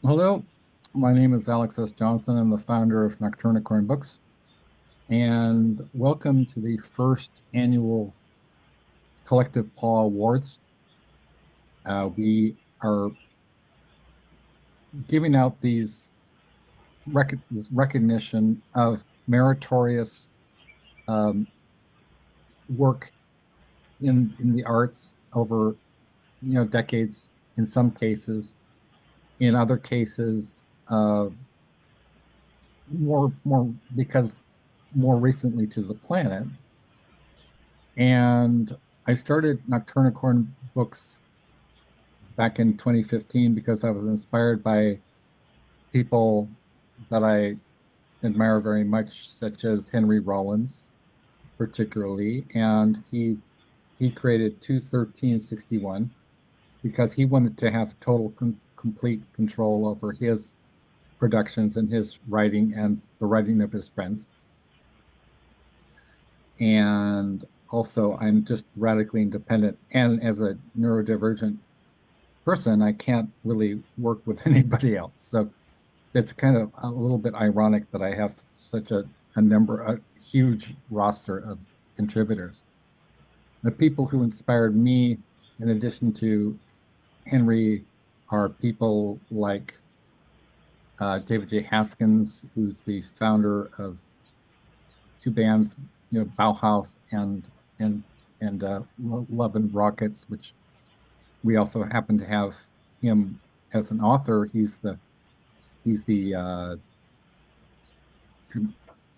Hello, my name is Alex S. Johnson. I'm the founder of Nocturnicorn Books, and welcome to the first annual Collective Paw Awards. We are giving out this recognition of meritorious um, work in the arts over decades. In some cases, in other cases, more because more recently to the planet. And I started Nocturnicorn Books back in 2015 because I was inspired by people that I admire very much, such as Henry Rollins, particularly. And he created 21361 because he wanted to have complete control over his productions and his writing and the writing of his friends. And also, I'm just radically independent. And as a neurodivergent person, I can't really work with anybody else. So it's kind of a little bit ironic that I have such a huge roster of contributors. The people who inspired me, in addition to Henry, are people like David J. Haskins, who's the founder of two bands, Bauhaus and Love and Rockets, which we also happen to have him as an author. He's the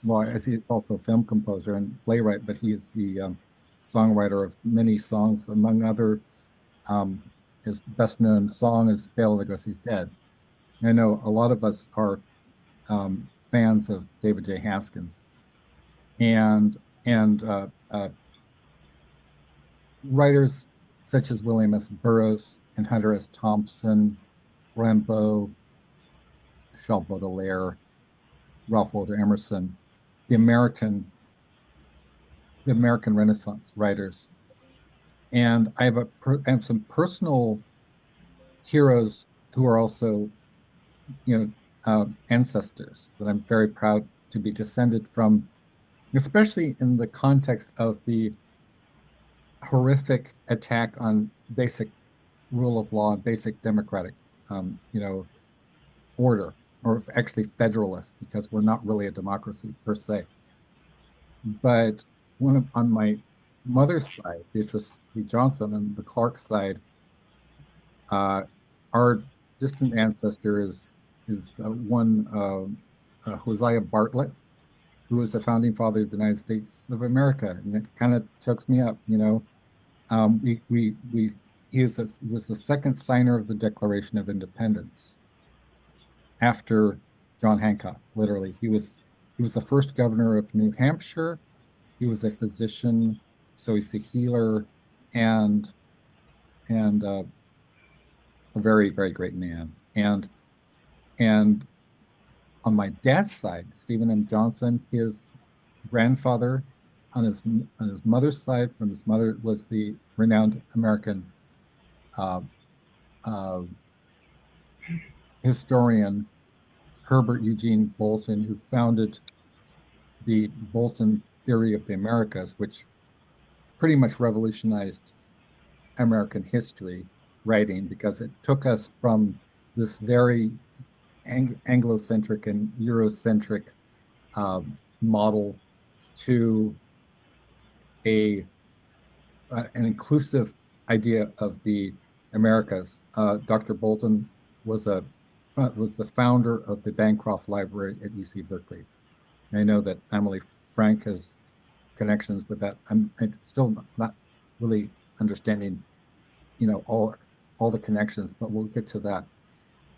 well, I see it's also a film composer and playwright, but he is the songwriter of many songs, among other. Um, his best known song is "Bela Lugosi's Dead." I know a lot of us are fans of David J. Haskins and writers such as William S. Burroughs and Hunter S. Thompson, Rimbaud, Charles Baudelaire, Ralph Waldo Emerson, the American the American Renaissance writers. And I have some personal heroes who are also, ancestors that I'm very proud to be descended from, especially in the context of the horrific attack on basic rule of law and basic democratic, um, you know, order, or actually federalist, because we're not really a democracy per se. But on my mother's side, Beatrice C. Johnson, and the Clark side, uh, our distant ancestor is one Hosea Bartlett, who was the founding father of the United States of America, and it kind of chokes me up, you know. We he was the second signer of the Declaration of Independence after John Hancock. Literally, he was the first governor of New Hampshire. He was a physician, so he's a healer and and a very great man. And on my dad's side, Stephen M. Johnson, his grandfather on his mother's side, from his mother, was the renowned American uh, uh, historian Herbert Eugene Bolton, who founded the Bolton theory of the Americas, which pretty much revolutionized American history writing because it took us from this very Anglo-centric and Eurocentric model to a an inclusive idea of the Americas. Dr. Bolton was a was the founder of the Bancroft Library at UC Berkeley. I know that Amelie Frank has connections with that. I'm still not really understanding, all the connections, but we'll get to that.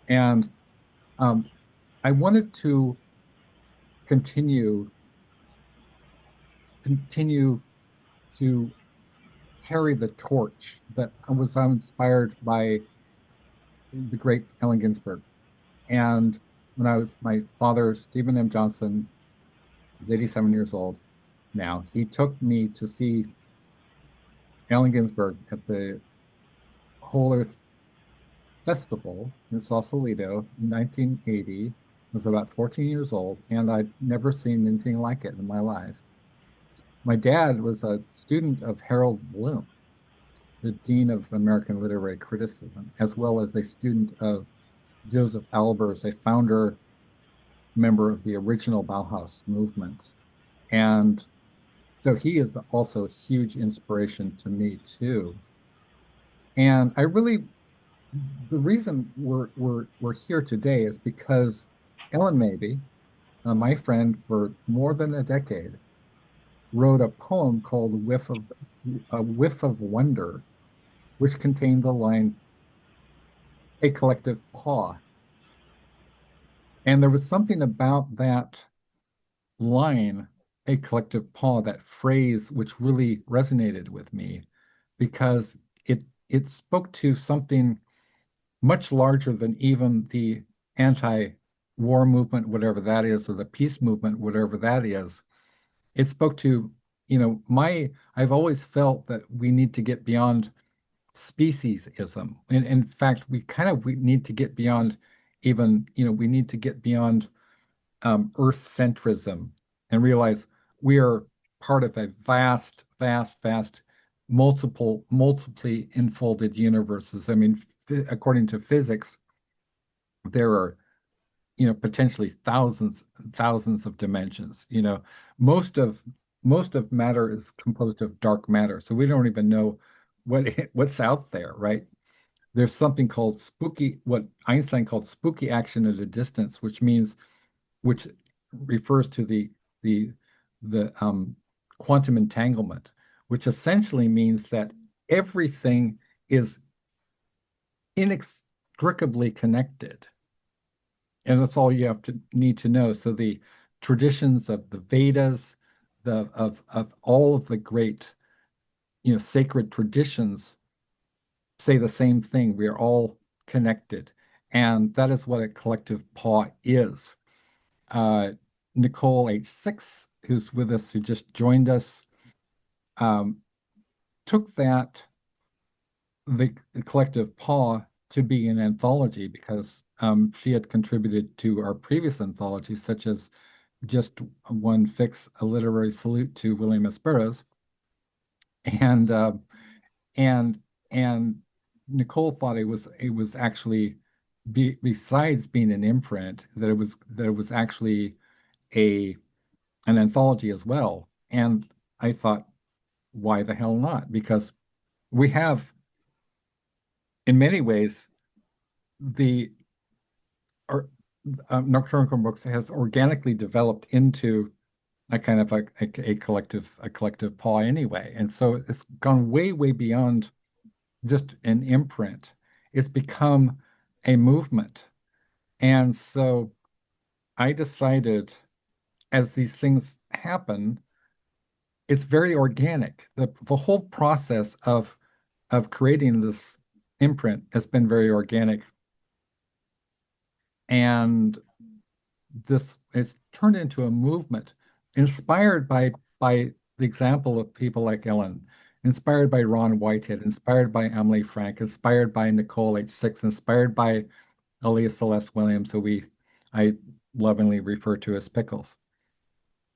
And um, I wanted to continue continue to carry the torch that I was inspired by the great Allen Ginsberg. And when my father, Stephen M. Johnson, is 87 years old now. He took me to see Allen Ginsberg at the Whole Earth festival in Sausalito in 1980. I was about 14 years old, and I'd never seen anything like it in my life. My dad was a student of Harold Bloom, the Dean of American Literary Criticism, as well as a student of Joseph Albers, a founder member of the original Bauhaus movement. And so he is also a huge inspiration to me too. And I really, the reason we're here today is because Ellen Mabey, my friend for more than a decade, wrote a poem called A Whiff of Wonder, which contained the line, a collective paw. And there was something about that line, a collective paw, that phrase, which really resonated with me because it spoke to something much larger than even the anti-war movement, whatever that is, or the peace movement, whatever that is. It spoke to, I've always felt that we need to get beyond speciesism. In fact, we need to get beyond even, we need to get beyond Earth centrism and realize we are part of a vast, vast, vast, multiply enfolded universes. I mean, according to physics, there are, potentially thousands of dimensions. Most of most of matter is composed of dark matter, so we don't even know what's out there, right? There's something called what Einstein called spooky action at a distance, which refers to the the quantum entanglement, which essentially means that everything is inextricably connected. And that's all you have to need to know. So the traditions of the Vedas, of all of the great, sacred traditions say the same thing. We are all connected. And that is what a collective paw is. Uh, Nicole Sixx, who's with us, who just joined us, um, took the collective paw to be an anthology because she had contributed to our previous anthologies, such as just one fix, A Literary Salute to William S. Burroughs, and and and Nicole thought it was actually besides being an imprint that it was actually a an anthology as well. And I thought, why the hell not? Because we have, in many ways, the our, Nocturnal Books has organically developed into a kind of a collective paw anyway. And so it's gone way beyond just an imprint. It's become a movement. And so I decided, as these things happen, it's very organic. The whole process of creating this imprint has been very organic. And this is turned into a movement inspired by the example of people like Ellyn, inspired by Ron Whitehead, inspired by Amelie Frank, inspired by Nicole Sixx, inspired by Aaliyah Celeste Williams, who I lovingly refer to as Pickles.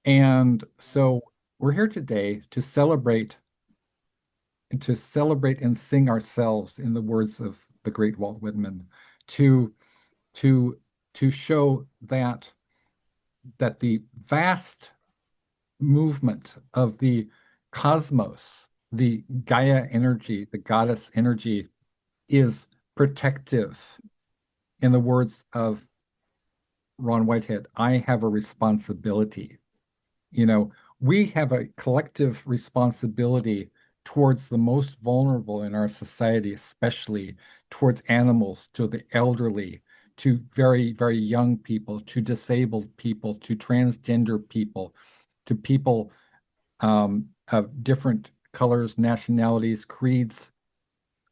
And so we're here today to celebrate and sing ourselves, in the words of the great Walt Whitman, to to to show that the vast movement of the cosmos, the Gaia energy, the goddess energy, is protective. In the words of Ron Whitehead, I have a responsibility. You know, we have a collective responsibility towards the most vulnerable in our society, especially towards animals, to the elderly, to very young people, to disabled people, to transgender people, to people of different colors, nationalities, creeds.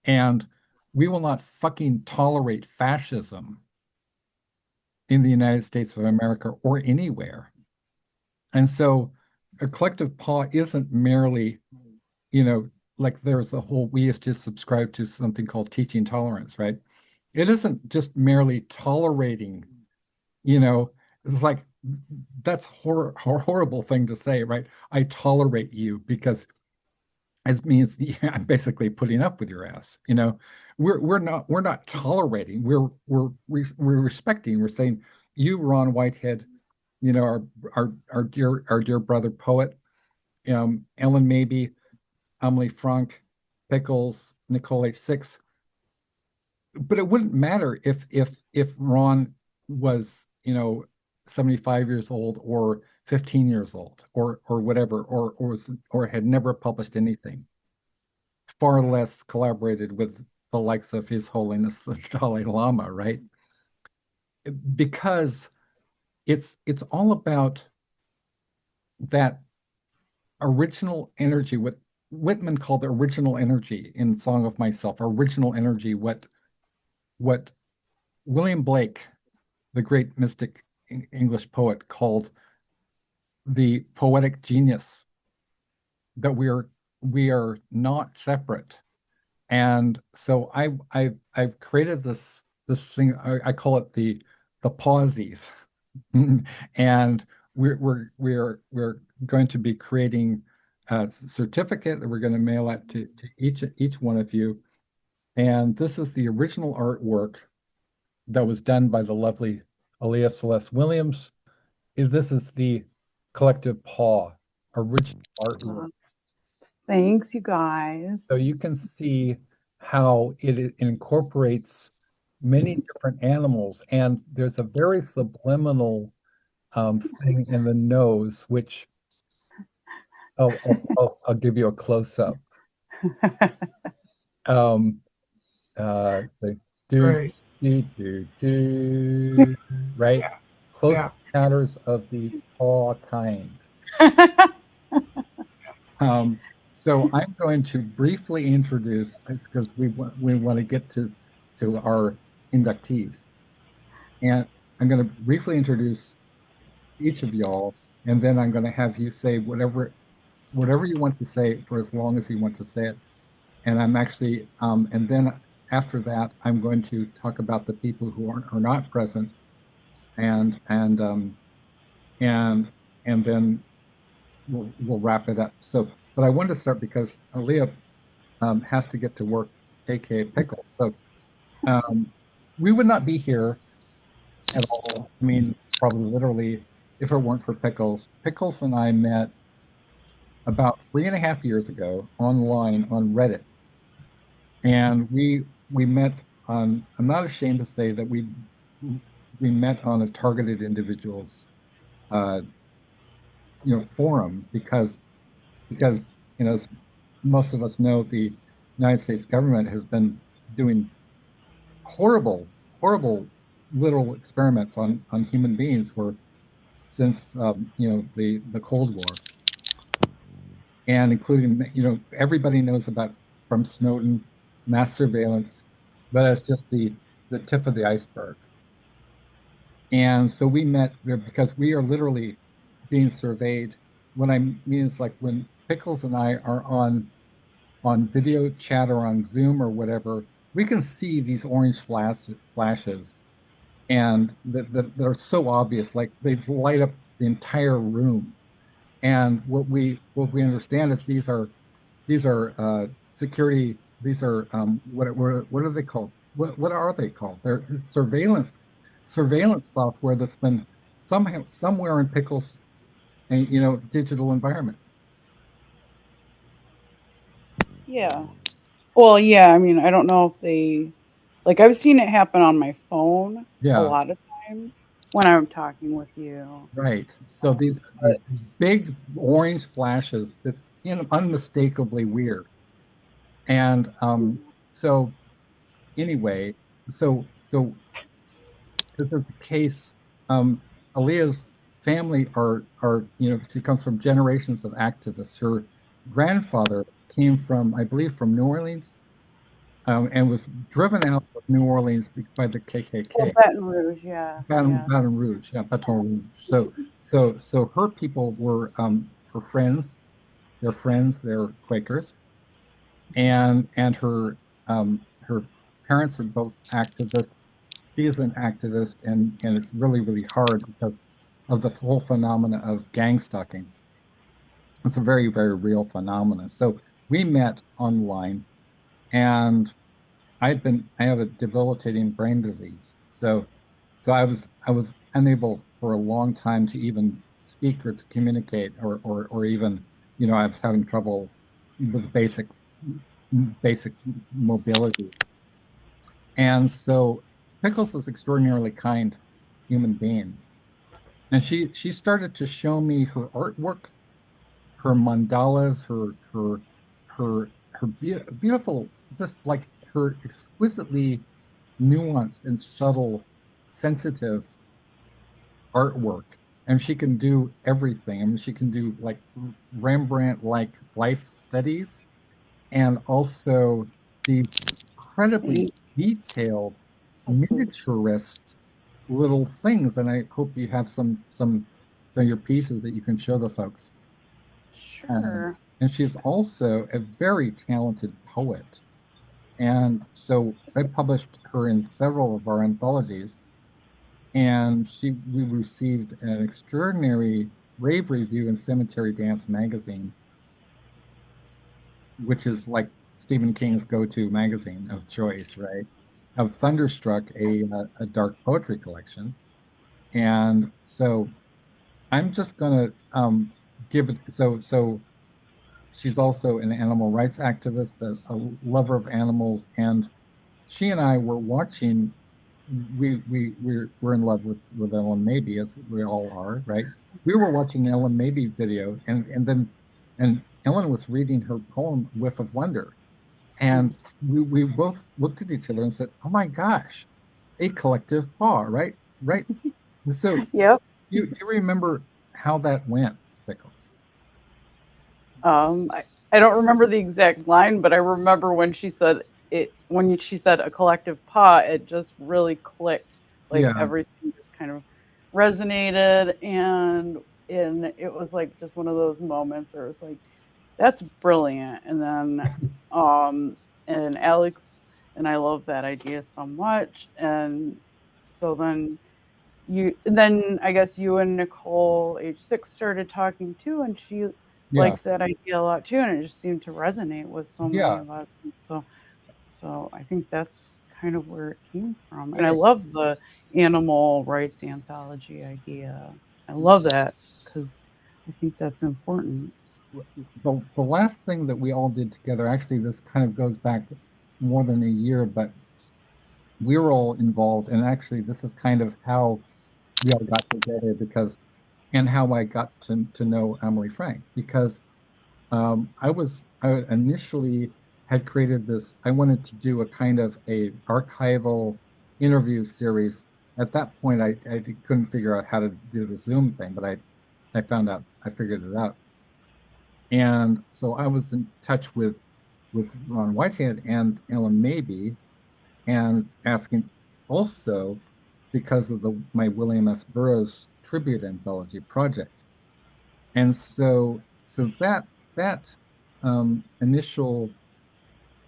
And we will not fucking tolerate fascism in the United States of America or anywhere. And so a collective paw isn't merely, you know, like there's the whole, we used to subscribe to something called teaching tolerance, right? it isn't just merely tolerating, you know, it's like that's horrible thing to say, right? I tolerate you because it means yeah, I'm basically putting up with your ass. We're not tolerating. We're respecting. We're saying you, Ron Whitehead, our dear brother poet, Ellyn maybe, Amelie Frank, Pickles, Nicole Sixx. But it wouldn't matter if Ron was 75 years old or 15 years old or whatever or had never published anything, far less collaborated with the likes of His Holiness the Dalai Lama, right? Because it's all about that original energy, what Whitman called original energy in Song of Myself, original energy, what William Blake, the great mystic English poet, called the poetic genius, that we are not separate. And so I've created this thing. I call it the PAWSIES, and we're going to be creating a certificate that we're going to mail out to each one of you. And this is the original artwork that was done by the lovely Aaliyah Celeste Williams. This is the collective paw original artwork. Thanks, you guys. So you can see how it incorporates many different animals, and there's a very subliminal thing in the nose, which I'll give you a close up. Um, the do Great. do, right? Yeah. Close Yeah. encounters of the paw kind. Um, so I'm going to briefly introduce, because we want to get to our inductees, and I'm going to briefly introduce each of y'all, and then I'm going to have you say whatever you want to say for as long as you want to say it. And I'm actually, and then after that, I'm going to talk about the people who are not present, and and and and then we'll wrap it up. So, but I wanted to start because Aaliyah has to get to work, aka Pickles. So um, we would not be here at all. I mean, probably literally, if it weren't for Pickles. Pickles and I met about 3.5 years ago online on Reddit, and we met on. I'm not ashamed to say that we met on a targeted individuals, uh, forum because as most of us know, the United States government has been doing horrible, horrible little experiments on human beings for since the Cold War, and including everybody knows about from Snowden, mass surveillance, but it's just the tip of the iceberg. And so we met there because we are literally being surveyed. What I mean is like when Pickles and I are on video chat or on Zoom or whatever, we can see these orange flashes, and that are so obvious, like they light up the entire room. And what we understand is these are security. These are what are they called? What are they called? They're surveillance software that's been somehow somewhere in Pickles, digital environment. Yeah. Well, yeah, I mean, I don't know if like, I've seen it happen on my phone a Yeah, lot of times when I'm talking with you. right. So these big orange flashes that's unmistakably weird. And so anyway, so this is the case. Aaliyah's family are she comes from generations of activists. Her grandfather came from, I believe, from New Orleans, and was driven out of New Orleans by the Well, KKK. Baton Rouge, yeah, yeah. Baton Rouge, yeah, Baton Rouge. So her people were her friends, they're Quakers, and her parents are both activists. She is an activist, and it's really, really hard because of the whole phenomena of gang stalking. It's a very, very real phenomenon. So we met online, and I have a debilitating brain disease. So I was unable for a long time to even speak or to communicate or even, I was having trouble with basic mobility. And so Pickles is extraordinarily kind human being. And she started to show me her artwork, her mandalas, her beautiful, just like her exquisitely nuanced and subtle, sensitive artwork. And she can do everything. I mean, she can do like Rembrandt-like life studies and also the incredibly detailed miniaturist little things. And I hope you have some of your pieces that you can show the folks. Um, Sure. and she's also a very talented poet. And so I published her in several of our anthologies, and we received an extraordinary rave review in Cemetery Dance magazine, which is like Stephen King's go-to magazine of choice, right? Of Thunderstruck, a dark poetry collection. And so I'm just gonna give it so she's also an animal rights activist, a lover of animals, and she and I were watching. We're in love with Ellen Mabey, as we all are, right? We were watching the Ellen Mabey video, and Ellen was reading her poem "Whiff of Wonder," and we both looked at each other and said, "Oh my gosh, a collective paw, right? Right." And so Yep. you remember how that went, Pickles? I don't remember the exact line, but I remember when she said it, when she said a collective paw, it just really clicked. Like Yeah, everything just kind of resonated, and it was like just one of those moments where it was like, that's brilliant. And then, um, and Alex and I love that idea so much. And so then I guess you and Nicole, age six, started talking too, and she yeah, liked that idea a lot too, and it just seemed to resonate with so many yeah. of us. And so I think that's kind of where it came from. And I Hey, love the animal rights anthology idea. I love that because I think that's important. the last thing that we all did together, actually, this kind of goes back more than a year, but we were all involved, and actually, this is kind of how we all got together and how I got to know Amelie Frank, because I initially had created this. I wanted to do a kind of a archival interview series. At that point, I couldn't figure out how to do the Zoom thing, but I figured it out. And so I was in touch with Ron Whitehead and Ellen Mabey, and asking also because of the my William S. Burroughs tribute anthology project. And so that initial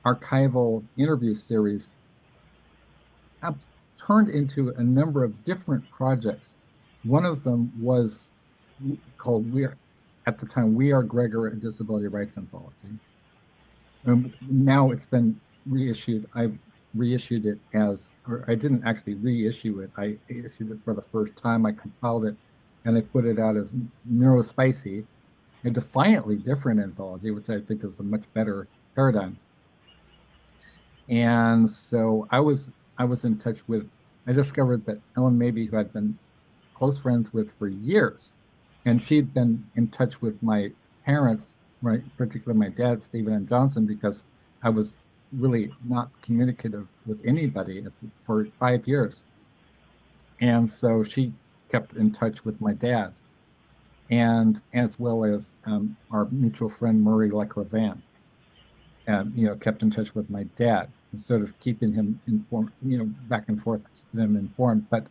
archival interview series have turned into a number of different projects. One of them was called at the time, We Are Gregor, a Disability Rights Anthology. Now it's been reissued. I reissued it or I didn't actually reissue it. I issued it for the first time. I compiled it and I put it out as Neurospicy, a defiantly different anthology, which I think is a much better paradigm. And so I was in touch with, I discovered that Ellen Mabey, who I'd been close friends with for years, and she'd been in touch with my parents, right, particularly my dad, Stephen and Johnson, because I was really not communicative with anybody for 5 years. And so she kept in touch with my dad, and as well as our mutual friend Murray Lecrevan, kept in touch with my dad and sort of keeping him informed, back and forth, keeping him informed. But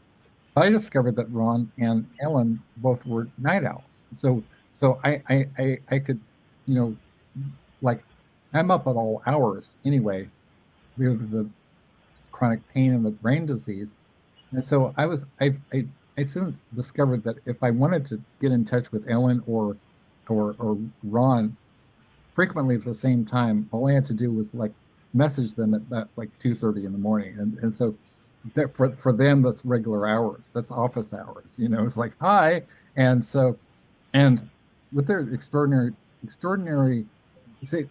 I discovered that Ron and Ellen both were night owls. So I could, you know, like I'm up at all hours anyway. We have the chronic pain and with brain disease. And so I soon discovered that if I wanted to get in touch with Ellyn or Ron frequently at the same time, all I had to do was like message them at like 2:30 in the morning. And so that for them that's regular hours. That's office hours. It's like hi. And so and with their extraordinary say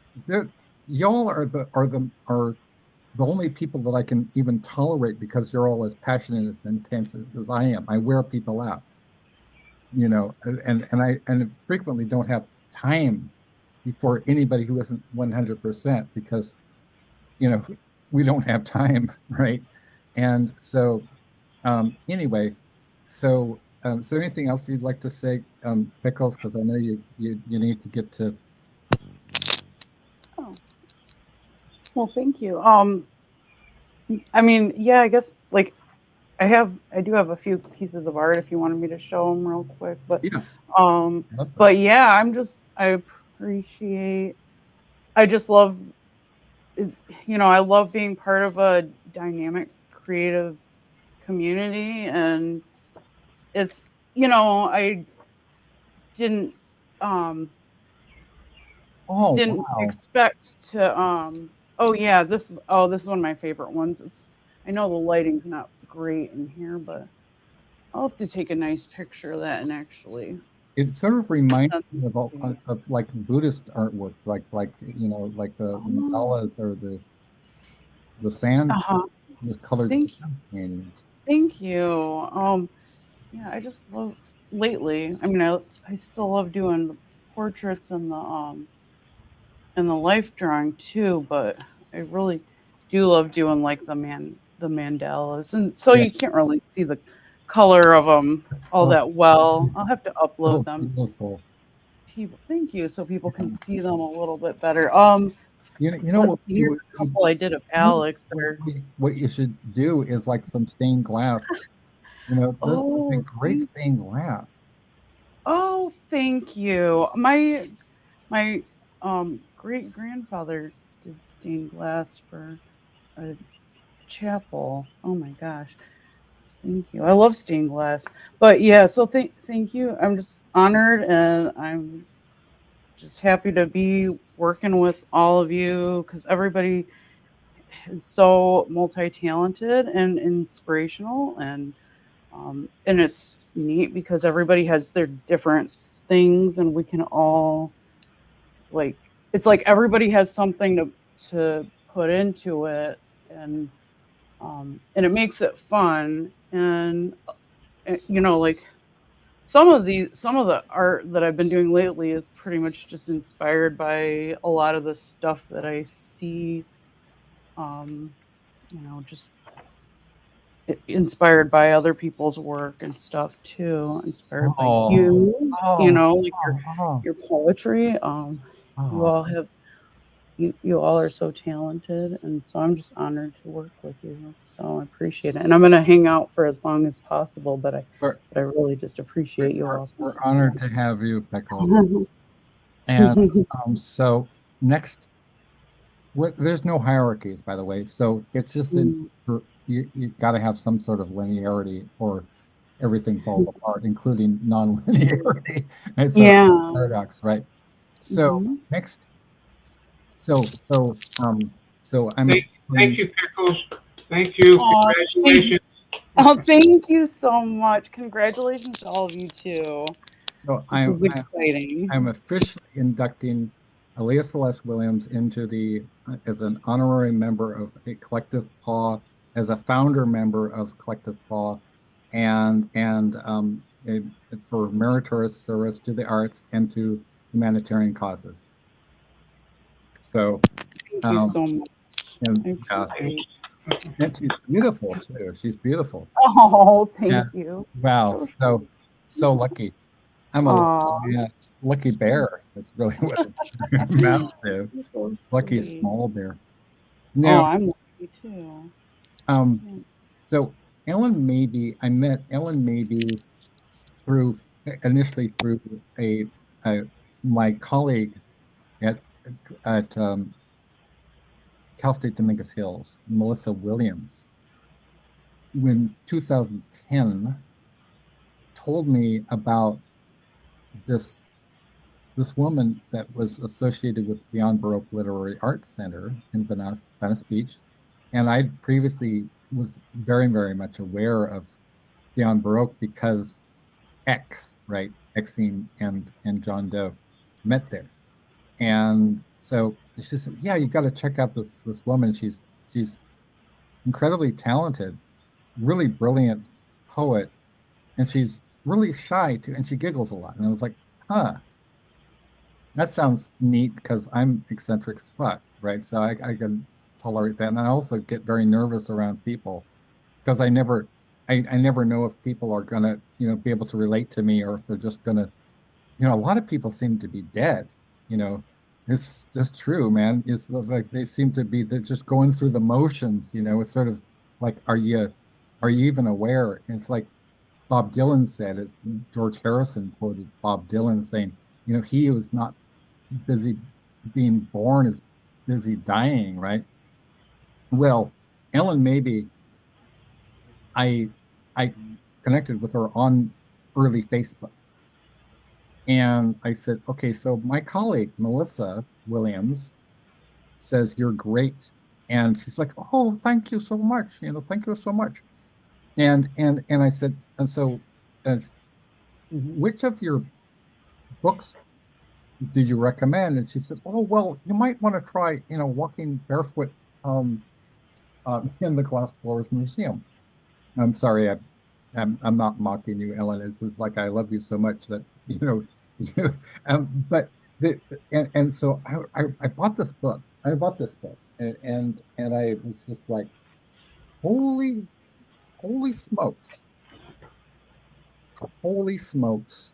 y'all are the only people that I can even tolerate because you're all as passionate as intense as I am. I wear people out, and frequently don't have time before anybody who isn't 100% because you know we don't have time, right? And so anyway, so anything else you'd like to say, Pickles? Because I know you need to get to. Oh, well, thank you. I mean, yeah, I guess like I do have a few pieces of art if you wanted me to show them real quick, Yes. but yeah, I appreciate. I just love, I love being part of a dynamic, creative community, and it's, I didn't um Oh, didn't wow. expect to this is one of my favorite ones. I know the lighting's not great in here, but I'll have to take a nice picture of that and actually It sort of reminds send me it to you. of like Buddhist artwork, like the Oh, mandalas or the sand, uh-huh. the colored Thank sand paintings. thank you. Yeah, I just love lately. I mean, I still love doing the portraits and the life drawing too, but I really do love doing like the mandalas, and so Yeah, you can't really see the color of them it's all so that well. I'll have to upload so them so beautiful. people. Thank you, so people Yeah. can see them a little bit better. You know Let's what see. you Here's would a need, couple I did of you know Alex that are. what you should do is like some stained glass. Those would be Oh, great stained glass. thank you. My great grandfather did stained glass for a chapel. Oh my gosh. Thank you. I love stained glass. But yeah, so thank you. I'm just honored and I'm just happy to be working with all of you because everybody is so multi-talented and inspirational, and it's neat because everybody has their different things and we can all like it's like everybody has something to put into it, and it makes it fun, and like some of the art that I've been doing lately is pretty much just inspired by a lot of the stuff that I see, um, just inspired by other people's work and stuff too, inspired by Oh, you, oh, like oh, oh, your poetry. You oh. all have you all are so talented, and so I'm just honored to work with you. So I appreciate it, and I'm going to hang out for as long as possible. We're, But I really just appreciate you all. we're honored to have you, Pickles. And so next, there's no hierarchies, by the way. So it's just you got to have some sort of linearity, or everything falls apart, including non-linearity. It's a Yeah. paradox, right? So Hmm. next, so so so I'm Thank officially you, Pickles. Thank you. Oh, thank, Congratulations. oh, thank you so much. Congratulations to all of you too. so This I'm is exciting. I'm officially inducting Aaliyah Celeste Williams into the as an honorary member of a Collective Paw, as a founder member of Collective Paw, and for meritorious service to the arts and to humanitarian causes. So, Thank you um, so much. and I uh, appreciate. and she's beautiful too. She's beautiful. Oh, Yeah. thank you. Wow. So So lucky. I'm a oh, yeah, lucky bear. That's really what it amounts to. you're so Lucky sweet. small bear. Oh, Now, I'm lucky too. um, Yeah. so I met Ellyn maybe through initially through a my colleague at at Cal State Dominguez Hills, Melissa Williams. when 2010 told me about this this woman that was associated with Beyond Baroque Literary Arts Center in Venice Beach. And I previously was very, very much aware of Beyond Baroque because X, right? Exene and John Doe met there. And so she said, "Yeah, you got to check out this woman. She's incredibly talented, really brilliant poet, and she's really shy too, and she giggles a lot." And I was like, "Huh, that sounds neat because I'm eccentric as fuck, right? So I can tolerate that. And I also get very nervous around people because I never know if people are gonna, be able to relate to me or if they're just gonna, a lot of people seem to be dead, you know. It's just true, man. It's like they seem to be they're just going through the motions, It's sort of like, are you even aware? And it's like Bob Dylan said, as George Harrison quoted Bob Dylan saying, he was not busy being born is busy dying, right? Well, Ellyn, maybe I I connected with her on early Facebook. And I said, okay, so my colleague, Melissa Williams, says you're great. And she's like, oh, thank you so much. Thank you so much. And I said, and so uh, which of your books do you recommend? And she said, oh, well, you might want to try, walking barefoot um, in the Glass Blowers Museum. I'm sorry, I'm not mocking you, Ellyn. It's just like I love you so much that you, but and so I bought this book. I bought this book, and I was just like, holy holy smokes, holy smokes.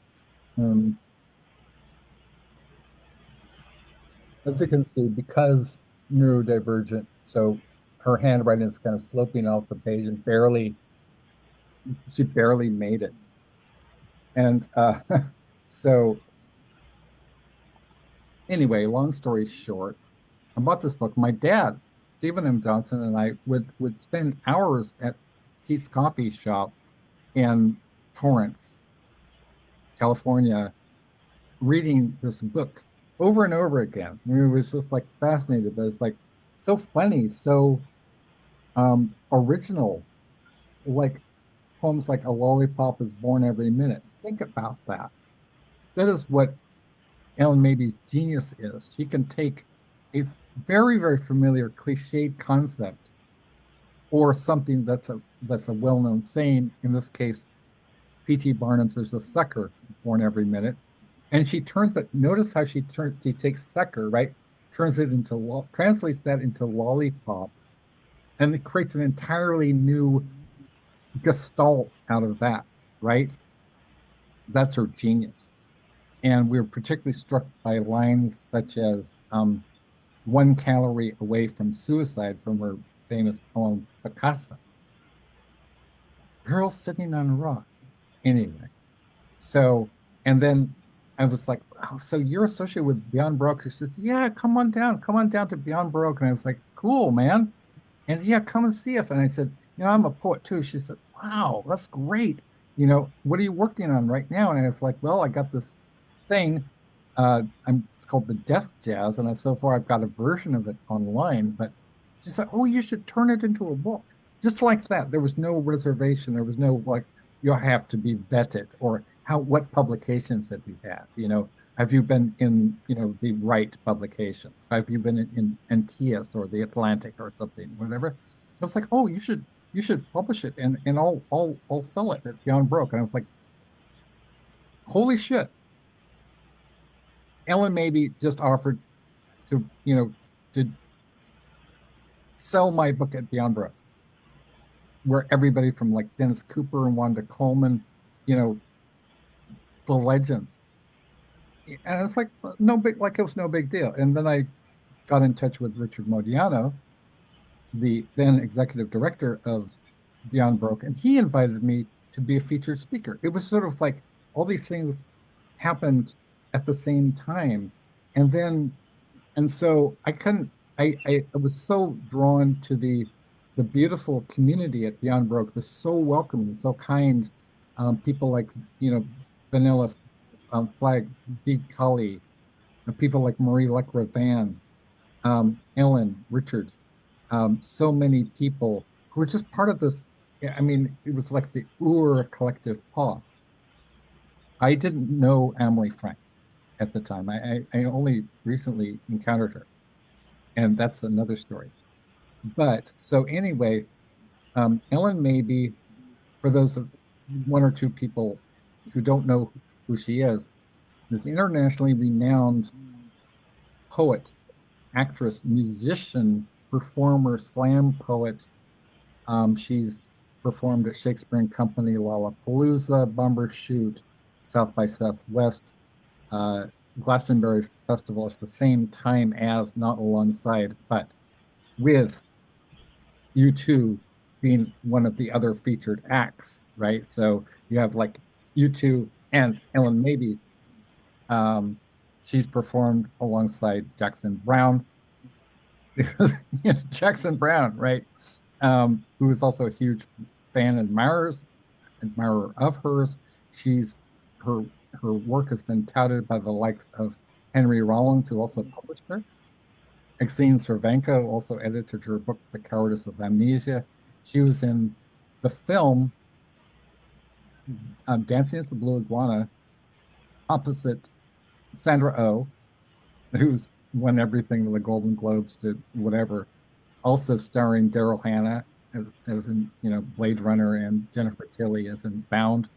Um, as you can see, because neurodivergent, so her handwriting is kind of sloping off the page and she barely made it. And so anyway, long story short, I bought this book. My dad, Stephen M. Johnson, and I would spend hours at Pete's Coffee Shop in Torrance, California, reading this book over and over again. We was just like fascinated, but it's like so funny, so original, like poems like "A Lollipop is Born Every Minute." Think about that. That is what Ellen Mabie's genius is. She can take a very, very familiar cliched concept or something that's a well-known saying. In this case, P.T. Barnum's "There's a sucker born every minute," and she turns it. Notice how she takes sucker, right? Turns it into translates that into lollipop, and it creates an entirely new gestalt out of that, right? That's her genius. And we were particularly struck by lines such as 1 calorie away from suicide from her famous poem Picasso. Girl sitting on a rock. Anyway, so, and then I was like, oh, so you're associated with Beyond Baroque? She says, yeah, come on down to Beyond Baroque. And I was like, cool, man. And yeah, come and see us. And I said, I'm a poet too. She said, wow, that's great. What are you working on right now? And I was like, well, I got this thing. It's called the Death Jazz, and so far I've got a version of it online. But she said, "Oh, you should turn it into a book." Just like that. There was no reservation. There was no like you have to be vetted or what publications have you had? Have you been in the right publications? Have you been in Antias or the Atlantic or something, whatever? I was like, "Oh, you should publish it, and I'll sell it at Beyond Broke." And I was like, "Holy shit!" Ellyn maybe just offered to sell my book at Beyond Brook, where everybody from like Dennis Cooper and Wanda Coleman, you know, the legends. And it's like no big, like it was no big deal. And then I got in touch with Richard Modiano, the then executive director of Beyond Broke, and he invited me to be a featured speaker. It was sort of like all these things happened at the same time. And so I couldn't, I was so drawn to the the beautiful community at Beyond Broke. They're so welcoming, so kind. People like, Vanilla Flag, Dee Cully, and people like Marie Leclerc Van, Ellyn, Richard, so many people who were just part of this. Yeah, I mean, it was like the Ur collective paw. I didn't know Amelie Frank at the time. I only recently encountered her, and that's another story. But so anyway, Ellyn maybe for those of one or two people who don't know who she is, this internationally renowned poet, actress, musician, performer, slam poet. She's performed at Shakespeare and Company, Lollapalooza, Bumbershoot, South by Southwest, uh, Glastonbury Festival at the same time as, not alongside, but with U2 being one of the other featured acts, right? So you have like U2 and Ellen Maybe. Um, she's performed alongside Jackson Brown, Jackson Brown, right? Who is also a huge fan and admirer of hers. She's her her work has been touted by the likes of Henry Rollins, who also published her. Exene Cervenka also edited her book, The Cowardice of Amnesia. She was in the film Dancing with the Blue Iguana opposite Sandra Oh, who's won everything, the Golden Globes to whatever. Also starring Daryl Hannah as in, Blade Runner, and Jennifer Tilly as in Bound,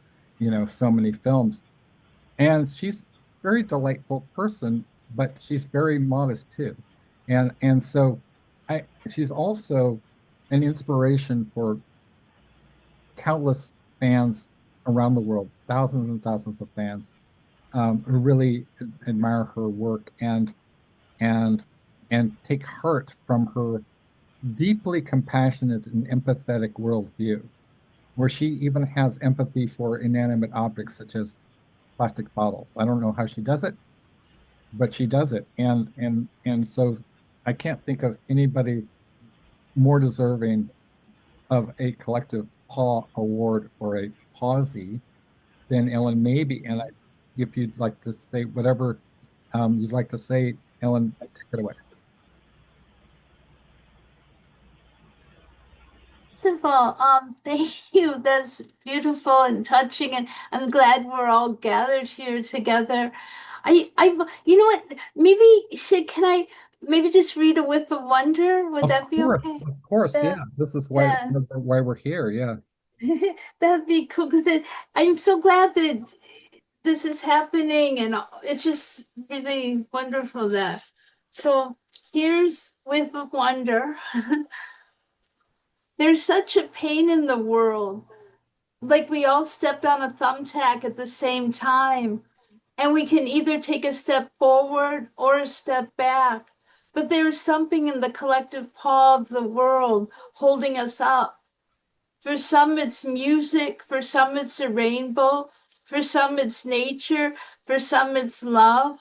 so many films. And she's a very delightful person, but she's very modest too. And so she's also an inspiration for countless fans around the world, thousands and thousands of fans, who really admire her work and and take heart from her deeply compassionate and empathetic worldview, where she even has empathy for inanimate objects such as plastic bottles. I don't know how she does it, but she does it. And so I can't think of anybody more deserving of a collective paw award or a pawsie than Ellyn Maybe. And if you'd like to say whatever you'd like to say, Ellyn, take it away. Wonderful. Thank you. That's beautiful and touching, and I'm glad we're all gathered here together. You know what? Maybe can I maybe just read a whiff of wonder? Would that be okay? Of course, yeah. That, This is yeah, why we're here. Yeah. that'd be cool because I'm so glad that this is happening, and it's just really wonderful that. So here's whiff of wonder. There's such a pain in the world. Like we all stepped on a thumbtack at the same time, and we can either take a step forward or a step back. But there is something in the collective paw of the world holding us up. For some, it's music. For some, it's a rainbow. For some, it's nature. For some, it's love.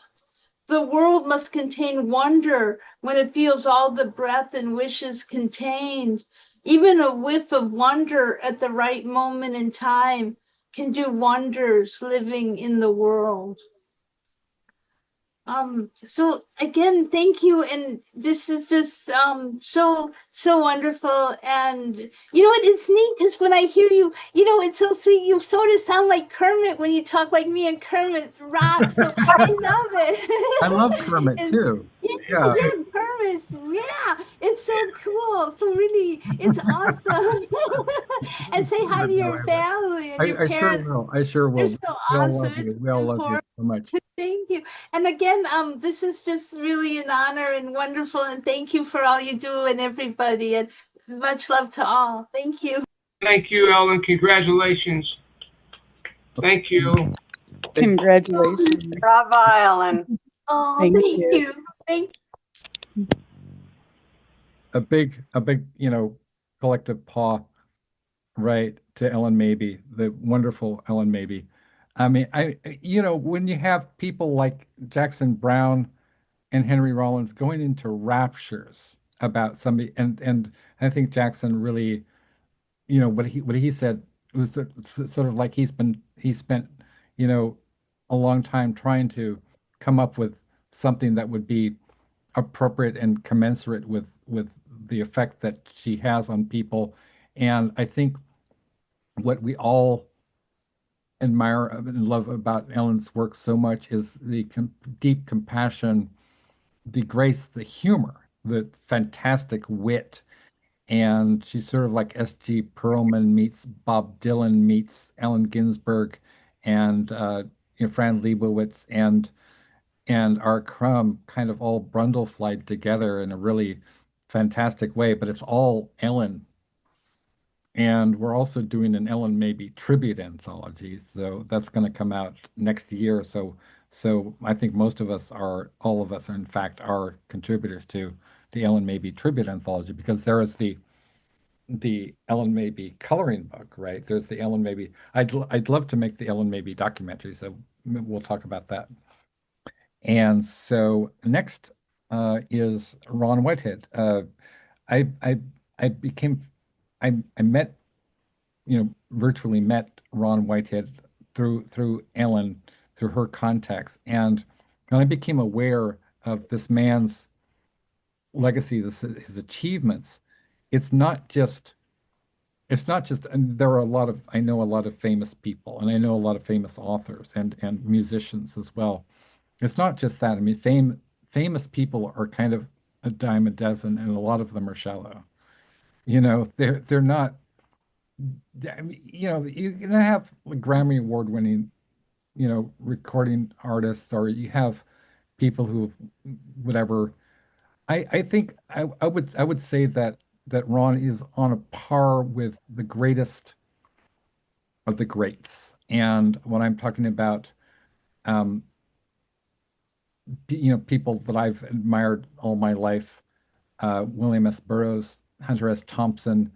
The world must contain wonder when it feels all the breath and wishes contained. Even a whiff of wonder at the right moment in time can do wonders living in the world. So again, thank you. And this is just so wonderful. And you know what, it's neat because when I hear you, it's so sweet. You sort of sound like Kermit when you talk like me and Kermit's rock. So I love I love it. Kermit And too. yeah, Yeah. yeah, Kermit's, yeah, it's so cool. So really, it's awesome. And say hi to your family and your I sure parents. will. I sure They're will. so We all awesome. love you. It's We all love you important. so much. Thank you. And again, this is just really an honor and wonderful. And thank you for all you do and everybody. And much love to all. Thank you. Thank you, Ellyn. Congratulations. Thank you. Congratulations. Bravo, Ellyn. Oh, Thank thank you. you. Thank A big, collective paw, right, to Ellyn Maybe, the wonderful Ellyn Maybe. I mean, when you have people like Jackson Brown and Henry Rollins going into raptures about somebody, and I think Jackson really, what he said was sort of like he spent, you know, a long time trying to come up with something that would be appropriate and commensurate with the effect that she has on people. And I think what we all admire and love about Ellen's work so much is the deep compassion, the grace, the humor, the fantastic wit. And she's sort of like S.G. Perelman meets Bob Dylan meets Allen Ginsberg and Fran Lebowitz and R. Crumb kind of all brundleflied together in a really fantastic way. But it's all Ellen, and we're also doing an Ellen Maybe tribute anthology. So that's going to come out next year. So I think most of us are, all of us are, in fact, are contributors to the Ellen Maybe tribute anthology because there is the Ellen Maybe coloring book, right? There's the Ellen Maybe. I'd love to make the Ellen Maybe documentary, so we'll talk about that. And so next is Ron Whitehead. I I I became I met, virtually met Ron Whitehead through Ellen, through her contacts, and when I became aware of this man's legacy, his achievements, it's not just and there are a lot of I know a lot of famous people, and I know a lot of famous authors and musicians as well. It's not just that. I mean, famous people are kind of a dime a dozen, and a lot of them are shallow. They're not. I mean, you can have like Grammy Award winning, recording artists, or you have people who, whatever. I think I would say that Ron is on a par with the greatest of the greats. And when I'm talking about, um, people that I've admired all my life, William S. Burroughs, Hunter S. Thompson.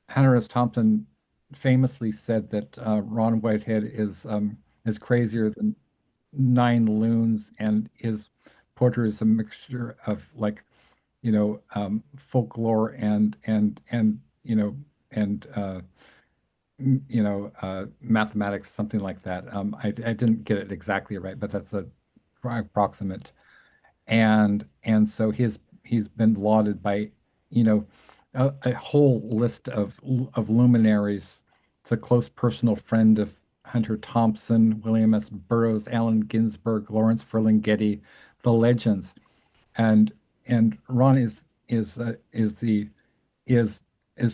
Hunter S. Thompson famously said that Ron Whitehead is crazier than nine loons, and his poetry is a mixture of like, folklore and and mathematics, something like that. I didn't get it exactly right, but that's a approximate. And so he's been lauded by, you know, a whole list of luminaries. It's a close personal friend of Hunter Thompson, William S. Burroughs, Allen Ginsberg, Lawrence Ferlinghetti, the legends. And Ron is is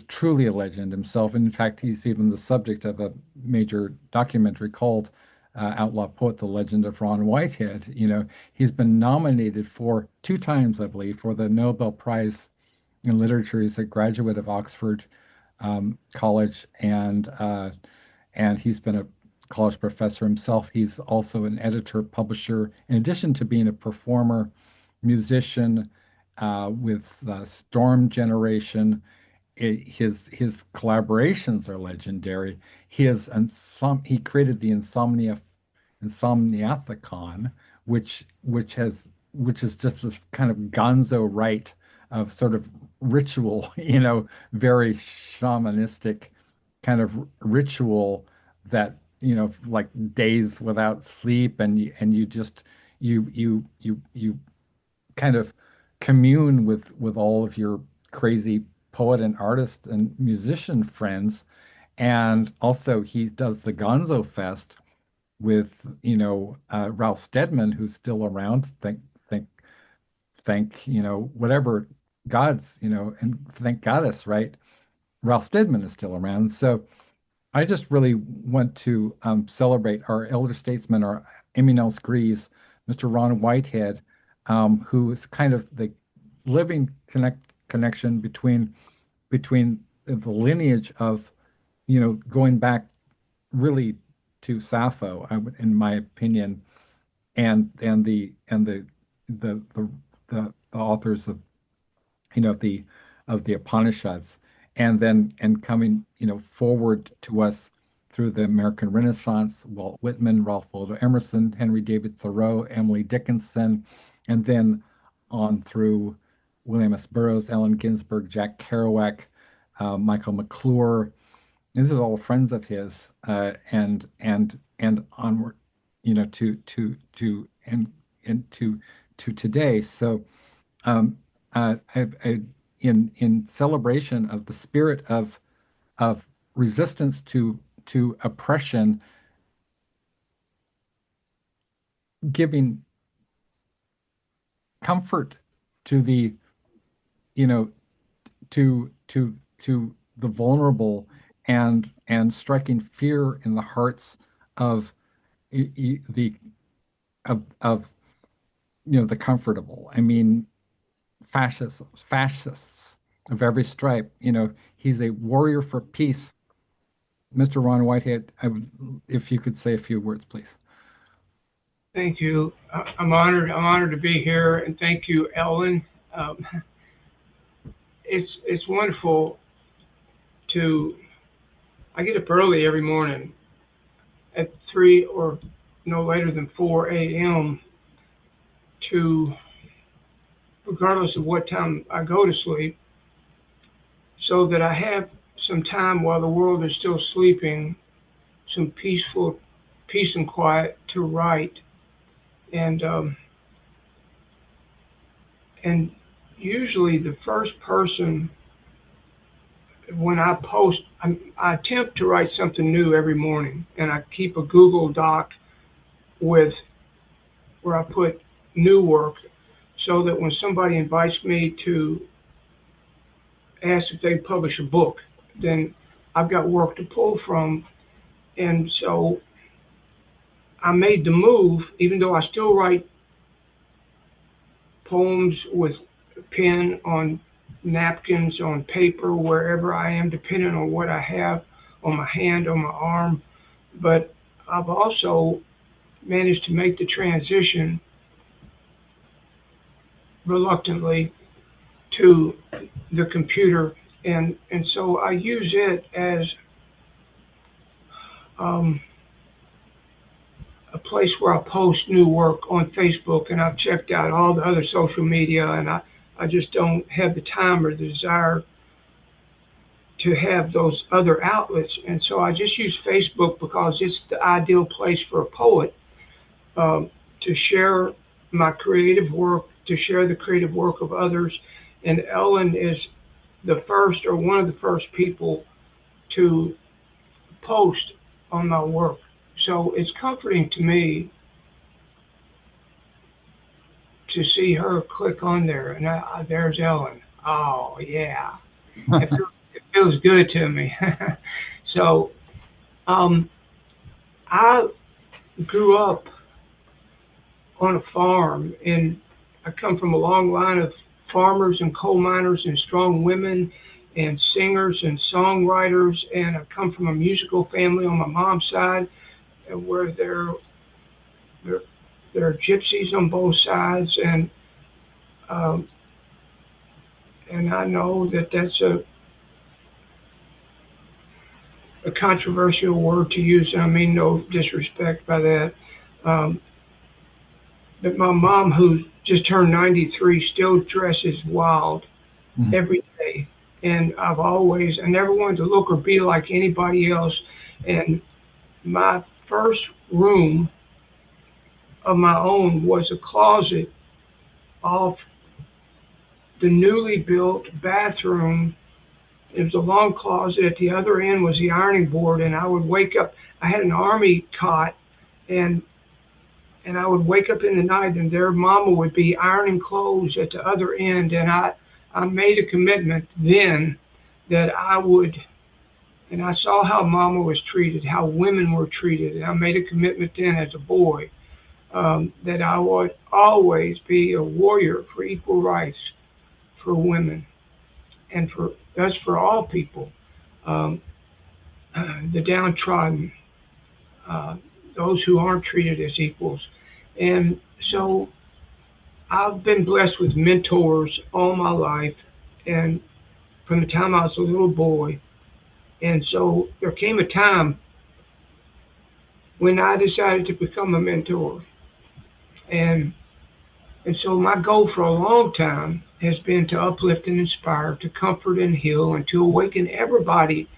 truly a legend himself. In fact, he's even the subject of a major documentary called Outlaw Poet: The Legend of Ron Whitehead. He's been nominated for two times, I believe, for the Nobel Prize in Literature. He's a graduate of Oxford College, and he's been a college professor himself. He's also an editor, publisher, in addition to being a performer, musician with Storm Generation. His collaborations are legendary. He created the Insomniathicon, which is just this kind of gonzo rite of sort of ritual, very shamanistic kind of ritual that, like days without sleep, and you just you kind of commune with all of your crazy poet and artist and musician friends. And also he does the Gonzo Fest with, Ralph Steadman, who's still around. Thank, whatever gods, and thank goddess, right? Ralph Steadman is still around. So I just really want to celebrate our elder statesman, our eminence grise, Mr. Ron Whitehead, who is kind of the living connection between the lineage of, going back really to Sappho, in my opinion, and the authors of, the Upanishads, and coming, forward to us through the American Renaissance, Walt Whitman, Ralph Waldo Emerson, Henry David Thoreau, Emily Dickinson, and then on through William S. Burroughs, Allen Ginsberg, Jack Kerouac, Michael McClure. These are all friends of his, and onward, to today. So, um, in celebration of the spirit of resistance to oppression, giving comfort to the, you know, to the vulnerable, and striking fear in the hearts of the of the comfortable. I mean, fascists of every stripe. He's a warrior for peace. Mr. Ron Whitehead, if you could say a few words, please. Thank you. I'm honored. I'm honored to be here, and thank you, Ellyn. It's wonderful to. I get up early every morning at 3 or no later than 4 a.m. to, regardless of what time I go to sleep, so that I have some time while the world is still sleeping, some peace and quiet to write. And usually the first person, when I post, I attempt to write something new every morning, and I keep a Google Doc where I put new work, so that when somebody invites me to ask if they publish a book, then I've got work to pull from. And so I made the move, even though I still write poems with pen on napkins, on paper, wherever I am, depending on what I have on my hand, on my arm. But I've also managed to make the transition reluctantly to the computer, and so I use it as a place where I post new work on Facebook, and I've checked out all the other social media, and I just don't have the time or the desire to have those other outlets. And so I just use Facebook because it's the ideal place for a poet to share my creative work, to share the creative work of others. And Ellyn is the first, or one of the first people to post on my work. So it's comforting to me to see her click on there, and there's Ellyn. Oh yeah, it feels good to me. So I grew up on a farm, and I come from a long line of farmers and coal miners and strong women and singers and songwriters, and I come from a musical family on my mom's side, where there are gypsies on both sides, and I know that that's a controversial word to use, and I mean no disrespect by that. But my mom, who just turned 93, still dresses wild every day. And I never wanted to look or be like anybody else. And my first room of my own was a closet off the newly built bathroom. It was a long closet. At the other end was the ironing board, and I would wake up. I had an army cot, and I would wake up in the night, and their mama would be ironing clothes at the other end. And I made a commitment then that I would, and I saw how mama was treated, how women were treated, and I made a commitment then as a boy that I would always be a warrior for equal rights for women, and that's for all people, the downtrodden, those who aren't treated as equals. And so I've been blessed with mentors all my life, and from the time I was a little boy. And so there came a time when I decided to become a mentor. And And so my goal for a long time has been to uplift and inspire, to comfort and heal, and to awaken everybody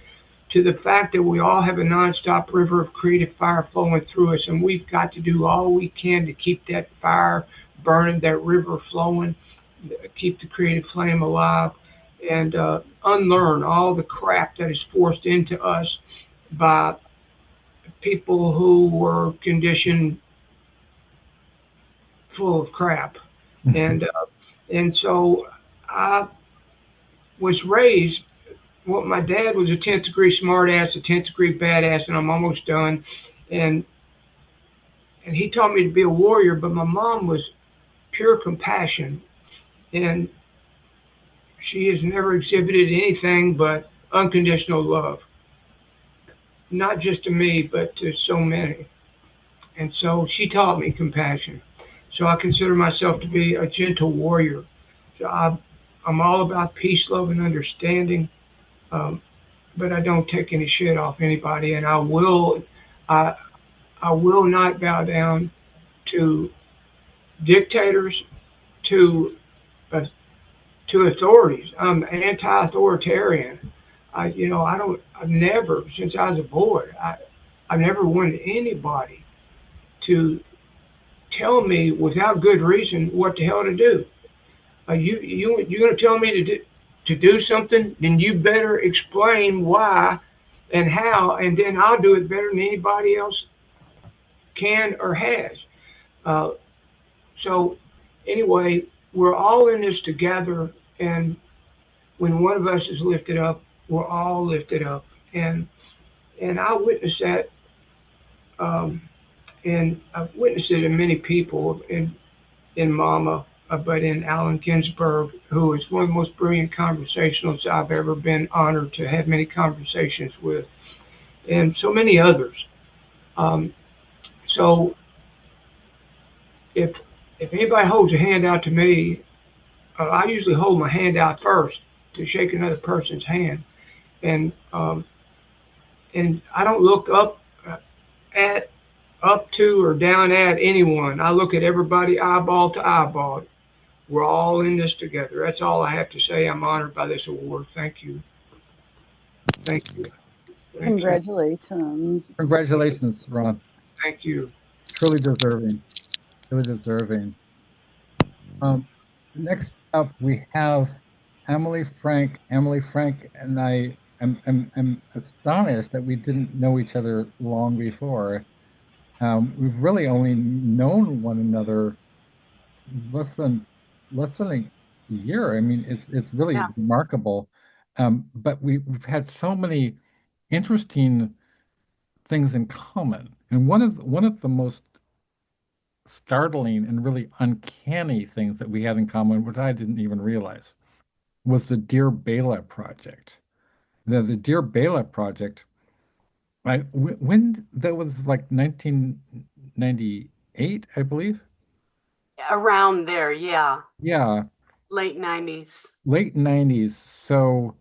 to the fact that we all have a nonstop river of creative fire flowing through us, and we've got to do all we can to keep that fire burning, that river flowing, keep the creative flame alive, and unlearn all the crap that is forced into us by people who were conditioned full of crap. And so I was raised. Well, my dad was a 10th degree smartass, a 10th degree badass, and I'm almost done. And he taught me to be a warrior, but my mom was pure compassion, and she has never exhibited anything but unconditional love, not just to me, but to so many. And so she taught me compassion. So I consider myself to be a gentle warrior. So I'm all about peace, love, and understanding, um, but I don't take any shit off anybody, and I, I will not bow down to dictators, to uh, to authorities. I'm anti-authoritarian. I've never, since I was a boy, I've never wanted anybody to tell me without good reason what the hell to do. You're going to tell me to do something, then you better explain why and how, and then I'll do it better than anybody else can or has. Uh, so anyway, we're all in this together, and when one of us is lifted up, we're all lifted up, and I witness that, um, and I've witnessed it in many people, in Mama, but in Allen Ginsberg, who is one of the most brilliant conversationalists I've ever been honored to have many conversations with, and so many others. Um, so if anybody holds a hand out to me, I usually hold my hand out first to shake another person's hand, and I don't look at up to or down at anyone. I look at everybody eyeball to eyeball. We're all in this together. That's all I have to say. I'm honored by this award. Thank you. Thank you. Thank you. Congratulations. Congratulations, Ron. Thank you. Truly deserving. Truly deserving. Um, Next up, we have Emily Frank. Emily Frank and I am astonished that we didn't know each other long before. We've really only known one another less than less than a year. I mean, it's really Yeah. remarkable. But we've had so many interesting things in common. And one of the most startling and really uncanny things that we had in common, which I didn't even realize, was the Dear Bela project. The Dear Bela project, when that was like 1998, I believe. Around there, yeah. Yeah, Late 90s. late 90s. So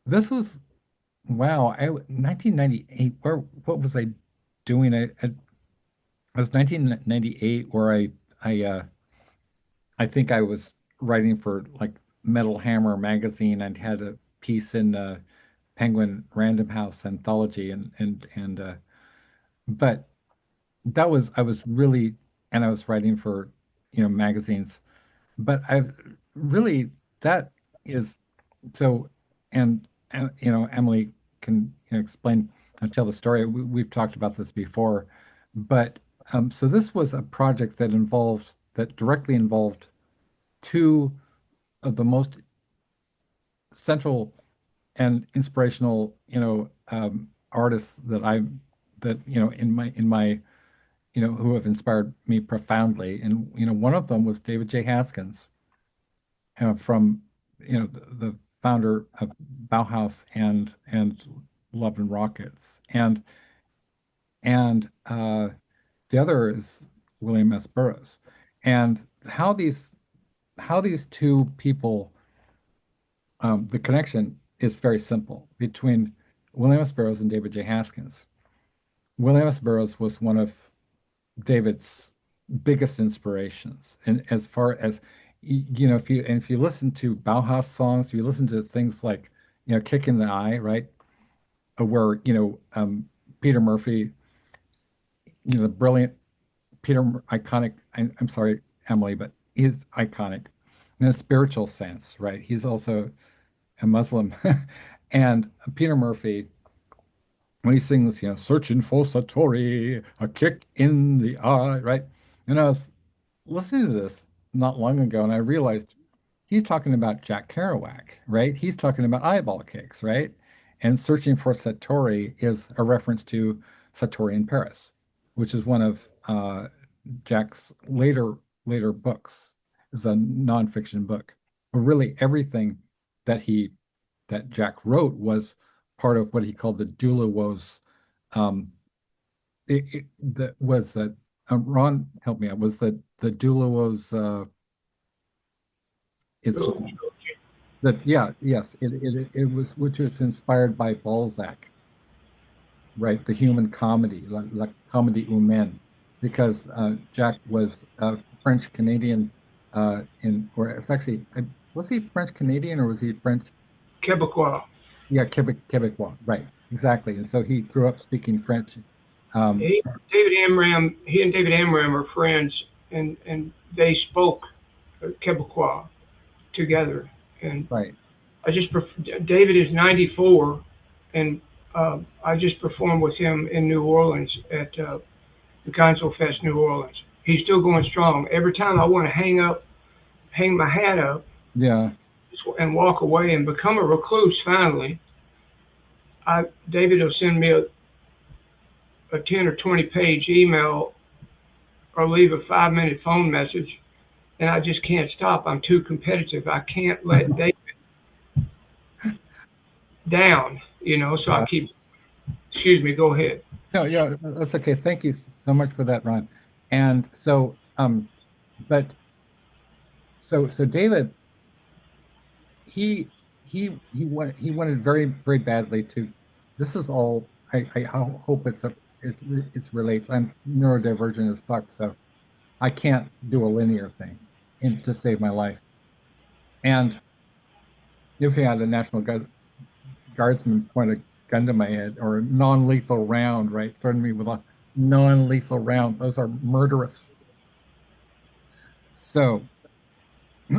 this was wow, 1998. What was I doing? It was 1998 where I think I was writing for like Metal Hammer magazine. I'd had a piece in Penguin Random House anthology, and but that was I was really and I was writing for magazines. But I really that is so and Emily can explain and tell the story. We've talked about this before, but so this was a project that directly involved two of the most central and inspirational, artists that in my who have inspired me profoundly. And one of them was David J. Haskins, from the founder of Bauhaus and Love and Rockets, and the other is William S. Burroughs, and how these two people, the connection is very simple between William S. Burroughs and David J. Haskins. William S. Burroughs was one of David's biggest inspirations. And as far as if you listen to Bauhaus songs, if you listen to things like "Kick in the Eye," right, where Peter Murphy, the brilliant iconic. I'm sorry, Emily, but he's iconic in a spiritual sense, right? He's also a Muslim, and Peter Murphy when he sings, "Searching for Satori, a kick in the eye," right? And I was listening to this not long ago, and I realized he's talking about Jack Kerouac, right? He's talking about eyeball kicks, right? And "Searching for Satori" is a reference to Satori in Paris, which is one of Jack's later books. It's a nonfiction book. But really, everything that he that Jack wrote was part of what he called the Duluos. Um, that was that Ron, help me out. Was that the Duluos? It's that yeah, yes. It was which was inspired by Balzac, right? The human comedy, la comédie humaine, because Jack was French Canadian or it's actually was he French Canadian or was he French? Quebecois. Yeah, Quebecois, right, exactly. And so he grew up speaking French. Um, He and David Amram are friends, and they spoke Quebecois together. And right. David is 94, and I just performed with him in New Orleans at the Console Fest New Orleans. He's still going strong. Every time I want to hang my hat up Yeah. and walk away and become a recluse finally, David will send me a 10 or 20 page email or leave a 5-minute phone message, and I just can't stop. I'm too competitive. I can't let David down, so I keep, excuse me, go ahead. No, yeah, that's okay. Thank you so much for that, Ron. And so, but so David, he wanted very very badly to. This is all. I hope it's relates. I'm neurodivergent as fuck, so I can't do a linear thing to save my life. And if he had a Guardsman point a gun to my head or a non-lethal round, right? Threaten me with a non-lethal round. Those are murderous. So,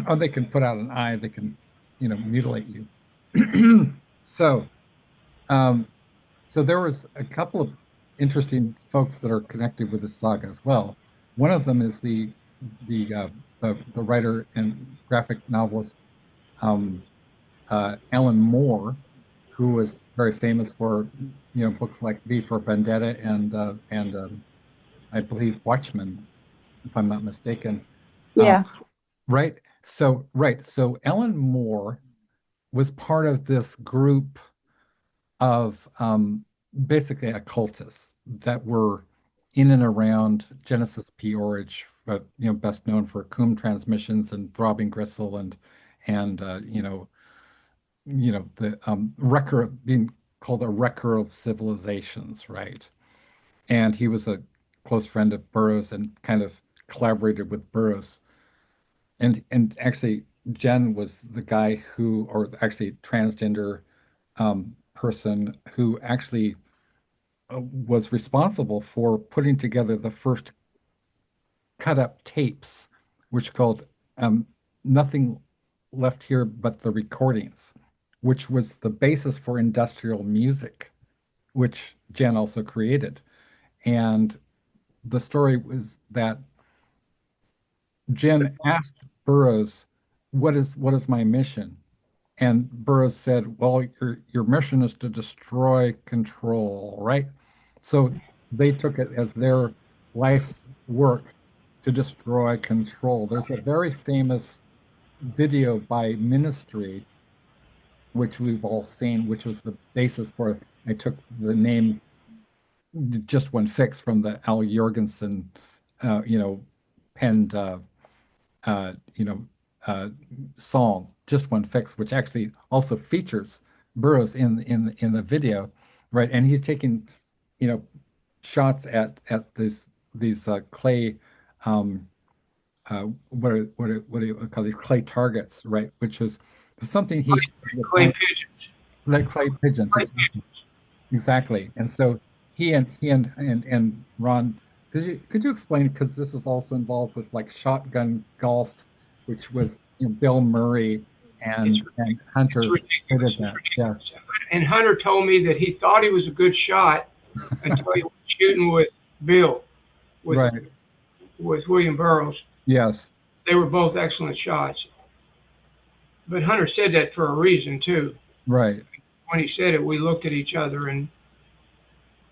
or they can put out an eye, they can, mutilate you. So, um, so there was a couple of interesting folks that are connected with the saga as well. One of them is the writer and graphic novelist um, Alan Moore, who was very famous for books like V for Vendetta and I believe Watchmen, if I'm not mistaken. Um, Yeah. right. So Ellen Moore was part of this group of basically occultists that were in and around Genesis P. Orridge, best known for Coombe transmissions and Throbbing Gristle and the wrecker of being called a wrecker of civilizations, right? And he was a close friend of Burroughs and kind of collaborated with Burroughs. And actually, Jen was the guy who, or actually transgender person who actually was responsible for putting together the first cut up tapes, which called Nothing Left Here But the Recordings, which was the basis for industrial music, which Jen also created. And the story was that Jen asked Burroughs, what is my mission? And Burroughs said, well, your mission is to destroy control, right? So they took it as their life's work to destroy control. There's a very famous video by Ministry, which we've all seen, which was the basis for I took the name Just One Fix from the Al Jorgensen, penned uh, you know, uh, song, "Just One Fix," which actually also features Burroughs in the video, right? And he's taking, you know, shots at these clay what do you call these clay targets, right? Which is something he shared with Clay pigeons. like clay pigeons, Clay exactly, exactly. And so and Ron, could you explain, because this is also involved with like shotgun golf, which was, Bill Murray It's and it's Hunter ridiculous. created It's that. Yeah, ridiculous. And Hunter told me that he thought he was a good shot until he was shooting with Bill, with right. William Burroughs. Yes, They were both excellent shots. But Hunter said that for a reason too. right, When he said it, we looked at each other and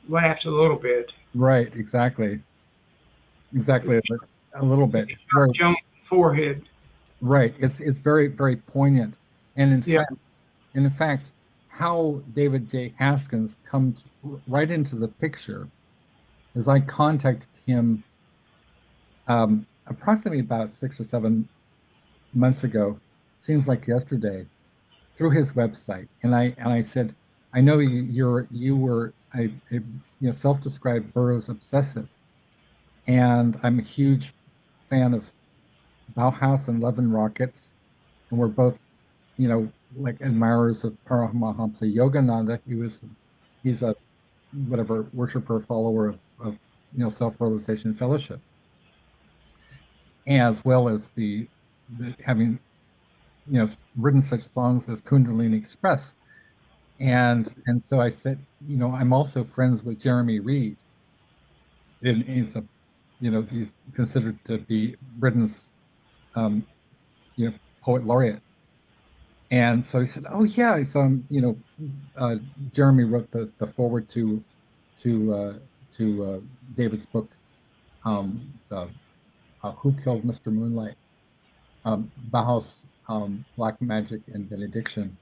laughed a little bit. right, exactly, exactly. A little bit. It's very Jump forehead. right. It's very, very poignant. And Yeah. in fact, how David J. Haskins comes right into the picture is I contacted him approximately about 6 or 7 months ago, seems like yesterday, through his website, and I said, I know you were a self-described Burroughs obsessive, and I'm a huge fan of Bauhaus and Love and Rockets, and we're both, like admirers of Paramahamsa Yogananda. He's a whatever worshiper, follower of self-realization and fellowship, as well as the having written such songs as Kundalini Express. And so I said, I'm also friends with Jeremy Reed. And he's considered to be Britain's um, poet laureate. And so he said, "Oh yeah." So uh, Jeremy wrote the foreword to David's book, the, "Who Killed Mr. Moonlight?" Bauhaus, Black Magic and Benediction.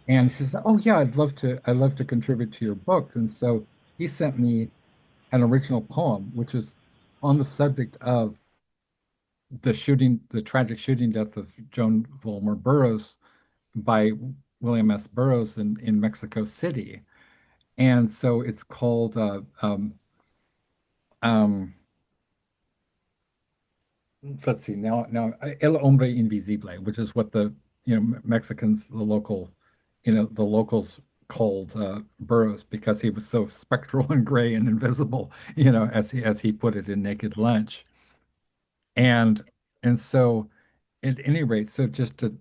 And he says, "Oh yeah, I'd love to contribute to your book." And so he sent me an original poem, which is on the subject of the tragic shooting death of Joan Volmer Burroughs by William S. Burroughs in Mexico City. And so it's called um, let's see, now El Hombre Invisible, which is what the Mexicans, the locals called Burroughs, because he was so spectral and gray and invisible, as he put it in Naked Lunch. And so at any rate, so just to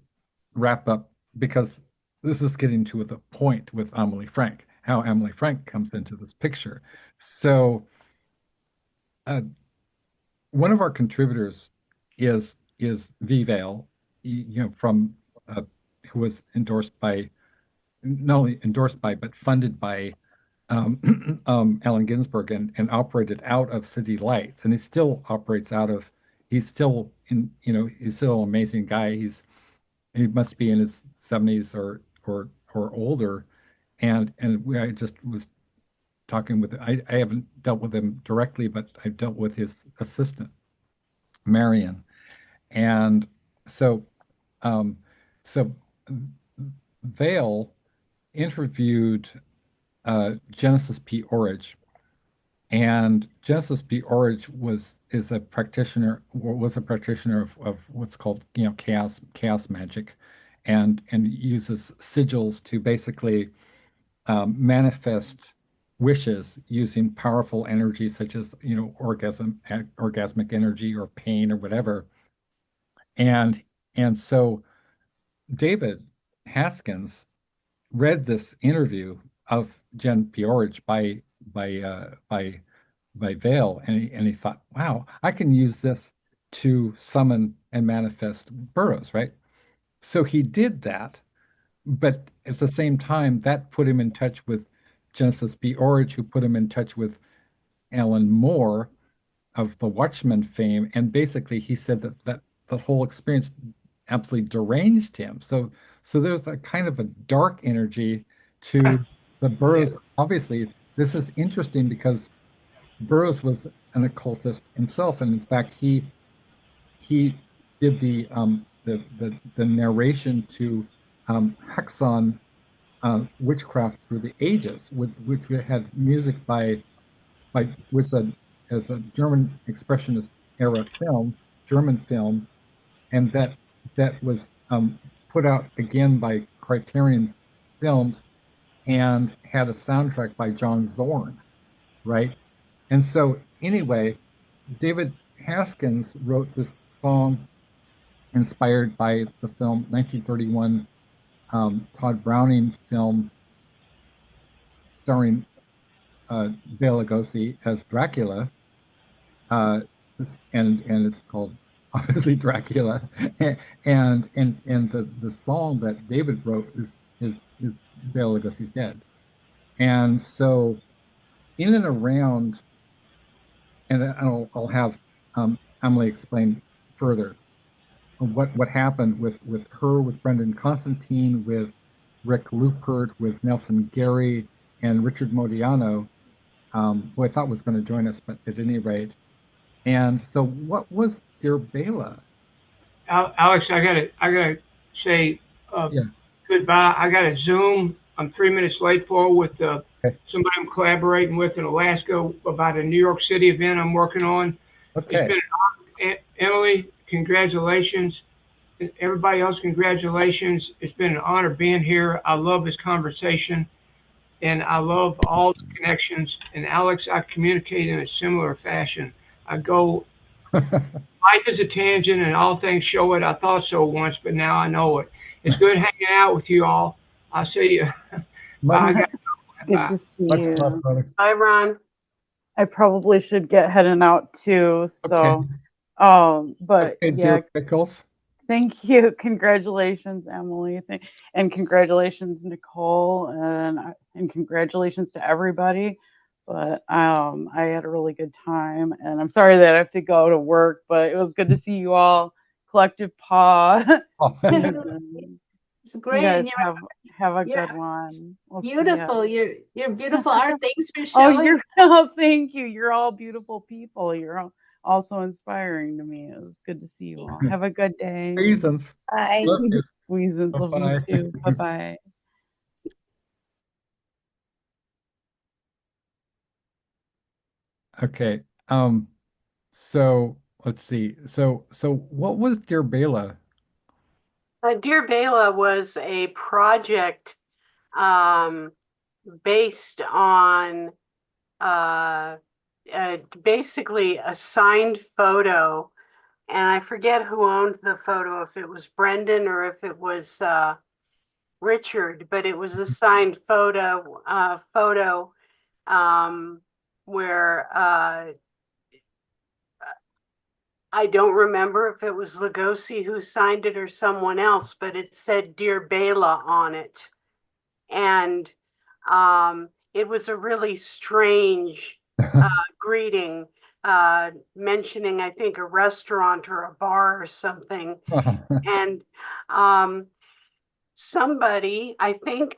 wrap up, because this is getting to the point with Amelie Frank, how Amelie Frank comes into this picture. So uh, one of our contributors is Vivale, from who was endorsed by, not only endorsed by, but funded by Allen Ginsberg, and operated out of City Lights, and he still operates out of. He's still he's still an amazing guy. He must be in his 70s or older, I just was talking with. I haven't dealt with him directly, but I've dealt with his assistant, Marion. And so, um, so Vale interviewed Genesis P. Orridge, and Genesis P. Orridge is a practitioner, or was a practitioner of what's called chaos magic, and uses sigils to basically manifest wishes using powerful energy such as orgasmic energy or pain or whatever. And so David Haskins read this interview of Jen Piorich by Vale, and he thought, wow, I can use this to summon and manifest Burroughs, right? So he did that, but at the same time, that put him in touch with Genesis B. Orridge, who put him in touch with Alan Moore of the Watchmen fame, and basically he said that whole experience absolutely deranged him. So there's a kind of a dark energy to the Yeah. Burroughs. Obviously, this is interesting because Burroughs was an occultist himself, and in fact, he did the narration to Hexon Witchcraft Through the Ages, with which had music by which as a German expressionist era film, German film, and that was put out again by Criterion Films and had a soundtrack by John Zorn, right? And so anyway, David Haskins wrote this song inspired by the film 1931 Todd Browning film starring Bela Lugosi as Dracula, uh, and it's called obviously Dracula, and the song that David wrote is Bela Lugosi's Dead, and so in and around, and I'll have Amelie explain further what happened with her, with Brendan Constantine, with Rick Lupert, with Nelson Gary, and Richard Modiano, who I thought was going to join us, but at any rate. And so, what was Dear Bela? Alex, I gotta say Yeah. goodbye. I got a Zoom. I'm 3 minutes late for with Okay. somebody I'm collaborating with in Alaska about a New York City event I'm working on. It's Okay. been Emily, congratulations. And everybody else, congratulations. It's been an honor being here. I love this conversation, and I love all the connections. And Alex, I communicate in a similar fashion. I go, life is a tangent, and all things show it. I thought so once, but now I know it. It's good hanging out with you all. I'll see you. Bye, Much, guys. Good Bye. to see much you. love, brother. Bye, Ron. I probably should get heading out too. Okay. So, but Okay, yeah, dear Pickles. thank you. Congratulations, Emily. And congratulations, Nicole. And congratulations to everybody. But I had a really good time. And I'm sorry that I have to go to work, but it was good to see you all. Collective Paw. Oh, And It's you great. guys And have a you're good one. We'll see ya. beautiful. You're beautiful art. Thanks for Oh, showing. thank you. You're all beautiful people. You're all also inspiring to me. It was good to see you all. Have a good day. reasons. Bye. Love you. Squeezes, love you Bye-bye. too. Bye bye. Okay. So let's see. So what was Dear Bela? Dear Bela was a project um, based on uh, basically a signed photo. And I forget who owned the photo, if it was Brendan or if it was Richard, but it was a signed photo where I don't remember if it was Lugosi who signed it or someone else, but it said Dear Bela on it. And it was a really strange greeting, mentioning, I think, a restaurant or a bar or something. And somebody, I think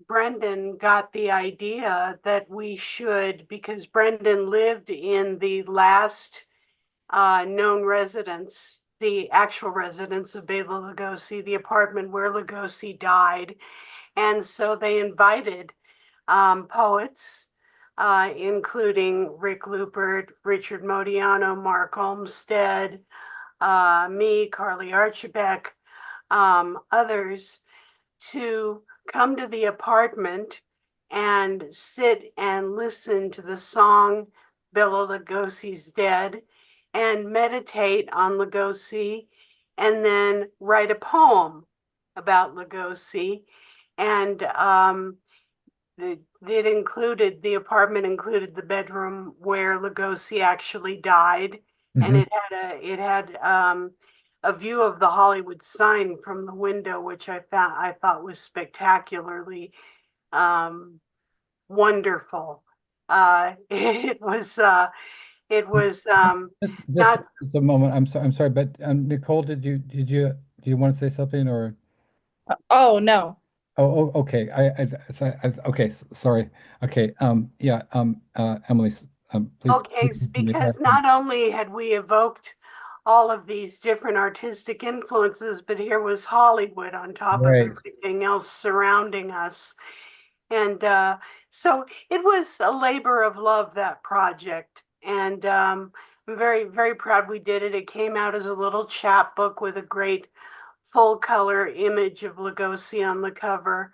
Brendan got the idea that we should, because Brendan lived in the last known residence, the actual residence of Bela Lugosi, the apartment where Lugosi died. And so they invited poets, including Rick Lupert, Richard Modiano, Mark Olmsted, me, Carly Archibek, others, to come to the apartment and sit and listen to the song Bela Lugosi's Dead and meditate on Lugosi and then write a poem about Lugosi. And the apartment included the bedroom where Lugosi actually died, and Mhm. it had a view of the Hollywood sign from the window, which I thought was spectacularly wonderful. It was Just not just a moment. I'm sorry, but Nicole, do you want to say something or Oh no. okay. Okay, sorry. Okay. Yeah, Emily, please okay, continue. because not only had we evoked all of these different artistic influences, but here was Hollywood on top of Right. everything else surrounding us. And so it was a labor of love, that project. And I'm very, very proud we did it. It came out as a little chapbook with a great full color image of Lugosi on the cover.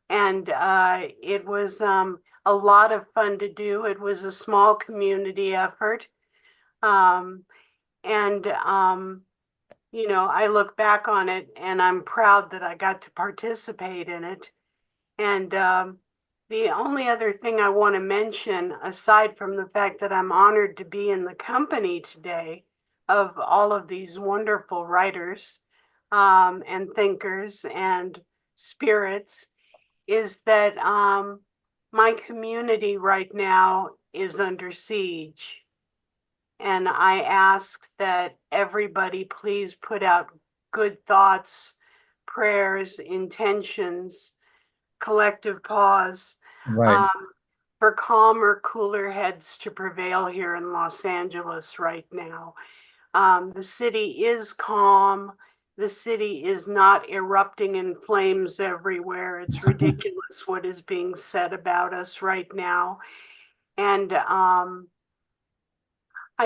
And it was a lot of fun to do. It was a small community effort. Um, and, I look back on it and I'm proud that I got to participate in it. And the only other thing I want to mention, aside from the fact that I'm honored to be in the company today of all of these wonderful writers and thinkers and spirits, is that my community right now is under siege. And I ask that everybody please put out good thoughts, prayers, intentions, collective pause Right. um, for calmer, cooler heads to prevail here in Los Angeles right now. The city is calm. The city is not erupting in flames everywhere. It's ridiculous what is being said about us right now. And I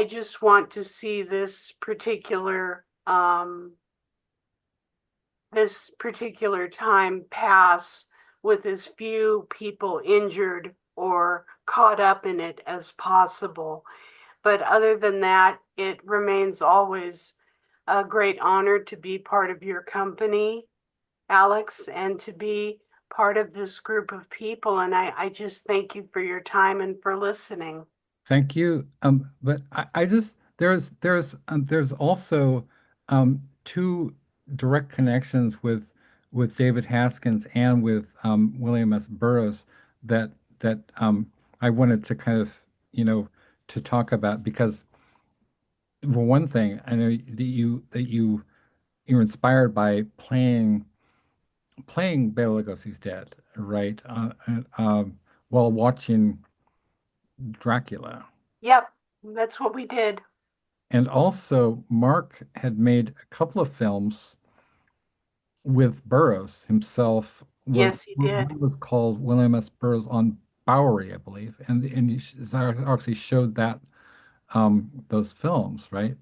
just want to see this particular time pass with as few people injured or caught up in it as possible. But other than that, it remains always a great honor to be part of your company, Alex, and to be part of this group of people. And I just thank you for your time and for listening. Thank you. But I just there's also two direct connections with David Haskins and with William S. Burroughs that I wanted to kind of to talk about because for one thing, I know that you're inspired by playing Bela Lugosi's Dead, right? While watching Dracula. Yep, that's what we did. And also, Mark had made a couple of films with Burroughs himself. Yes, he did. One was called William S. Burroughs on Bowery, I believe, and he actually showed that those films, right?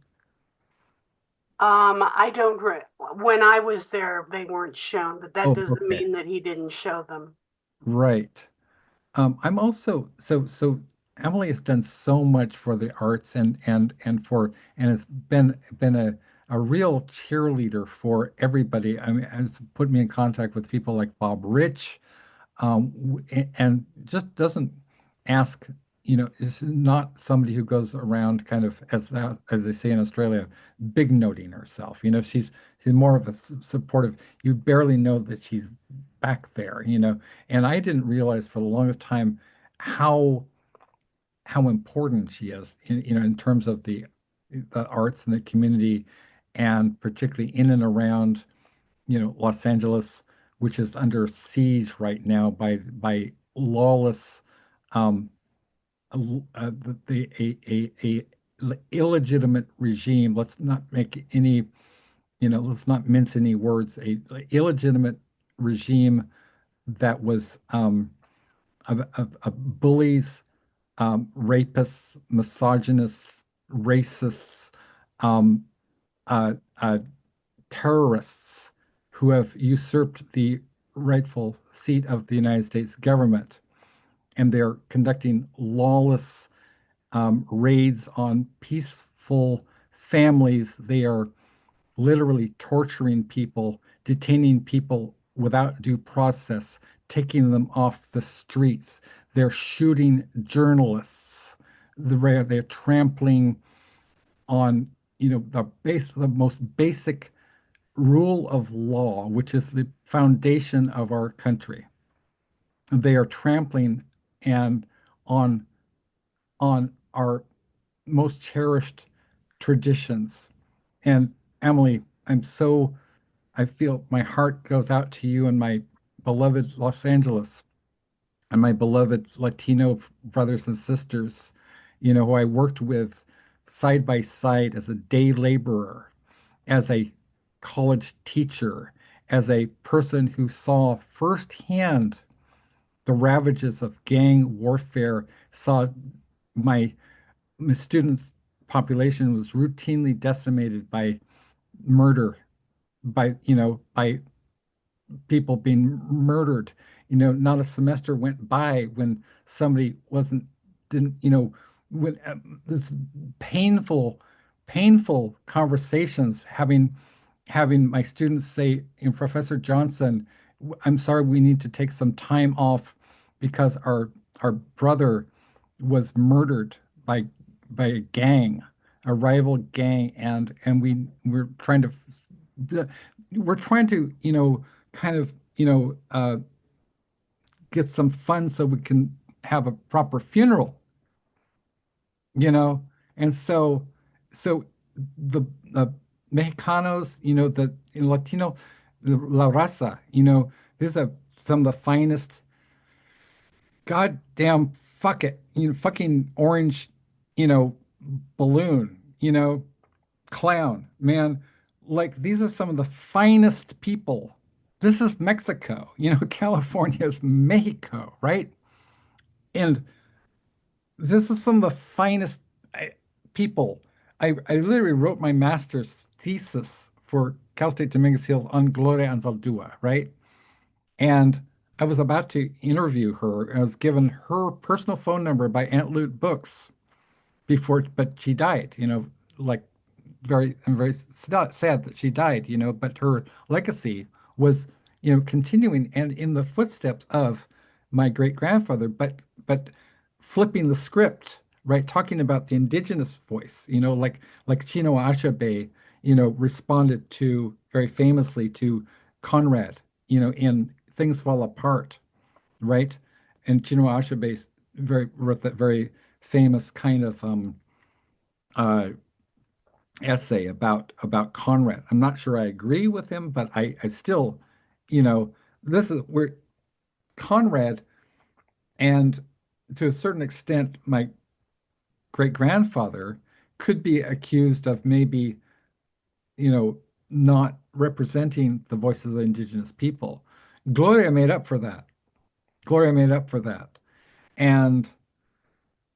I don't, when I was there, they weren't shown, but that Oh, doesn't okay, mean that he didn't show them. right. I'm also so Emily has done so much for the arts and has been a real cheerleader for everybody. I mean, has put me in contact with people like Bob Rich, and just doesn't ask, is not somebody who goes around kind of as they say in Australia, big noting herself. She's more of a supportive. You barely know that she's back there, and I didn't realize for the longest time how important she is in terms of the arts and the community, and particularly in and around Los Angeles, which is under siege right now by lawless, um, a illegitimate regime. Let's not mince any words. A illegitimate regime that was of bullies, rapists, misogynists, racists, um, uh, uh, terrorists who have usurped the rightful seat of the United States government, and they're conducting lawless raids on peaceful families. They are literally torturing people, detaining people without due process, taking them off the streets. They're shooting journalists. They're trampling on, the most basic rule of law, which is the foundation of our country. They are trampling and on our most cherished traditions. And Emily, I feel my heart goes out to you and my beloved Los Angeles and my beloved Latino brothers and sisters, who I worked with side by side as a day laborer, as a college teacher, as a person who saw firsthand the ravages of gang warfare, saw my, my students population was routinely decimated by murder, by people being murdered. Not a semester went by when somebody wasn't didn't when this painful, painful conversations having my students say, Professor Johnson, I'm sorry, we need to take some time off because our brother was murdered by a gang, a rival gang, and we're trying to, kind of, get some funds so we can have a proper funeral, you know? And so the Mexicanos, the Latino, the La Raza, these are some of the finest, goddamn, fuck it, fucking orange, you know, balloon, clown, man. Like, these are some of the finest people. This is Mexico, California is Mexico, right? And this is some of the finest people. I literally wrote my master's thesis for Cal State Dominguez Hills on Gloria Anzaldúa, right? And I was about to interview her. I was given her personal phone number by Aunt Loot Books but she died, like I'm very sad that she died, but her legacy was, continuing and in the footsteps of my great grandfather, but flipping the script, right? Talking about the indigenous voice, like Chino Achebe, responded to very famously to Conrad, in Things Fall Apart, right? And Chino Achebe wrote that very famous kind of uh, essay about Conrad. I'm not sure I agree with him, but I still, this is where Conrad, and to a certain extent, my great grandfather could be accused of maybe, not representing the voices of the indigenous people. Gloria made up for that. Gloria made up for that. And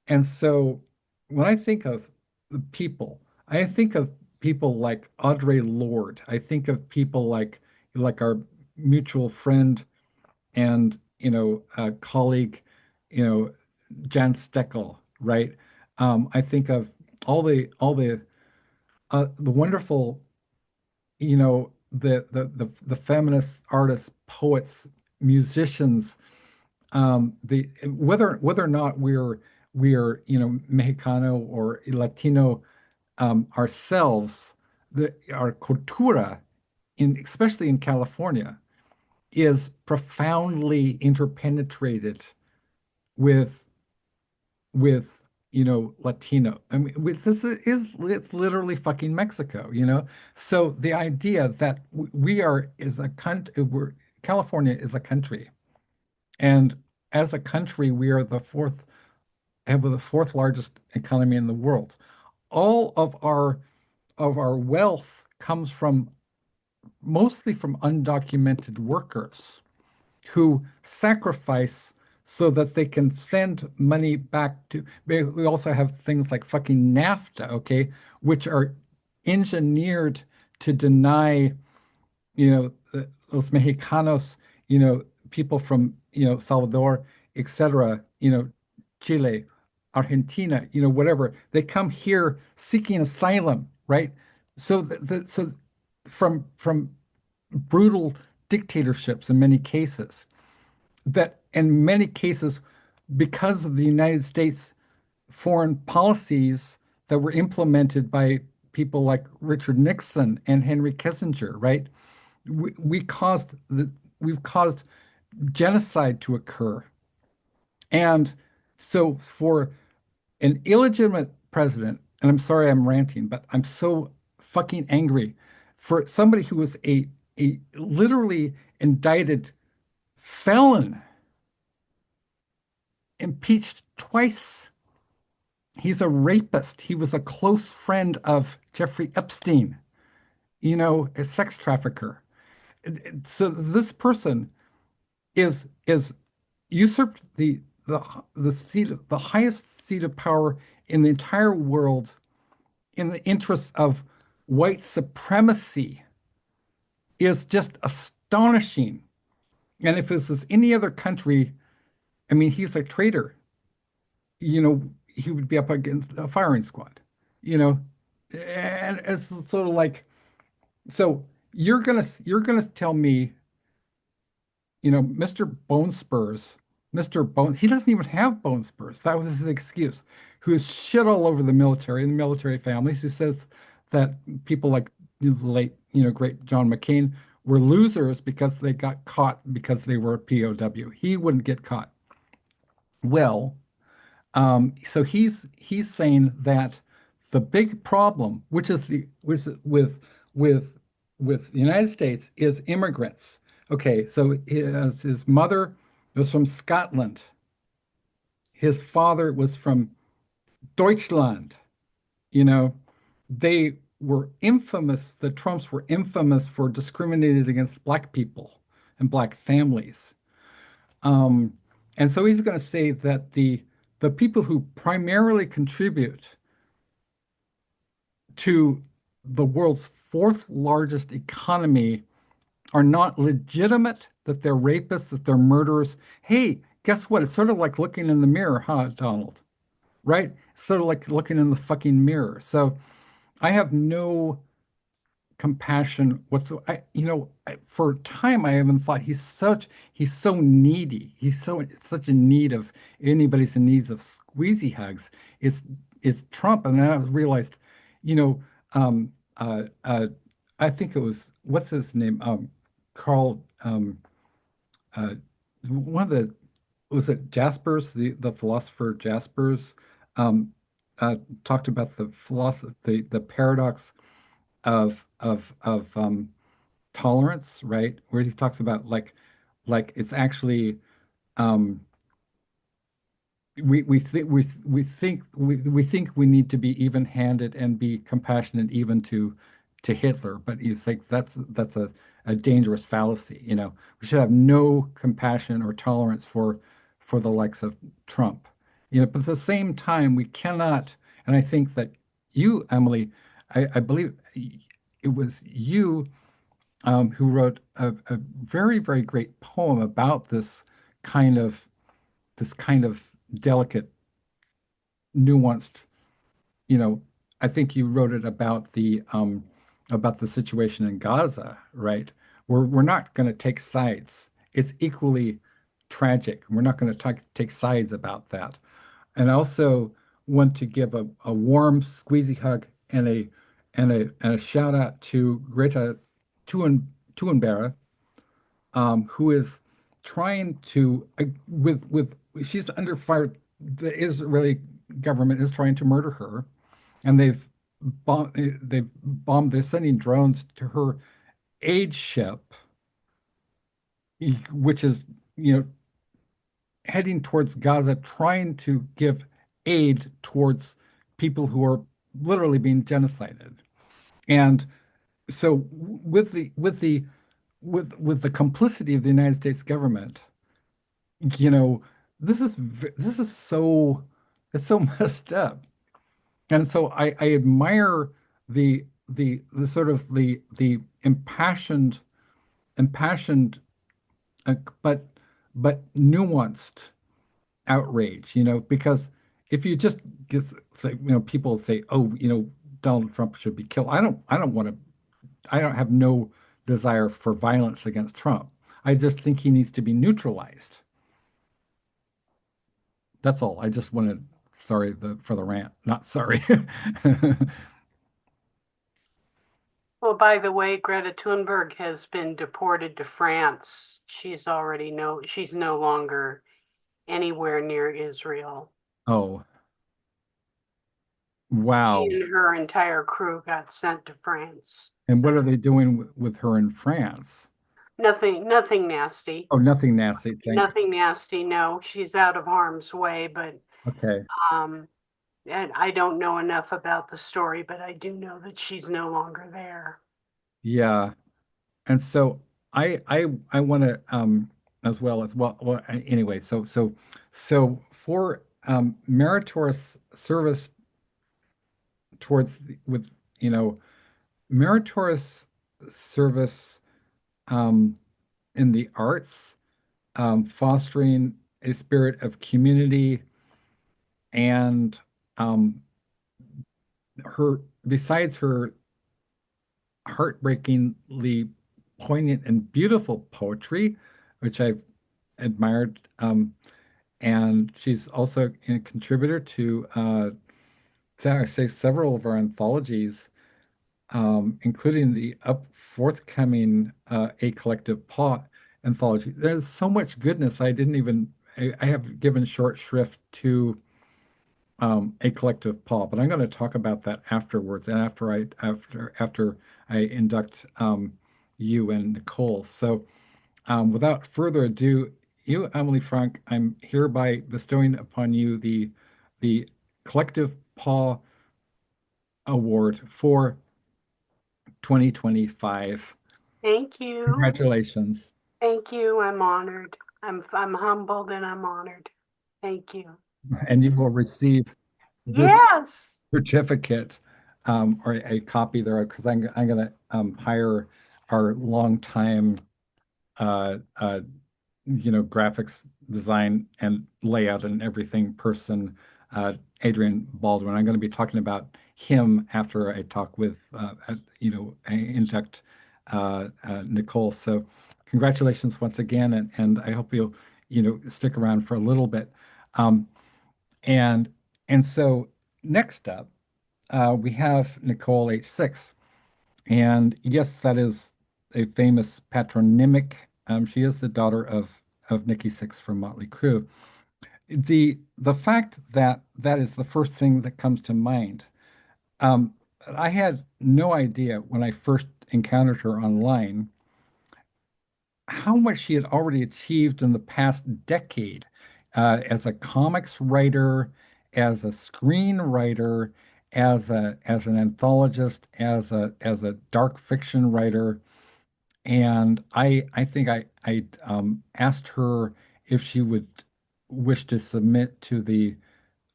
And so when I think of the people, I think of people like Audre Lorde. I think of people like our mutual friend and colleague, you know, Jan Steckel, right? I think of all the wonderful, the feminist artists, poets, musicians, the whether or not we're Mexicano or Latino ourselves, our cultura especially in California is profoundly interpenetrated with Latino. I mean, it's literally fucking Mexico. So the idea that we are is a country, California is a country, and as a country, we are have the fourth largest economy in the world. All of our wealth comes from mostly from undocumented workers who sacrifice so that they can send money back to. We also have things like fucking NAFTA, okay, which are engineered to deny, los Mexicanos, people from, Salvador, etc., Chile, Argentina, whatever. They come here seeking asylum, right? So from brutal dictatorships in many cases, that in many cases, because of the United States foreign policies that were implemented by people like Richard Nixon and Henry Kissinger, right? We've caused genocide to occur. And so for an illegitimate president, and I'm sorry I'm ranting, but I'm so fucking angry for somebody who was a literally indicted felon, impeached twice. He's a rapist. He was a close friend of Jeffrey Epstein, a sex trafficker. So this person is usurped the highest seat of power in the entire world in the interests of white supremacy is just astonishing. And if this was any other country, I mean, he's a traitor. He would be up against a firing squad, you know, and it's sort of like, so you're gonna tell me, Mr. Bone Spurs, Mr. Bone, he doesn't even have bone spurs. That was his excuse. Who is shit all over the military and the military families, who says that people like the late, great John McCain were losers because they got caught because they were a POW. He wouldn't get caught. Well, so he's saying that the big problem, which is with the United States, is immigrants. Okay, so his mother was from Scotland. His father was from Deutschland. You know, they were infamous, the Trumps were infamous for discriminating against black people and black families. Um, and so he's going to say that the people who primarily contribute to the world's fourth largest economy are not legitimate, that they're rapists, that they're murderers. Hey, guess what? It's sort of like looking in the mirror, huh, Donald? Right? It's sort of like looking in the fucking mirror. So I have no compassion whatsoever. For a time I haven't thought he's so needy. He's such in need of anybody's in needs of squeezy hugs. It's Trump, and then I realized, you know, um, uh, uh, I think it was what's his name, Carl, uh, one of the was it Jaspers, the philosopher Jaspers, um, talked about the philosophy, the paradox of tolerance, right? Where he talks about like it's actually um we think we need to be even-handed and be compassionate even to Hitler, but he's like that's a dangerous fallacy. We should have no compassion or tolerance for the likes of Trump. But at the same time, we cannot, and I think that you, Emily, I believe it was you who wrote a very, very great poem about kind of this kind of delicate, nuanced, you know, I think you wrote it about the situation in Gaza, right? We're not going to take sides. It's equally tragic. We're not going to take sides about that. And I also want to give a warm, squeezy hug and a shout out to Greta Thunberg, who is trying to with she's under fire. The Israeli government is trying to murder her, and they've bombed. They're sending drones to her aid ship, which is you know heading towards Gaza, trying to give aid towards people who are literally being genocided. And so with the complicity of the United States government, you know, this is so it's so messed up. And so I admire the sort of the impassioned uh, but but nuanced outrage, because if you just say, people say, oh, Donald Trump should be killed. I don't want to, I don't have no desire for violence against Trump. I just think he needs to be neutralized. That's all. I just wanted, sorry for the rant. Not sorry. Well, by the way, Greta Thunberg has been deported to France. She's no longer anywhere near Israel. Oh, She wow. and her entire crew got sent to France. And what So are they doing with her in France? nothing nasty. Oh, nothing nasty. Nothing nasty. No, she's out of harm's way, but Okay. um, and I don't know enough about the story, but I do know that she's no longer there. Yeah. And so I want to anyway, so for meritorious service towards with meritorious service um, in the arts, fostering a spirit of community, and um, her besides her heartbreakingly poignant and beautiful poetry, which I've admired. And she's also a contributor to, I say, several of our anthologies, including the forthcoming A Collective Paw anthology. There's so much goodness. I have given short shrift to A Collective Paw, but I'm going to talk about that afterwards and after I induct you and Nicole. So without further ado, you, Emily Frank, I'm hereby bestowing upon you the Collective Paw Award for 2025. Thank you. Congratulations. Thank you. I'm honored. I'm humbled and I'm honored. Thank you. And you will receive this Yes. certificate or a copy there because I'm going to hire our longtime uh, graphics design and layout and everything person, Adrian Baldwin. I'm going to be talking about him after I talk with, I inject Nicole. So congratulations once again, and I hope you'll, stick around for a little bit. Um, and and so next up, we have Nicole H. Sixx. And yes, that is a famous patronymic. She is the daughter of Nikki Sixx from Motley Crue. The fact that that is the first thing that comes to mind. Um, I had no idea when I first encountered her online how much she had already achieved in the past decade as a comics writer, as a screenwriter, as an anthologist, as a dark fiction writer. And I think I asked her if she would wish to submit to the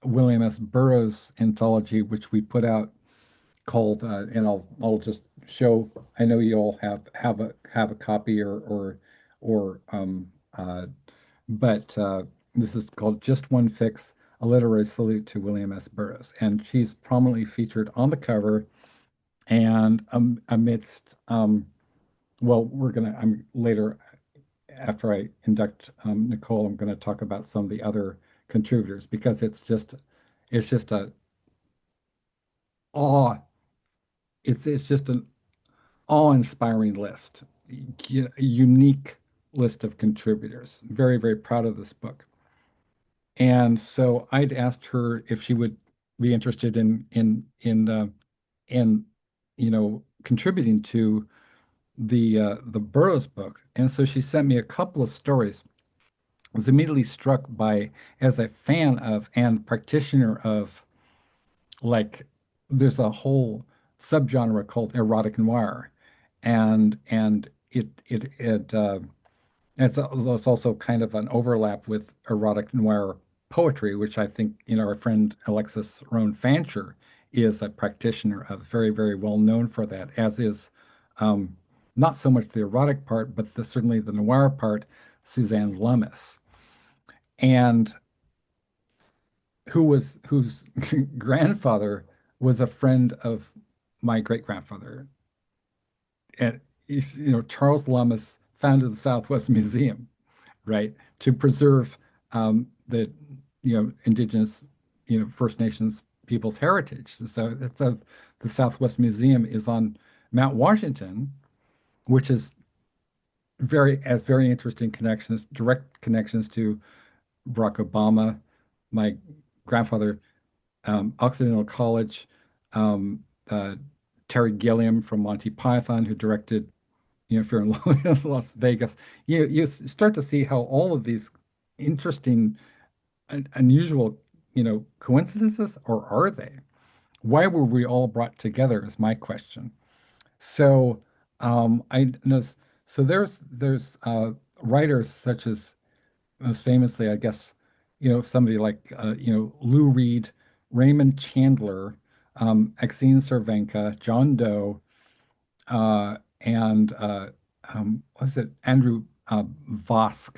William S. Burroughs anthology, which we put out called, and I'll just show. I know you all have a copy or but this is called Just One Fix: A Literary Salute to William S. Burroughs, and she's prominently featured on the cover. And amidst well, I'm later after I induct Nicole, I'm going to talk about some of the other contributors because it's just a awe. It's just an awe-inspiring list, a unique list of contributors. Very, very proud of this book. And so I'd asked her if she would be interested in contributing to the Burroughs book. And so she sent me a couple of stories. I was immediately struck by, as a fan of and practitioner of, like, there's a whole subgenre called erotic noir, and it's also kind of an overlap with erotic noir poetry, which I think our friend Alexis Roan Fancher is a practitioner of, very very well known for that, as is um, not so much the erotic part, but certainly the noir part, Suzanne Lummis, and whose grandfather was a friend of my great grandfather. And Charles Lummis founded the Southwest Museum, right, to preserve the indigenous First Nations people's heritage. So the Southwest Museum is on Mount Washington, which is very interesting connections, direct connections to Barack Obama, my grandfather, Occidental College, um, uh, Terry Gilliam from Monty Python, who directed, Fear and Loathing in Las Vegas. You start to see how all of these interesting, unusual, coincidences, or are they? Why were we all brought together? Is my question. So I know. So there's writers such as, most famously, I guess, somebody like Lou Reed, Raymond Chandler, Exene Cervenka, John Doe, and was it Andrew Vosk,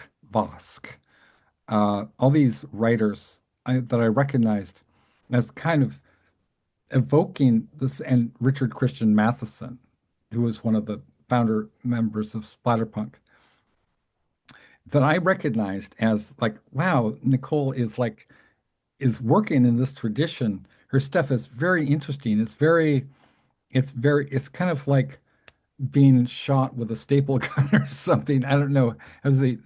all these writers that I recognized as kind of evoking this, and Richard Christian Matheson, who was one of the founder members of Splatterpunk, that I recognized as like, wow, Nicole is working in this tradition. Her stuff is very interesting. It's kind of like being shot with a staple gun or something. I don't know. As the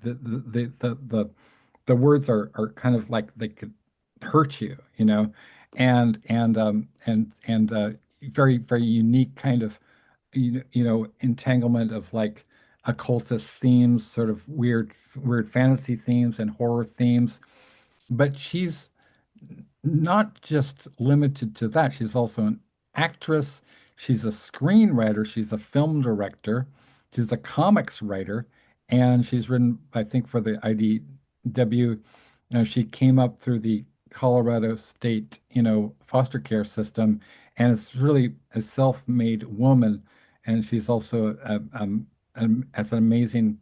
words are kind of like they could hurt you, you know, and very unique kind of entanglement of like occultist themes, sort of weird fantasy themes and horror themes. But she's not just limited to that. She's also an actress. She's a screenwriter. She's a film director. She's a comics writer, and she's written, I think, for the IDW. She came up through the Colorado State, foster care system, and is really a self-made woman. And she's also as an amazing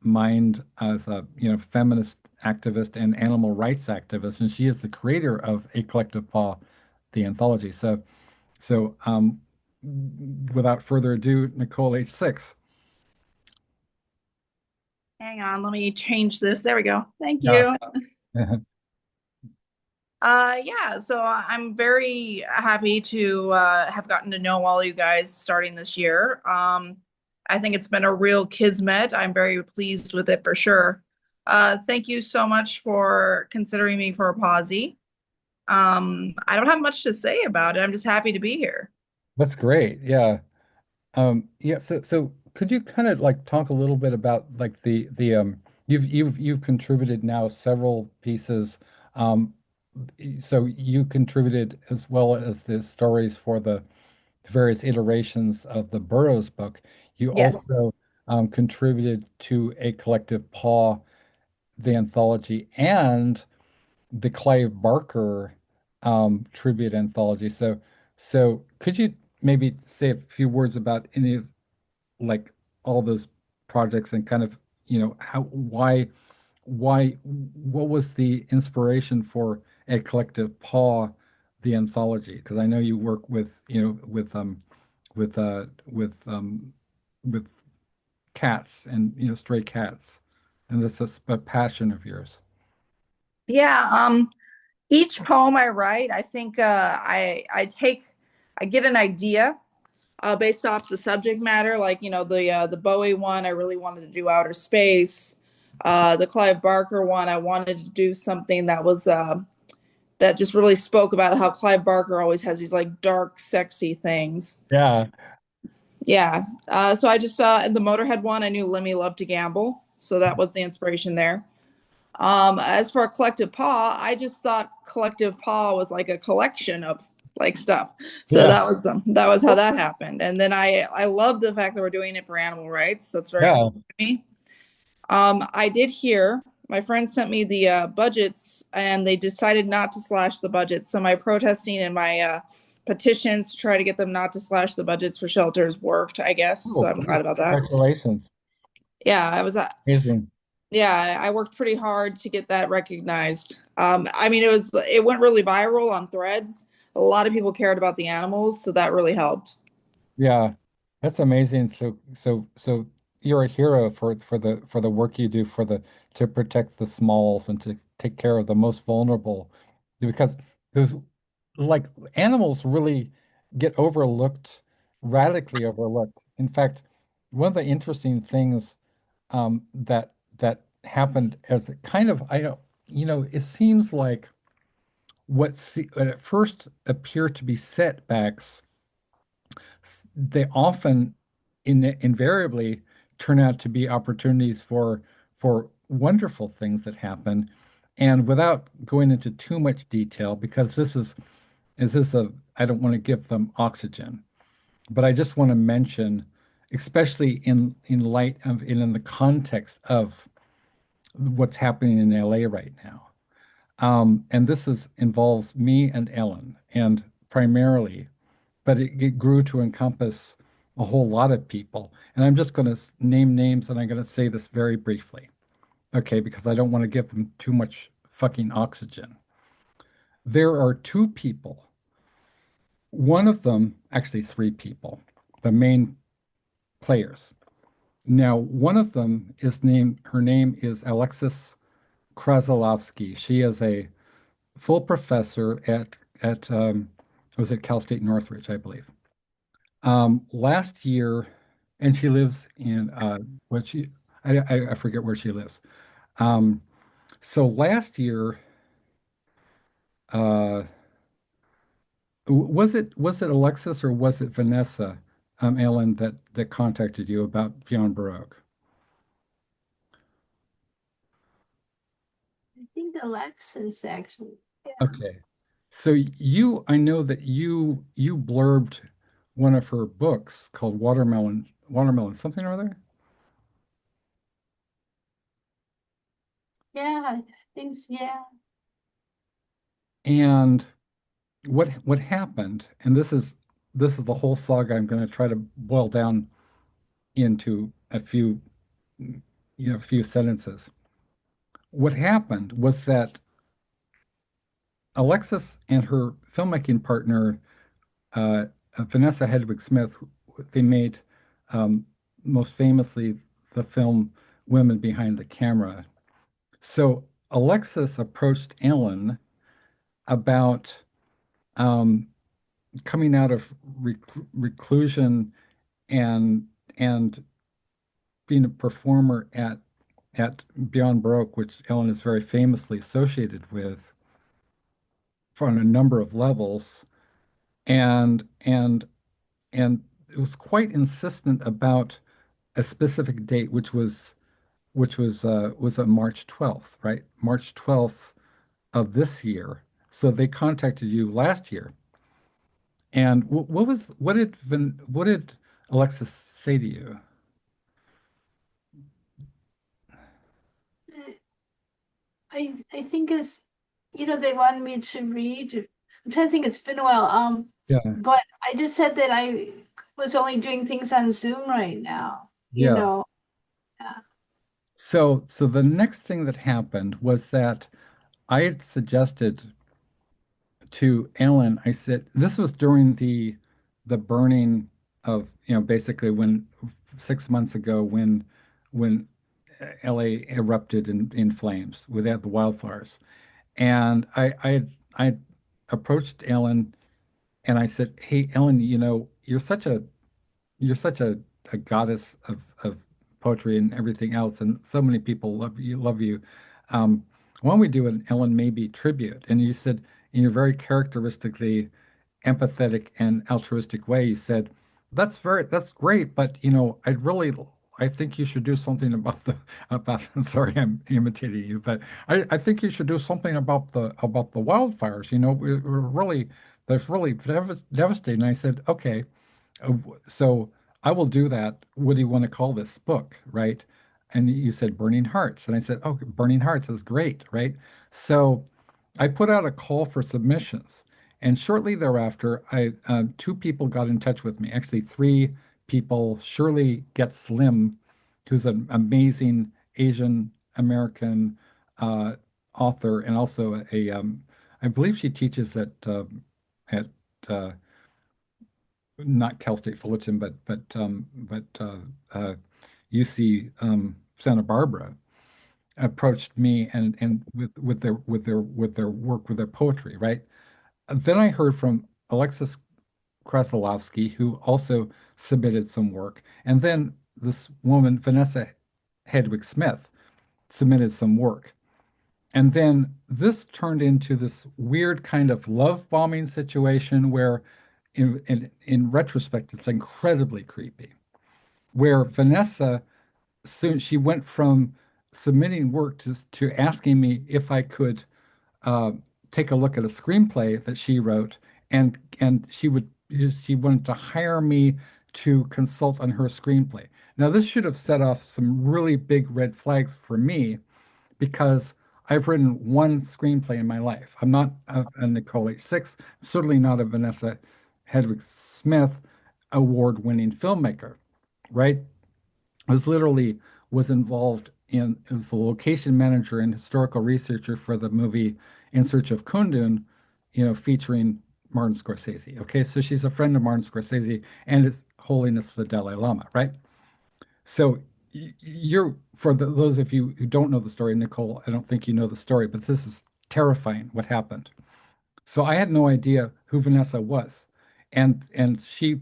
mind as a feminist activist and animal rights activist, and she is the creator of A Collective Paw, the anthology. So without further ado, Nicole H. Hang on, let me change this. There we go. Thank Yeah. you. Yeah, so I'm very happy to have gotten to know all you guys starting this year. I think it's been a real kismet. I'm very pleased with it for sure. Thank you so much for considering me for a pawsie. I don't have much to say about it. I'm just happy to be here. That's great. Yeah. Yeah, so could you kind of like talk a little bit about like the you've contributed now several pieces. Um so you contributed as well as the stories for the various iterations of the Burroughs book. You Yes. also contributed to A Collective Paw, the anthology, and the Clive Barker tribute anthology. So could you maybe say a few words about any of like all those projects and kind of, how, what was the inspiration for A Collective Paw, the anthology? Because I know you work with, with uh with um with cats and stray cats, and that's a passion of yours. Yeah, each poem I write, I think I get an idea based off the subject matter. Like, the Bowie one, I really wanted to do outer space. The Clive Barker one, I wanted to do something that was that just really spoke about how Clive Barker always has these like dark, sexy things. Yeah. Yeah. So I just in the Motorhead one, I knew Lemmy loved to gamble, so that was the inspiration there. As for Collective Paw, I just thought Collective Paw was like a collection of like stuff. So Yeah. that was how that happened. And then I love the fact that we're doing it for animal rights. That's very Yeah. important to me. I did hear my friend sent me the budgets, and they decided not to slash the budgets. So my protesting and my petitions to try to get them not to slash the budgets for shelters worked, I guess. So Oh, I'm glad about that. congratulations. Yeah, I was Amazing. yeah, I worked pretty hard to get that recognized. I mean, it went really viral on Threads. A lot of people cared about the animals, so that really helped. Yeah, that's amazing. So you're a hero for the work you do for the to protect the smalls and to take care of the most vulnerable, because there's like animals really get overlooked, radically overlooked. In fact, one of the interesting things that happened as a kind of, I don't, it seems like what at first appear to be setbacks, they often invariably turn out to be opportunities for wonderful things that happen. And without going into too much detail, because this a I don't want to give them oxygen, but I just want to mention, especially in light of in the context of what's happening in LA right now. And this is involves me and Ellyn. And primarily, but it grew to encompass a whole lot of people. And I'm just going to name names, and I'm going to say this very briefly, okay, because I don't want to give them too much fucking oxygen. There are two people, one of them, actually three people, the main players. Now, one of them her name is Alexis Krasilovsky. She is a full professor at was it Cal State Northridge, I believe. Last year, and she lives in what she I forget where she lives. Um, so last year, uh, was it Alexis or was it Vanessa, Ellyn, that contacted you about Beyond Baroque? I think Alexis actually. Yeah. Okay. So I know that you blurbed one of her books called Watermelon, something or other. Yeah, I think so, yeah. And what happened, and this is the whole saga I'm going to try to boil down into a few sentences. What happened was that Alexis and her filmmaking partner, uh, Vanessa Hedwig Smith, they made um, most famously the film Women Behind the Camera. So Alexis approached Ellyn about um, coming out of reclusion and and being a performer at Beyond Baroque, which Ellyn is very famously associated with on a number of levels, and and and it was quite insistent about a specific date, which was a March 12th, right? March 12th of this year. So they contacted you last year. And what did Alexis say to you? I think is, they wanted me to read. I'm trying to think. It's been a while. Yeah, But I just said that I was only doing things on Zoom right now. yeah. Yeah. So the next thing that happened was that I had suggested to Ellyn, I said this was during the burning of, basically when 6 months ago when LA erupted in flames with the wildfires. And I approached Ellyn and I said, "Hey, Ellyn, you're such a goddess of poetry and everything else, and so many people love you. Um, why don't we do an Ellyn Maybe tribute?" And you said, in your very characteristically empathetic and altruistic way, you said, that's great, but I think you should do something about sorry, I'm imitating you, but I think you should do something about the wildfires. We're really that's really devastating. And I said, okay. So I will do that. What do you want to call this book, right? And you said Burning Hearts. And I said, oh, Burning Hearts is great, right? So I put out a call for submissions. And shortly thereafter, two people got in touch with me. Actually, three people. Shirley Get Slim, who's an amazing Asian American author, and also I believe she teaches at uh, not Cal State Fullerton, but UC Santa Barbara, approached me and with their work, with their poetry, right? Then I heard from Alexis Krasilovsky, who also submitted some work, and then this woman Vanessa Hedwig Smith submitted some work. And then this turned into this weird kind of love bombing situation where, in retrospect, it's incredibly creepy. Where Vanessa soon she went from submitting work to asking me if I could uh, take a look at a screenplay that she wrote, and she wanted to hire me to consult on her screenplay. Now, this should have set off some really big red flags for me because I've written one screenplay in my life. I'm not a Nicole Sixx, certainly not a Vanessa Hedwig Smith award-winning filmmaker, right? I was literally was involved in, it was the location manager and historical researcher for the movie In Search of Kundun, featuring Martin Scorsese. Okay, so she's a friend of Martin Scorsese and His Holiness the Dalai Lama, right? So you're for those of you who don't know the story, Nicole, I don't think you know the story, but this is terrifying what happened. So I had no idea who Vanessa was. And she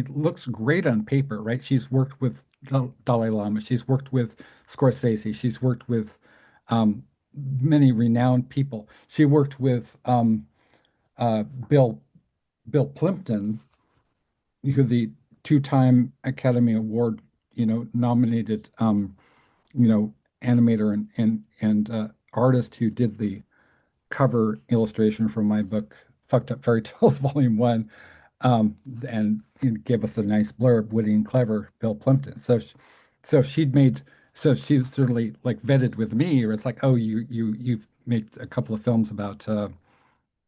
looks great on paper, right? She's worked with Dalai Lama, she's worked with Scorsese, she's worked with um, many renowned people. She worked with uh, Bill Bill Plimpton, who the two-time Academy Award, nominated, animator and artist who did the cover illustration for my book, Fucked Up Fairy Tales Volume One, and gave us a nice blurb, witty and clever, Bill Plimpton. So she'd made, so she was certainly like vetted with me, or it's like, oh, you've made a couple of films about,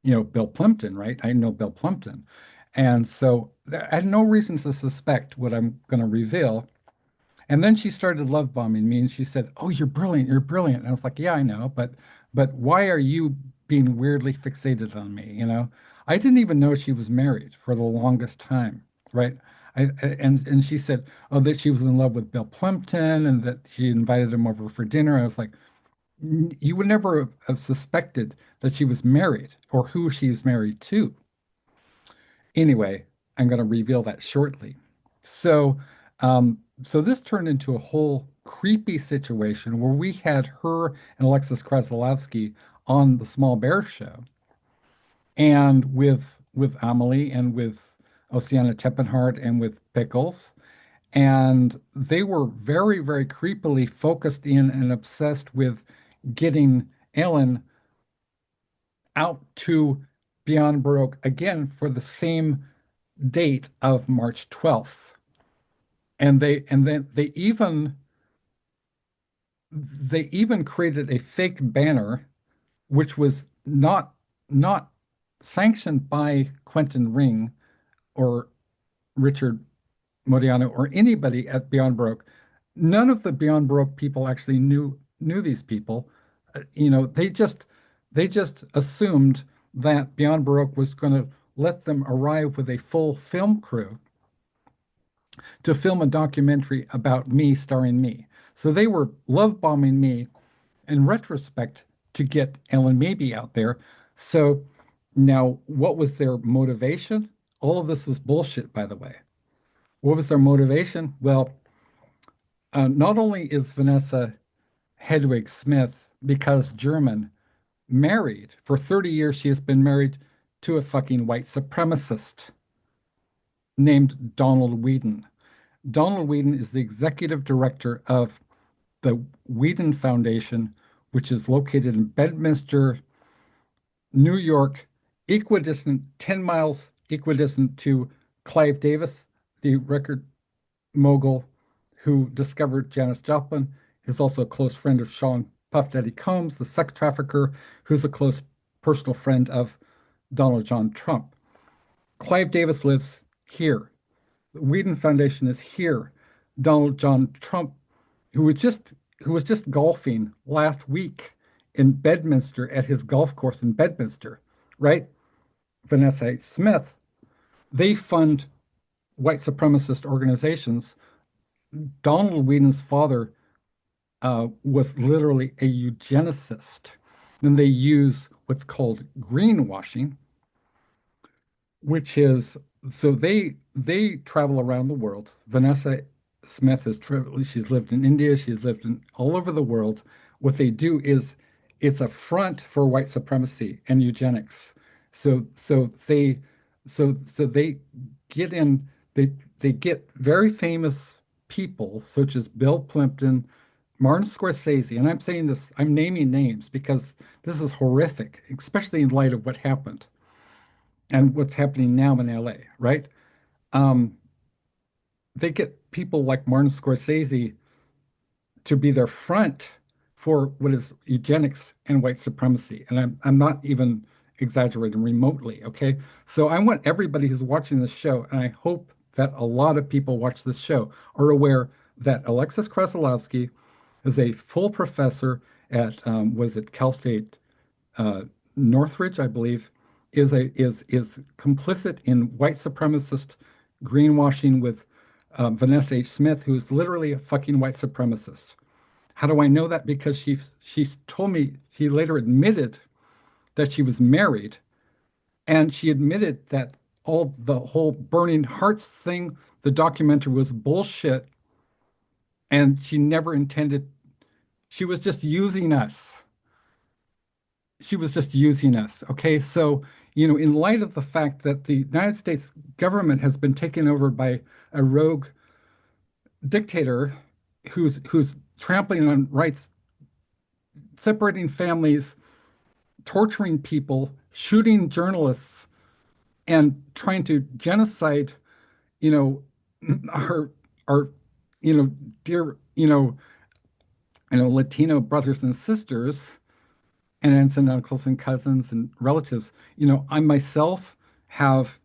Bill Plimpton, right? I know Bill Plimpton. And so I had no reason to suspect what I'm going to reveal. And then she started love bombing me and she said, "Oh, you're brilliant. You're brilliant." And I was like, "Yeah, I know, but why are you being weirdly fixated on me, I didn't even know she was married for the longest time, right? And she said, "Oh, that she was in love with Bill Plimpton and that she invited him over for dinner." I was like, You would never have suspected that she was married or who she is married to." Anyway, I'm going to reveal that shortly. So, so this turned into a whole creepy situation where we had her and Alexis Krasnodowski on the Small Bear Show, and with Amelie and with Oceana Teppenhart and with Pickles, and they were very, very creepily focused in and obsessed with getting Ellyn out to Beyond Baroque again for the same date of March 12th. And then they even created a fake banner which was not sanctioned by Quentin Ring or Richard Modiano or anybody at Beyond Baroque. None of the Beyond Baroque people actually knew these people. They just assumed that Beyond Baroque was going to let them arrive with a full film crew to film a documentary about me, starring me. So they were love bombing me in retrospect to get Ellyn maybe out there. So now, what was their motivation? All of this was bullshit, by the way. What was their motivation? Well, not only is Vanessa Hedwig Smith, because German, married for 30 years, she has been married to a fucking white supremacist named Donald Whedon. Donald Whedon is the executive director of the Whedon Foundation, which is located in Bedminster, New York, equidistant, 10 miles equidistant to Clive Davis, the record mogul who discovered Janis Joplin, is also a close friend of Sean Puff Daddy Combs, the sex trafficker, who's a close personal friend of Donald John Trump. Clive Davis lives here. The Whedon Foundation is here. Donald John Trump, who was just golfing last week in Bedminster at his golf course in Bedminster, right? Vanessa Smith, they fund white supremacist organizations. Donald Whedon's father was literally a eugenicist. Then they use what's called greenwashing, which is, so they travel around the world. Vanessa Smith has traveled, she's lived in India, she's lived in all over the world. What they do is it's a front for white supremacy and eugenics. So they get in, they get very famous people such as Bill Plimpton, Martin Scorsese, and I'm saying this, I'm naming names because this is horrific, especially in light of what happened and what's happening now in LA, right? Um, they get people like Martin Scorsese to be their front for what is eugenics and white supremacy. And I'm not even exaggerating remotely, okay? So I want everybody who's watching this show, and I hope that a lot of people watch this show, are aware that Alexis Kreslowski is a full professor at was it Cal State uh, Northridge, I believe, is complicit in white supremacist greenwashing with Vanessa H. Smith, who is literally a fucking white supremacist. How do I know that? Because she told me, she later admitted that she was married, and she admitted that all the whole burning hearts thing, the documentary was bullshit, and she never intended, she was just using us. She was just using us. Okay. So, in light of the fact that the United States government has been taken over by a rogue dictator who's trampling on rights, separating families, torturing people, shooting journalists, and trying to genocide, you know, our, you know, dear, Latino brothers and sisters, and aunts and uncles and cousins and relatives. I myself have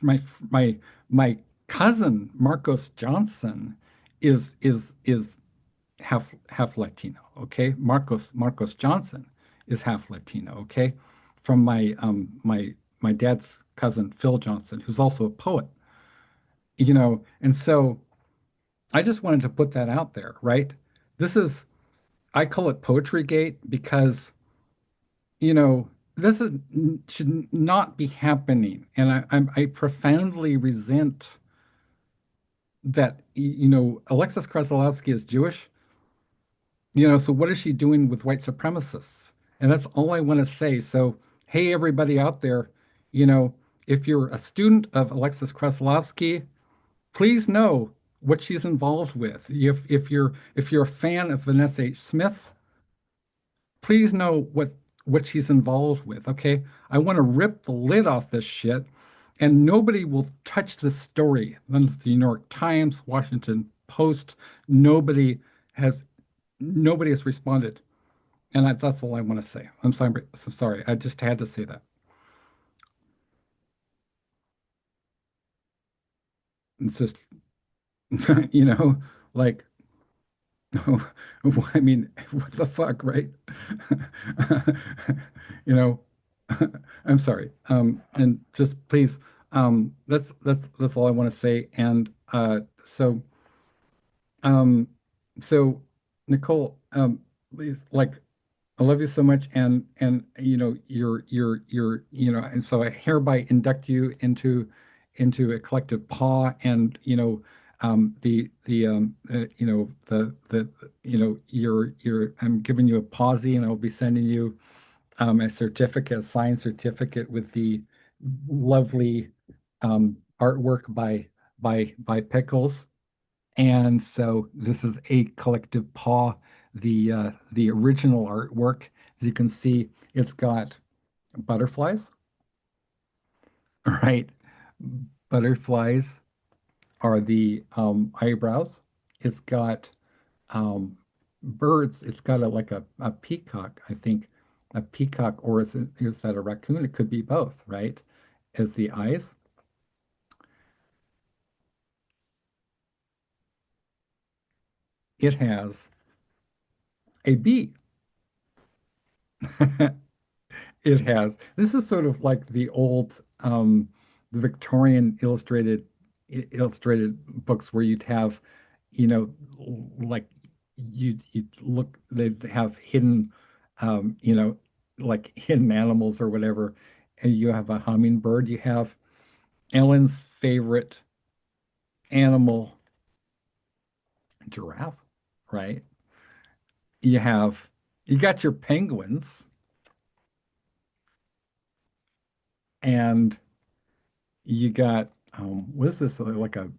my my my cousin Marcos Johnson is half Latino. Okay, Marcos Johnson is half Latino. Okay, from my dad's cousin Phil Johnson, who's also a poet. And so I just wanted to put that out there, right? This is, I call it Poetry Gate because this should not be happening, and I profoundly resent that. Alexis Kreslowski is Jewish. So what is she doing with white supremacists? And that's all I want to say. So, hey, everybody out there, you know, if you're a student of Alexis Kreslowski, please know what she's involved with. If you're a fan of Vanessa H. Smith, please know what she's involved with. Okay, I want to rip the lid off this shit, and nobody will touch this story. None of the New York Times, Washington Post, nobody has nobody has responded, and that's all I want to say. I'm sorry. I'm sorry. I just had to say that. It's just you know, like I mean, what the fuck, right? You know, I'm sorry. And just please, that's all I want to say. And um, so Nicole, please, like, I love you so much, and and so I hereby induct you into a collective paw, and you're I'm giving you a pawsie, and I'll be sending you a certificate, a signed certificate with the lovely artwork by Pickles. And so this is a collective paw, the original artwork. As you can see, it's got butterflies, right? Butterflies are the eyebrows. It's got birds. It's got like a peacock, I think, a peacock, or is that a raccoon? It could be both, right? As the eyes. It has a bee. It has. This is sort of like the old the Victorian illustrated books where you'd have, like you'd look, they'd have hidden um, you know, like hidden animals or whatever. And you have a hummingbird, you have Ellyn's favorite animal, giraffe, right? You got your penguins, and you got what is this, like a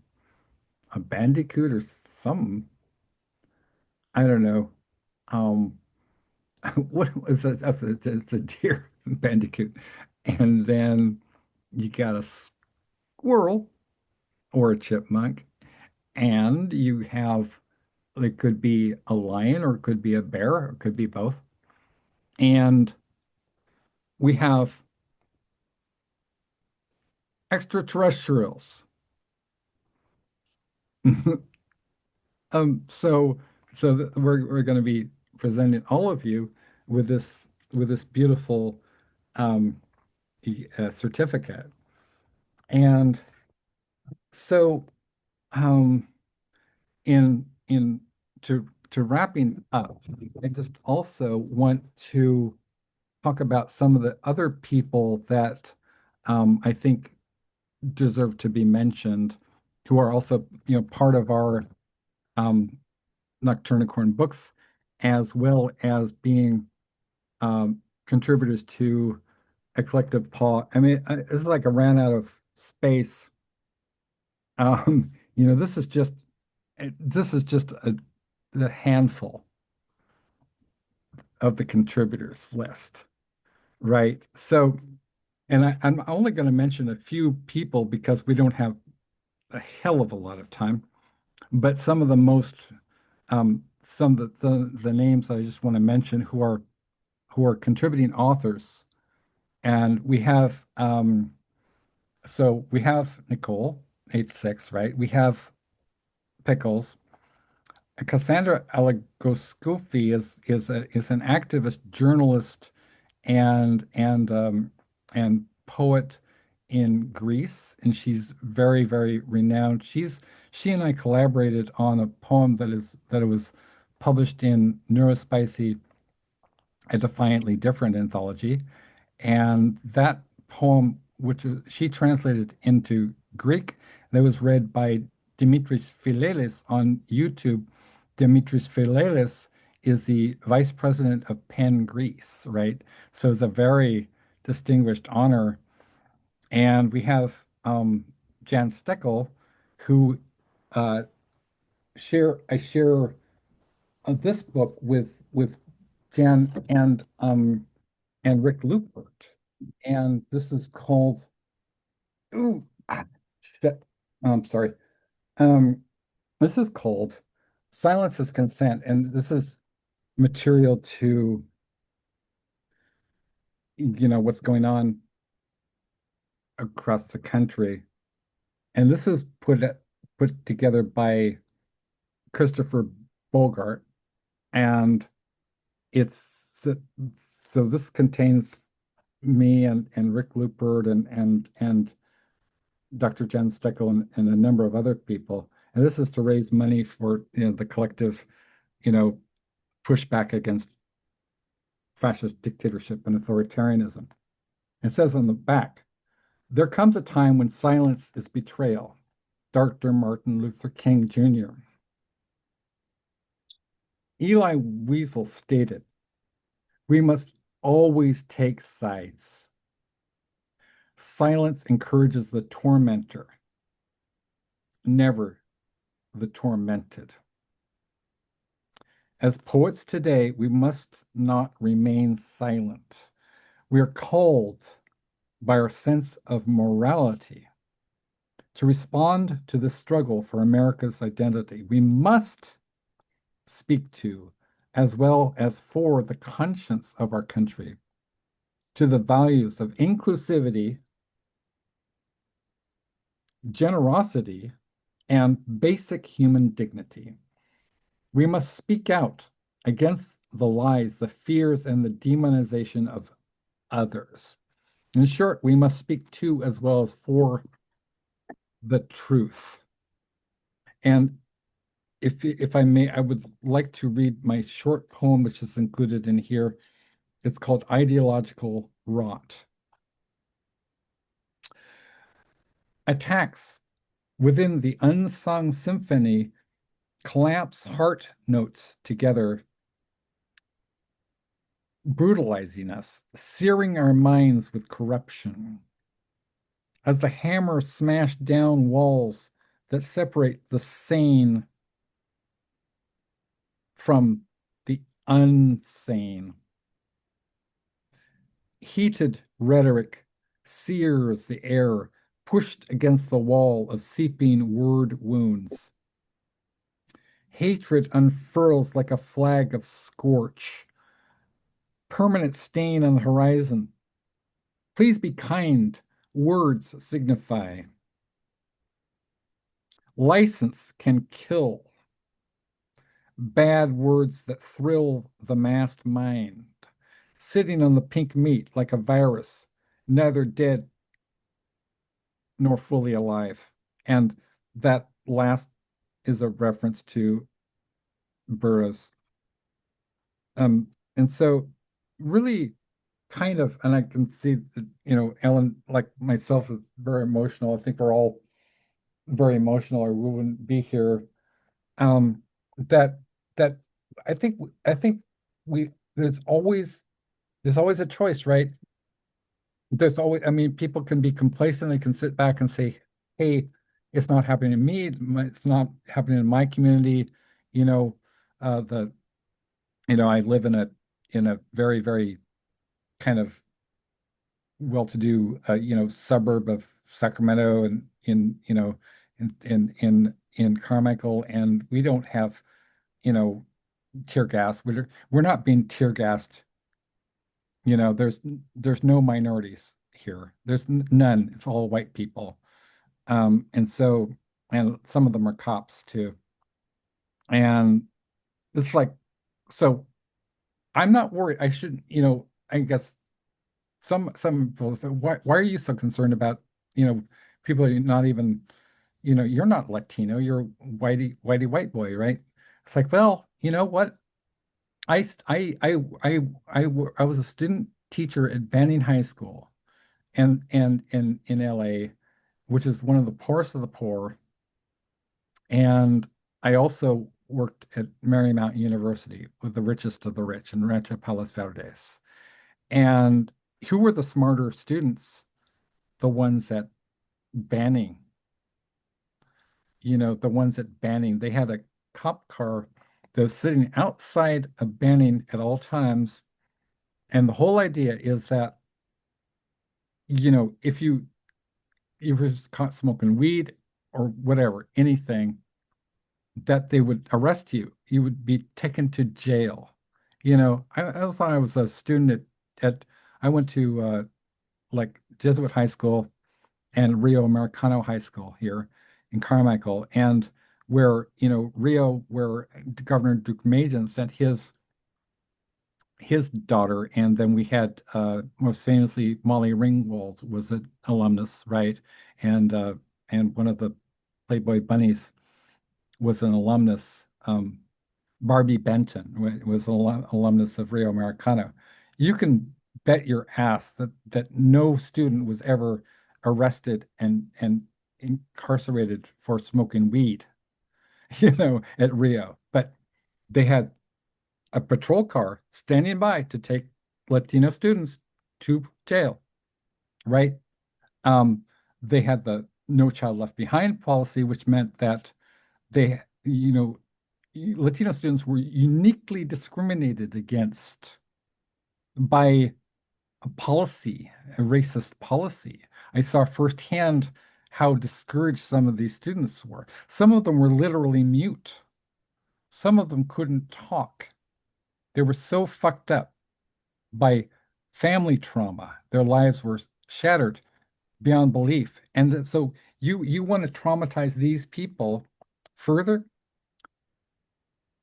bandicoot or something? I don't know. Um, what was that? It's a deer bandicoot, and then you got a squirrel or a chipmunk, and you have it could be a lion or it could be a bear or it could be both. And we have extraterrestrials. So we're going to be presenting all of you with this beautiful certificate. And so um, in to wrapping up, I just also want to talk about some of the other people that I think deserve to be mentioned, who are also, part of our um, Nocturnicorn books, as well as being contributors to a collective paw. I mean, it's like I ran out of space. This is just a handful of the contributors list, right? So, and I'm only going to mention a few people because we don't have a hell of a lot of time, but some of the most, some of the names that I just want to mention who are contributing authors, and we have, so we have Nicole, age 6, right? We have Pickles. Cassandra Alagoscufi is an activist journalist and poet in Greece, and she's very, very renowned. She and I collaborated on a poem that was published in Neurospicy, a Defiantly Different anthology, and that poem, she translated into Greek, that was read by Dimitris Philelis on YouTube. Dimitris Philelis is the vice president of Penn Greece, right? So it's a very distinguished honor. And we have Jan Steckel, who uh, I share this book with Jan and Rick Lupert, and this is called ooh shit. I'm sorry. Um, this is called Silence is Consent, and this is material to what's going on across the country, and this is put together by Christopher Bogart, and it's so this contains me and Rick Lupert and Dr. Jen Steckel and a number of other people. And this is to raise money for the collective, you know, pushback against fascist dictatorship and authoritarianism. It says on the back, there comes a time when silence is betrayal. Dr. Martin Luther King Jr. Eli Wiesel stated, we must always take sides. Silence encourages the tormentor, never the tormented. As poets today, we must not remain silent. We are called by our sense of morality to respond to the struggle for America's identity. We must speak to, as well as for the conscience of our country, to the values of inclusivity, generosity, and basic human dignity. We must speak out against the lies, the fears, and the demonization of others. In short, we must speak to as well as for the truth. And if I may, I would like to read my short poem, which is included in here. It's called Ideological Rot. Attacks within the unsung symphony collapse heart notes together, brutalizing us, searing our minds with corruption. As the hammer smashed down walls that separate the sane from the unsane. Heated rhetoric sears the air, pushed against the wall of seeping word wounds. Hatred unfurls like a flag of scorch, permanent stain on the horizon. Please be kind, words signify. License can kill, bad words that thrill the massed mind, sitting on the pink meat like a virus, neither dead nor fully alive. And that last is a reference to Burroughs. And so really kind of, and I can see that, Ellyn, like myself, is very emotional. I think we're all very emotional, or we wouldn't be here. Um, that that I think we there's always a choice, right? There's always, I mean, people can be complacent. They can sit back and say, "Hey, it's not happening to me. It's not happening in my community." You know, the I live in a very, very kind of well-to-do suburb of Sacramento, and in Carmichael, and we don't have you know tear gas. We're not being tear gassed. There's no minorities here. There's none. It's all white people. And so, and some of them are cops too. And it's like, so I'm not worried. I shouldn't, I guess some people say, why are you so concerned about, people are not even, you're not Latino, you're whitey white boy, right? It's like, well, you know what? I st- I was a student teacher at Banning High School, and in LA, which is one of the poorest of the poor. And I also worked at Marymount University with the richest of the rich in Rancho Palos Verdes. And who were the smarter students? The ones at Banning, the ones at Banning. They had a cop car that was sitting outside of Banning at all times. And the whole idea is that, if you were caught smoking weed or whatever, anything, that they would arrest you. You would be taken to jail. I thought I was a student at I went to like Jesuit High School and Rio Americano High School here in Carmichael, and where, Rio, where Governor Duke Majan sent his daughter, and then we had most famously Molly Ringwald was an alumnus, right? And one of the Playboy bunnies was an alumnus. Barbie Benton was an alumnus of Rio Americano. You can bet your ass that no student was ever arrested and incarcerated for smoking weed, at Rio. But they had a patrol car standing by to take Latino students to jail, right? Um, they had the No Child Left Behind policy, which meant that they, Latino students were uniquely discriminated against by a policy, a racist policy. I saw firsthand how discouraged some of these students were. Some of them were literally mute. Some of them couldn't talk. They were so fucked up by family trauma. Their lives were shattered beyond belief. And so you want to traumatize these people further?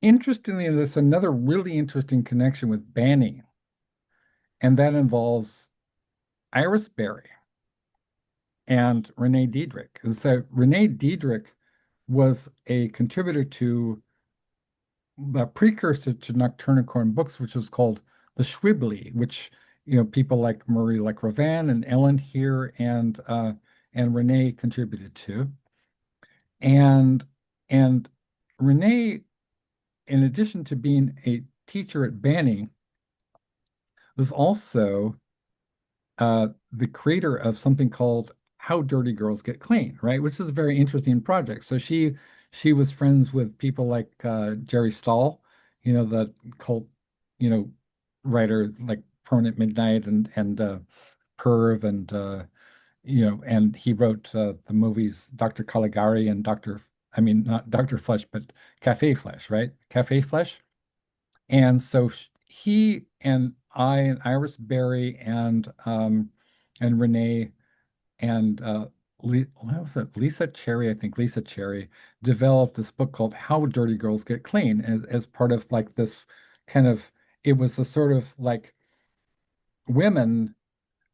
Interestingly, there's another really interesting connection with Banning, and that involves Iris Berry and Renee Diedrich. And so Renee Diedrich was a contributor to the precursor to Nocturnicorn Books, which was called The Schwibly, which people like Marie Ravan and Ellyn here and Renee contributed to. And Renee, in addition to being a teacher at Banning, was also the creator of something called How Dirty Girls Get Clean, right? Which is a very interesting project. So she was friends with people like Jerry Stahl, the cult, writer like Permanent Midnight and Perv and and he wrote the movies Dr. Caligari and Dr. I mean, not Dr. Flesh, but Cafe Flesh, right? Cafe Flesh. And so he and I and Iris Berry and Renee and what was it? Lisa Cherry, I think Lisa Cherry developed this book called How Dirty Girls Get Clean as part of like this kind of, it was a sort of like women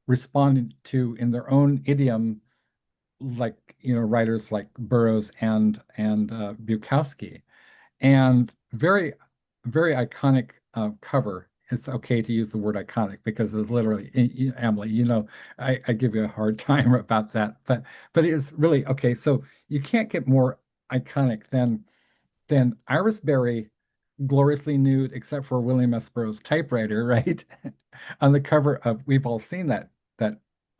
responding to in their own idiom, like writers like Burroughs and Bukowski, and very iconic cover. It's okay to use the word iconic because it's literally Amelie. I give you a hard time about that, but it's really okay. So you can't get more iconic than Iris Berry gloriously nude, except for William S. Burroughs typewriter, right? On the cover of, we've all seen that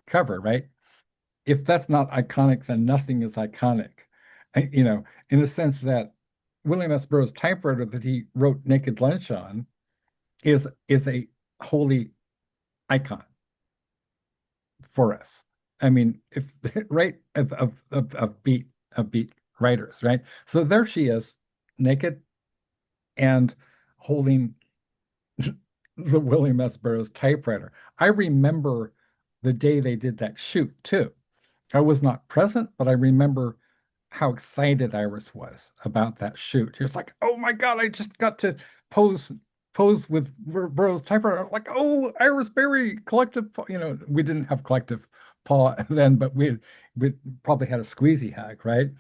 cover, right? If that's not iconic, then nothing is iconic. In the sense that William S. Burroughs' typewriter that he wrote Naked Lunch on is a holy icon for us. I mean, if right of beat writers, right? So there she is, naked and holding the William S. Burroughs typewriter. I remember the day they did that shoot too. I was not present, but I remember how excited Iris was about that shoot. She was like, "Oh my God, I just got to pose with Burroughs typewriter." I was like, "Oh, Iris Berry, collective." We didn't have collective paw then, but we probably had a squeezy hug, right?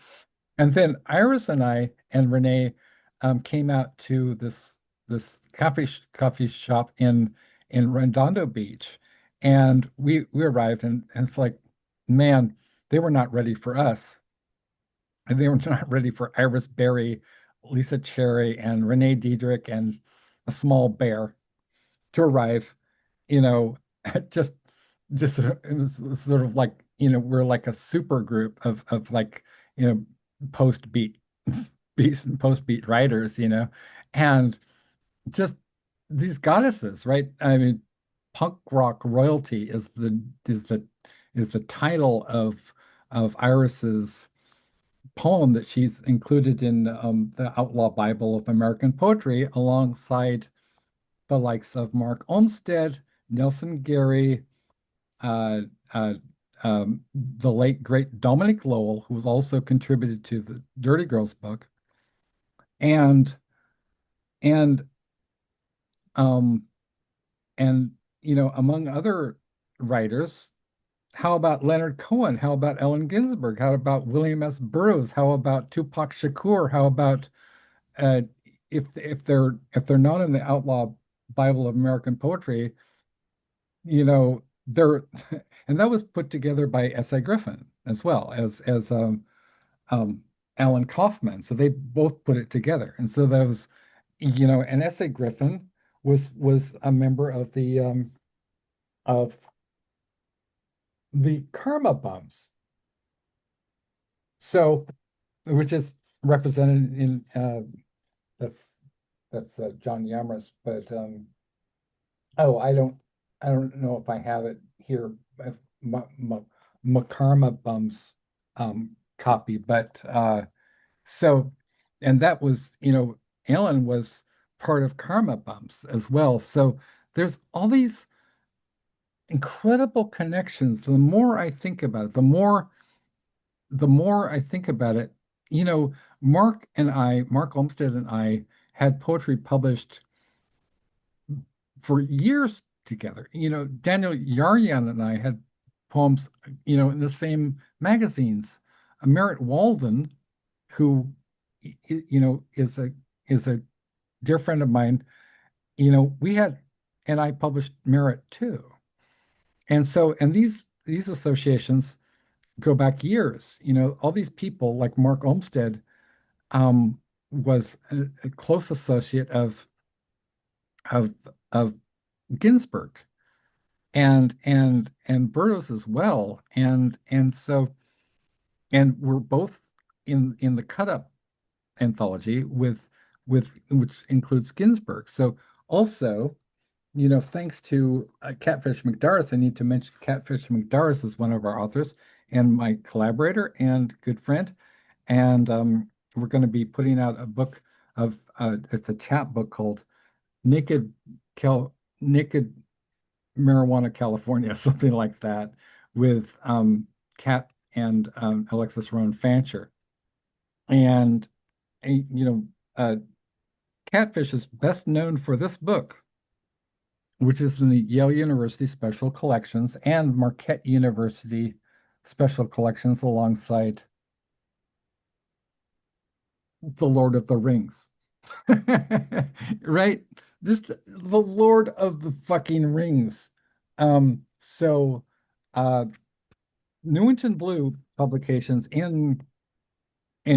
And then Iris and I and Renee came out to this coffee shop in Redondo Beach, and we arrived, and it's like, man, they were not ready for us, and they were not ready for Iris Berry, Lisa Cherry, and Renee Diedrich, and a small bear to arrive. You know, just it was sort of like we're like a super group of like post beat post beat writers, and just these goddesses, right? I mean, punk rock royalty is the title of Iris's poem that she's included in the Outlaw Bible of American Poetry, alongside the likes of Mark Olmsted, Nelson Gary, uh, uh, the late great Dominic Lowell, who's also contributed to the Dirty Girls book, and and um, among other writers. How about Leonard Cohen? How about Ellen Ginsberg? How about William S. Burroughs? How about Tupac Shakur? How about uh, if they're not in the Outlaw Bible of American Poetry, they're and that was put together by S.A. Griffin as well as um, Alan Kaufman. So they both put it together, and so that was and S.A. Griffin was a member of the Karma Bums. So, which is represented in that's John Yamris, but oh, I don't know if I have it here, Karma Bums copy, but so, and that was Ellyn was part of Karma Bumps as well. So there's all these incredible connections. The more I think about it, the more I think about it, Mark Olmsted and I had poetry published for years together. Daniel Yaryan and I had poems, in the same magazines. Merritt Walden, who, is a dear friend of mine, we had, and I published Merritt too. And so, and these associations go back years. All these people like Mark Olmsted was a close associate of of Ginsberg and Burroughs as well. And so, and we're both in the Cut Up anthology with which includes Ginsberg. So also, thanks to Catfish McDarris, I need to mention Catfish McDarris is one of our authors and my collaborator and good friend. And we're going to be putting out a book of it's a chap book called Naked Naked Marijuana California, something like that, with Kat and Alexis Rowan Fancher. And you know, Catfish is best known for this book, which is in the Yale University Special Collections and Marquette University Special Collections alongside The Lord of the Rings. Right? Just the Lord of the fucking Rings. So Newington Blue Publications in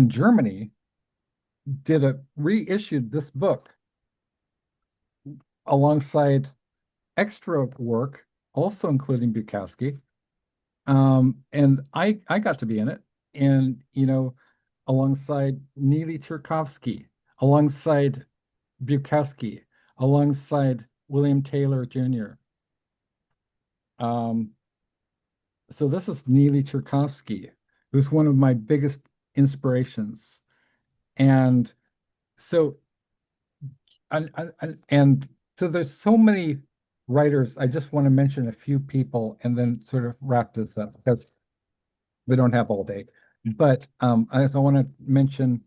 Germany did a reissued this book alongside extra work, also including Bukowski. And I got to be in it, and alongside Neely Cherkovsky, alongside Bukowski, alongside William Taylor Jr. So this is Neely Cherkovsky, who's one of my biggest inspirations. And so and so there's so many writers. I just want to mention a few people and then sort of wrap this up because we don't have all day. But I want to mention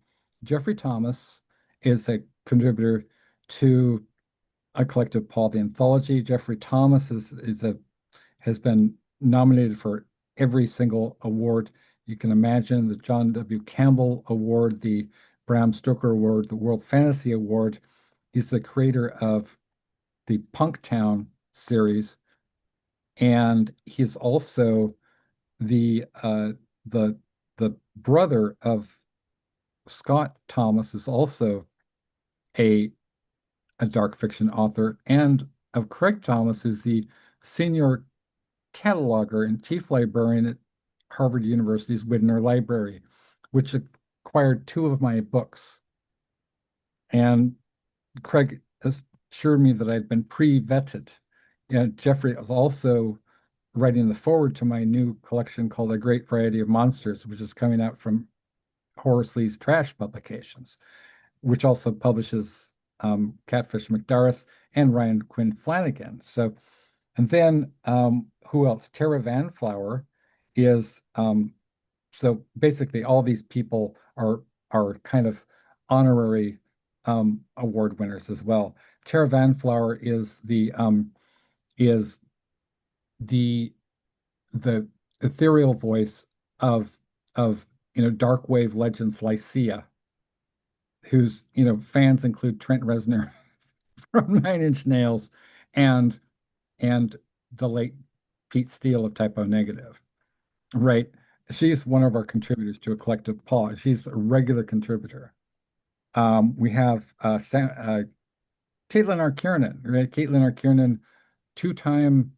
Jeffrey Thomas is a contributor to a collective Paul the Anthology. Jeffrey Thomas has been nominated for every single award you can imagine: the John W. Campbell Award, the Bram Stoker Award, the World Fantasy Award. He's the creator of the Punktown series, and he's also the the brother of Scott Thomas, is also a dark fiction author, and of Craig Thomas, who's the senior cataloger and chief librarian at Harvard University's Widner Library, which acquired two of my books. And Craig assured me that I'd been pre-vetted. And Jeffrey is also writing the foreword to my new collection called A Great Variety of Monsters, which is coming out from Horace Lee's Trash Publications, which also publishes Catfish McDarris and Ryan Quinn Flanagan. So, and then who else? Tara Vanflower is so basically all these people are kind of honorary award winners as well. Tara Vanflower is the the ethereal voice of dark wave legends Lycia, whose fans include Trent Reznor from Nine Inch Nails and the late Pete Steele of Typo Negative. Right. She's one of our contributors to a collective paw. She's a regular contributor. We have Caitlin R. Kiernan, right? Caitlin R. Kiernan, two-time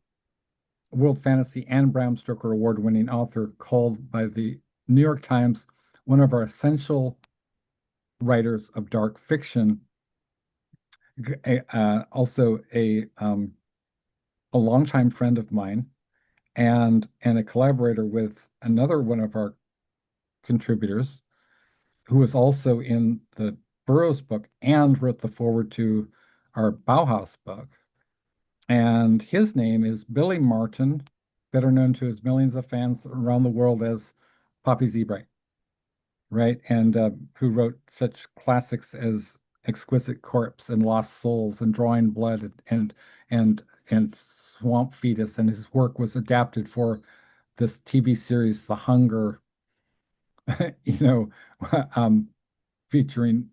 World Fantasy and Bram Stoker award-winning author, called by the New York Times one of our essential writers of dark fiction. Also a longtime friend of mine, and a collaborator with another one of our contributors, who was also in the Burroughs book and wrote the foreword to our Bauhaus book. And his name is Billy Martin, better known to his millions of fans around the world as Poppy Zebright, right? And who wrote such classics as Exquisite Corpse and Lost Souls and Drawing Blood and Swamp Fetus. And his work was adapted for this TV series, The Hunger, featuring,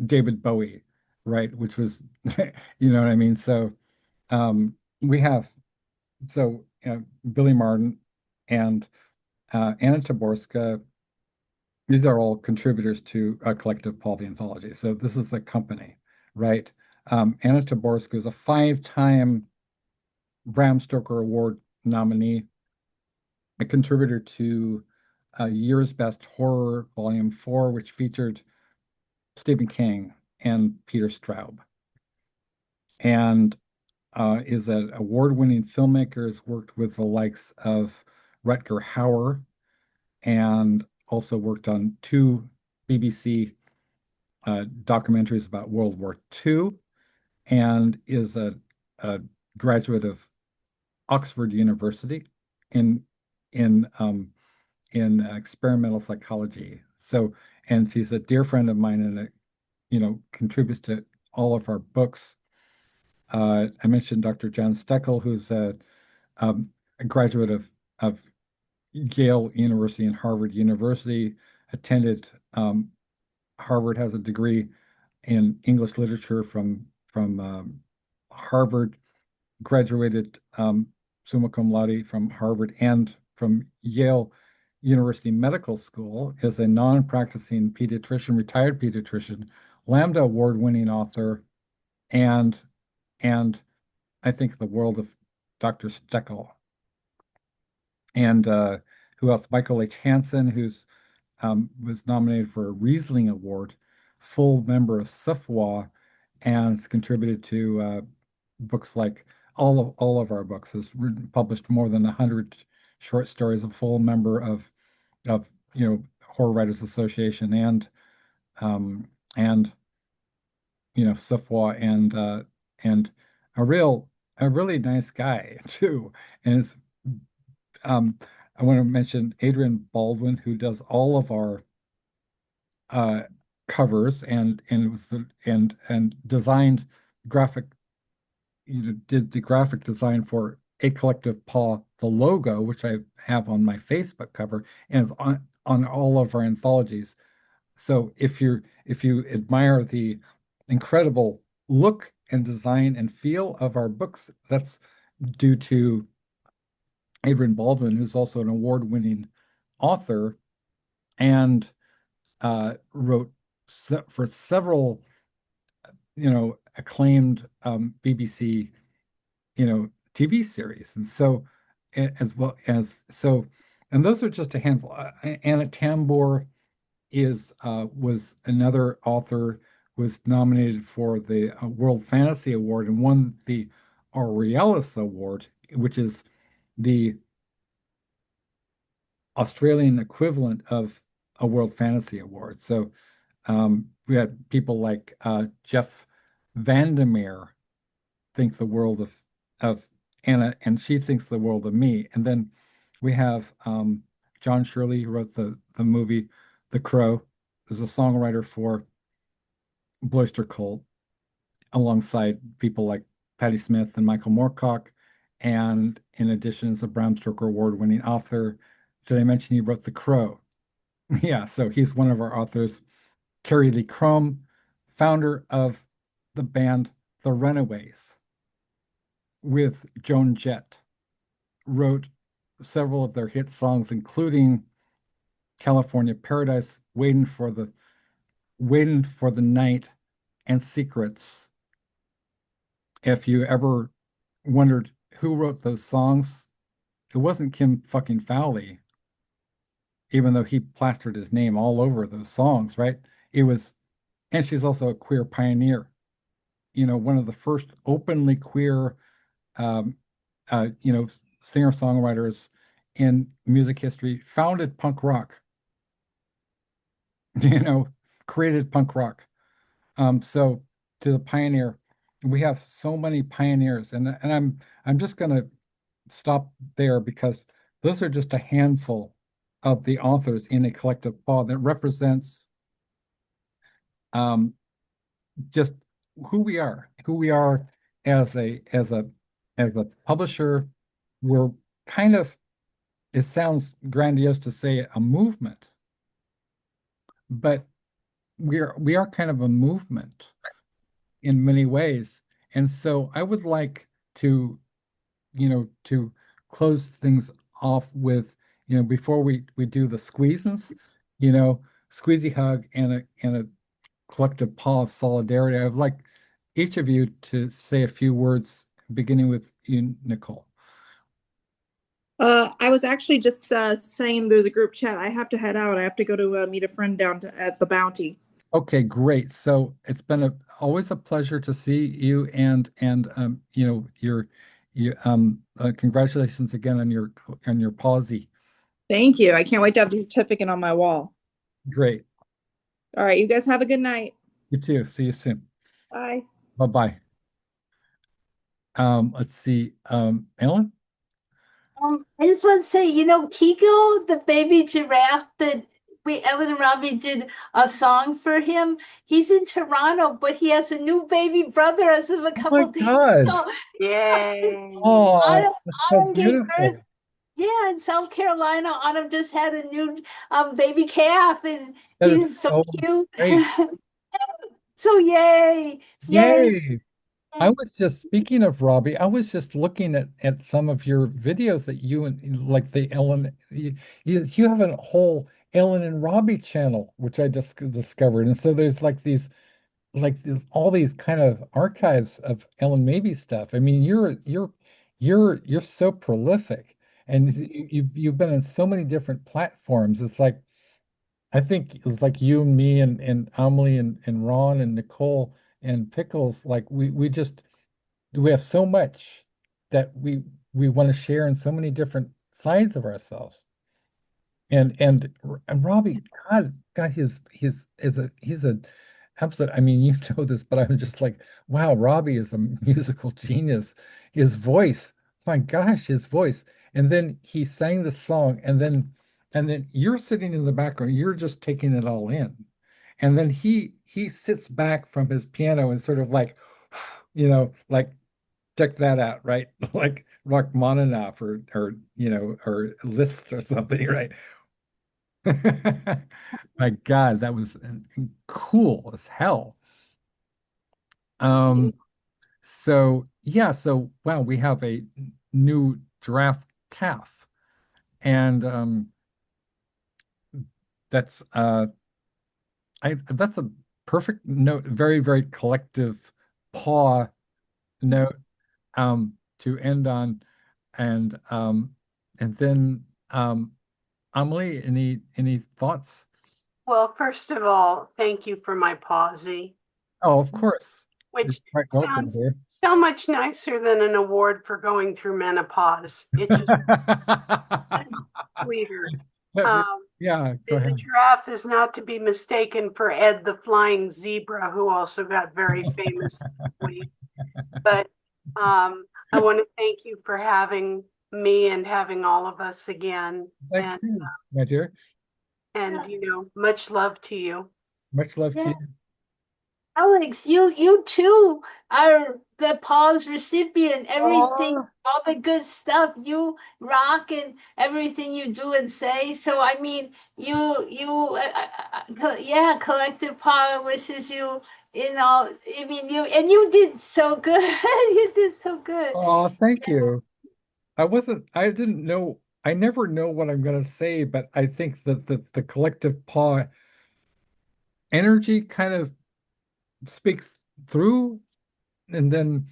David Bowie, right? Which was, you know what I mean? So we have, Billy Martin and Anna Taborska. These are all contributors to a collective Paul the Anthology. So this is the company, right? Anna Taborska is a 5-time Bram Stoker Award nominee, a contributor to Year's Best Horror, Volume 4, which featured Stephen King and Peter Straub, and is an award-winning filmmaker, has worked with the likes of Rutger Hauer, and also worked on 2 BBC documentaries about World War II and is a graduate of Oxford University in in um, in experimental psychology. So, and she's a dear friend of mine, and contributes to all of our books. I mentioned Dr. John Steckel, who's a graduate of Yale University and Harvard University, attended Harvard, has a degree in English literature from Harvard, graduated summa cum laude from Harvard and from Yale University Medical School, is a non-practicing pediatrician, retired pediatrician, Lambda Award-winning author, and and I think the world of Dr. Steckel. And who else? Michael H. Hansen, who's was nominated for a Riesling Award, full member of SFWA, and has contributed to books like all of our books. Has published more than 100 short stories. A full member of Horror Writers Association and SFWA and a really nice guy too. And it's um, I want to mention Adrian Baldwin, who does all of our uh, covers and was and designed graphic, did the graphic design for A Collective Paw, the logo, which I have on my Facebook cover, and is on all of our anthologies. So if you admire the incredible look and design and feel of our books, that's due to Adrian Baldwin, who's also an award-winning author and wrote for several, acclaimed BBC, TV series, and so as well as so, and those are just a handful. Anna Tambor was another author, was nominated for the World Fantasy Award and won the Aurealis Award, which is the Australian equivalent of a World Fantasy Award. So we had people like Jeff Vandermeer think the world of Anna, and she thinks the world of me. And then we have John Shirley, who wrote the movie The Crow, is a songwriter for Bloister Cult, alongside people like Patti Smith and Michael Moorcock. And in addition, is a Bram Stoker award-winning author. Did I mention he wrote The Crow? Yeah, so he's one of our authors. Carrie Lee Crum, founder of the band The Runaways, with Joan Jett, wrote several of their hit songs, including California Paradise, Waiting for the Night, and Secrets. If you ever wondered who wrote those songs, it wasn't Kim fucking Fowley, even though he plastered his name all over those songs, right? It was, and she's also a queer pioneer, one of the first openly queer, um, singer-songwriters in music history, founded punk rock, you know, created punk rock. So to the pioneer, we have so many pioneers, and I'm just gonna stop there because those are just a handful of the authors in A Collective Paw that represents just who we are as a publisher. We're kind of, it sounds grandiose to say a movement, but we are kind of a movement in many ways. And so I would like to close things off with, before we do the squeezins, squeezy hug and a collective paw of solidarity. I would like each of you to say a few words, beginning with you, Nicole. I was actually just saying through the group chat, I have to head out. I have to go to meet a friend down at the Bounty. Okay, great. So it's been always a pleasure to see you, and congratulations again on your PAWSIE. Thank you. I can't wait to have the certificate on my wall. Great. All right, you guys have a good night. You too. See you soon. Bye. Bye-bye. Let's see. Ellyn? I just want to say, Kiko, the baby giraffe that Ellyn and Robbie did a song for him. He's in Toronto, but he has a new baby brother as of a Oh my couple days God. ago. Yay. Oh, Autumn, that's so Autumn gave birth. beautiful. Yeah, in South Carolina, Autumn just had a new baby calf, and That is he's so so cute. great. So yay, yay. Yay. I was just speaking of Robbie, I was just looking at some of your videos that you and like the Ellyn you have a whole Ellyn and Robbie channel, which I just discovered. And so there's like all these kind of archives of Ellen Maybe stuff. I mean, you're so prolific, and you've been in so many different platforms. It's like I think it's like you and me and Amelie and Ron and Nicole and Pickles. Like we have so much that we want to share in so many different sides of ourselves. And Robbie, God, he's a absolute. I mean, you know this, but I'm just like, wow, Robbie is a musical genius. His voice, my gosh, his voice. And then he sang the song, and then you're sitting in the background, you're just taking it all in. And then he sits back from his piano and sort of like, like check that out, right? Like Rachmaninoff or Liszt or something, right? My God, that was cool as hell. Um, so yeah, so wow, we have a new draft calf, and that's that's a perfect note, very, very collective paw note to end on, and then Amelie, any thoughts? Well, first of all, thank you for my pawsy, Oh, of course. You're which quite welcome, sounds dear. so much nicer than an award for going through menopause. It just sweeter. Um, Yeah, go the ahead. giraffe is not to be mistaken for Ed the flying zebra, who also got very famous. But I want to thank you for having me and having all of us again. Thank And you, my dear. much love to you. Much love to Yeah. you. Alex, you too are the pause recipient. Everything, Oh, all the good stuff you rock and everything you do and say. So I mean, yeah, Collective Paw wishes you in all. I mean, you did so good. You did so good. oh, thank you. I didn't know, I never know what I'm going to say, but I think that the collective paw energy kind of speaks through, and then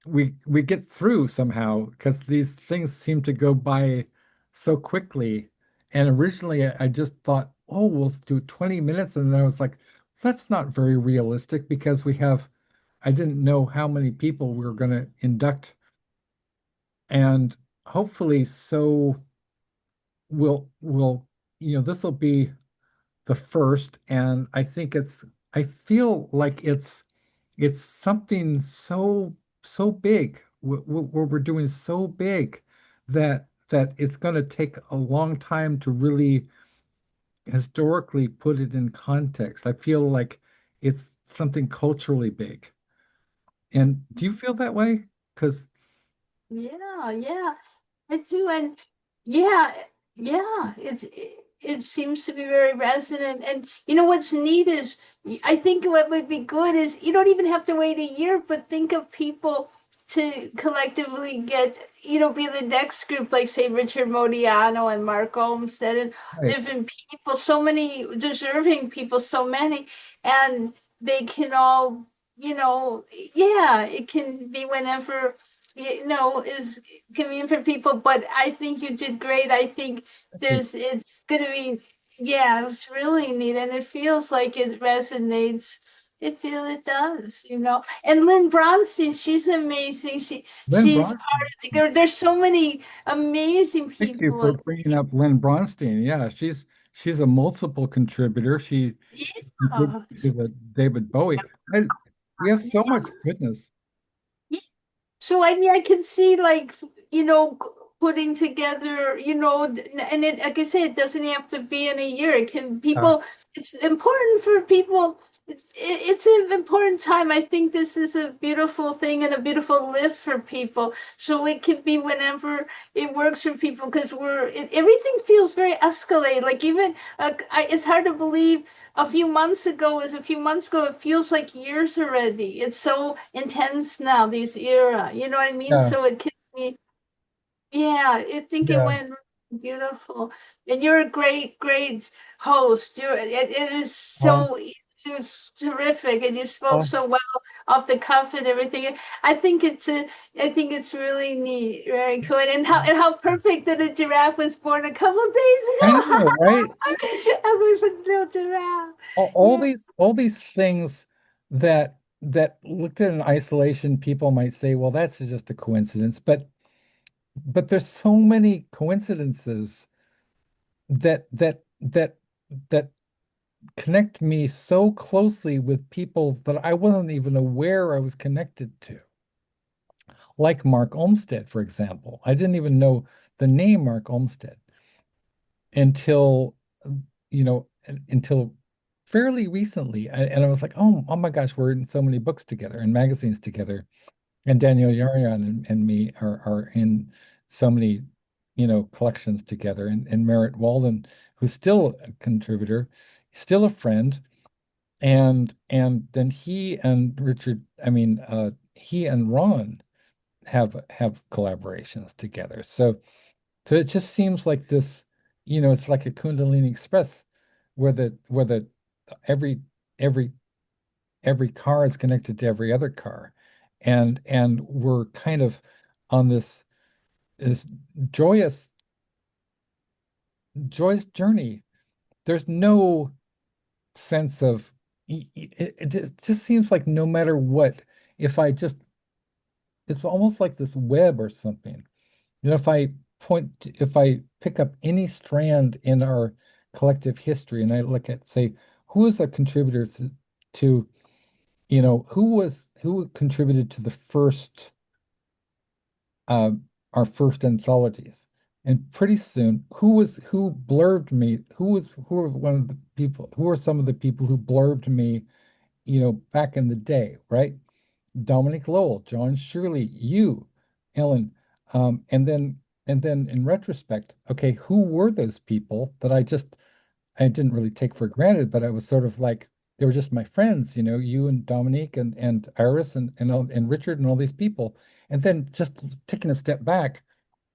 we get through somehow because these things seem to go by so quickly. And originally I just thought, oh, we'll do 20 minutes. And then I was like, that's not very realistic because I didn't know how many people we were going to induct. And hopefully, so we'll, this will be the first. And I feel like it's something so big. What we're doing so big that it's going to take a long time to really historically put it in context. I feel like it's something culturally big. And do you feel that way? Because Yeah, yeah. I do, and yeah, yeah, it seems to be very resonant. And what's neat is I think what would be good is you don't even have to wait a year, but think of people to collectively get, be the next group, like say Richard Modiano and Mark Olmsted and right, different people, so many deserving people, so many, and they can all, yeah, it can be whenever is convenient for people, but I think you did great. I think thank you. it's gonna be, yeah, it's really neat, and it feels like it resonates. It does, And Lynn Bronstein, she's amazing. Lynn She's part Bronstein. of there's so many amazing Thank you people. for bringing up Lynn Bronstein. Yeah, she's a multiple contributor. She contributed Yeah. to the David Bowie. I, we have so much goodness. So I mean, I can see like, putting together, and it, like I say, it doesn't have to be in a year. It can Uh, people. It's important for people. It's an important time. I think this is a beautiful thing and a beautiful lift for people. So it can be whenever it works for people because everything feels very escalated. Like even it's hard to believe a few months ago is a few months ago. It feels like years already. It's so intense now, this era. You know what I mean? yeah, So it can be, yeah, I think it yeah. went beautiful. And you're a great, great host. It is Uh, so just terrific, and you spoke uh, so well off the cuff and everything. I think it's really neat, very cool, and how perfect that a giraffe was born a couple days I ago. know, right? A beautiful little giraffe. All Yeah. these things that looked at in isolation, people might say, well, that's just a coincidence. But there's so many coincidences that that connect me so closely with people that I wasn't even aware I was connected to. Like Mark Olmsted, for example. I didn't even know the name Mark Olmsted until, until fairly recently. And I was like, oh my gosh, we're in so many books together and magazines together. And Daniel Yarian and me are in so many, collections together. And Merritt Walden, who's still a contributor, still a friend. And then he and Richard, he and Ron have collaborations together. So it just seems like this, it's like a Kundalini Express where the every every every car is connected to every other car. And we're kind of on this joyous joyous journey. There's no sense of it just seems like no matter what, if I just it's almost like this web or something. If I if I pick up any strand in our collective history and I look at, say, who is a contributor to who contributed to the first uh, our first anthologies, and pretty soon, who blurbed me? Who were one of the people? Who are some of the people who blurbed me? Back in the day, right? Dominic Lowell, John Shirley, you, Ellyn, and then in retrospect, okay, who were those people that I didn't really take for granted, but I was sort of like they were just my friends, you and Dominique and Iris and Richard and all these people, and then just taking a step back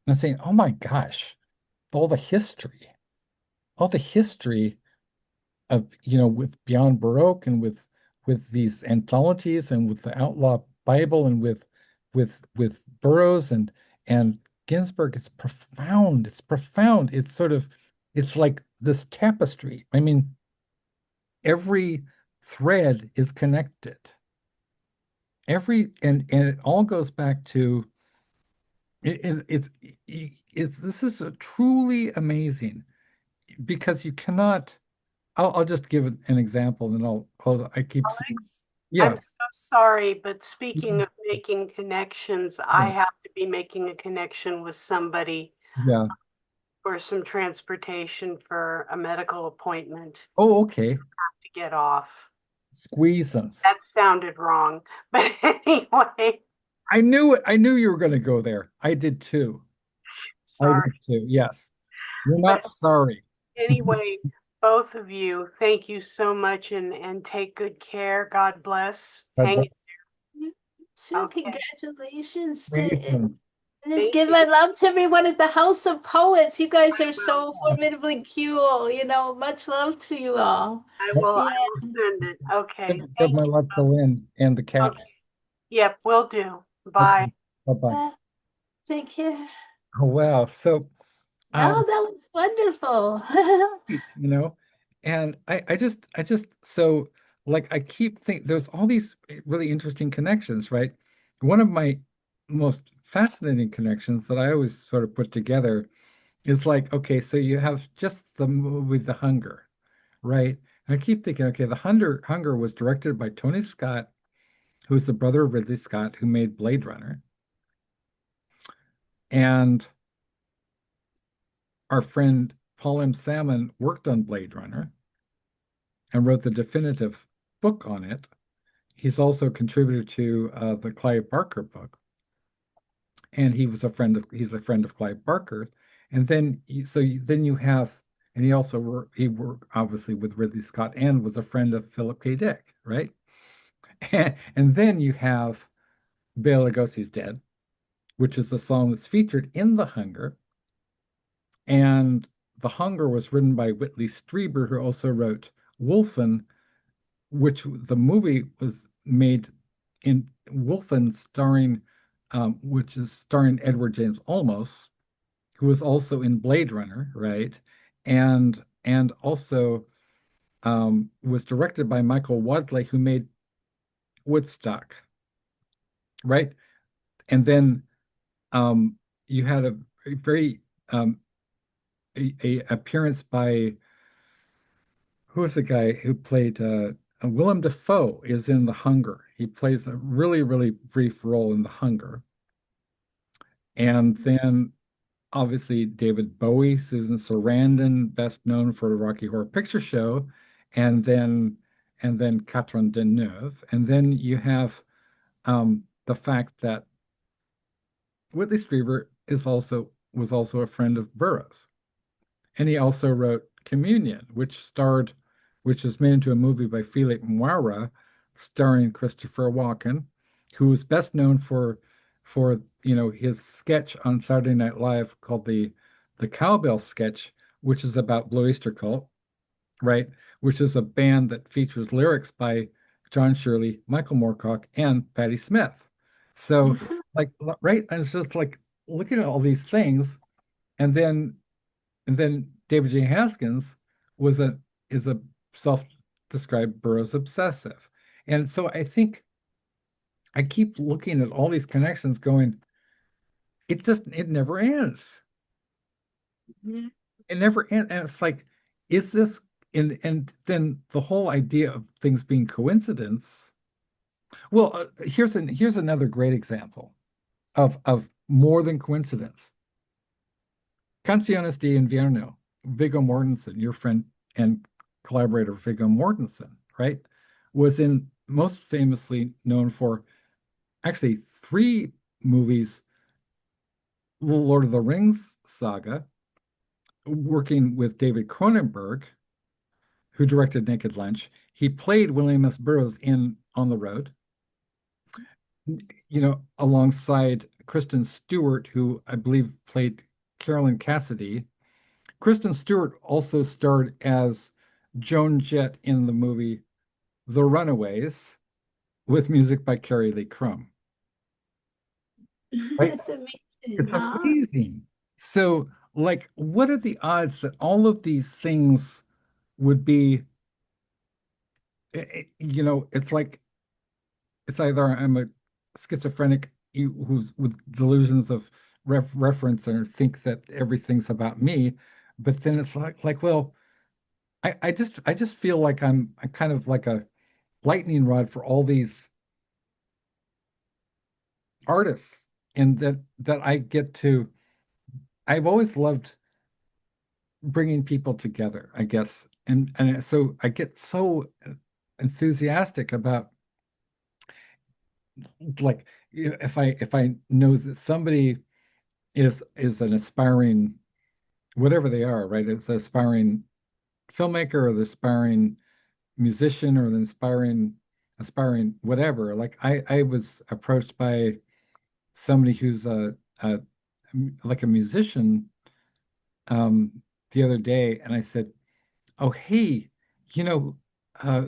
and saying, oh my gosh, all the history, all the history of with Beyond Baroque and with these anthologies and with the Outlaw Bible and with Burroughs and Ginsberg. It's profound. It's profound. It's like this tapestry. I mean, every thread is connected. And it all goes back to it's this is a truly amazing because you cannot. I'll just give an example and then I'll close. I keep saying, Alex, yeah, I'm so sorry, but speaking of making connections, I yeah, have to be making a connection with somebody yeah. for some transportation for a medical appointment Oh, okay. to get off. Squeezins. That sounded wrong. But anyway, I knew it. I knew you were going to go there. I did too. I sorry. did too. Yes. You're But not sorry. anyway, both of you, thank you so much and take good care. God bless. God Hang bless. it. So Okay. congratulations Squeezins. and it's Thank give you. my love to everyone at the House of Poets. You guys are Well, so formidably cool. Much love to you all. I will Yeah. send it. Okay. Give Thank my you. love to Lynn and the cat. Okay. Yep, will do. Okay. Bye. Bye-bye. Take care. Oh, wow. So, Oh, um, that was wonderful. you know, and I just so like I keep think there's all these really interesting connections, right? One of my most fascinating connections that I always sort of put together It's like, okay, so you have just the movie The Hunger, right? And I keep thinking, okay, The Hunger was directed by Tony Scott, who's the brother of Ridley Scott, who made Blade Runner. And our friend Paul M. Salmon worked on Blade Runner and wrote the definitive book on it. He's also contributed to the Clive Barker book, and he's a friend of Clive Barker. And then then you have, and he worked obviously with Ridley Scott and was a friend of Philip K. Dick, right? And then you have Bela Lugosi's Dead, which is the song that's featured in The Hunger. And The Hunger was written by Whitley Strieber, who also wrote Wolfen, which the movie was made in Wolfen, which is starring Edward James Olmos, who was also in Blade Runner, right? And also was directed by Michael Wadley, who made Woodstock, right? And then you had a very a appearance by who was the guy who played Willem Dafoe is in The Hunger. He plays a really, really brief role in The Hunger. And then obviously David Bowie, Susan Sarandon, best known for the Rocky Horror Picture Show, and then Catherine Deneuve. And then you have the fact that Whitley Strieber was also a friend of Burroughs. And he also wrote Communion, which was made into a movie by Philippe Moira, starring Christopher Walken, who was best known for his sketch on Saturday Night Live called the Cowbell Sketch, which is about Blue Oyster Cult, right? Which is a band that features lyrics by John Shirley, Michael Moorcock, and Patti Smith. So like right, and it's just like looking at all these things, and then David J. Haskins was a is a self-described Burroughs obsessive. And so I think I keep looking at all these connections going, it never ends. Mhm. It never ends. And it's like, is this and then the whole idea of things being coincidence. Well, here's another great example of more than coincidence. Canciones de Invierno, Viggo Mortensen, your friend and collaborator Viggo Mortensen, right, was in most famously known for actually three movies, the Lord of the Rings saga, working with David Cronenberg, who directed Naked Lunch. He played William S. Burroughs in On the Road, alongside Kristen Stewart, who I believe played Carolyn Cassidy. Kristen Stewart also starred as Joan Jett in the movie The Runaways with music by Carrie Lee Crum. Right? That's amazing, It's huh? amazing. So, like, what are the odds that all of these things would be, it's like it's either I'm a schizophrenic who's with delusions of reference or think that everything's about me, but then it's like, well, I just feel like I'm kind of like a lightning rod for all these artists, and that I get to. I've always loved bringing people together, I guess, and so I get so enthusiastic about like if I know that somebody is an aspiring whatever they are, right? It's an aspiring filmmaker or the aspiring musician or the aspiring whatever. Like I was approached by somebody who's a like a musician um the other day, and I said, "Oh, hey, you know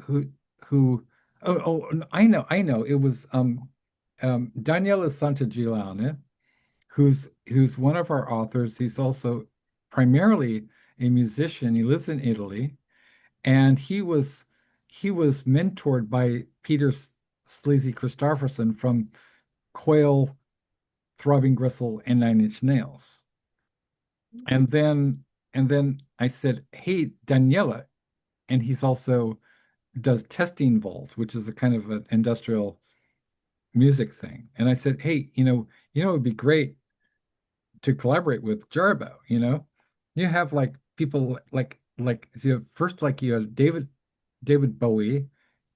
who who I know it was Daniele Santagiuliano, who's one of our authors. He's also primarily a musician. He lives in Italy, and he was mentored by Peter Sleazy Christopherson from Quail, Throbbing Gristle, and Nine Inch Nails. And then I said, "Hey, Daniela," and he's also does testing vols, which is a kind of an industrial music thing. And I said, "Hey, it would be great to collaborate with Jarbo, you know? You have like people like first like you had David Bowie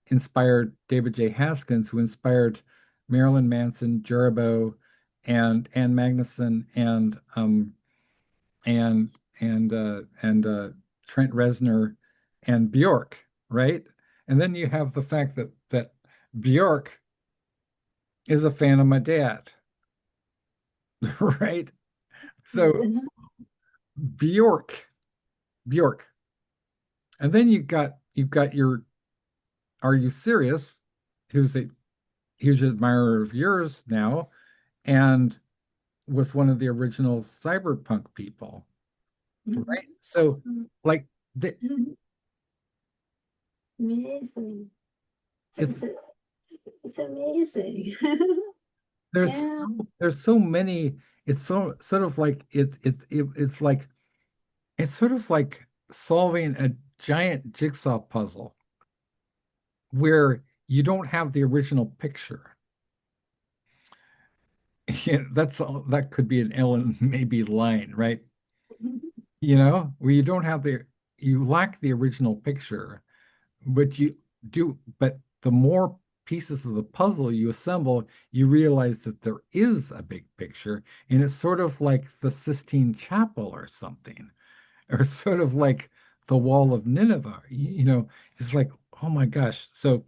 inspired David J. Haskins, who inspired Marilyn Manson, Jarbo, and Ann Magnuson, and and Trent Reznor and Bjork, right? And then you have the fact that Bjork is a fan of my dad, right? So Bjork, Bjork, and then you've got your Are You Serious, who's a huge admirer of yours now, and was one of the original cyberpunk people, right? So like the, Amazing. it's It's amazing. there's Yeah. there's so many. It's so sort of like it's like it's sort of like solving a giant jigsaw puzzle where you don't have the original picture. Yeah, that could be an Ellen maybe line, right? Where you lack the original picture, but you do, but the more pieces of the puzzle you assemble, you realize that there is a big picture, and it's sort of like the Sistine Chapel or something, or sort of like the Wall of Nineveh. It's like, oh my gosh. So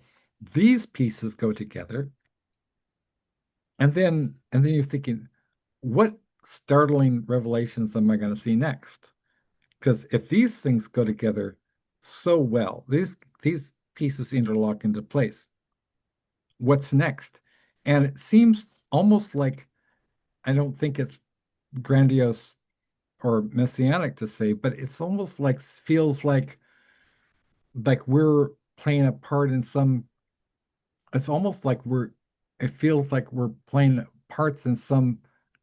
these pieces go together, and then you're thinking, what startling revelations am I going to see next? Because if these things go together so well, these pieces interlock into place. What's next? And it seems almost like, I don't think it's grandiose or messianic to say, but it's almost like feels like we're playing a part in some. It's almost like it feels like we're playing parts in some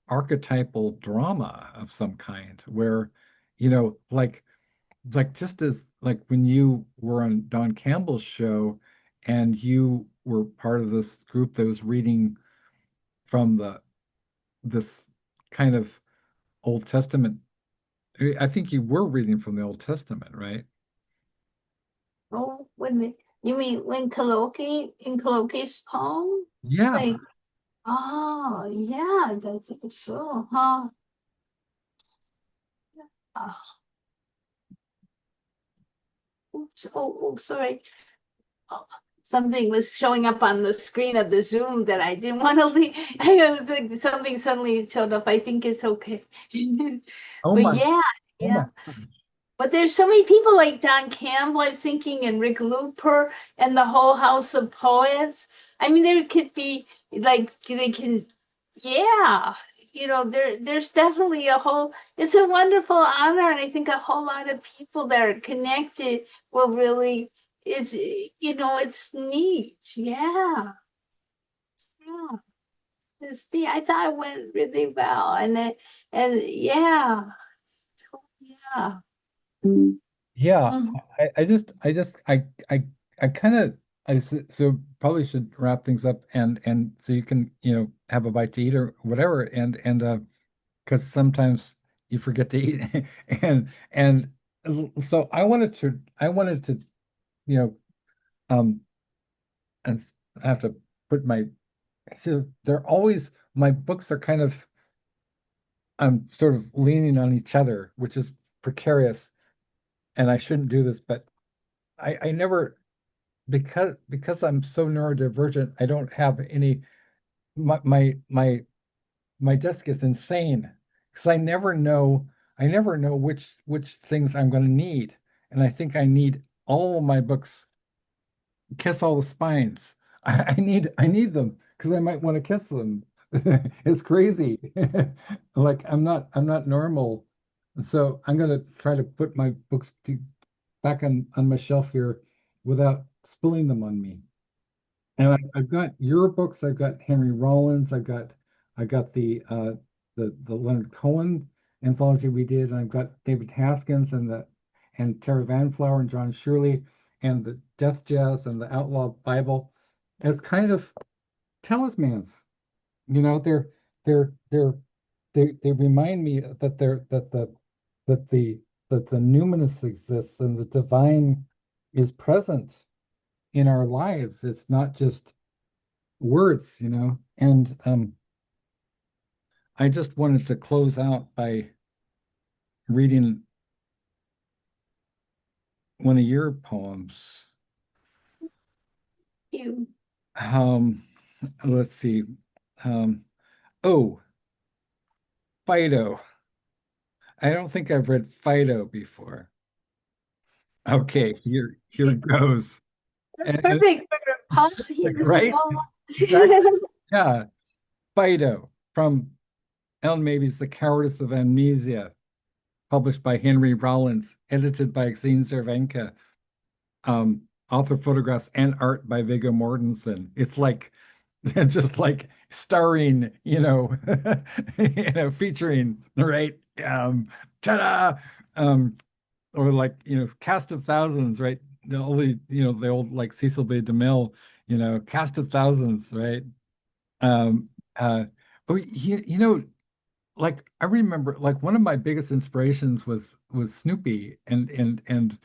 archetypal drama of some kind where, like just as like when you were on Don Campbell's show and you were part of this group that was reading from the this kind of Old Testament. I think you were reading from the Old Testament, right? Oh, you mean when in Colloqui's poem? Yeah. Like, oh, yeah, that's so, huh? Oh, oops, sorry. Oh, something was showing up on the screen of the Zoom that I didn't want to leave. I was like, something suddenly showed up. I think it's okay. Oh But my, yeah, oh my. yeah. But there's so many people like Don Campbell, I was thinking, and Rick Looper and the whole House of Poets. I mean, there could be like they can, yeah, there's definitely it's a wonderful honor, and I think a whole lot of people that are connected will really, it's neat. Yeah, yeah. It's neat. I thought it went really well, and yeah, yeah. Yeah, Mhm. I kind of, so probably should wrap things up, and so you can, have a bite to eat or whatever, and because sometimes you forget to eat, and so I wanted to, you know, um, and I have to put so they're always, my books are kind of, I'm sort of leaning on each other, which is precarious, and I shouldn't do this, but I never, because I'm so neurodivergent, I don't have any, my desk is insane because I never know which things I'm going to need. And I think I need all of my books, kiss all the spines. I need them because I might want to kiss them. It's crazy. Like I'm not normal. So I'm gonna try to put my books back on my shelf here without spilling them on me. And I've got your books. I've got Henry Rollins. I got the Leonard Cohen, anthology we did. And I've got David Haskins and Terry Van Flower and John Shirley and the Death Jazz and the Outlaw Bible as kind of talismans. You know, they're they're they remind me that that the the numinous exists and the divine is present in our lives. It's not just words, you know. And I just wanted to close out by reading one of your poems. You. Um, let's see. Um, oh, Fido. I don't think I've read Fido before. Okay, here it goes. That's And perfect for Polly as right? well. Exactly. Yeah. Fido from Ellen Mabie's The Cowardice of Amnesia, published by Henry Rollins, edited by Xene Cervenka, author photographs and art by Viggo Mortensen. It's like just like starring, featuring, right? Ta-da! Or like, cast of thousands, right? The only, the old like Cecil B. DeMille, cast of thousands, right? Um, uh, oh, like I remember, like one of my biggest inspirations was Snoopy and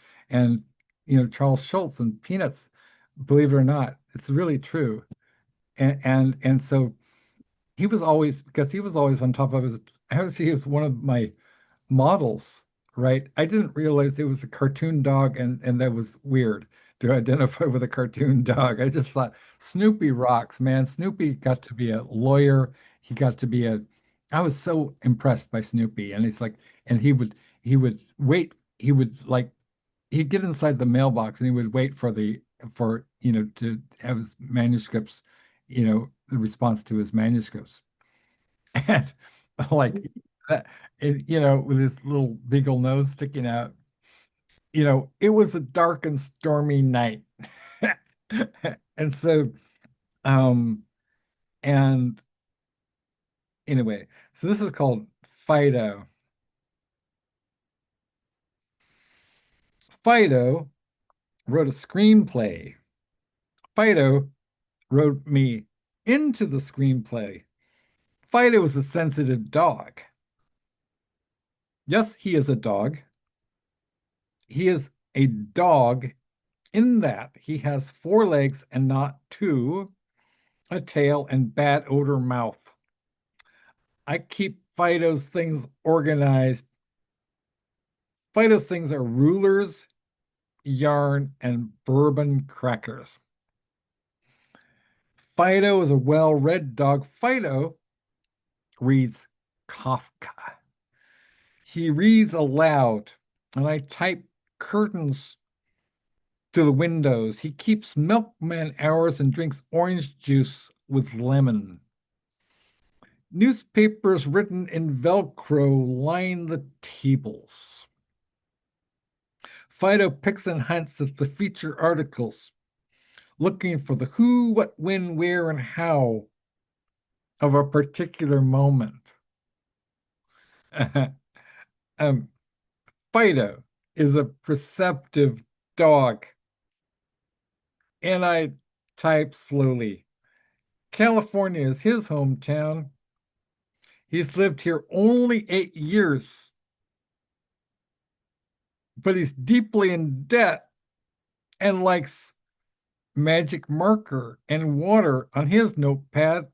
Charles Schultz and Peanuts. Believe it or not, it's really true. And so he was always because he was always on top of his. Actually, he was one of my models, right? I didn't realize it was a cartoon dog, and that was weird to identify with a cartoon dog. I just thought Snoopy rocks, man. Snoopy got to be a lawyer. He got to be a. I was so impressed by Snoopy, and he's like, and he would wait. He would like he'd get inside the mailbox and he would wait for to have his manuscripts, the response to his manuscripts, and like that, with his little beagle nose sticking out. It was a dark and stormy night. And so, um, and anyway, so this is called Fido. Fido wrote a screenplay. Fido wrote me into the screenplay. Fido is a sensitive dog. Yes, he is a dog. He is a dog in that he has four legs and not two, a tail, and bad odor mouth. I keep Fido's things organized. Fido's things are rulers, yarn, and bourbon crackers. Fido is a well-read dog. Fido reads Kafka. He reads aloud, and I type curtains to the windows. He keeps milkman hours and drinks orange juice with lemon. Newspapers written in Velcro line the tables. Fido picks and hunts at the feature articles, looking for the who, what, when, where, and how of a particular moment. um, Fido is a perceptive dog. And I type slowly. California is his hometown. He's lived here only 8 years, but he's deeply in debt and likes magic marker and water on his notepad.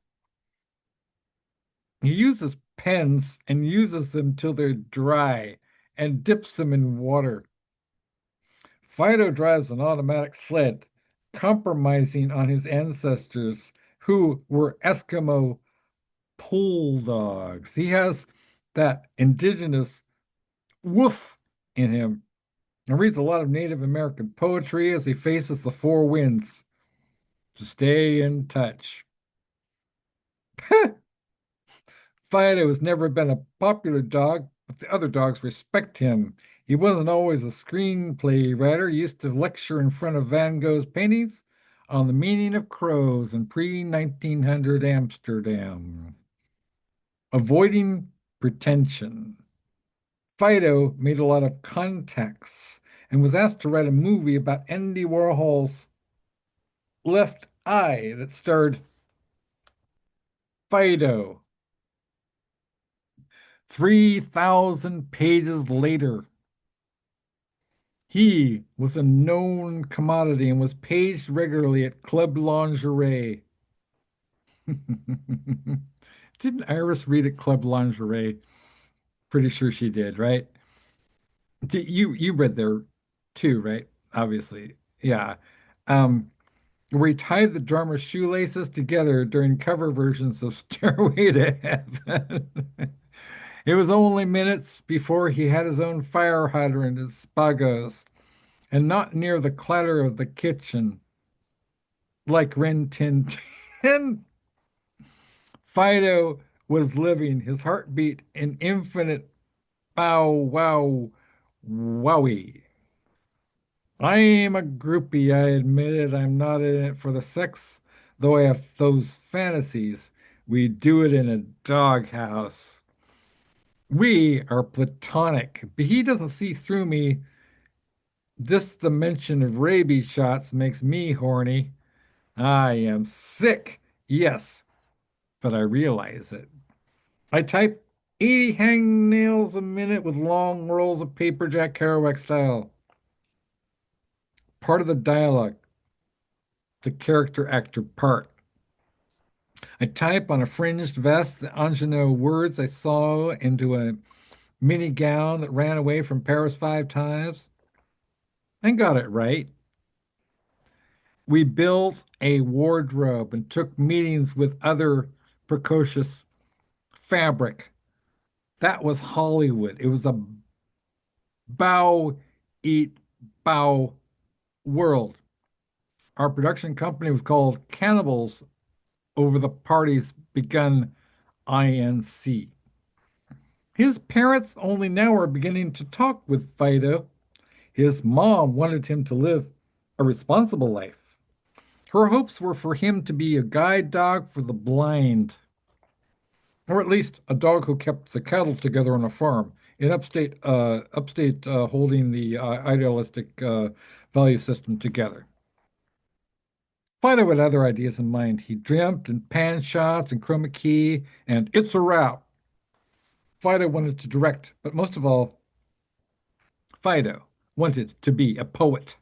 He uses pens and uses them till they're dry and dips them in water. Fido drives an automatic sled, compromising on his ancestors who were Eskimo pull dogs. He has that indigenous woof in him and reads a lot of Native American poetry as he faces the four winds to stay in touch. Fido has never been a popular dog, but the other dogs respect him. He wasn't always a screenplay writer. He used to lecture in front of Van Gogh's paintings on the meaning of crows in pre-1900 Amsterdam. Avoiding pretension. Fido made a lot of contacts and was asked to write a movie about Andy Warhol's left eye that starred Fido. 3,000 pages later, he was a known commodity and was paged regularly at Club Lingerie. Didn't Iris read at Club Lingerie? Pretty sure she did, right? You read there too, right? Obviously. Yeah. Um, where he tied the drummer's shoelaces together during cover versions of Stairway to Heaven. It was only minutes before he had his own fire hydrant at Spago's, and not near the clatter of the kitchen, like Rin Tin Tin. Fido was living his heartbeat in infinite bow wow wowie. I'm a groupie, I admitted. I'm not in it for the sex, though I have those fantasies. We do it in a doghouse. We are platonic, but he doesn't see through me. This the mention of rabies shots makes me horny. I am sick, yes, but I realize it. I type 80 hangnails a minute with long rolls of paper Jack Kerouac style. Part of the dialogue, the character actor part. I type on a fringed vest the ingenue words I saw into a mini gown that ran away from Paris 5 times and got it right. We built a wardrobe and took meetings with other precocious fabric. That was Hollywood. It was a bow, eat, bow world. Our production company was called Cannibals over the party's begun INC. His parents only now are beginning to talk with Fido. His mom wanted him to live a responsible life. Her hopes were for him to be a guide dog for the blind, or at least a dog who kept the cattle together on a farm in upstate holding the idealistic value system together. Fido had other ideas in mind. He dreamt in pan shots and chroma key and it's a wrap. Fido wanted to direct, but most of all, Fido wanted to be a poet.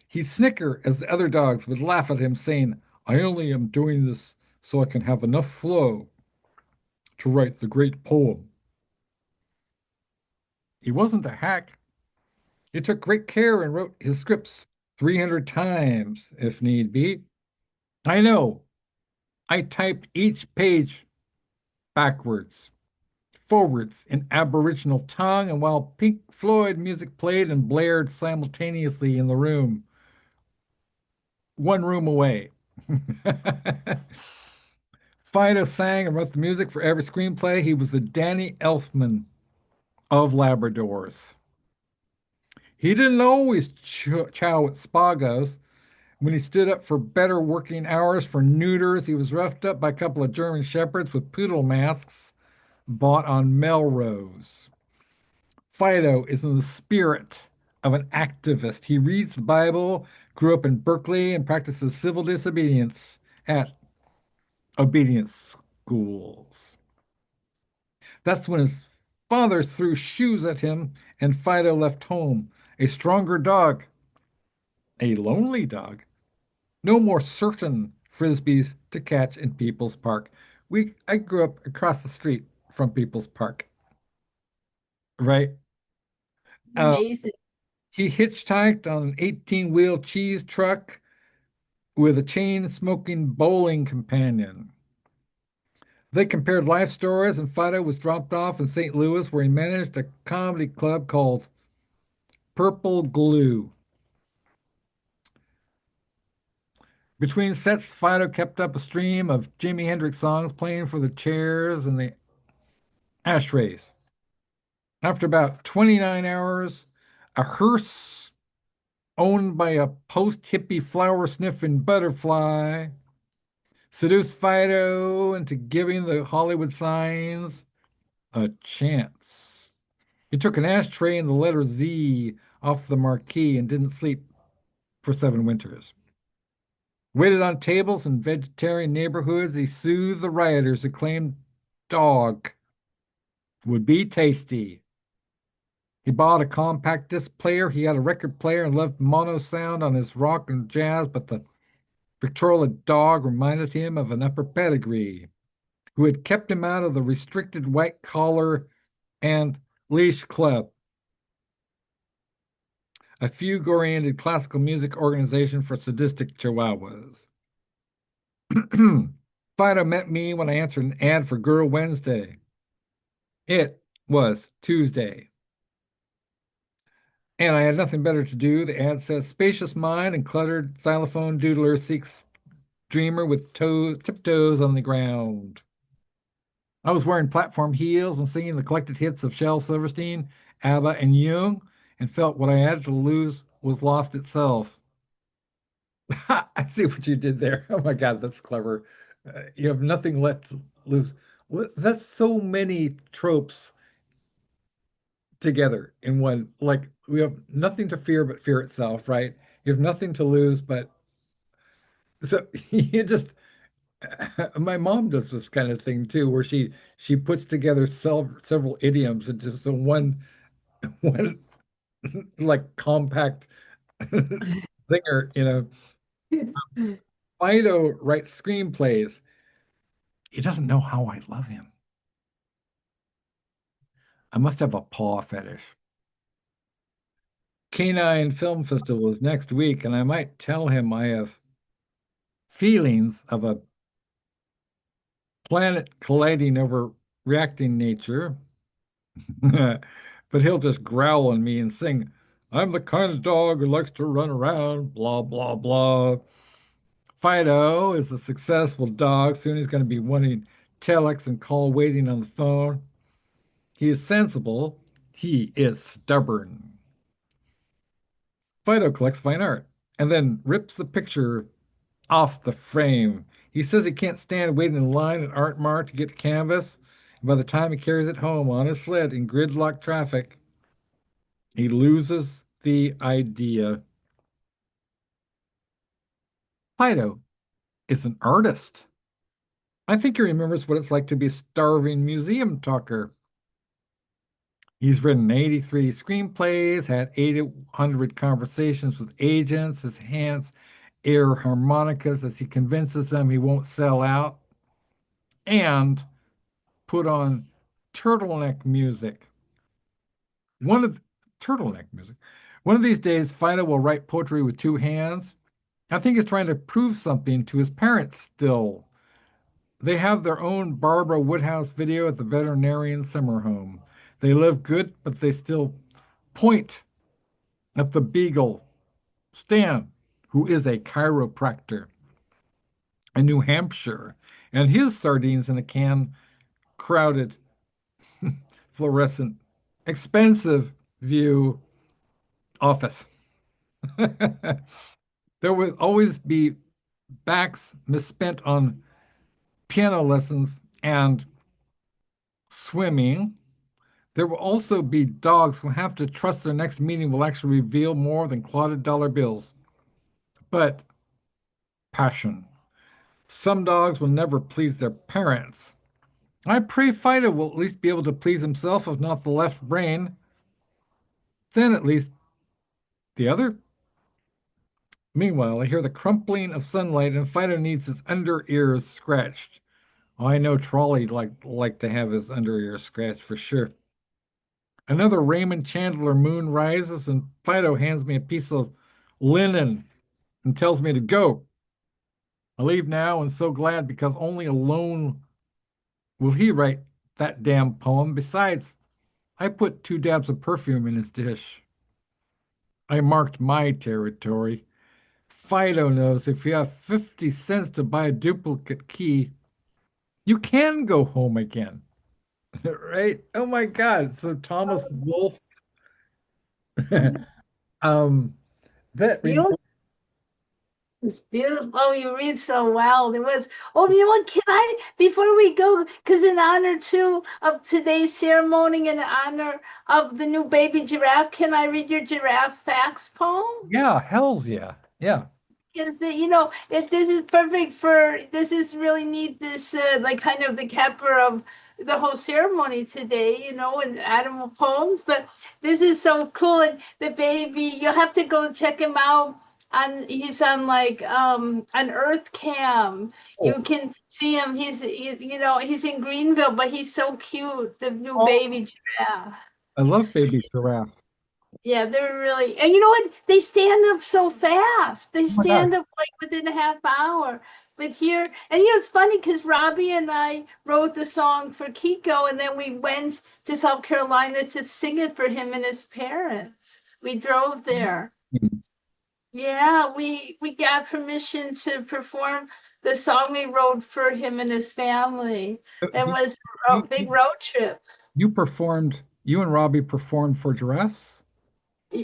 He'd snicker as the other dogs would laugh at him, saying, I only am doing this so I can have enough flow to write the great poem. He wasn't a hack. He took great care and wrote his scripts 300 times, if need be. I know. I typed each page backwards, forwards in Aboriginal tongue, and while Pink Floyd music played and blared simultaneously in the room, one room away. Fido sang and wrote the music for every screenplay. He was the Danny Elfman of Labradors. He didn't always chow at Spagos. When he stood up for better working hours for neuters, he was roughed up by a couple of German shepherds with poodle masks bought on Melrose. Fido is in the spirit of an activist. He reads the Bible, grew up in Berkeley, and practices civil disobedience at obedience schools. That's when his father threw shoes at him and Fido left home. A stronger dog, a lonely dog. No more certain frisbees to catch in People's Park. I grew up across the street from People's Park, right? Uh, Amazing. he hitchhiked on an 18-wheel cheese truck with a chain-smoking bowling companion. They compared life stories, and Fido was dropped off in St. Louis, where he managed a comedy club called Purple Glue. Between sets, Fido kept up a stream of Jimi Hendrix songs playing for the chairs and the ashtrays. After about 29 hours, a hearse owned by a post-hippie flower-sniffing butterfly seduced Fido into giving the Hollywood signs a chance. He took an ashtray and the letter Z off the marquee and didn't sleep for 7 winters. Waited on tables in vegetarian neighborhoods. He soothed the rioters who claimed dog would be tasty. He bought a compact disc player. He had a record player and loved mono sound on his rock and jazz, but the Victrola dog reminded him of an upper pedigree who had kept him out of the restricted white collar and leash club, a fugue-oriented classical music organization for sadistic chihuahuas. Fido met me when I answered an ad for Girl Wednesday. It was Tuesday, and I had nothing better to do. The ad says, spacious mind and cluttered xylophone doodler seeks dreamer with tiptoes on the ground. I was wearing platform heels and singing the collected hits of Shel Silverstein, ABBA, and Jung, and felt what I had to lose was lost itself. I see what you did there. Oh my God, that's clever. You have nothing left to lose. That's so many tropes together in one. Like, we have nothing to fear but fear itself, right? You have nothing to lose but so you just my mom does this kind of thing too, where she puts together several idioms into just one like compact thinger, Fido writes screenplays. He doesn't know how I love him. I must have a paw fetish. Canine Film Festival is next week, and I might tell him I have feelings of a planet colliding over reacting nature. But he'll just growl on me and sing, I'm the kind of dog who likes to run around, blah, blah, blah. Fido is a successful dog. Soon he's going to be wanting telex and call waiting on the phone. He is sensible. He is stubborn. Fido collects fine art and then rips the picture off the frame. He says he can't stand waiting in line at Art Mart to get the canvas. And by the time he carries it home on his sled in gridlock traffic, he loses the idea. Fido is an artist. I think he remembers what it's like to be a starving museum talker. He's written 83 screenplays, had 800 conversations with agents. His hands air harmonicas as he convinces them he won't sell out, and put on turtleneck music. One of turtleneck music. One of these days, Fido will write poetry with 2 hands. I think he's trying to prove something to his parents still. They have their own Barbara Woodhouse video at the veterinarian summer home. They live good, but they still point at the beagle, Stan, who is a chiropractor in New Hampshire, and his sardines in a can, crowded, fluorescent, expensive view office. There will always be backs misspent on piano lessons and swimming. There will also be dogs who have to trust their next meeting will actually reveal more than clotted dollar bills. But passion. Some dogs will never please their parents. I pray Fido will at least be able to please himself, if not the left brain. Then at least the other. Meanwhile, I hear the crumpling of sunlight, and Fido needs his under ears scratched. Oh, I know Trolley like to have his under ears scratched for sure. Another Raymond Chandler moon rises, and Fido hands me a piece of linen and tells me to go. I leave now and so glad because only alone will he write that damn poem. Besides, I put 2 dabs of perfume in his dish. I marked my territory. Fido knows if you have 50 cents to buy a duplicate key, you can go home again. Right? Oh my God. So Thomas Wolfe, um, that You It's beautiful. Oh, you read so well. There was, oh, you know what? Can I, before we go, because in honor too of today's ceremony, in honor of the new baby giraffe, can I read your giraffe facts poem? Yeah, hells yeah. Yeah. Is that, you know, if this is perfect for, this is really neat, this, like kind of the capper of the whole ceremony today, you know, and animal poems, but this is so cool. And the baby, you'll have to go check him out on, he's on like, an Earth Cam. Oh, You can see him. You know, he's in Greenville, but he's so cute, the new oh, baby giraffe. I love baby giraffe. Yeah, they're really, and you know what? They stand up so fast. They Oh my gosh. stand up like within a half hour. But here, and you know, it's funny because Robbie and I wrote the song for Kiko, and then we went to South Carolina to sing it for him and his parents. We drove there. Yeah, we got permission to perform the song we wrote for him and his family. It So was a you, big you road trip. you performed, you and Robbie performed for giraffes?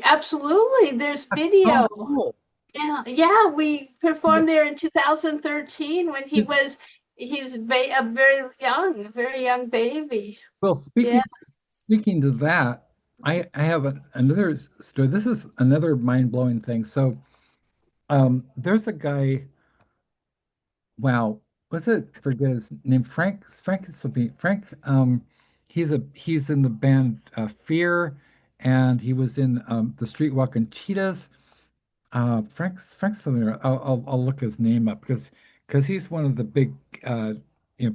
Absolutely, there's That's so video. cool. Yeah, yeah, we performed there in 2013 when he was a very young baby. Well, Yeah. speaking to that, I have another story. This is another mind-blowing thing. So, there's a guy. Wow, what's it? Forget his name. Frank is something. Frank. He's in the band Fear, and he was in the Streetwalking Cheetahs. Frank's something. I'll look his name up because he's one of the big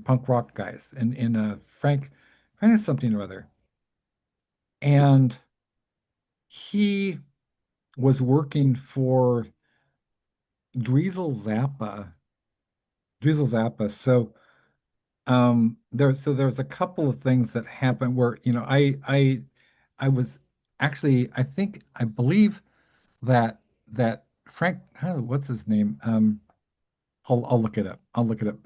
punk rock guys. And Frank is something or other. And he was working for Dweezil Zappa. Dweezil Zappa. So there's a couple of things that happened where, I was actually, I believe that Frank, oh, what's his name? I'll look it up. I'll look it up.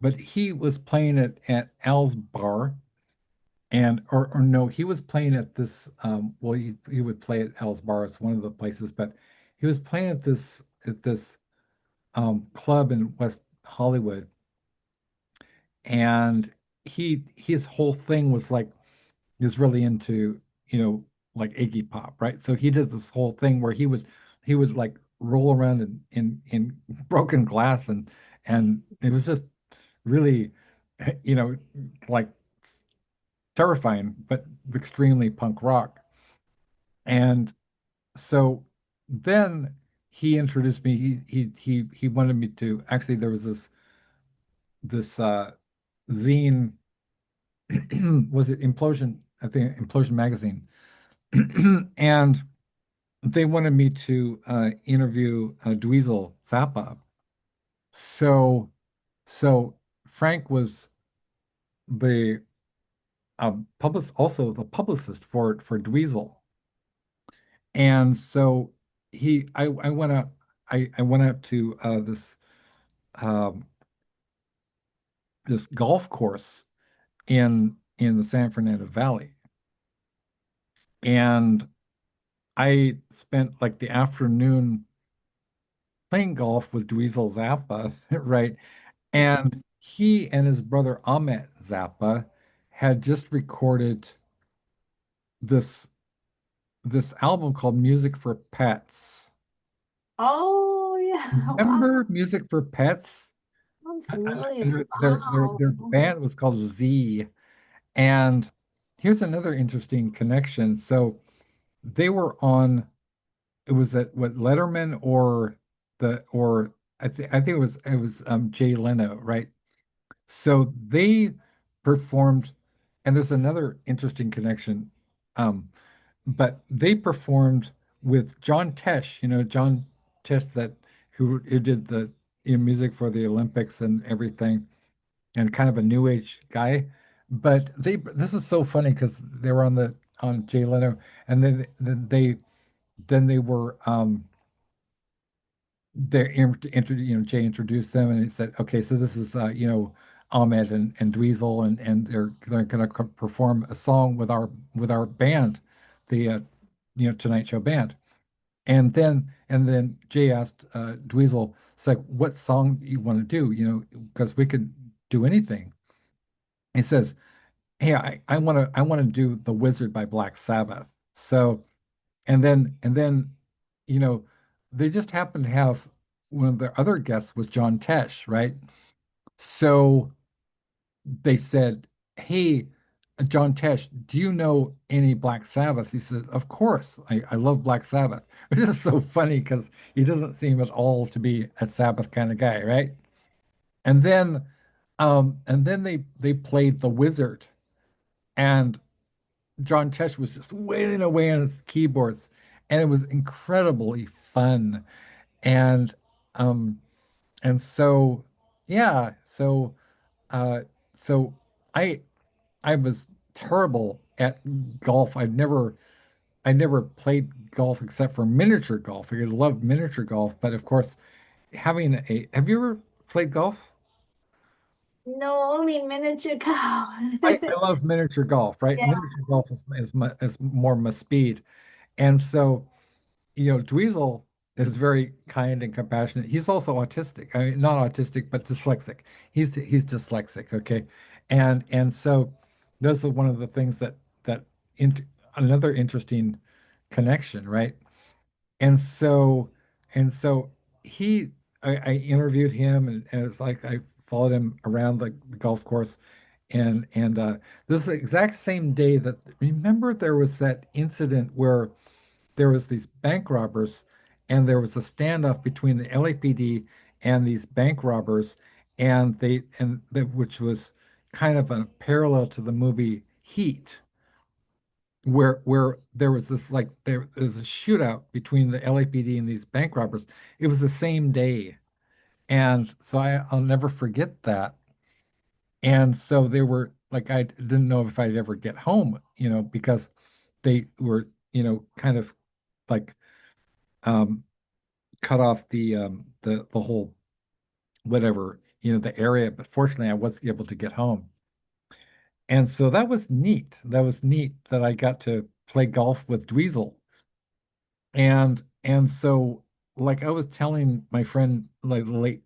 But he was playing at Al's bar, and or no, he was playing at this well, he would play at Al's bar. It's one of the places, but he was playing at this club in West Hollywood, and his whole thing was like is really into, like Iggy Pop, right? So he did this whole thing where he would like roll around in broken glass, and it was just really, you know, like terrifying, but extremely punk rock. And so then he introduced me. He wanted me to actually, there was this zine. Was it Implosion? I think Implosion magazine. And they wanted me to interview Dweezil Zappa. So so Frank was the also the publicist for Dweezil. And so I went out, I went out to um, this golf course in the San Fernando Valley, and I spent like the afternoon playing golf with Dweezil Zappa, right? And he and his brother Ahmet Zappa had just recorded this this album called Music for Pets. Oh, yeah. Wow. Remember Music for Pets? Sounds familiar. And their Wow. band was called Z. And here's another interesting connection. So they were on, it was at what, Letterman or I think it was Jay Leno, right? So they performed, and there's another interesting connection. Um, but they performed with John Tesh, John Tesh, that who did the music for the Olympics and everything, and kind of a new age guy. But this is so funny because they were on Jay Leno, and then they were Jay introduced them, and he said, okay, so this is Ahmed and Dweezil, and they're going to perform a song with our band, the Tonight Show band. And then Jay asked Dweezil, it's like, what song do you want to do? Because we could do anything. He says, hey, I want to do The Wizard by Black Sabbath. So and then you know they just happened to have one of their other guests was John Tesh, right? So they said, hey, John Tesh, do you know any Black Sabbath? He said, of course, I love Black Sabbath. Which is so funny because he doesn't seem at all to be a Sabbath kind of guy, right? And then they played The Wizard, and John Tesh was just wailing away on his keyboards, and it was incredibly fun. And um and so yeah, uh so I I was terrible at golf. I never played golf except for miniature golf. I loved miniature golf, but of course, have you ever played golf? No, only miniature cow. I love miniature golf, right? Yeah. Miniature golf is more my speed. And so, Dweezil is very kind and compassionate. He's also autistic. I mean, not autistic, but dyslexic. He's dyslexic, okay? And so those are one of the things that in, another interesting connection, right? And so and so he I interviewed him, and it's like I followed him around the golf course, and this is the exact same day that, remember, there was that incident where there was these bank robbers, and there was a standoff between the LAPD and these bank robbers, which was kind of a parallel to the movie Heat, where there was this, like, there was a shootout between the LAPD and these bank robbers. It was the same day, and so I'll never forget that. And so they were like, I didn't know if I'd ever get home, because they were, kind of like, um, cut off the whole whatever, the area. But fortunately, I was able to get home, and so that was neat. That was neat that I got to play golf with Dweezil. And so, like, I was telling my friend, like, the late,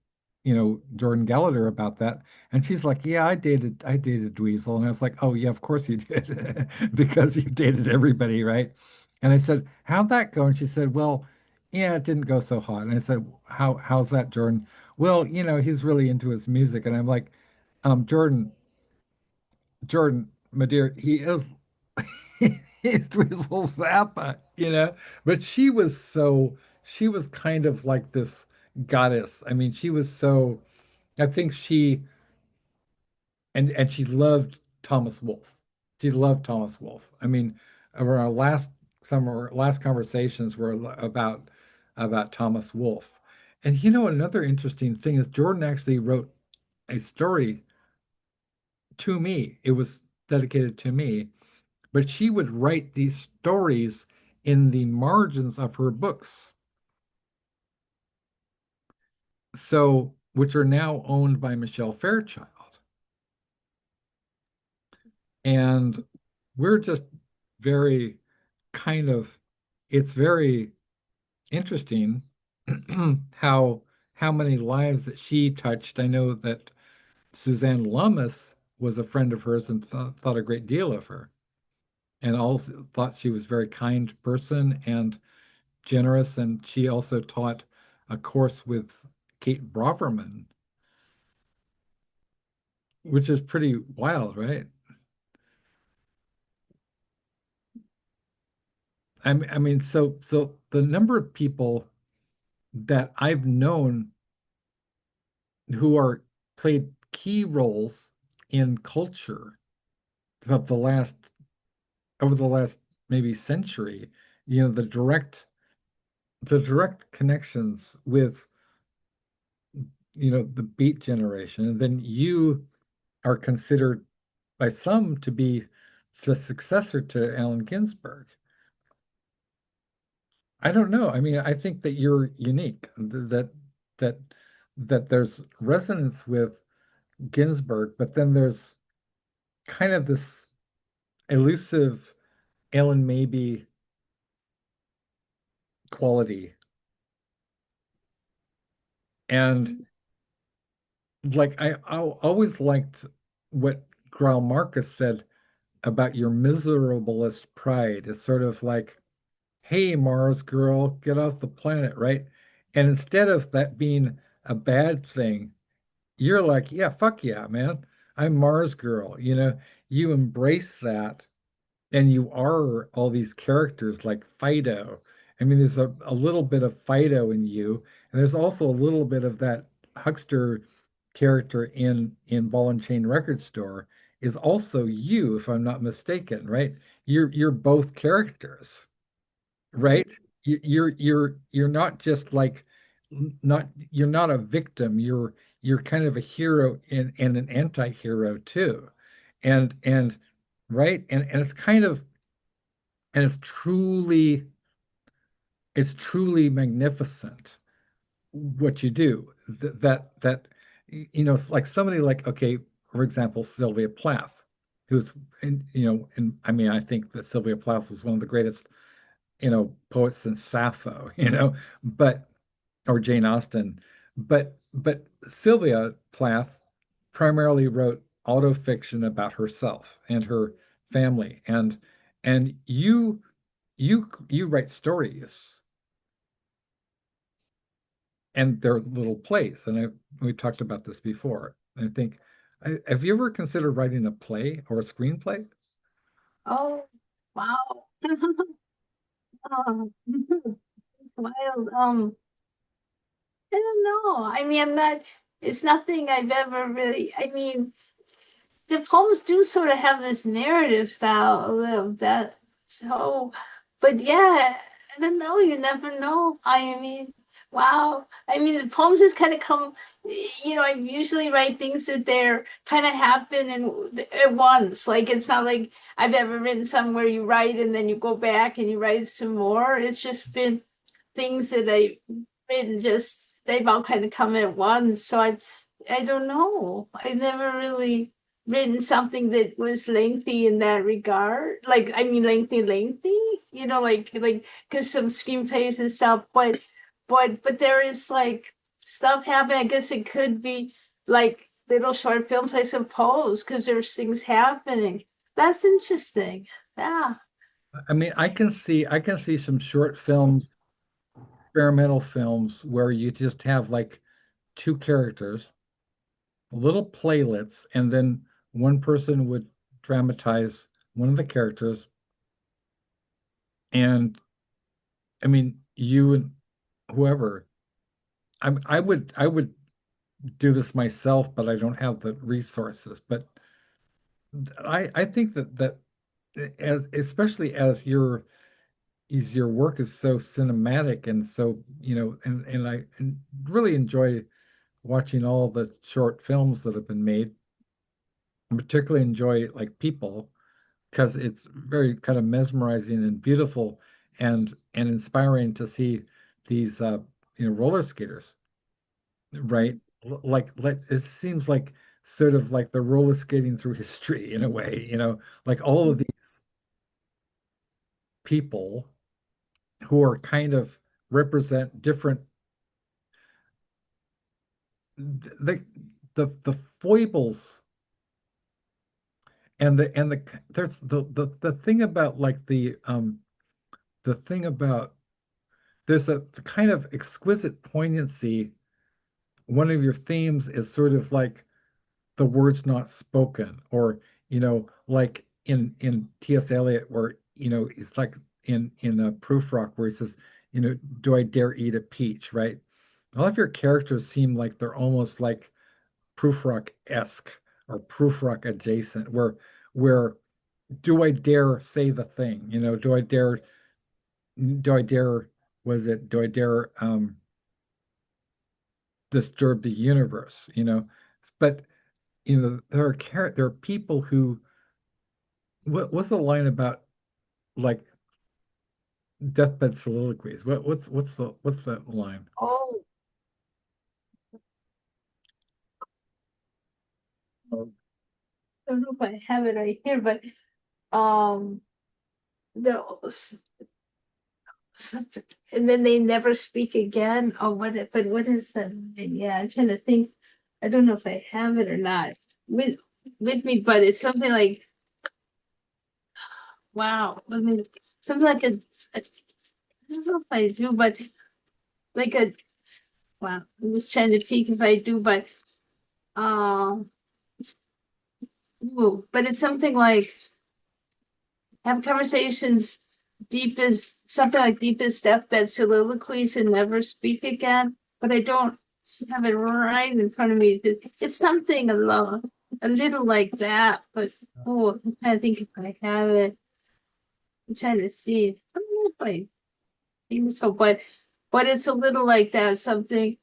Jordan Gallagher, about that, and she's like, "Yeah, I dated Dweezil," and I was like, "Oh yeah, of course you did, because you dated everybody, right?" And I said, "How'd that go?" And she said, "Well, yeah, it didn't go so hot." And I said, "How's that, Jordan?" "Well, he's really into his music," and I'm like, Jordan, my dear, he is." He's Drizzle Zappa, but she was kind of like this goddess. I mean, she was so, I think and she loved Thomas Wolfe. She loved Thomas Wolfe. I mean, our last conversations were about Thomas Wolfe. And another interesting thing is Jordan actually wrote a story to me. It was dedicated to me, but she would write these stories in the margins of her books, so which are now owned by Michelle Fairchild. And we're just very kind of, it's very interesting how how many lives that she touched. I know that Suzanne Lummis was a friend of hers and thought a great deal of her, and also thought she was a very kind person and generous. And she also taught a course with Kate Broverman, which is pretty wild, right? I mean, so the number of people that I've known who are played key roles in culture of the last over the last maybe century, the direct connections with, the Beat generation, and then you are considered by some to be the successor to Allen Ginsberg. I don't know. I mean, I think that you're unique, that that there's resonance with Ginsberg, but then there's kind of this elusive Ellen maybe quality. And like I always liked what Grail Marcus said about your miserablest pride. It's sort of like, hey, Mars girl, get off the planet, right? And instead of that being a bad thing, you're like, yeah, fuck yeah, man. I'm Mars girl. You embrace that and you are all these characters like Fido. I mean, there's a little bit of Fido in you, and there's also a little bit of that huckster character in Ball and Chain Record Store is also you, if I'm not mistaken, right? You're both characters, right? You're not just like not you're not a victim. You're kind of a hero and an anti-hero too. And right? And it's kind of and it's truly magnificent what you do. It's like somebody like, okay, for example, Sylvia Plath, who's and I mean I think that Sylvia Plath was one of the greatest poets since Sappho, but or Jane Austen, but Sylvia Plath primarily wrote autofiction about herself and her family, and you write stories and they're little plays, and we talked about this before. I think, have you ever considered writing a play or a screenplay? Oh, wow. Oh, it's wild. I don't know. I mean, it's nothing I've ever really, I mean, the poems do sort of have this narrative style a little that so but yeah, I don't know, you never know. I mean, wow. I mean, the poems just kind of come, I usually write things that they're kind of happen at once. Like it's not like I've ever written somewhere you write and then you go back and you write some more. It's just been things that I've written, just they've all kind of come at once. So I don't know. I've never really written something that was lengthy in that regard. Like, I mean, lengthy, like, because some screenplays and stuff, but there is like stuff happening. I guess it could be like little short films, I suppose, because there's things happening. That's interesting. Yeah. I mean, I can see some short films, experimental films where you just have like two characters, little playlets, and then one person would dramatize one of the characters. And I mean, you and whoever, I would do this myself, but I don't have the resources. But I think that as especially as your work is so cinematic and so and I really enjoy watching all the short films that have been made. I particularly enjoy like People because it's very kind of mesmerizing and beautiful and inspiring to see these roller skaters, right? Like it seems like sort of like the roller skating through history in a way, like all of these people who are kind of represent different the the foibles and there's the thing about like the thing about there's a kind of exquisite poignancy. One of your themes is sort of like the words not spoken, or like in T.S. Eliot, where it's like in a Proof Rock, where he says, do I dare eat a peach, right? All of your characters seem like they're almost like Proof Rock-esque or Proof Rock adjacent, where do I dare say the thing? Do I dare was it do I dare disturb the universe? But there are people who what's the line about like deathbed soliloquies? What's that line? Oh, Oh, I don't know if I have it right here, but um, the something, and then they never speak again. Oh, but what is that? Yeah, I'm trying to think. I don't know if I have it or not with with me, but it's something like, wow. I mean, something like a I don't know if I do, but like a wow. I'm just trying to think if I do, but um, but it's something like have conversations deep as something like deepest deathbed soliloquies and never speak again. But I don't have it right in front of me. It's something a little like that. But oh, I'm trying to think if I have it. I'm trying to see. I don't know if I think so, but it's a little like that. Something.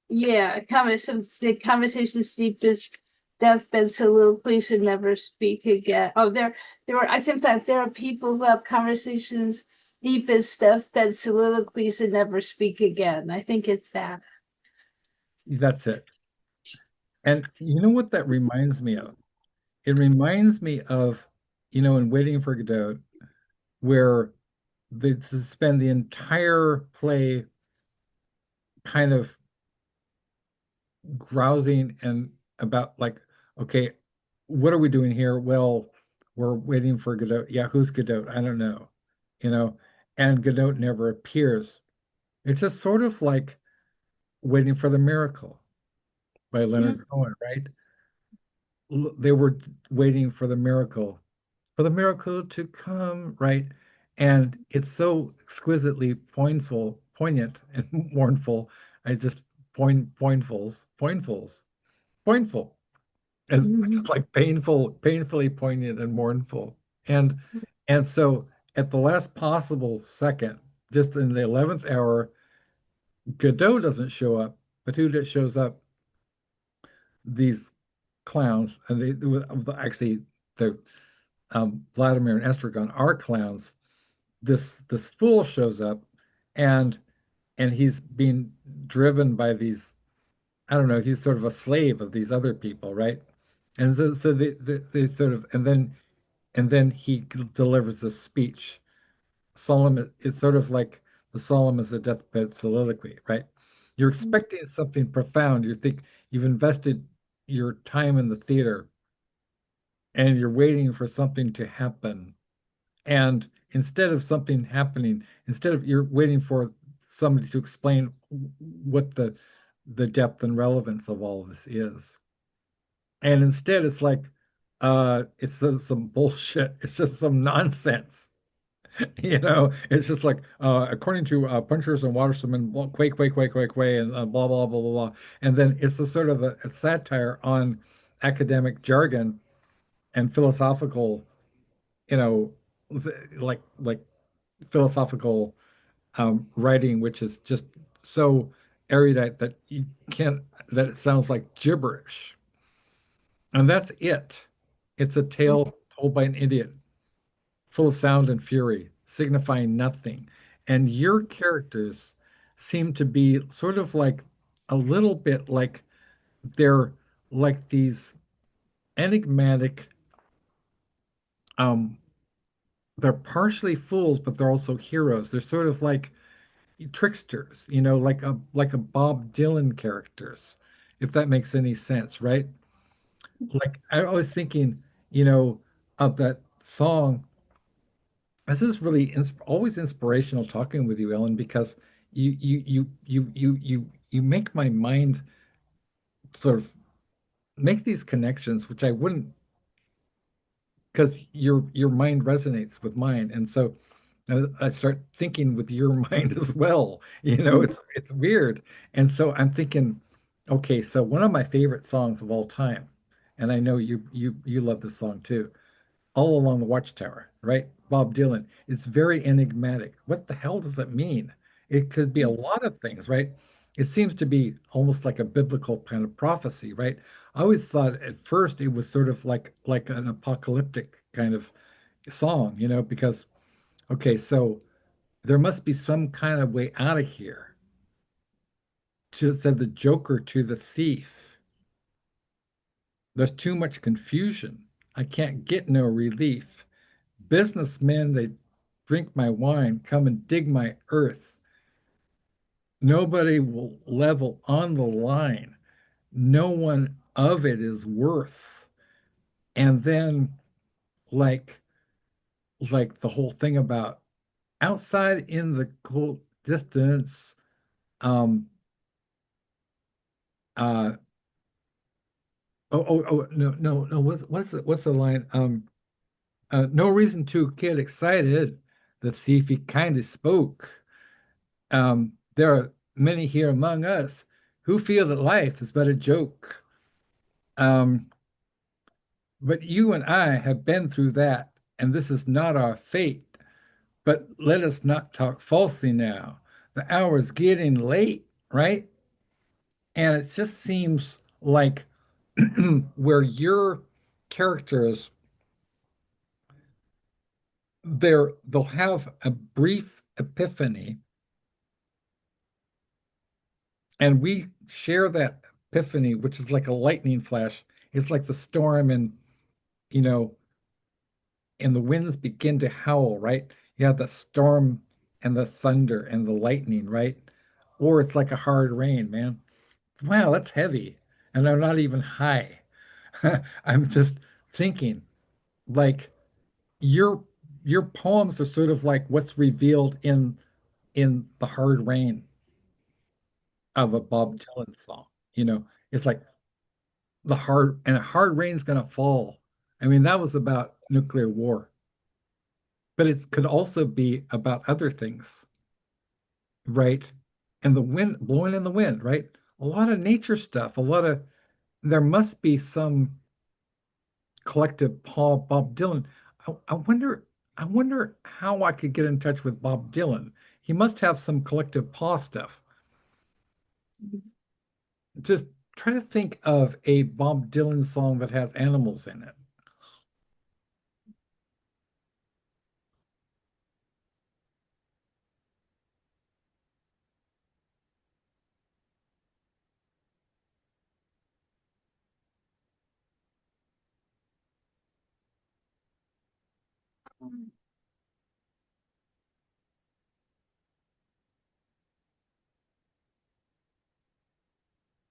Yeah, conversations deep as deathbed soliloquies and never speak again. Oh, there were. I think that there are people who have conversations deep as deathbed soliloquies and never speak again. I think it's that. That's it. And you know what that reminds me of? It reminds me of, in Waiting for Godot, where they spend the entire play kind of grousing and about like, okay, what are we doing here? Well, we're waiting for Godot. Yeah, who's Godot? I don't know, you know, and Godot never appears. It's just sort of like waiting for the miracle by Mm, Leonard Cohen, right? They were waiting for the miracle to come, right? And it's so exquisitely poignant, and mournful. I just pointful, as mhm, just like painfully poignant and mournful. And so at the last possible second, just in the 11th hour, Godot doesn't show up, but who that shows up? These clowns, and actually the Vladimir and Estragon are clowns. This fool shows up, and he's being driven by these. I don't know. He's sort of a slave of these other people, right? And so they sort of, and then he delivers this speech. Solemn. It's sort of like the solemn as a deathbed soliloquy, right? You're expecting something profound. You think you've invested your time in the theater, and you're waiting for something to happen. And instead of something happening, instead of you're waiting for somebody to explain what the depth and relevance of all of this is. And instead it's like it's some bullshit. It's just some nonsense. It's just like according to punchers and watersmen, quake, and blah blah blah blah blah. And then it's a sort of a satire on academic jargon and philosophical, you know, like philosophical writing, which is just so erudite that you can't, that it sounds like gibberish. And that's it. It's a tale told by an idiot, full of sound and fury, signifying nothing. And your characters seem to be sort of like a little bit like they're like these enigmatic, um, they're partially fools, but they're also heroes. They're sort of like tricksters, like a Bob Dylan characters, if that makes any sense, right? Like I was thinking, you know, of that song. This is really always inspirational talking with you, Ellyn, because you make my mind sort of make these connections, which I wouldn't, because your mind resonates with mine, and so I start thinking with your mind as well. It's weird, and so I'm thinking, okay, so one of my favorite songs of all time, and I know you love this song too. All Along the Watchtower, right? Bob Dylan. It's very enigmatic. What the hell does it mean? It could be a lot of things, right? It seems to be almost like a biblical kind of prophecy, right? I always thought at first it was sort of like an apocalyptic kind of song, because okay, so there must be some kind of way out of here. Said the Joker to the thief. There's too much confusion. I can't get no relief. Businessmen, drink my wine, come and dig my earth. Nobody will level on the line. No one of it is worth. And then like the whole thing about outside in the cold distance, um uh no, what's the line? No reason to get excited. The thief he kindly spoke. There are many here among us who feel that life is but a joke. Um, but you and I have been through that, and this is not our fate. But let us not talk falsely now. The hour's getting late, right? And it just seems like where your characters they'll have a brief epiphany, and we share that epiphany, which is like a lightning flash. It's like the storm you know, and the winds begin to howl, right? You have the storm and the thunder and the lightning, right? Or it's like a hard rain, man. Wow, that's heavy. And I'm not even high. I'm just thinking like your your poems are sort of like what's revealed in the hard rain of a Bob Dylan song. It's like the hard rain's gonna fall. I mean, that was about nuclear war, but it could also be about other things, right? And the wind blowing in the wind, right? A lot of nature stuff, there must be some collective Bob Dylan. I wonder how I could get in touch with Bob Dylan. He must have some collective paw stuff. Just try to think of a Bob Dylan song that has animals in it.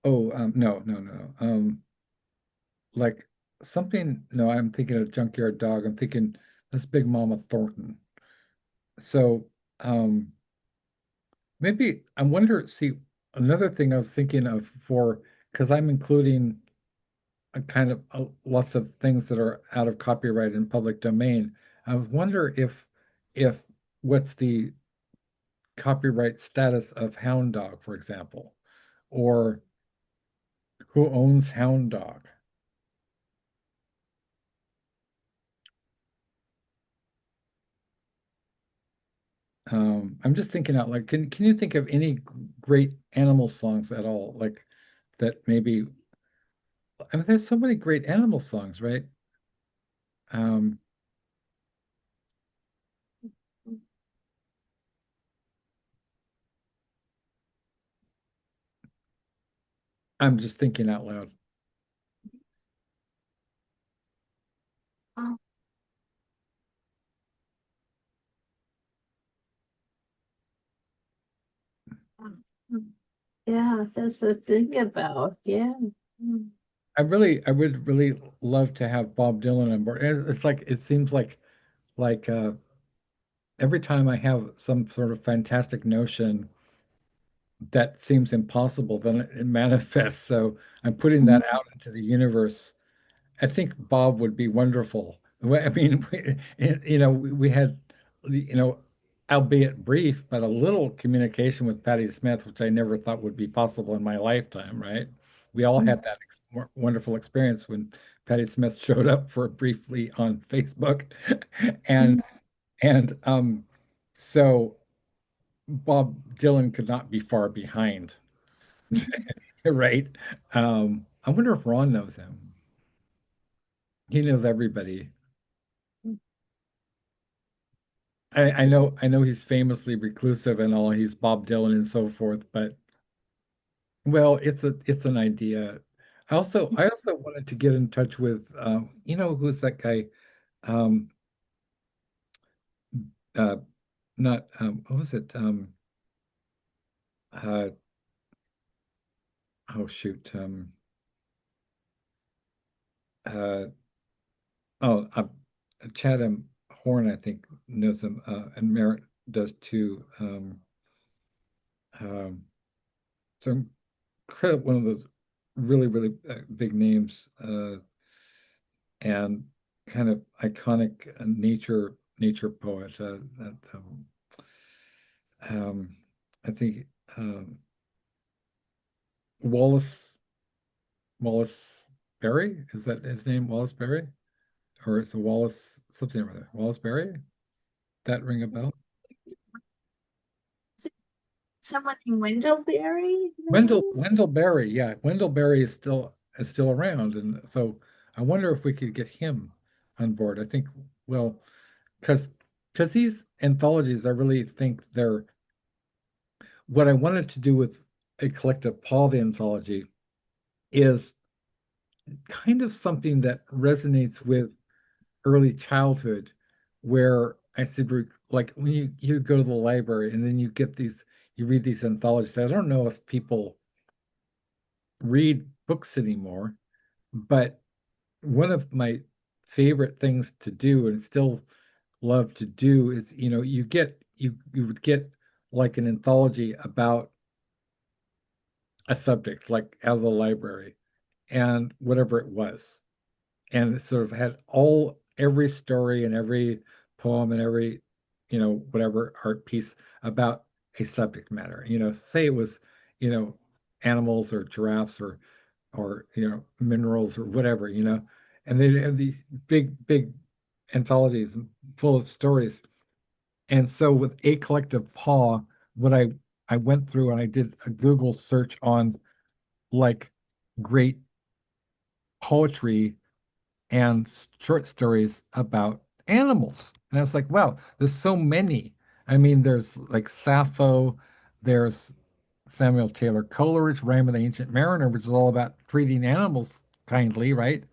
Oh, no. Like something, no, I'm thinking of Junkyard Dog. I'm thinking that's Big Mama Thornton. So, maybe I wonder, see, another thing I was thinking of because I'm including a kind of lots of things that are out of copyright and public domain. I wonder if what's the copyright status of Hound Dog, for example, or who owns Hound Dog? I'm just thinking out like, can you think of any great animal songs at all? Like that maybe, I mean, there's so many great animal songs, right? Um, I'm just thinking out loud. Yeah, that's the thing about, yeah. I would really love to have Bob Dylan on board. It's like, it seems like every time I have some sort of fantastic notion that seems impossible, then it manifests. So I'm putting that out into the universe. I think Bob would be wonderful. I mean, we had, you know, albeit brief, but a little communication with Patti Smith, which I never thought would be possible in my lifetime, right? We all had that ex wonderful experience when Patti Smith showed up for briefly on Facebook. And so Bob Dylan could not be far behind, right? I wonder if Ron knows him. He knows everybody. I know he's famously reclusive and all, he's Bob Dylan and so forth, but well, it's an idea. I also wanted to get in touch with who's that guy? Um uh, not what was it? Uh, oh shoot. Uh, oh, Chatham Horn, I think knows them, and Merritt does too. Um, so one of those really, really big names, and kind of iconic nature poet. That um, I think Wallace Wallace Berry, is that his name? Wallace Berry, or is it Wallace something or other? Wallace Berry? That ring a bell? Someone in Wendellberry, Wendell maybe? Wendell Berry, yeah, Wendell Berry is still around, and so I wonder if we could get him on board. I think, well, because these anthologies, I really think they're what I wanted to do with a collective Paul the anthology is kind of something that resonates with early childhood, where I said, like when you go to the library and then you read these anthologies. I don't know if people read books anymore, but one of my favorite things to do and still love to do is, you would get like an anthology about a subject, like out of the library, and whatever it was. And it sort of had every story and every poem and every, whatever art piece about a subject matter. Say it was, you know, animals or giraffes or minerals or whatever, and they have these big, big anthologies full of stories. And so with A Collective Paw, what I went through and I did a Google search on like great poetry and short stories about animals. And I was like, wow, there's so many. I mean, there's like Sappho, there's Samuel Taylor Coleridge, Rime of the Ancient Mariner, which is all about treating animals kindly, right?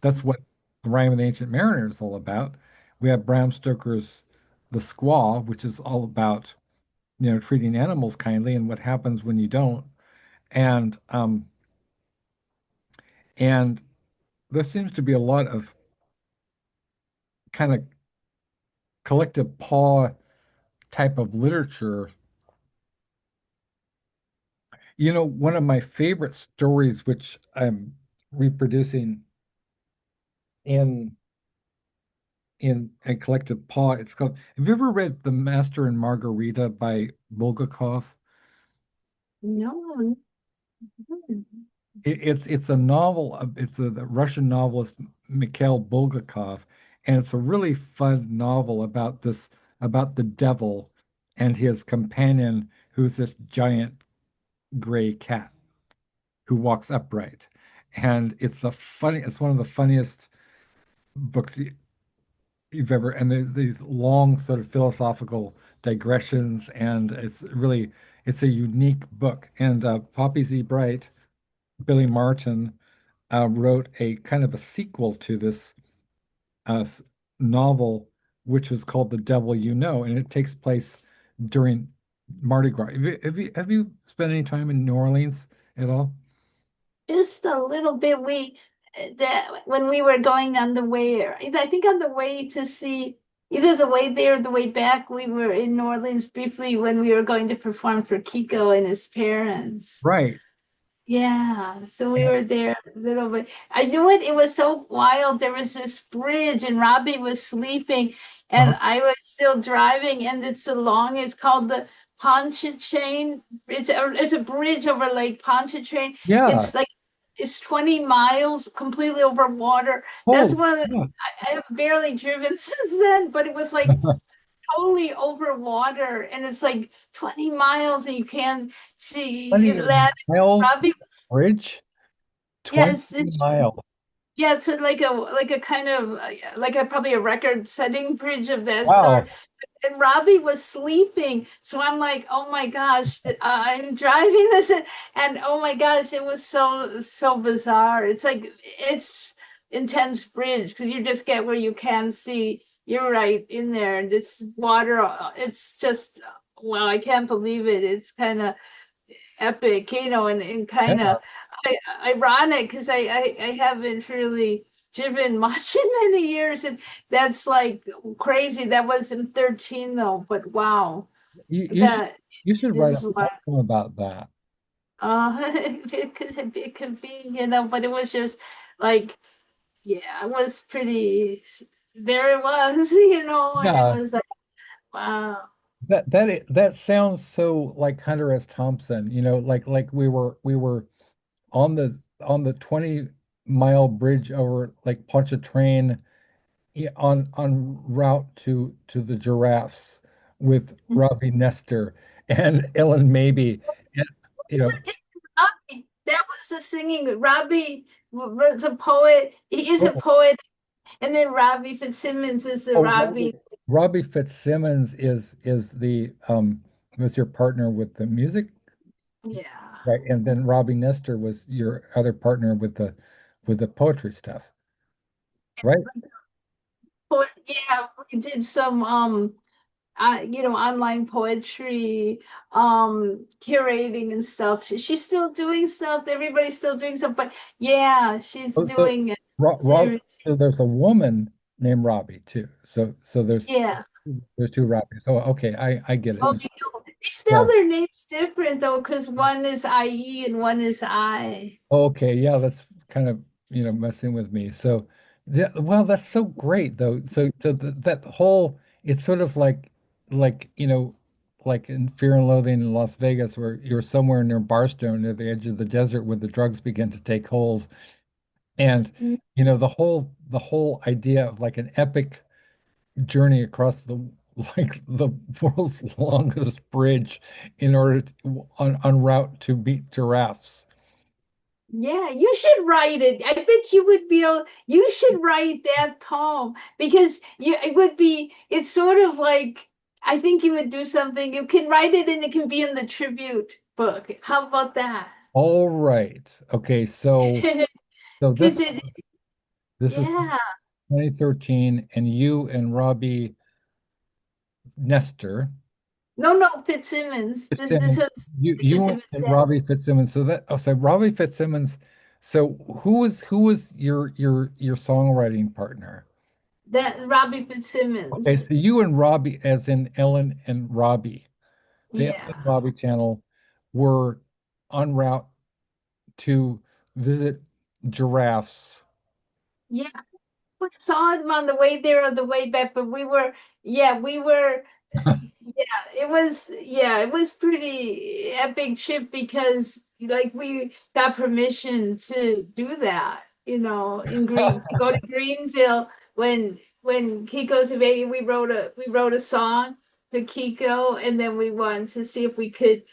That's what Rime of the Ancient Mariner is all about. We have Bram Stoker's The Squaw, which is all about, treating animals kindly and what happens when you don't. And and there seems to be a lot of kind of collective paw type of literature. One of my favorite stories, which I'm reproducing in a collective paw, it's called, have you ever read The Master and Margarita by Bulgakov? No. It's a novel. It's the Russian novelist Mikhail Bulgakov, and it's a really fun novel about the devil and his companion, who's this giant gray cat who walks upright. And it's one of the funniest books you've ever, and there's these long sort of philosophical digressions, and it's a unique book. And Poppy Z. Brite, Billy Martin, wrote a kind of a sequel to this uh, novel, which was called The Devil You Know, and it takes place during Mardi Gras. Have you spent any time in New Orleans at all? Just a little bit. That when we were going on the way, I think on the way to see either the way there or the way back, we were in New Orleans briefly when we were going to perform for Kiko and his parents. Right. Yeah, so we Yeah. were there a little bit. I knew it. It was so wild. There was this bridge, and Robbie was sleeping, and Uh-huh. I was still driving. And it's called the Pontchartrain. It's a bridge over Lake Pontchartrain. Yeah. It's like it's 20 miles completely over water. That's Oh, one of yeah. I have barely driven since then, but it was like totally over water, and it's like 20 miles, and you can't see 20 that. miles Robbie bridge, 20 Yes, it's miles. yeah, it's like a kind of like a probably a record-setting bridge of that sort. Wow. And Robbie was sleeping, so I'm like, oh my gosh, I'm driving this, and oh my gosh, it was so bizarre. It's like it's intense bridge because you just get where you can see, you're right in there. And this water, it's just, wow, I can't believe it. It's kind of epic, and kind Yeah. of ironic because I haven't really driven much in many years. And that's like crazy. That wasn't 13 though, but wow, You should that you should write a is what. poem about that. It could be, but it was just like, yeah, it was pretty. There it was, and it Yeah. was like, wow. That sounds so like Hunter S. Thompson, like we were on the 20-mile bridge over like Pontchartrain, on route to the giraffes with Robbie Nestor and Ellen Maybe. And, you know, Robbie, that was the singing. Robbie was a poet. He is a oh, poet, and then Robbie Fitzsimmons is the oh, Robbie, Robbie. Robbie Fitzsimmons is the was your partner with the music, Yeah. right? And then Robbie Nestor was your other partner with the poetry stuff, right? Yeah, we did some online poetry, curating and stuff. She's still doing stuff. Everybody's still doing stuff, but yeah, she's Oh, so doing it. Rob, so there's a woman named Robbie too. So Yeah. there's two Robbies. Oh, okay, I get it Oh, now. they spell Yeah. their names different though, because one is IE and one is I. Okay, yeah, that's kind of, messing with me. So, yeah, well, that's so great though. So that whole, it's sort of like, like in Fear and Loathing in Las Vegas, where you're somewhere near Barstow, near the edge of the desert, where the drugs begin to take hold. And, the whole idea of like an epic journey across like the world's longest bridge in order on route to meet giraffes. Yeah, you should write it. I bet you would be able, you should write that poem because it's sort of like, I think you would do something. You can write it and it can be in the tribute book. How about that? All right. Okay, so this Because this is yeah, 2013, and you and Robbie Nestor, no, Fitzsimmons. This Fitzsimmons, was you Fitzsimmons and said. Robbie Fitzsimmons. So Robbie Fitzsimmons. So who was your songwriting partner? That Robbie Okay, Fitzsimmons. so you and Robbie, as in Ellen and Robbie, the Ellen and Yeah. Robbie channel, were en route to visit giraffes. Yeah. We saw him on the way there or the way back, but we were. It was pretty epic trip because like we got permission to do that, to go to Greenville when Kiko's baby, we wrote a song for Kiko, and then we wanted to see if we could,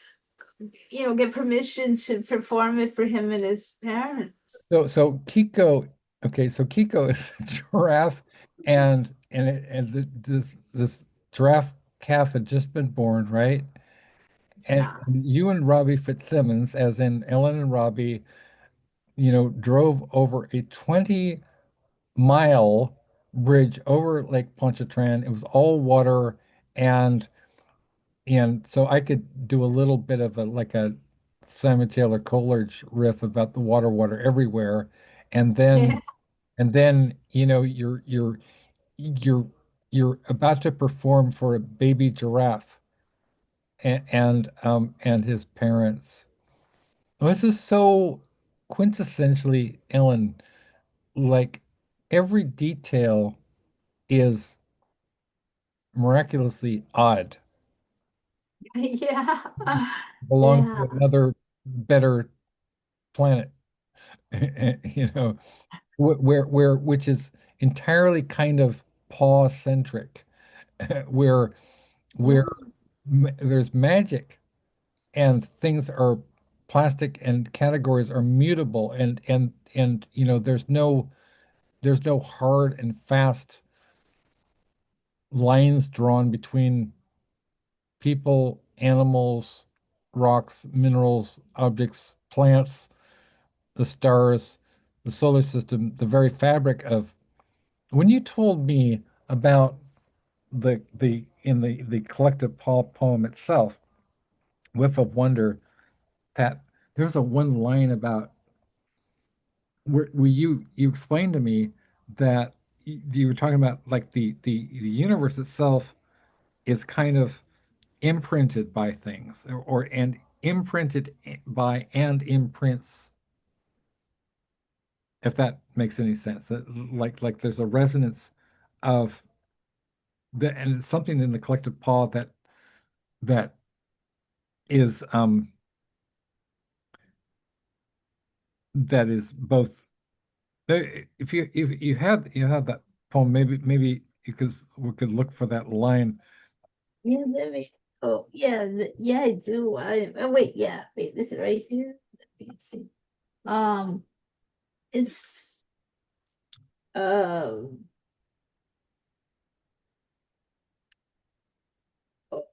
get permission to perform it for him and his parents. So Kiko, okay, so Kiko is a giraffe, and this giraffe calf had just been born, right? And Yeah. you and Robbie Fitzsimmons, as in Ellen and Robbie, drove over a 20-mile bridge over Lake Pontchartrain. It was all water, and and so I could do a little bit of a Simon Taylor Coleridge riff about the water, water everywhere, and Yeah. then and then you're about to perform for a baby giraffe and his parents. This is so quintessentially Ellen. Like every detail is miraculously odd. Yeah. Belong Yeah. to another better planet, you know, which is entirely kind of paw centric, where where Mm. there's magic and things are plastic and categories are mutable, and there's no hard and fast lines drawn between people, animals, rocks, minerals, objects, plants, the stars, the solar system, the very fabric of when you told me about the in the collective poem itself, Whiff of Wonder, that there's a one line about where you explained to me that you were talking about like the universe itself is kind of imprinted by things or and imprinted by and imprints, if that makes any sense. That, like there's a resonance of the and it's something in the collective paw that is that is both if you have that poem, maybe you could we could look for that line. Yeah, let me. Oh, yeah, yeah, I do. Oh, wait, yeah, wait, this is right here. Let me see. Um, it's um.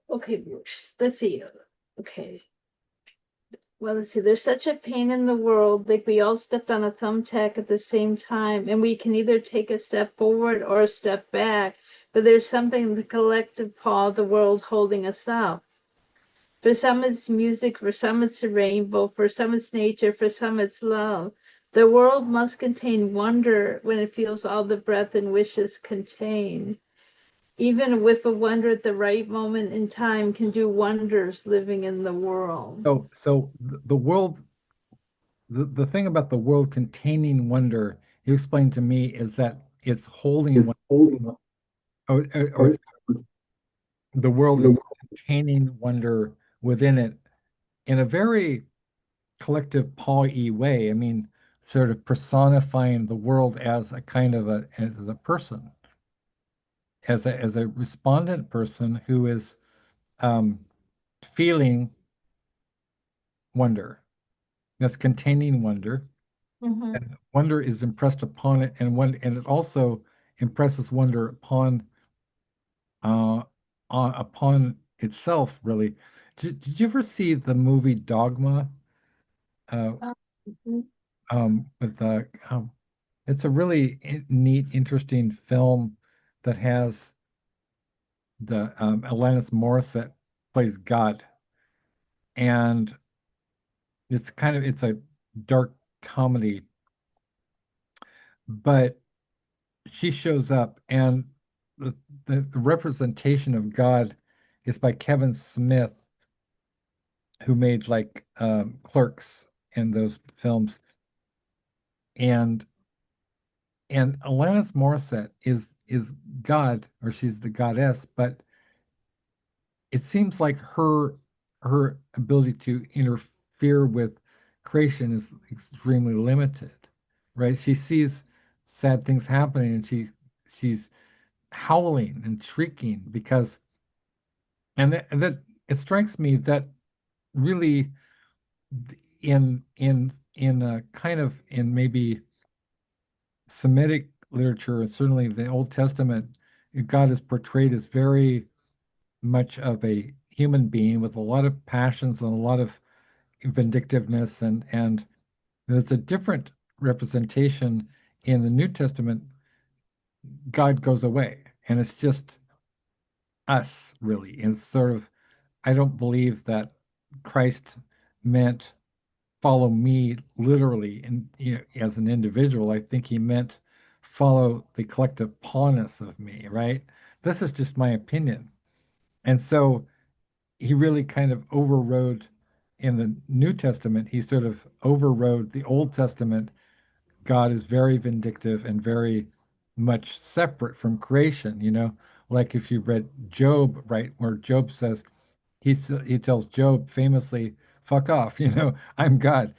Okay, let's see. Okay. Well, let's see. There's such a pain in the world. Like we all stepped on a thumbtack at the same time, and we can either take a step forward or a step back. But there's something in the collective paw of the world holding us up. For some it's music, for some it's a rainbow, for some it's nature, for some it's love. The world must contain wonder when it feels all the breath and wishes contain. Even a whiff of wonder at the right moment in time can do wonders living in the world. So the world, the thing about the world containing wonder, you explained to me, is that it's holding It's wonder, holding up. or Or the world the is containing wonder within it in a very collective Paul-y way. I mean, sort of personifying the world as a kind of as a person, as a respondent person who is um, feeling wonder, that's containing wonder, Mhm. and wonder is impressed upon it, and it also impresses wonder upon uh, upon itself, really. Did you ever see the movie Dogma? Uh, Mhm. with it's a really neat, interesting film that has the Alanis Morissette plays God, and it's a dark comedy, but she shows up, and the the representation of God is by Kevin Smith, who made like Clerks and those films, and Alanis Morissette is God, or she's the goddess, but it seems like her ability to interfere with creation is extremely limited, right? She sees sad things happening and she's howling and shrieking because and that it strikes me that really in a kind of in maybe Semitic literature and certainly the Old Testament, God is portrayed as very much of a human being with a lot of passions and a lot of vindictiveness and there's a different representation in the New Testament. God goes away and it's just us really. It's sort of I don't believe that Christ meant follow me literally and as an individual. I think he meant follow the collective pawness of me, right? This is just my opinion. And so he really kind of overrode in the New Testament, he sort of overrode the Old Testament. God is very vindictive and very much separate from creation, like if you read Job, right, where Job says, he tells Job famously, "Fuck off," I'm God.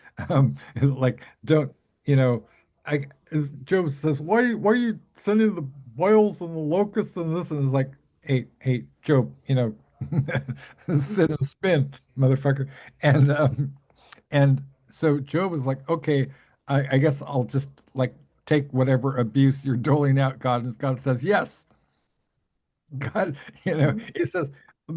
Like don't, you know, I as Job says, why are you sending the boils and the locusts and this? And it's like, hey, Job, sit and spin, motherfucker. And and so Job was like, okay, I guess I'll just like take whatever abuse you're doling out, God. And God says, yes. God, he says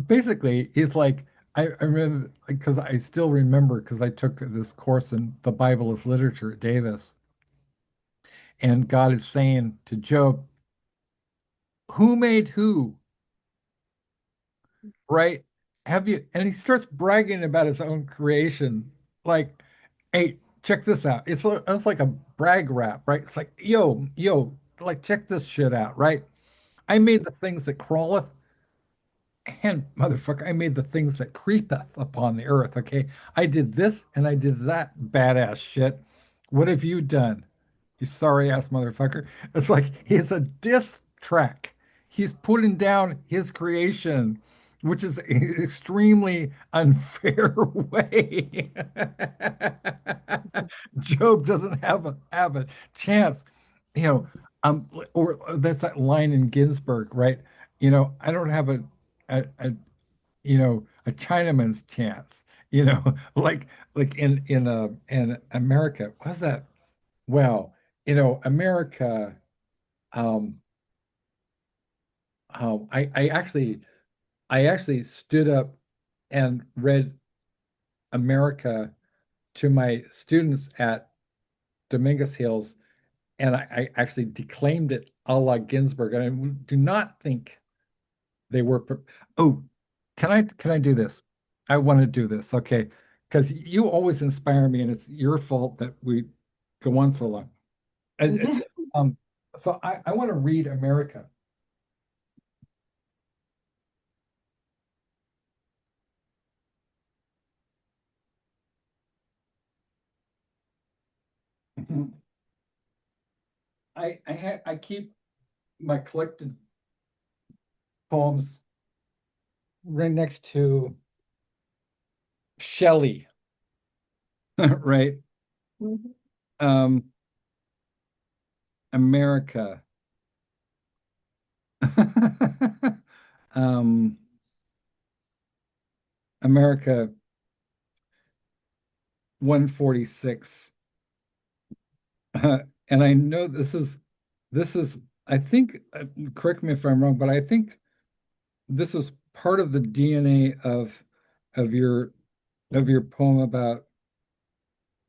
basically he's like I remember because I still remember because I took this course in the Bible as literature at Davis, and God is saying to Job, who made who? right? Have you? And he starts bragging about his own creation. Like, hey, check this out. It's like a brag rap, right? It's like, yo, like check this shit out, right? I made the things that crawleth, and motherfucker, I made the things that creepeth upon the earth. Okay. I did this and I did that badass shit. What have you done? You sorry ass motherfucker. It's like it's a diss track. He's putting down his creation, which is an extremely unfair way. Job doesn't have a chance. You know, or that's that line in Ginsburg, right? I don't have a a Chinaman's chance, like in America. What's that? Well, America, um, I actually stood up and read America to my students at Dominguez Hills, and I actually declaimed it a la Ginsburg. And I do not think they were. Oh, can I do this? I want to do this, okay? Because you always inspire me, and it's your fault that we go on so long. Um, so I want to read America. I keep my collected poems right next to Shelley, right? Mhm. Um, America. Um, America 146. And I know this is I think correct me if I'm wrong, but I think this was part of the DNA of your of your poem about,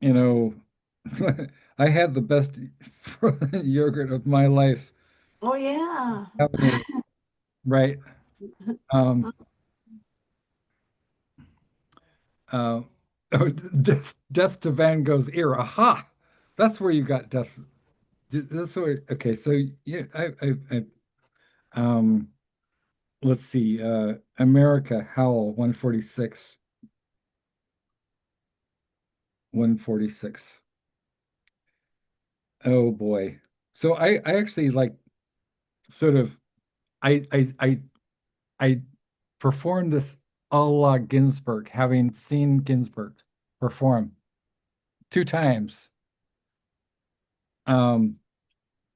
you know, I had the best frozen yogurt of my life Oh yeah. happening, right? Um, uh, oh, death to Van Gogh's ear. Aha! That's where you got death. That's where, okay, so yeah, um, let's see, America, Howl, 146, 146. Oh boy. So I actually like sort of I performed this a la Ginsburg, having seen Ginsburg perform two times. Um,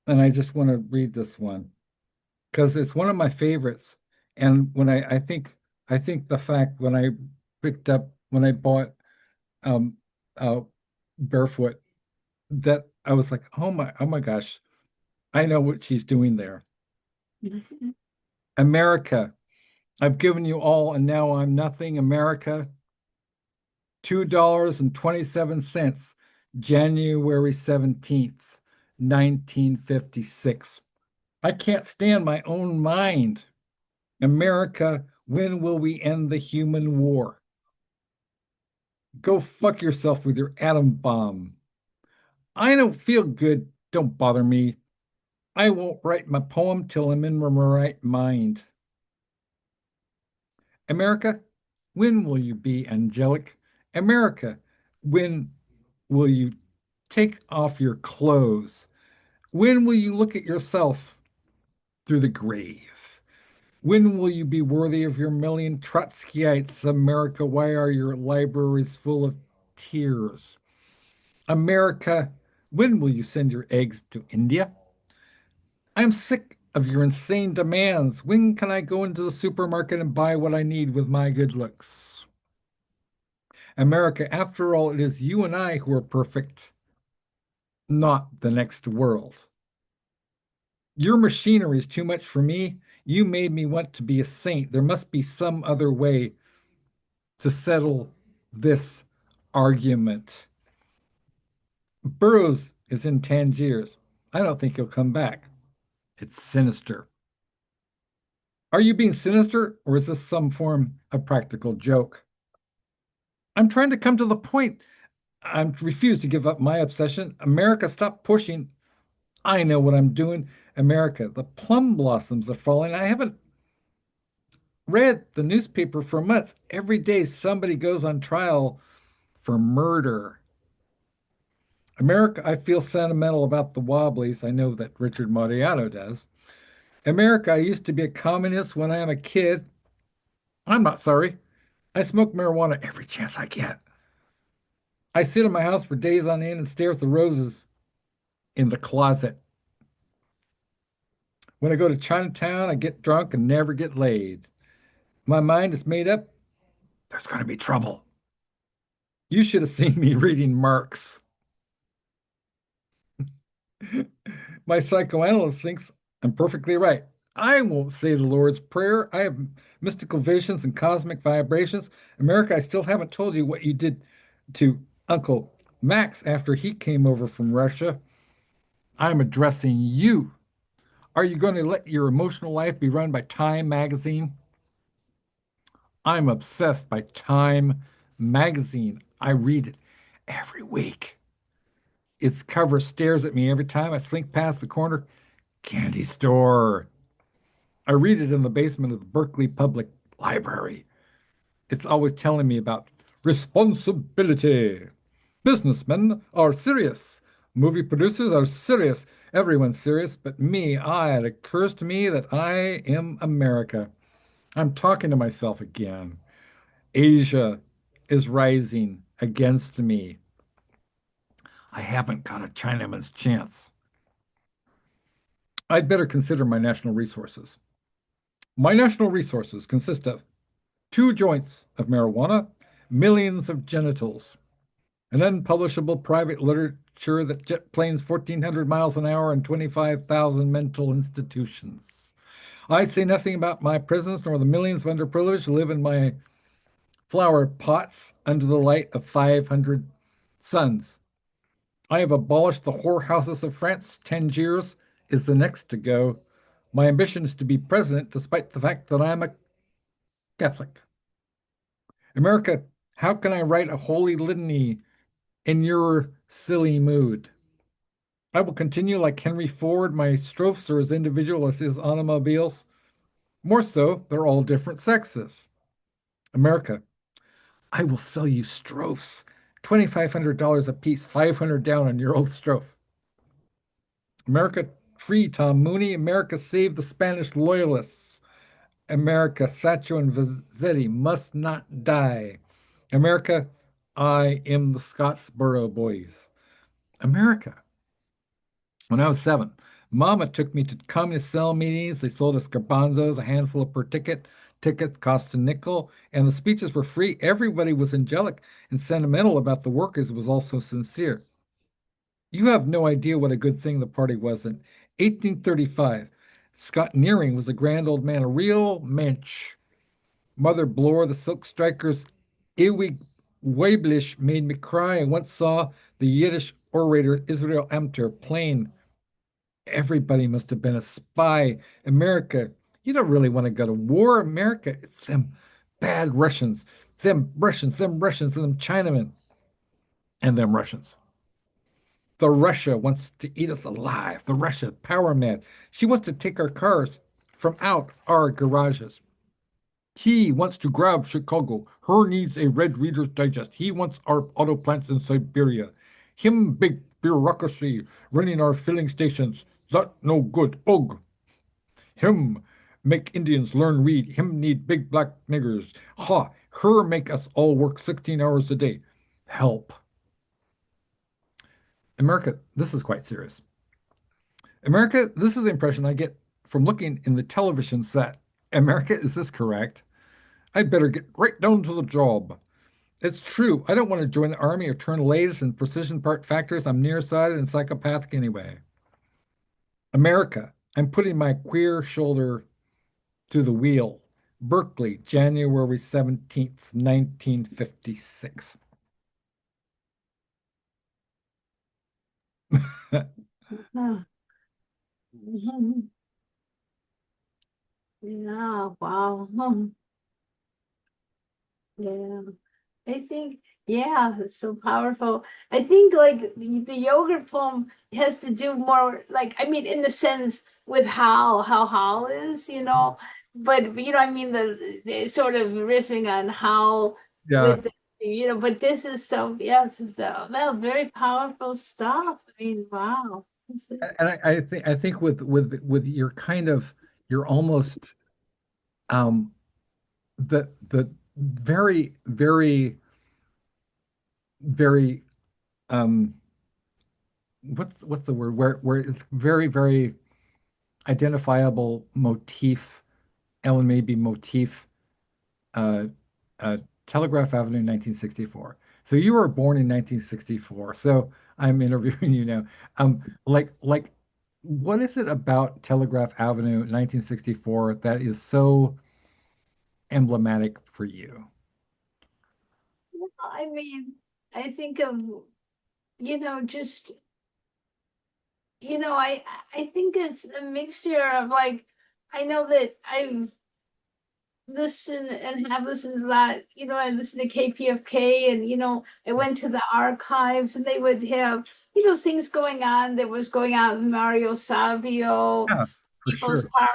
and I just want to read this one because it's one of my favorites. And when I think the fact when I bought um uh Barefoot, that I was like, oh my gosh, I know what she's doing there. America, I've given you all and now I'm nothing. America, $2.27, January 17th, 1956. I can't stand my own mind. America, when will we end the human war? Go fuck yourself with your atom bomb. I don't feel good. Don't bother me. I won't write my poem till I'm in my right mind. America, when will you be angelic? America, when will you take off your clothes? When will you look at yourself through the grave? When will you be worthy of your million Trotskyites? America, why are your libraries full of tears? America, when will you send your eggs to India? I'm sick of your insane demands. When can I go into the supermarket and buy what I need with my good looks? America, after all, it is you and I who are perfect, not the next world. Your machinery is too much for me. You made me want to be a saint. There must be some other way to settle this argument. Burroughs is in Tangiers. I don't think he'll come back. It's sinister. Are you being sinister, or is this some form of practical joke? I'm trying to come to the point. I refuse to give up my obsession. America, stop pushing. I know what I'm doing. America, the plum blossoms are falling. I haven't read the newspaper for months. Every day somebody goes on trial for murder. America, I feel sentimental about the Wobblies. I know that Richard Mariano does. America, I used to be a communist when I am a kid. I'm not sorry. I smoke marijuana every chance I get. I sit in my house for days on end and stare at the roses in the closet. When I go to Chinatown, I get drunk and never get laid. My mind is made up. There's going to be trouble. You should have seen me reading Marx. My psychoanalyst thinks I'm perfectly right. I won't say the Lord's Prayer. I have mystical visions and cosmic vibrations. America, I still haven't told you what you did to Uncle Max after he came over from Russia. I'm addressing you. Are you going to let your emotional life be run by Time magazine? I'm obsessed by Time magazine. I read it every week. Its cover stares at me every time I slink past the corner candy store. I read it in the basement of the Berkeley Public Library. It's always telling me about responsibility. Businessmen are serious. Movie producers are serious. Everyone's serious, but me. It occurs to me that I am America. I'm talking to myself again. Asia is rising against me. I haven't got a Chinaman's chance. I'd better consider my national resources. My national resources consist of 2 joints of marijuana, millions of genitals, an unpublishable private literature that jet planes 1,400 miles an hour and 25,000 mental institutions. I say nothing about my prisons nor the millions of underprivileged who live in my flower pots under the light of 500 suns. I have abolished the whorehouses of France. Tangiers is the next to go. My ambition is to be president despite the fact that I'm a Catholic. America, how can I write a holy litany in your silly mood? I will continue like Henry Ford. My strophes are as individual as his automobiles. More so, they're all different sexes. America, I will sell you strophes. $2,500 a piece, 500 down on your old strophe. America, free Tom Mooney. America, save the Spanish loyalists. America, Satcho and Vanzetti must not die. America, I am the Scottsboro Boys. America, when I was 7, Mama took me to communist cell meetings. They sold us garbanzos, a handful per ticket. Tickets cost a nickel, and the speeches were free. Everybody was angelic and sentimental about the workers, was also sincere. You have no idea what a good thing the party was in 1835. Scott Nearing was a grand old man, a real mensch. Mother Bloor, the silk strikers, Ewig Weiblich made me cry. I once saw the Yiddish orator Israel Amter playing. Everybody must have been a spy. America, you don't really want to go to war. America, it's them bad Russians, them Russians, and them Chinamen, and them Russians. The Russia wants to eat us alive. The Russia power mad. She wants to take our cars from out our garages. He wants to grab Chicago. Her needs a Red Reader's Digest. He wants our auto plants in Siberia. Him big bureaucracy running our filling stations. That no good. Ugh. Him make Indians learn read. Him need big black niggers. Ha! Her make us all work 16 hours a day. Help. America, this is quite serious. America, this is the impression I get from looking in the television set. America, is this correct? I'd better get right down to the job. It's true. I don't want to join the army or turn lathes and precision part factors. I'm nearsighted and psychopathic anyway. America, I'm putting my queer shoulder to the wheel. Berkeley, January 17th, 1956. Yeah, wow. Yeah. I think, yeah, it's so powerful. I think like the yogurt poem has to do more like, I mean, in the sense with how Hal is, but I mean the sort of riffing on Hal Yeah. with but this is so yes, well, very powerful stuff. I mean, wow. And I think with your kind of you're almost the very very um what's the word where it's very identifiable motif, Ellen maybe motif, uh, uh, Telegraph Avenue, 1964. So you were born in 1964. So I'm interviewing you now. Like, what is it about Telegraph Avenue, 1964, that is so emblematic for you? I mean, I think of, just, I think it's a mixture of like, I know that I've listened and have listened a lot. I listened to KPFK, and I went to the archives, and they would have things going on that was going on with Mario Savio, Yes, for People's sure. Park.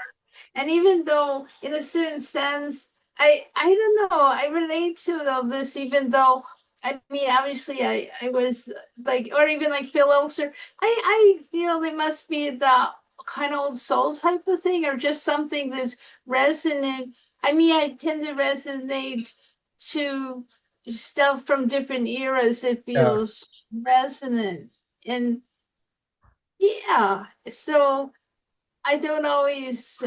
And even though, in a certain sense, I don't know, I relate to all this, even though, I mean, obviously, I was like, or even like Phil Oakes, or I feel they must be the kind of old soul type of thing, or just something that's resonant. I mean, I tend to resonate to stuff from different eras that Yeah, feels resonant. And yeah, so I don't always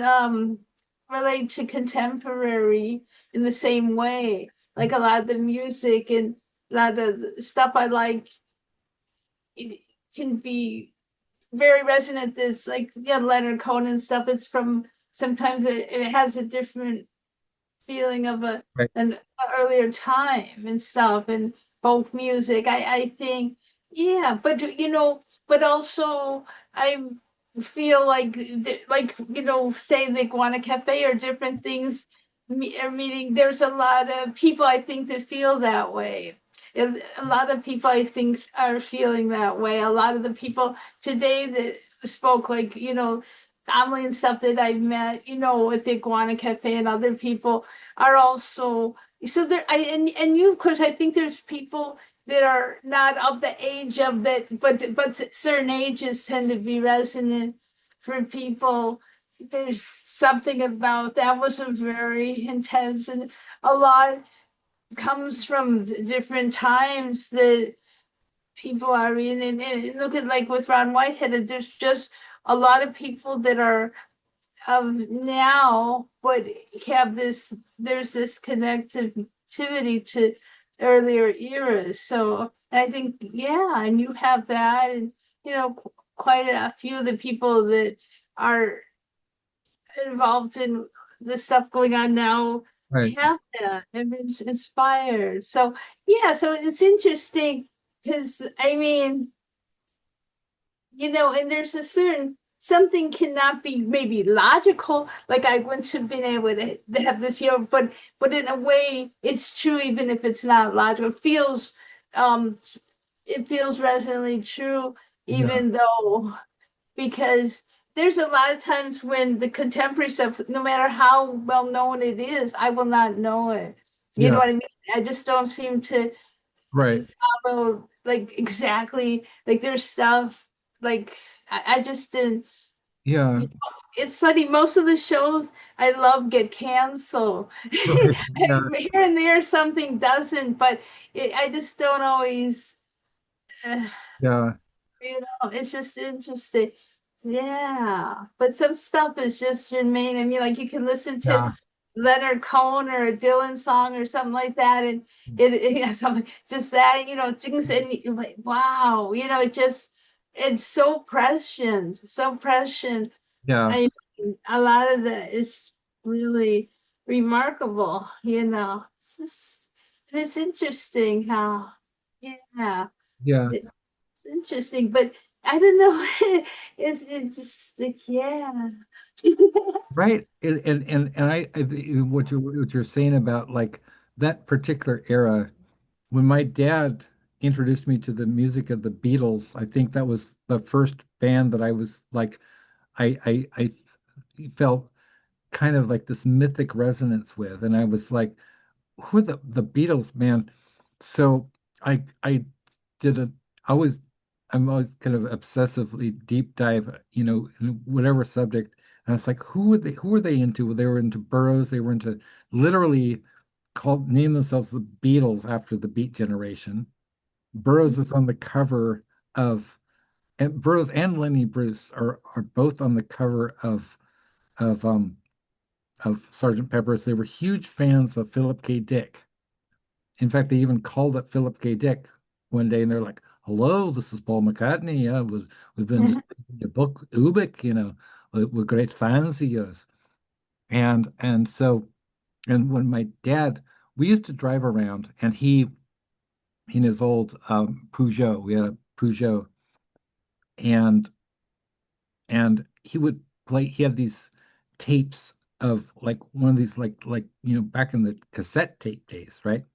relate to contemporary in the same way. Like a lot of the music and a lot of the stuff I like, it can be very resonant. This like Leonard Cohen and stuff. It's from sometimes it has a different feeling of right, an earlier time and stuff and folk music. I think, yeah, but but also I feel like say the Iguana Cafe or different things are meeting. There's a lot of people I think that feel that way. A lot of people I think are feeling that way. A lot of the people today that spoke, like Amelie and stuff that I met, at the Iguana Cafe, and other people are also so there. And you, of course, I think there's people that are not of the age of that, but certain ages tend to be resonant for people. There's something about that was a very intense, and a lot comes from different times that people are in. And look at like with Ron Whitehead, there's just a lot of people that are now, but have this, there's this connectivity to earlier eras. So I think, yeah, and you have that, and quite a few of the people that are involved in the stuff going on now right, have that and been inspired. So yeah, so it's interesting because I mean, and there's a certain something cannot be maybe logical, like I wouldn't have been able to have this here, but in a way it's true, even if it's not logical. Um it feels resonantly true, yeah, even though, because there's a lot of times when the contemporary stuff, no matter how well known it is, I will not know it. You know yeah, what I mean? I just don't seem to right, follow like exactly, like there's stuff like I just didn't. yeah, It's funny, most of the shows I love get canceled. right, yeah, Here and there something doesn't, but I just don't always uh, yeah, it's just interesting. Yeah, but some stuff is just remain. I mean, like you can listen to yeah, Leonard Cohen or a Dylan song or something like that, and yeah, something just that, things, and you're like, wow, it just, it's so prescient, so prescient. yeah, I mean, a lot of that is really remarkable. It's interesting how, yeah, yeah, it's interesting, but I don't know. It's just like, yeah. Right. What you're saying about like that particular era, when my dad introduced me to the music of the Beatles, I think that was the first band that I was like, I felt kind of like this mythic resonance with, and I was like, who are the Beatles, man? So I did a I was I'm always kind of obsessively deep dive, in whatever subject. And I was like, who are they into? Well, they were into Burroughs, they were into literally called name themselves the Beatles after the Beat Generation. Burroughs is on the cover of and Burroughs and Lenny Bruce are both on the cover of um of Sergeant Pepper's. They were huge fans of Philip K. Dick. In fact, they even called up Philip K. Dick one day, and they're like, "Hello, this is Paul McCartney. Yeah, we've been just reading your book, Ubik. We're great fans of yours." And when my dad, we used to drive around, and he in his old Peugeot, we had a Peugeot, and he would play. He had these tapes of like one of these back in the cassette tape days, right?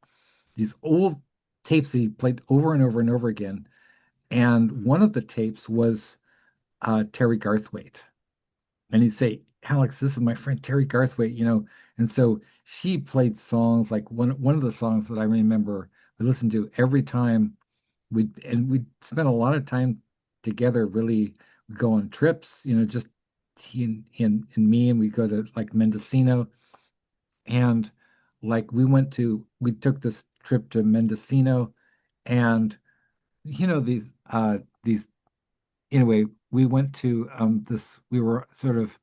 These old tapes that he played over and over and over again. And one of the tapes was Terry Garthwaite. And he'd say, Alex, this is my friend Terry Garthwaite. And so she played songs like one of the songs that I remember we listened to every time we spent a lot of time together, really go on trips, just he and me, and we go to like Mendocino. And like we took this trip to Mendocino, and these anyway, we went to this we were sort of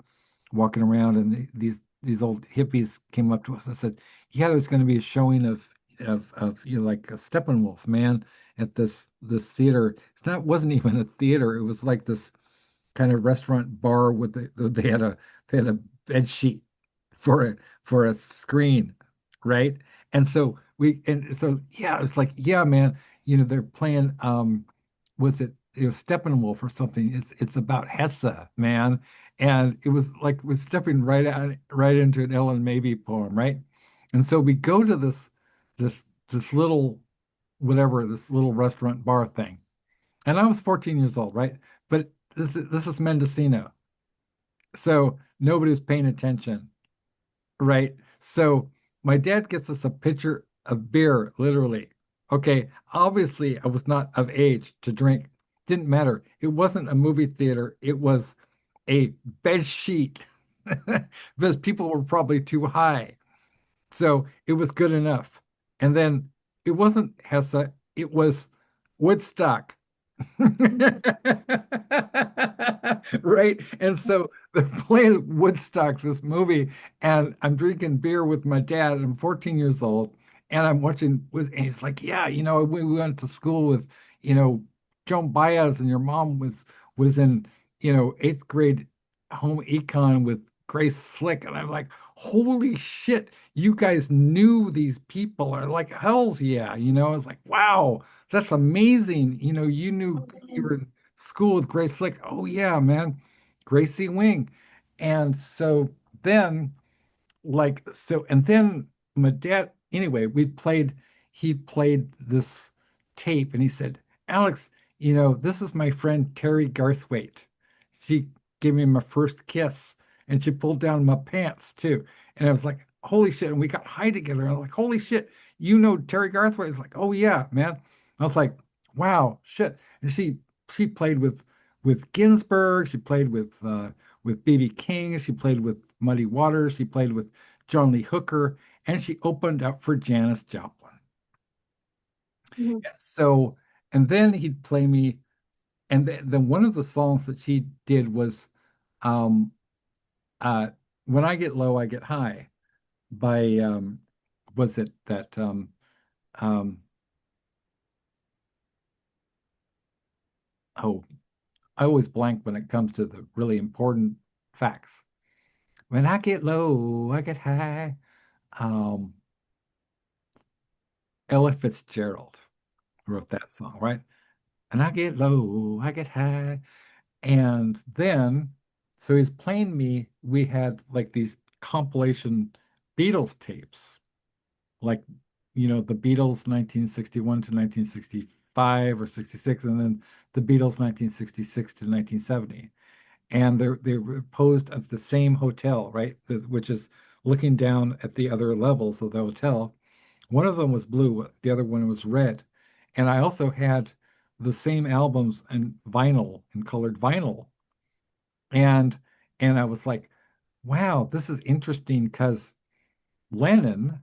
walking around, and these old hippies came up to us and said, yeah, there's going to be a showing of like a Steppenwolf, man, at this theater. Wasn't even a theater, it was like this kind of restaurant bar with they had a bed sheet for a screen, right? And so yeah, it was like, yeah, man, they're playing was it Steppenwolf or something. It's about Hesse, man. And it was like we're stepping right into an Ellen Maybe poem, right? And so we go to this little whatever, this little restaurant bar thing. And I was 14 years old, right? But this is Mendocino. So nobody was paying attention, right? So my dad gets us a pitcher of beer, literally. Okay, obviously I was not of age to drink. Didn't matter. It wasn't a movie theater. It was a bed sheet because people were probably too high. So it was good enough. And then it wasn't Hesse, it was Woodstock. Right. And so they're playing Woodstock, this movie, and I'm drinking beer with my dad. I'm 14 years old, and I'm watching and he's like, yeah, we went to school with, Joan Baez, and your mom was in, eighth grade home econ with Grace Slick. And I'm like, holy shit, you guys knew these people. Are like, hell's yeah. I was like, wow, that's amazing. You knew you were in school with Grace Slick. Oh yeah, man. Gracie Wing. And so then and then my dad, anyway, he played this tape, and he said, Alex, this is my friend Terry Garthwaite. She gave me my first kiss, and she pulled down my pants too. And I was like, holy shit. And we got high together. And I was like, holy shit, Terry Garthwaite? It's like, oh yeah, man. I was like, wow, shit. And she played with Ginsberg, she played with B.B. King, she played with Muddy Waters, she played with John Lee Hooker, and she opened up for Janis Joplin. Mhm. So, and then he'd play me, and then one of the songs that she did was um, uh, "When I Get Low, I Get High" by was it that um, oh, I always blank when it comes to the really important facts. When I get low, I get high. Um, Ella Fitzgerald wrote that song, right? and I get low, I get high. And then, so he's playing me, we had like these compilation Beatles tapes, like, the Beatles 1961 to 1965 or 66, and then the Beatles 1966 to 1970. And they were posed at the same hotel, right? Which is looking down at the other levels of the hotel. One of them was blue, the other one was red. And I also had the same albums in vinyl, in colored vinyl. And I was like, wow, this is interesting because Lennon,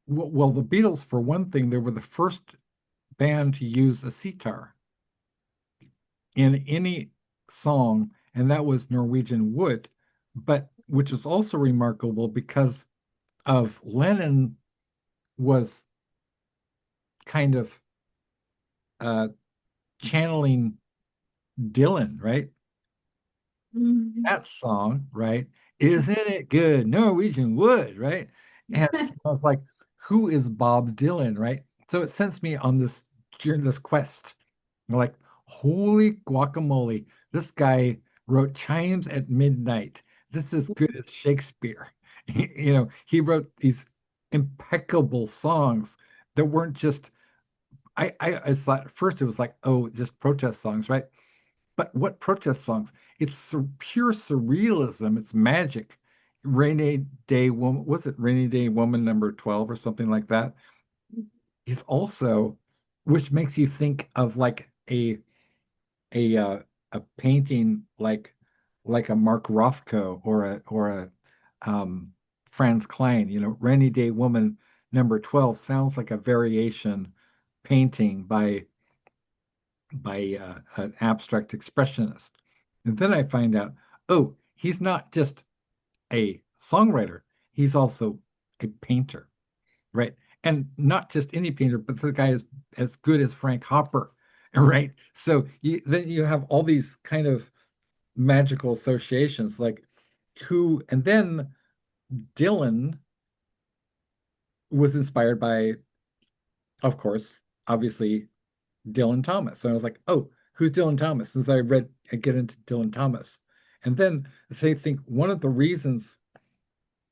well, the Beatles, for one thing, they were the first band to use a sitar in any song, and that was Norwegian Wood, but which is also remarkable because of Lennon was kind of uh, channeling Dylan, right? Mhm. That song, right? Isn't it good? Norwegian Wood, right? And so I was like, who is Bob Dylan, right? So it sends me on this quest. I'm like, holy guacamole, this guy wrote Chimes at Midnight. This is good as Shakespeare. He wrote these impeccable songs that weren't just it's like first it was like, oh, just protest songs, right? But what protest songs? It's pure surrealism. It's magic. Rainy Day Woman, was it Rainy Day Woman number 12 or something like that? Is also, which makes you think of like a painting like a Mark Rothko or a Franz Klein. Rainy Day Woman number 12 sounds like a variation painting by an abstract expressionist. And then I find out, oh, he's not just a songwriter, he's also a painter, right? And not just any painter, but the guy is as good as Frank Hopper, right? So then you have all these kind of magical associations, like and then Dylan was inspired by, of course, obviously, Dylan Thomas. So I was like, oh, who's Dylan Thomas? Since I get into Dylan Thomas. And then I think one of the reasons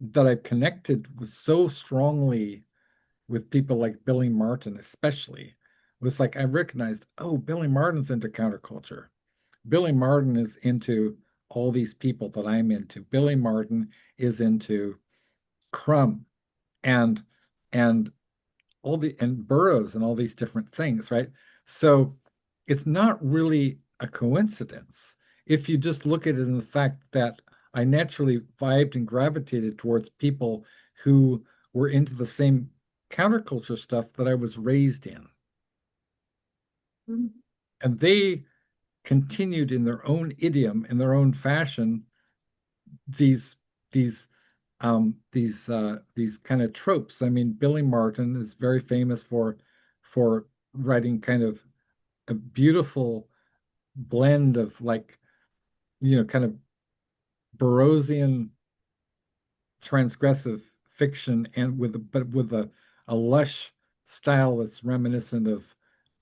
that I connected so strongly with people like Billy Martin, especially, was like I recognized, oh, Billy Martin's into counterculture. Billy Martin is into all these people that I'm into. Billy Martin is into Crumb and and and Burroughs and all these different things, right? So it's not really a coincidence if you just look at it in the fact that I naturally vibed and gravitated towards people who were into the same counterculture stuff that I was raised in. And they continued in their own idiom, in their own fashion, these these these kind of tropes. I mean, Billy Martin is very famous for writing kind of a beautiful blend of like, kind of Burroughsian transgressive fiction and with a lush style that's reminiscent of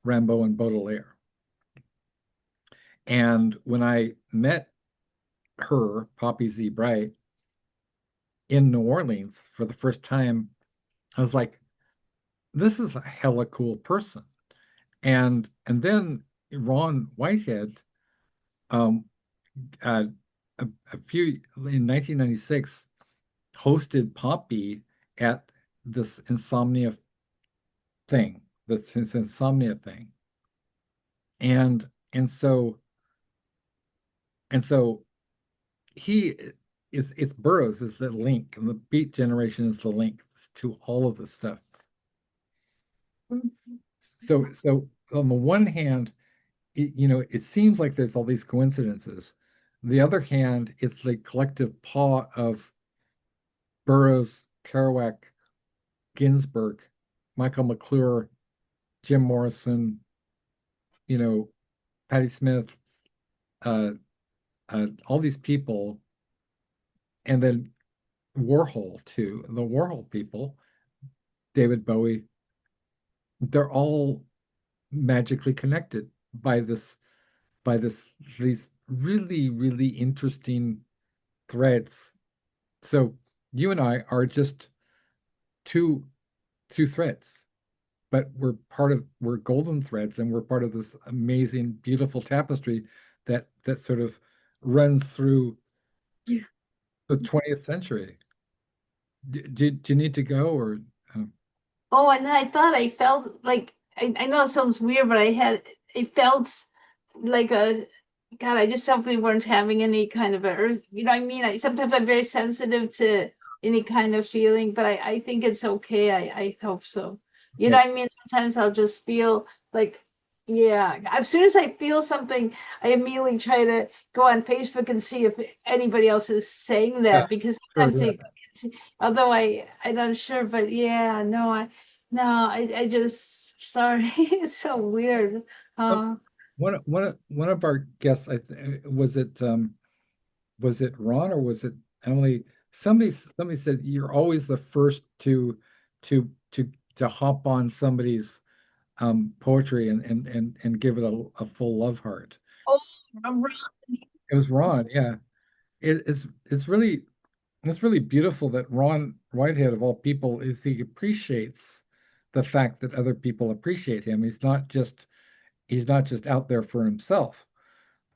Rimbaud and Baudelaire. And when I met her, Poppy Z. Bright, in New Orleans for the first time, I was like, this is a hella cool person. And then Ron Whitehead, um, uh, a few in 1996, hosted Poppy at this insomnia thing, this insomnia thing, and so he it's Burroughs is the link, and the Beat Generation is the link to all of this stuff. So on the one hand, it seems like there's all these coincidences. On the other hand, it's the collective paw of Burroughs, Kerouac, Ginsberg, Michael McClure, Jim Morrison, Patti Smith, uh, all these people, and then Warhol too. The Warhol people, David Bowie, they're all magically connected by this these really, really interesting threads. So you and I are just two two threads, but we're golden threads, and we're part of this amazing, beautiful tapestry that sort of runs through the 20th century. Do you need to go or uh, Oh, and I thought I felt like I know it sounds weird, but I felt like a God, I just definitely weren't having any kind of a you know what I mean? Sometimes I'm very sensitive to any kind of feeling, but I think it's okay. I hope so. You know okay. what I mean? Sometimes I'll just feel like yeah, as soon as I feel something, I immediately try to go on Facebook and see if anybody else is saying Yeah, that because sure, sometimes yeah. they although I'm not sure, but yeah, no, I just sorry. It's so weird. Um, Uh one of our guests, was it Ron or was it Emily? Somebody said you're always the first to hop on somebody's poetry and give it a full love heart. oh, I'm right. It was Ron, yeah. It's really beautiful that Ron Whitehead of all people is he appreciates the fact that other people appreciate him. He's not just out there for himself.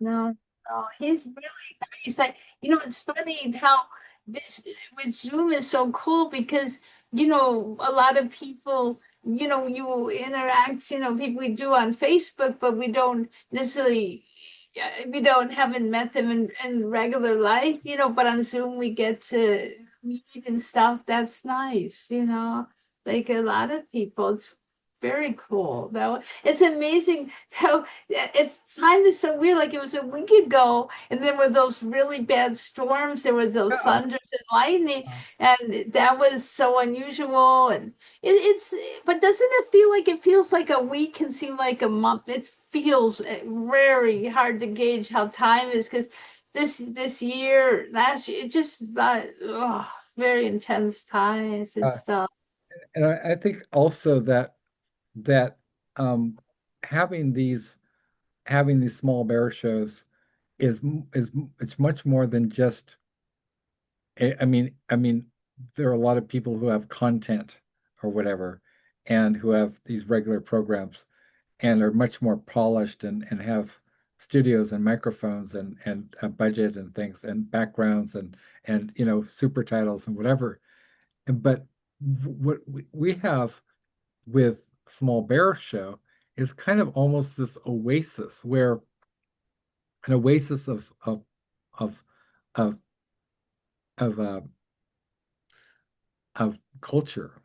No, no, he's really nice. Like, it's funny how this with Zoom is so cool because, a lot of people, you interact, people we do on Facebook, but we don't necessarily, yeah, we don't haven't met them in regular life, but on Zoom we get to meet and stuff. That's nice, like a lot of people. It's very cool though. It's amazing how it's time is so weird. Like it was a week ago, and there were those really bad storms. There was those Yeah. thunders and lightning, and that was so unusual. And it's, but doesn't it feel like it feels like a week can seem like a month? It feels very hard to gauge how time is because this year, last year, it just very intense times and Uh, stuff. and I think also that um, having these small bear shows is it's much more than just I mean there are a lot of people who have content or whatever and who have these regular programs and are much more polished and have studios and microphones and a budget and things and backgrounds and super titles and whatever. But what we have with Small Bear Show is kind of almost this oasis where an oasis of of of uh, of culture.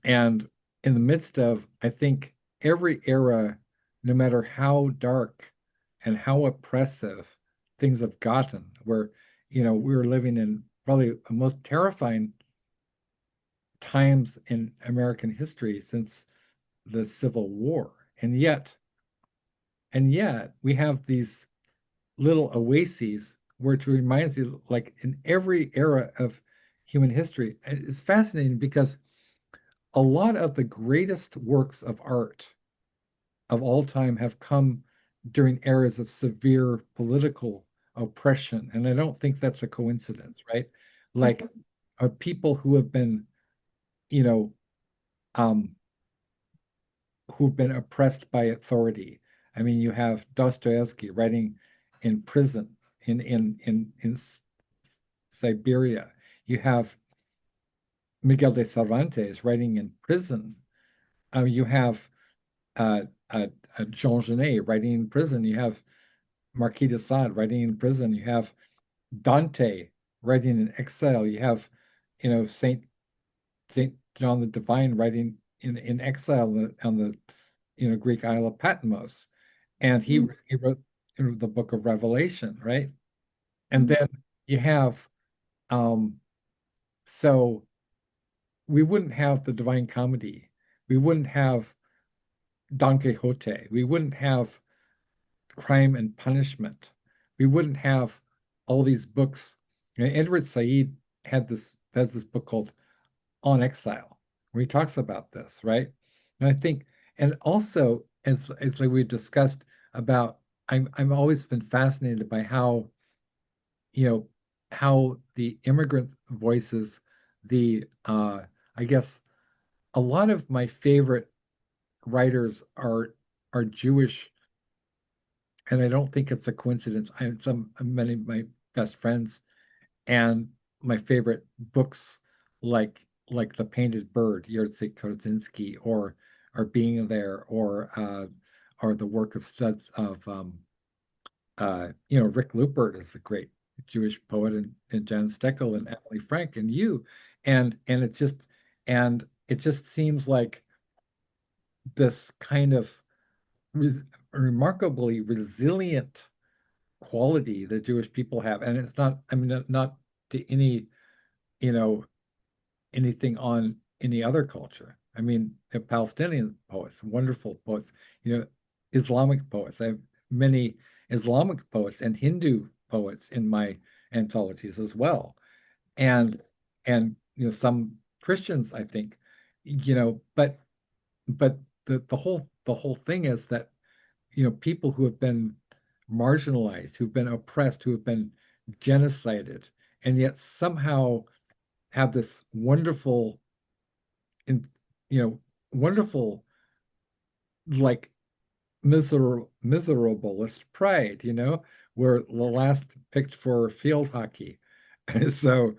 And in the midst of, I think, every era, no matter how dark and how oppressive things have gotten, where, we're living in probably the most terrifying times in American history since the Civil War. And yet we have these little oases where it reminds you, like in every era of human history. It's fascinating because a lot of the greatest works of art of all time have come during eras of severe political oppression. And I don't think that's a coincidence, right? Like, are people who have been, you know, um, who've been oppressed by authority. I mean, you have Dostoevsky writing in prison in Siberia. You have Miguel de Cervantes writing in prison. You have uh, uh, Jean Genet writing in prison. You have Marquis de Sade writing in prison. You have Dante writing in exile. You have, Saint John the Divine writing in exile on the Greek Isle of Patmos, and he wrote the book of Revelation, right? And then you have so we wouldn't have the Divine Comedy, we wouldn't have Don Quixote, we wouldn't have Crime and Punishment, we wouldn't have all these books. Edward Said has this book called On Exile, where he talks about this, right? And I think and also as like we discussed about, I'm always been fascinated by how, you know, how the immigrant voices, the I guess a lot of my favorite writers are Jewish, and I don't think it's a coincidence. I have some many of my best friends and my favorite books like The Painted Bird, Jerzy Kosinski, or Being There, or the work of studs of Rick Lupert is a great Jewish poet, and Jan Steckel and Emily Frank and you, and it just seems like this kind of res remarkably resilient quality that Jewish people have, and it's not, I mean, not to any, you know, anything on any other culture. I mean, Palestinian poets, wonderful poets, Islamic poets. I have many Islamic poets and Hindu poets in my anthologies as well. And some Christians, I think, but the whole thing is that, people who have been marginalized, who've been oppressed, who have been genocided, and yet somehow have this wonderful, in wonderful, like, miserablest pride, where the last picked for field hockey. So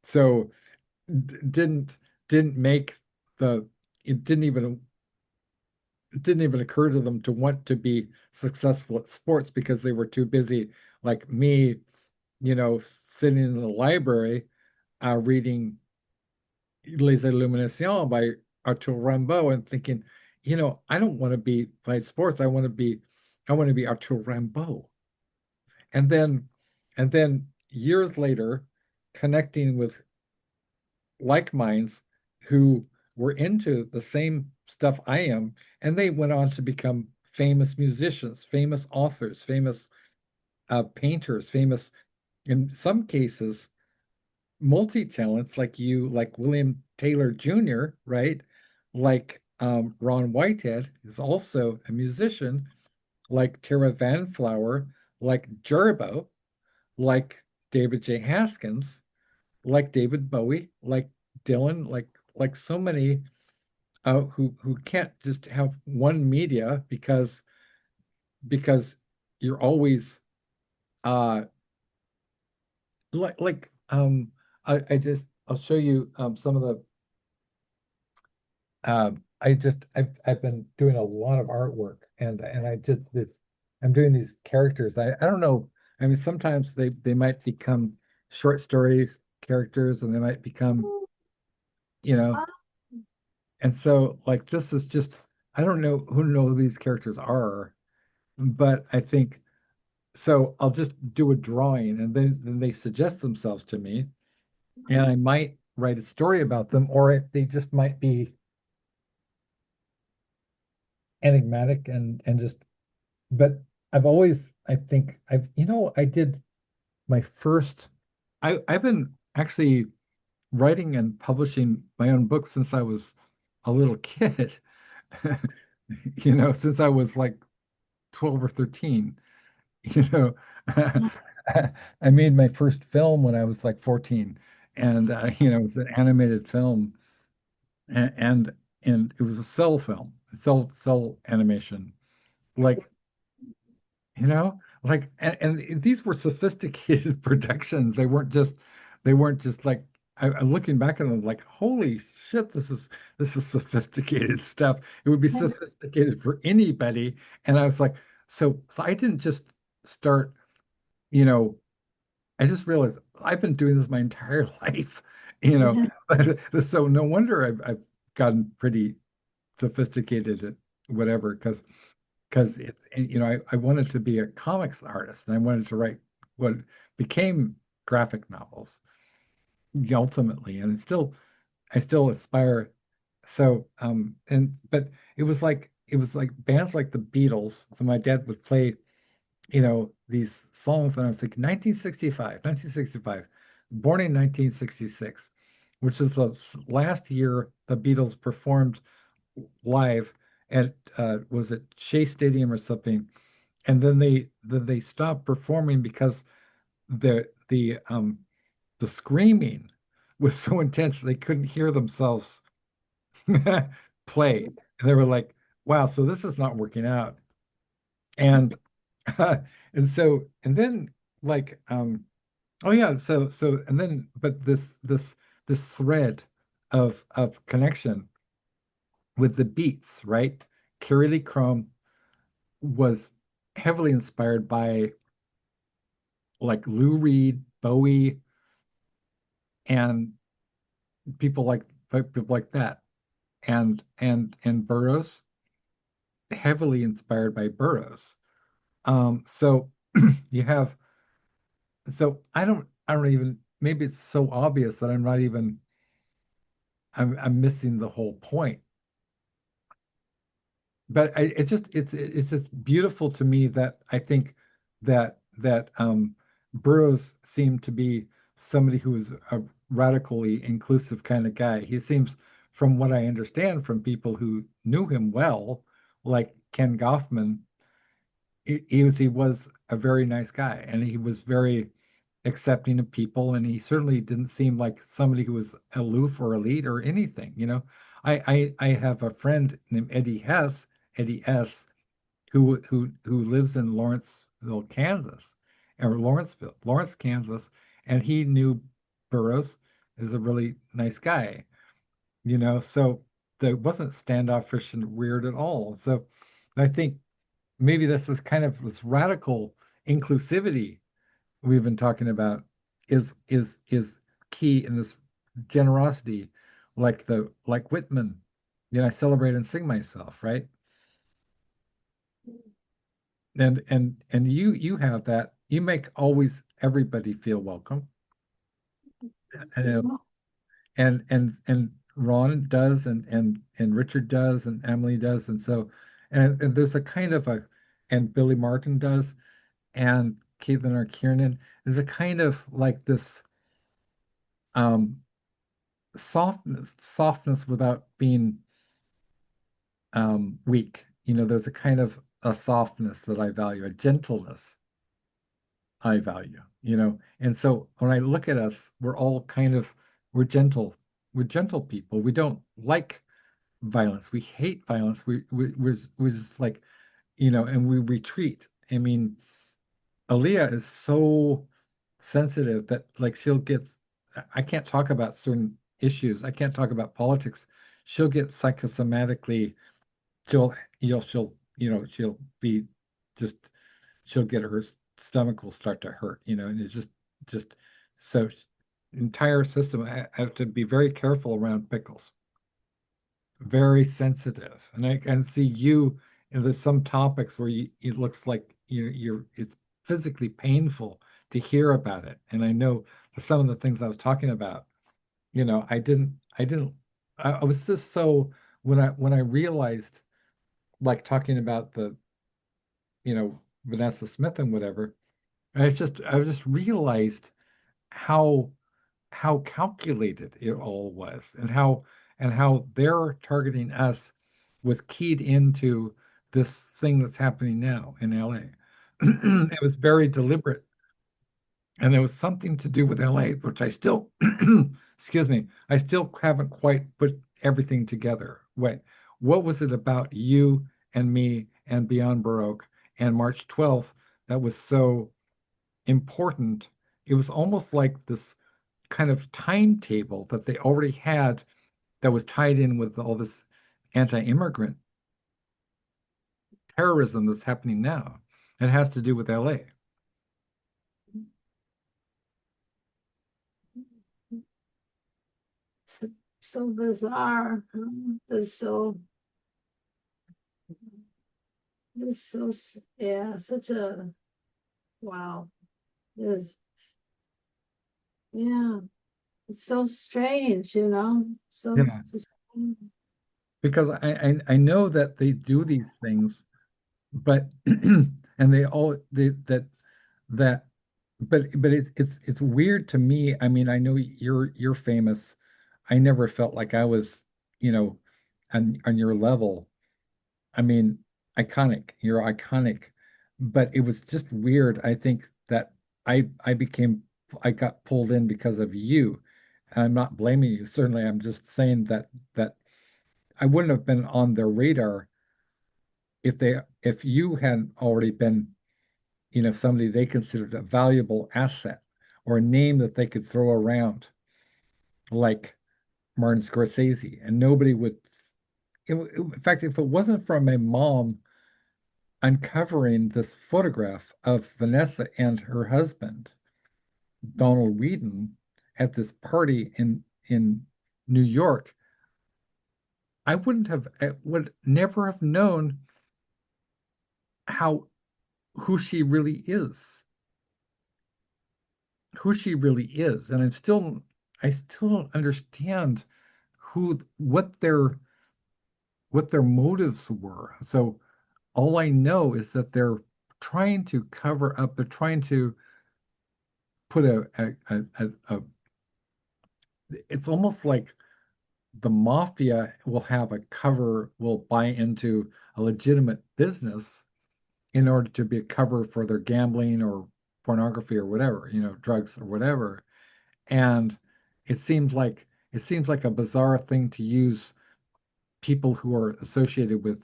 so didn't make the it didn't even occur to them to want to be successful at sports because they were too busy, like me, sitting in the library, reading Les Illuminations by Arthur Rimbaud and thinking, I don't want to be play sports. I want to be Arthur Rimbaud. And then years later, connecting with like minds who were into the same stuff I am, and they went on to become famous musicians, famous authors, famous painters, famous, in some cases, multi-talents like you, like William Taylor Jr., right? Like Ron Whitehead is also a musician, like Tara Van Flower, like Jerbo, like David J. Haskins, like David Bowie, like Dylan, like so many who can't just have one media because you're always uh I'll show you some of the I've been doing a lot of artwork, and I'm doing these characters. I don't know. I mean, sometimes they might become short stories characters, and they might become, you know, and so, like, this is just, I don't know who these characters are, but I think so. I'll just do a drawing, and then they suggest themselves to me, and I might write a story about them, or they just might be enigmatic and just. But I've always, I think I did my first. I've been actually writing and publishing my own books since I was a little kid. Since I was like 12 or 13. you know I made my first film when I was like 14, and it was an animated film, and it was a cell film, cell animation, like, and these were sophisticated productions. They weren't just like, I'm looking back at them like, holy shit, this is sophisticated stuff. It would be sophisticated for anybody. And I was like, so I didn't just start, you know, I just realized I've been doing this my entire life, you know. So no wonder I've gotten pretty sophisticated at whatever, because I wanted to be a comics artist, and I wanted to write what became graphic novels ultimately, and I still aspire. So but it was like bands like the Beatles. So my dad would play, these songs, and I was like 1965, born in 1966, which is the last year the Beatles performed live, at was it Shea Stadium or something, and then they stopped performing because the screaming was so intense they couldn't hear themselves play. And they were like, wow, so this is not working out. And and then like oh yeah, and then but this thread of connection with the beats, right? Carrie Lee Crum was heavily inspired by like Lou Reed, Bowie, and people like that. And Burroughs, heavily inspired by Burroughs. So you have so I don't even, maybe it's so obvious that I'm not even I'm missing the whole point. But it's just beautiful to me that I think that Burroughs seemed to be somebody who was a radically inclusive kind of guy. He seems, from what I understand from people who knew him well, like Ken Goffman, he was a very nice guy, and he was very accepting of people, and he certainly didn't seem like somebody who was aloof or elite or anything, you know. I have a friend named Eddie S, who lives in Lawrenceville, Kansas, or Lawrence, Kansas, and he knew Burroughs is a really nice guy, you know, so that wasn't standoffish and weird at all. So I think maybe this is kind of this radical inclusivity we've been talking about is key in this generosity, like Whitman, I celebrate and sing myself, right? And you have that. You make always everybody feel welcome. And and Ron does, and Richard does, and Emily does, and so and there's a kind of a and Billy Martin does, and Caitlin or Kiernan, there's a kind of like this um softness without being weak. There's a kind of a softness that I value, a gentleness I value, And so when I look at us, we're gentle. We're gentle people. We don't like violence. We hate violence. We're just like, and we retreat. I mean, Aaliyah is so sensitive that like I can't talk about certain issues. I can't talk about politics. She'll get psychosomatically, she'll be just, she'll get her stomach will start to hurt, and it's just so entire system. I have to be very careful around Pickles, very sensitive. And I can see there's some topics where it looks like it's physically painful to hear about it. And I know some of the things I was talking about, I was just so, when I realized, like talking about Vanessa Smith and whatever, I just realized how calculated it all was, and how they're targeting us was keyed into this thing that's happening now in LA. It was very deliberate, and there was something to do with LA, which I still, excuse me, I still haven't quite put everything together. What was it about you and me and Beyond Baroque and March 12th that was so important? It was almost like this kind of timetable that they already had that was tied in with all this anti-immigrant terrorism that's happening now. It has to do with LA. So bizarre. This so yeah, such a wow. This yeah, it's so strange, so Yeah, just because I know that they do these things, but and they all they that but it's weird to me. I mean, I know you're famous. I never felt like I was, on your level. I mean, iconic. You're iconic. But it was just weird. I think that I became I got pulled in because of you. And I'm not blaming you. Certainly, I'm just saying that I wouldn't have been on their radar if you hadn't already been, somebody they considered a valuable asset or a name that they could throw around like Martin Scorsese. And nobody would, in fact, if it wasn't from my mom uncovering this photograph of Vanessa and her husband, Donald Whedon, at this party in New York, I would never have known how who she really is, who she really is. And I still don't understand who, what their motives were. So all I know is that they're trying to cover up, they're trying to put it's almost like the mafia will buy into a legitimate business in order to be a cover for their gambling or pornography or whatever, drugs or whatever. And it seems like a bizarre thing to use people who are associated with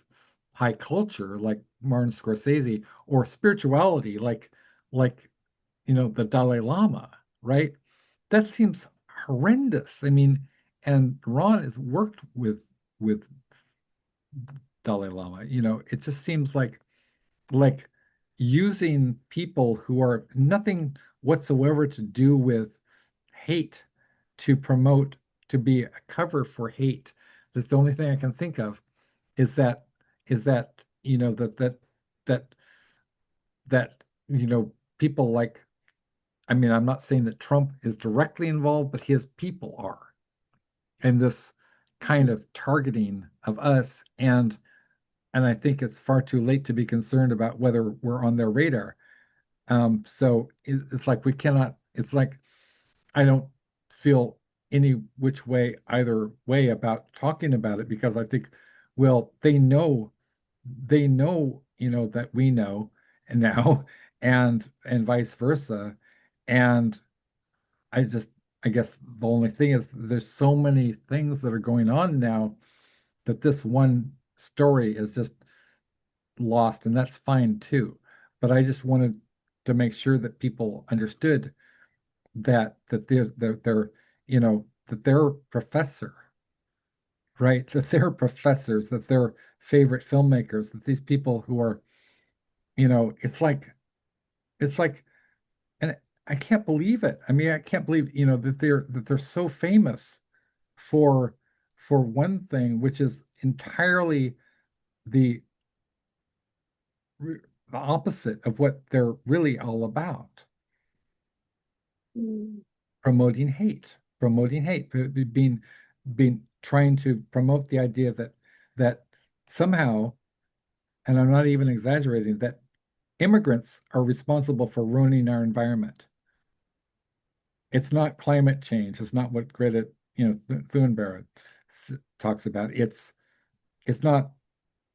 high culture, like Martin Scorsese, or spirituality, like the Dalai Lama, right? That seems horrendous. I mean, and Ron has worked with Dalai Lama. It just seems like using people who are nothing whatsoever to do with hate to promote, to be a cover for hate. That's the only thing I can think of is that is that that that people like, I mean, I'm not saying that Trump is directly involved, but his people are, and this kind of targeting of us, and I think it's far too late to be concerned about whether we're on their radar. So it's like we cannot, it's like I don't feel any which way, either way about talking about it because I think, well, they know, that we know and now, and vice versa. And I just, I guess the only thing is there's so many things that are going on now that this one story is just lost, and that's fine too. But I just wanted to make sure that people understood that they're that their professor, right? That they're professors, that they're favorite filmmakers, that these people who are, it's like, and I can't believe it. I mean, I can't believe, that they're so famous for one thing, which is entirely the the opposite of what they're really all about. Mm. Promoting hate, being trying to promote the idea that somehow, and I'm not even exaggerating, that immigrants are responsible for ruining our environment. It's not climate change. It's not what Greta, Thunberg talks about. It's not,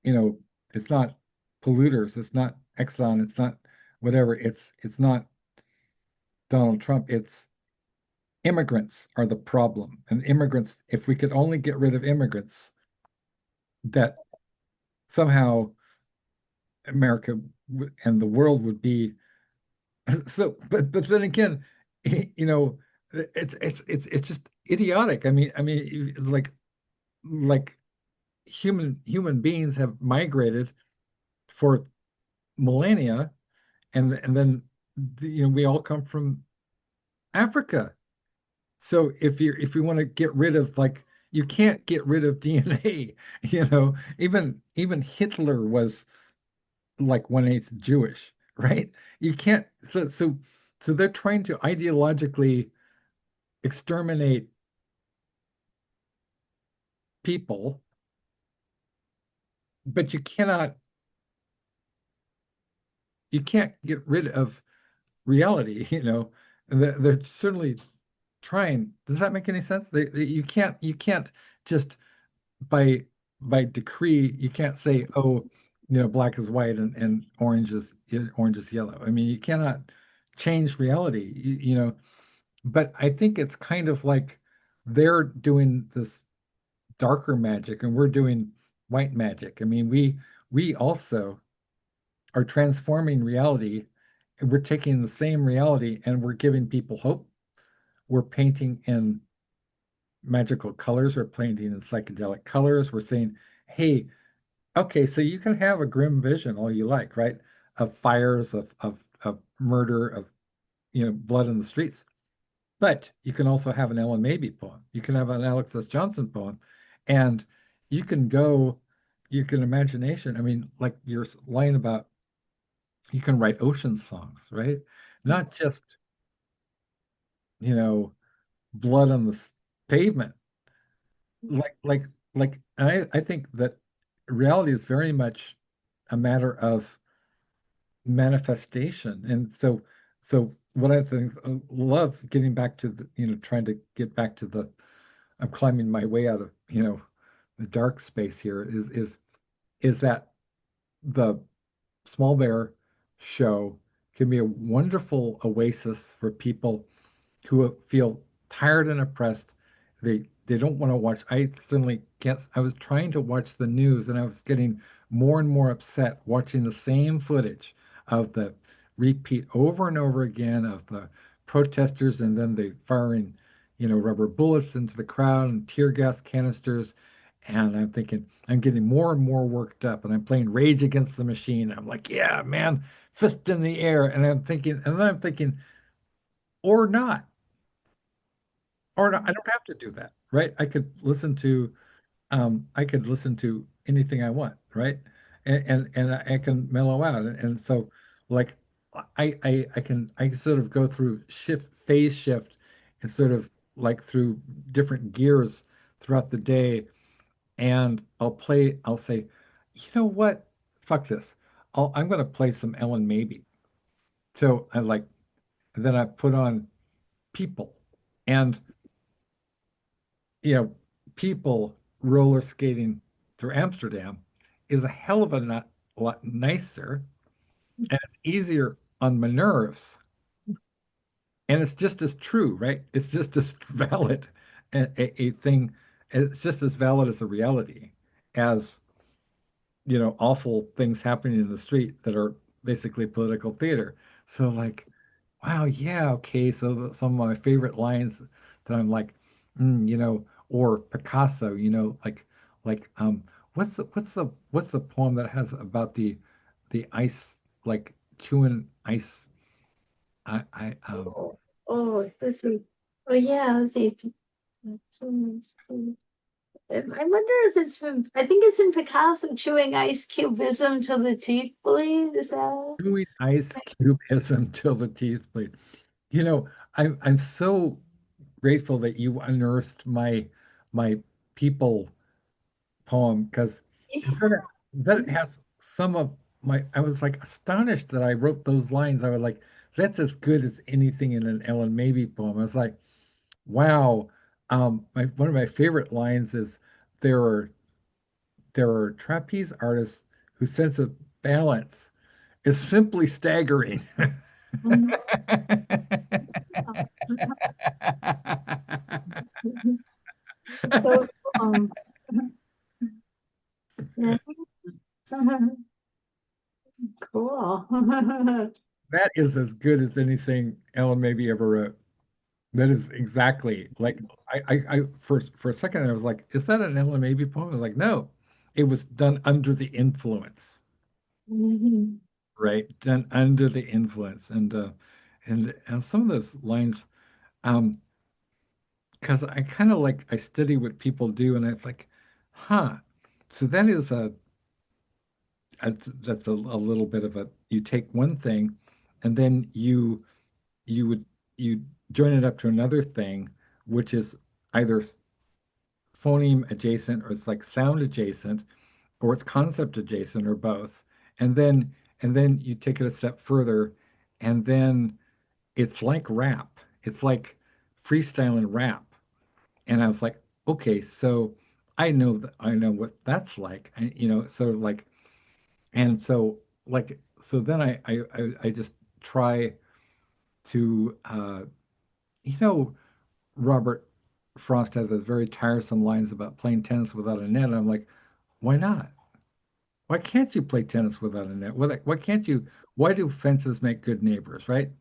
you know, it's not polluters. It's not Exxon. It's not whatever. It's not Donald Trump. It's immigrants are the problem. And immigrants, if we could only get rid of immigrants, that somehow America and the world would be so. But then again, you know, it's just idiotic. I mean, like human beings have migrated for millennia, and then we all come from Africa. So if you want to get rid of, like, you can't get rid of DNA, even Hitler was like 1/8 Jewish, right? You can't, so they're trying to ideologically exterminate people, but you can't get rid of reality, they're certainly trying. Does that make any sense? You can't just by by decree, you can't say, oh, black is white and orange is yellow. I mean, you cannot change reality, but I think it's kind of like they're doing this darker magic and we're doing white magic. I mean, we also are transforming reality. We're taking the same reality and we're giving people hope. We're painting in magical colors. We're painting in psychedelic colors. We're saying, hey, okay, so you can have a grim vision all you like, right? Of fires, of murder, of blood in the streets. But you can also have an Ellen Mabie poem. You can have an Alex S. Johnson poem. And you can go, you can imagination. I mean, like you're lying about, you can write ocean songs, right? Not just, you know, blood on the pavement. Like, like, I think that reality is very much a matter of manifestation. And so what I think, love getting back to the, trying to get back to the, I'm climbing my way out of, the dark space here is that the Small Bear show can be a wonderful oasis for people who feel tired and oppressed. They don't want to watch. I certainly can't. I was trying to watch the news and I was getting more and more upset watching the same footage of the repeat over and over again of the protesters and then they firing, rubber bullets into the crowd and tear gas canisters. And I'm thinking, I'm getting more and more worked up, and I'm playing Rage Against the Machine. I'm like, yeah, man, fist in the air. And then I'm thinking, or not. Or no, I don't have to do that, right? I could listen to anything I want, right? And I can mellow out. And so like I sort of go through phase shift and sort of like through different gears throughout the day. And I'll say, you know what? Fuck this. I'm gonna play some Ellen Maybe. So I like, then I put on People. And you know, people roller skating through Amsterdam is a hell of a lot nicer and it's easier on my nerves. And it's just as true, right? It's just as valid a thing. It's just as valid as a reality as, awful things happening in the street that are basically political theater. So like, wow, yeah, okay. So some of my favorite lines that I'm like, or Picasso, like what's the poem that has about the ice, like chewing ice? I Oh, oh, let's see. Oh yeah, let's see. I wonder if it's from, I think it's in Picasso, chewing ice cubism till the teeth bleed. Is that? chewing ice cubism till the teeth bleed. I'm so grateful that you unearthed my people poem because that has some of my I was like astonished that I wrote those lines. I was like, that's as good as anything in an Ellen Maybe poem. I was like, wow. One of my favorite lines is there are there are trapeze artists whose sense of balance is simply staggering. Mhm. So yeah. Cool. That is as good as anything Ellen maybe ever wrote. That is exactly like I for a second I was like, is that an Ellen maybe poem? I was like, no, it was done under the influence, right? Done under the influence, and some of those lines, um, because I kind of like I study what people do, and I'm like, huh. So that is that's a little bit of a you take one thing, and then you would you join it up to another thing, which is either phoneme adjacent or it's like sound adjacent or it's concept adjacent or both. And then you take it a step further and then it's like rap. It's like freestyle and rap. And I was like, okay, so I know that I know what that's like. So like, and so like, so then I just try to, Robert Frost has those very tiresome lines about playing tennis without a net. And I'm like, why not? Why can't you play tennis without a net? Why can't you? Why do fences make good neighbors, right?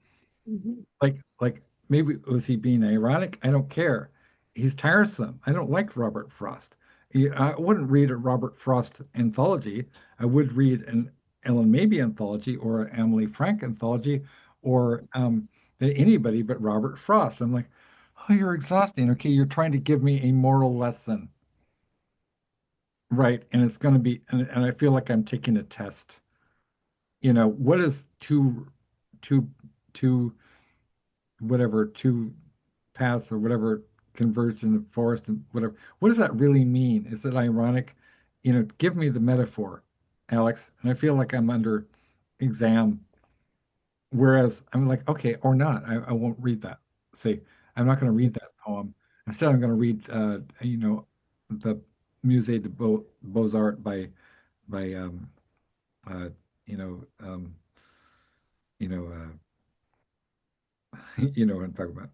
Mhm. Like maybe was he being ironic? I don't care. He's tiresome. I don't like Robert Frost. I wouldn't read a Robert Frost anthology. I would read an Ellen Maybe anthology or an Amelie Frank anthology or anybody but Robert Frost. I'm like, oh, you're exhausting. Okay, you're trying to give me a moral lesson, right? And it's going to be, and I feel like I'm taking a test. What is two, two, whatever, two paths or whatever conversion of forest and whatever. What does that really mean? Is it ironic? Give me the metaphor, Alex. And I feel like I'm under exam. Whereas I'm like, okay, or not. I won't read that. Say, I'm not going to read that poem. Instead, I'm going to read, the Musée de Beaux-Arts by uh, you know, um, you know, you know what I'm talking about.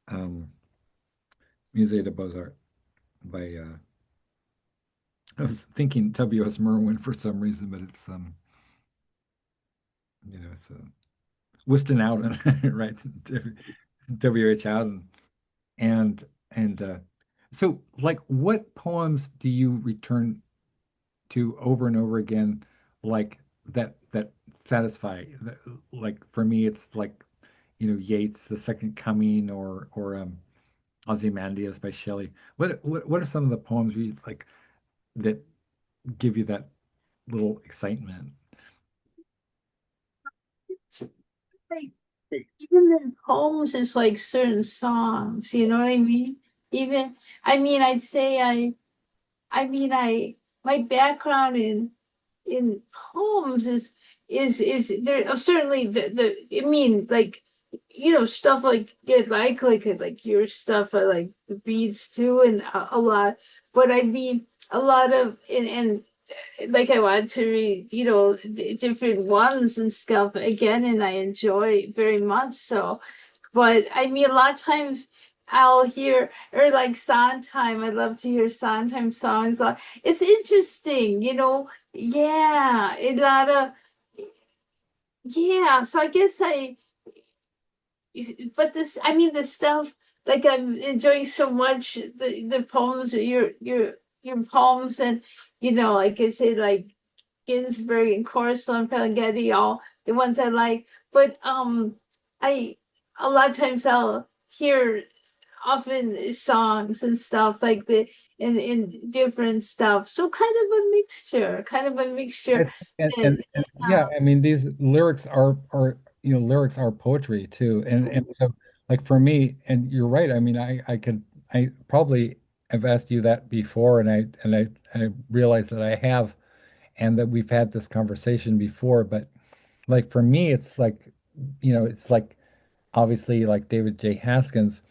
Um, Musée de Beaux-Arts by I was thinking W.S. Merwin for some reason, but it's it's Whiston Howden, right? W.H. Howden, and and so like, what poems do you return to over and over again, like that satisfy? Like for me, it's like Yeats, The Second Coming, or Ozymandias by Shelley. What are some of the poems you like that give you that little excitement? Like, even the poems is like certain songs, you know what I mean? Even, I mean, I'd say I mean, my background in poems is there certainly the I mean, like, stuff like like your stuff, I like the beats too, and a lot, but I mean a lot of, and like I want to read, different ones and stuff again, and I enjoy very much so. But I mean, a lot of times I'll hear, or like Sondheim. I love to hear Sondheim songs. It's interesting, Yeah, a lot of, yeah. So I guess but this, I mean, the stuff like I'm enjoying so much the poems, your poems, and like I say, like Ginsberg and Corso and Ferlinghetti, all the ones I like. But I a lot of times I'll hear often songs and stuff like the in different stuff. So kind of a mixture. It's, and, and, And and yeah, I mean, these lyrics are poetry too. And so like for me, and you're right, I mean, I probably have asked you that before, and I realize that I have, and that we've had this conversation before, but like for me, it's like obviously like David J. Haskins.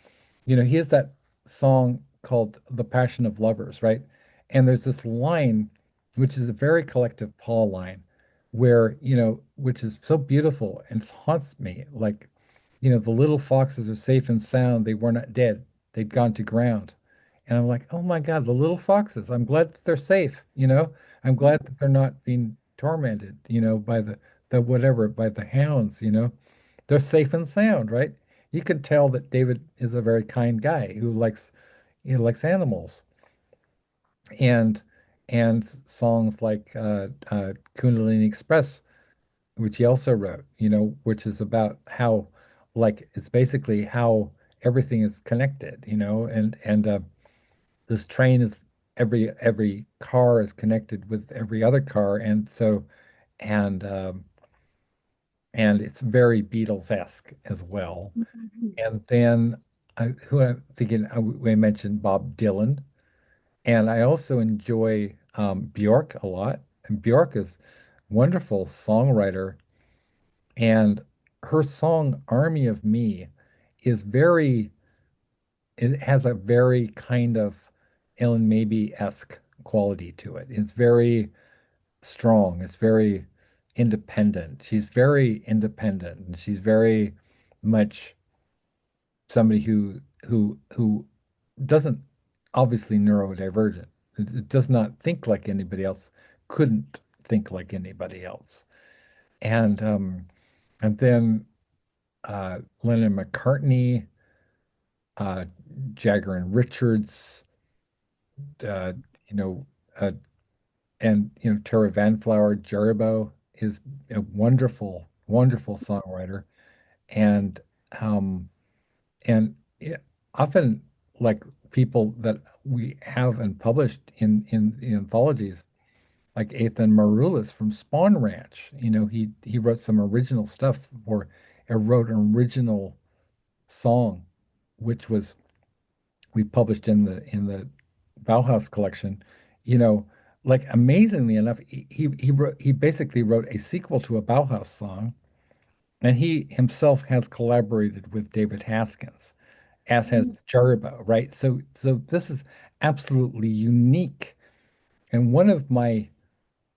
He has that song called The Passion of Lovers, right? And there's this line, which is a very collective Paul line, where, which is so beautiful and haunts me. Like, the little foxes are safe and sound. They were not dead. They'd gone to ground. And I'm like, oh my God, the little foxes. I'm glad that they're safe, I'm glad that they're not being tormented, by the whatever, by the hounds, they're safe and sound, right? You could tell that David is a very kind guy who likes animals, and songs like Kundalini Express, which he also wrote, which is about how, like, it's basically how everything is connected, and this train is every car is connected with every other car, and um, and it's very Beatles-esque as well. And then who I'm thinking, we mentioned Bob Dylan, and I also enjoy Bjork a lot. And Bjork is wonderful songwriter, and her song "Army of Me" is very, it has a very kind of Ellen Maybe-esque quality to it. It's very strong. It's very independent. She's very independent, and she's very much somebody who doesn't obviously neurodivergent. It does not think like anybody else. Couldn't think like anybody else. And and then Lennon McCartney, uh, Jagger and Richards, uh, you know, uh, and Tara Van Flower Jaribo is a wonderful, wonderful songwriter, and um, and it, often like people that we have and published in the anthologies, like Ethan Maroulis from Spawn Ranch. He wrote some original stuff, or wrote an original song, which was we published in the Bauhaus collection. You know, like amazingly enough, he basically wrote a sequel to a Bauhaus song, and he himself has collaborated with David Haskins, as has Jaribo, right? So this is absolutely unique. And one of my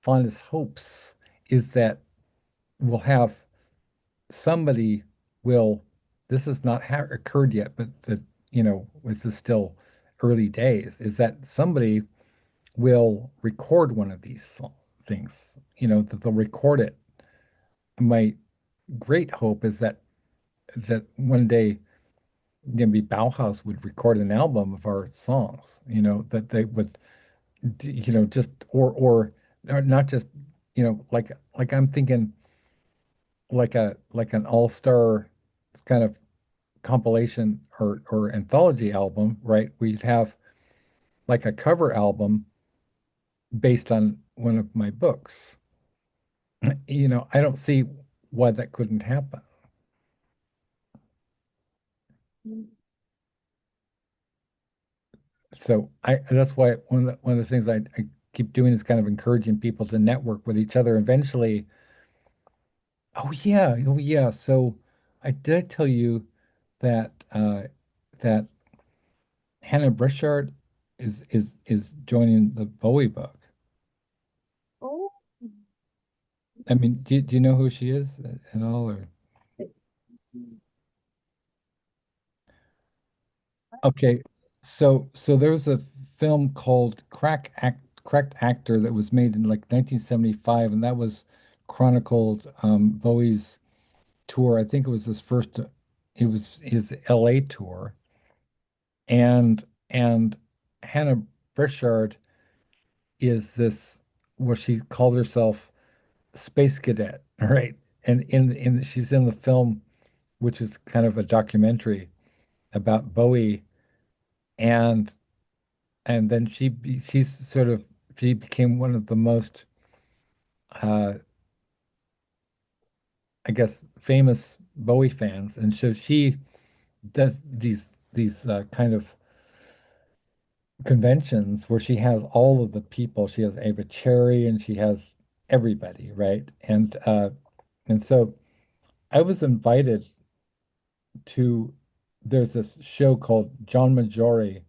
fondest hopes is that we'll have somebody will, this has not occurred yet, but this is still early days, is that somebody will record one of these things, that they'll record it. My great hope is that one day maybe Bauhaus would record an album of our songs, that they would, just or not just, like I'm thinking like an all-star kind of compilation or anthology album, right? We'd have like a cover album based on one of my books. I don't see why that couldn't happen. So that's why one of the things I keep doing is kind of encouraging people to network with each other. Eventually, oh yeah. So I did tell you that Hannah Brishard is joining the Bowie book. Oh, I mean, do you know who she is at all? Or okay, so there was a film called Cracked Actor that was made in like 1975, and that was chronicled Bowie's tour. I think it was it was his LA tour, and Hannah Brishard is this, where she called herself space cadet, right? And in she's in the film, which is kind of a documentary about Bowie, and then she became one of the most uh I guess famous Bowie fans, and so she does these kind of conventions where she has all of the people. She has Ava Cherry, and she has everybody, right? And so I was invited to, there's this show called John Majori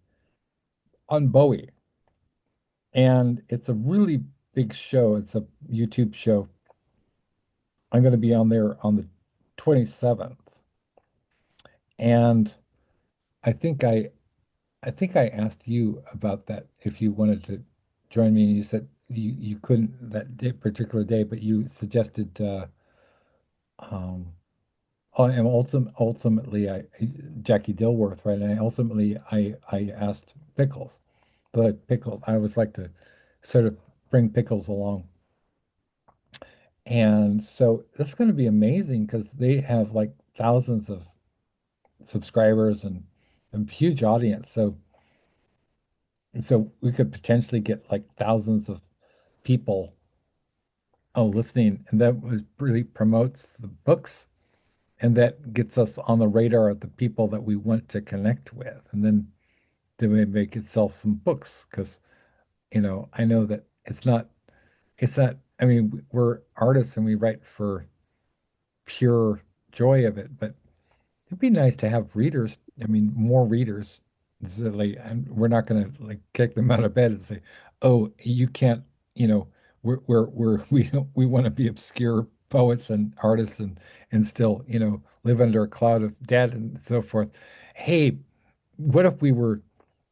on Bowie, and it's a really big show. It's a YouTube show. I'm going to be on there on the 27th, and I think I asked you about that, if you wanted to join me, and you said you couldn't that particular day, but you suggested um and ultimately Jackie Dilworth, right? And I asked Pickles, but Pickles, I always like to sort of bring Pickles along. And so that's going to be amazing because they have like thousands of subscribers and a huge audience. So we could potentially get like thousands of people listening, and that was really promotes the books, and that gets us on the radar of the people that we want to connect with, and then we make it sell some books because I know that it's not. I mean, we're artists and we write for pure joy of it, but it'd be nice to have readers. I mean, more readers, So like, and we're not going to like kick them out of bed and say, "Oh, you can't," you know, we don't we want to be obscure poets and artists and still, live under a cloud of debt and so forth. Hey, what if we were,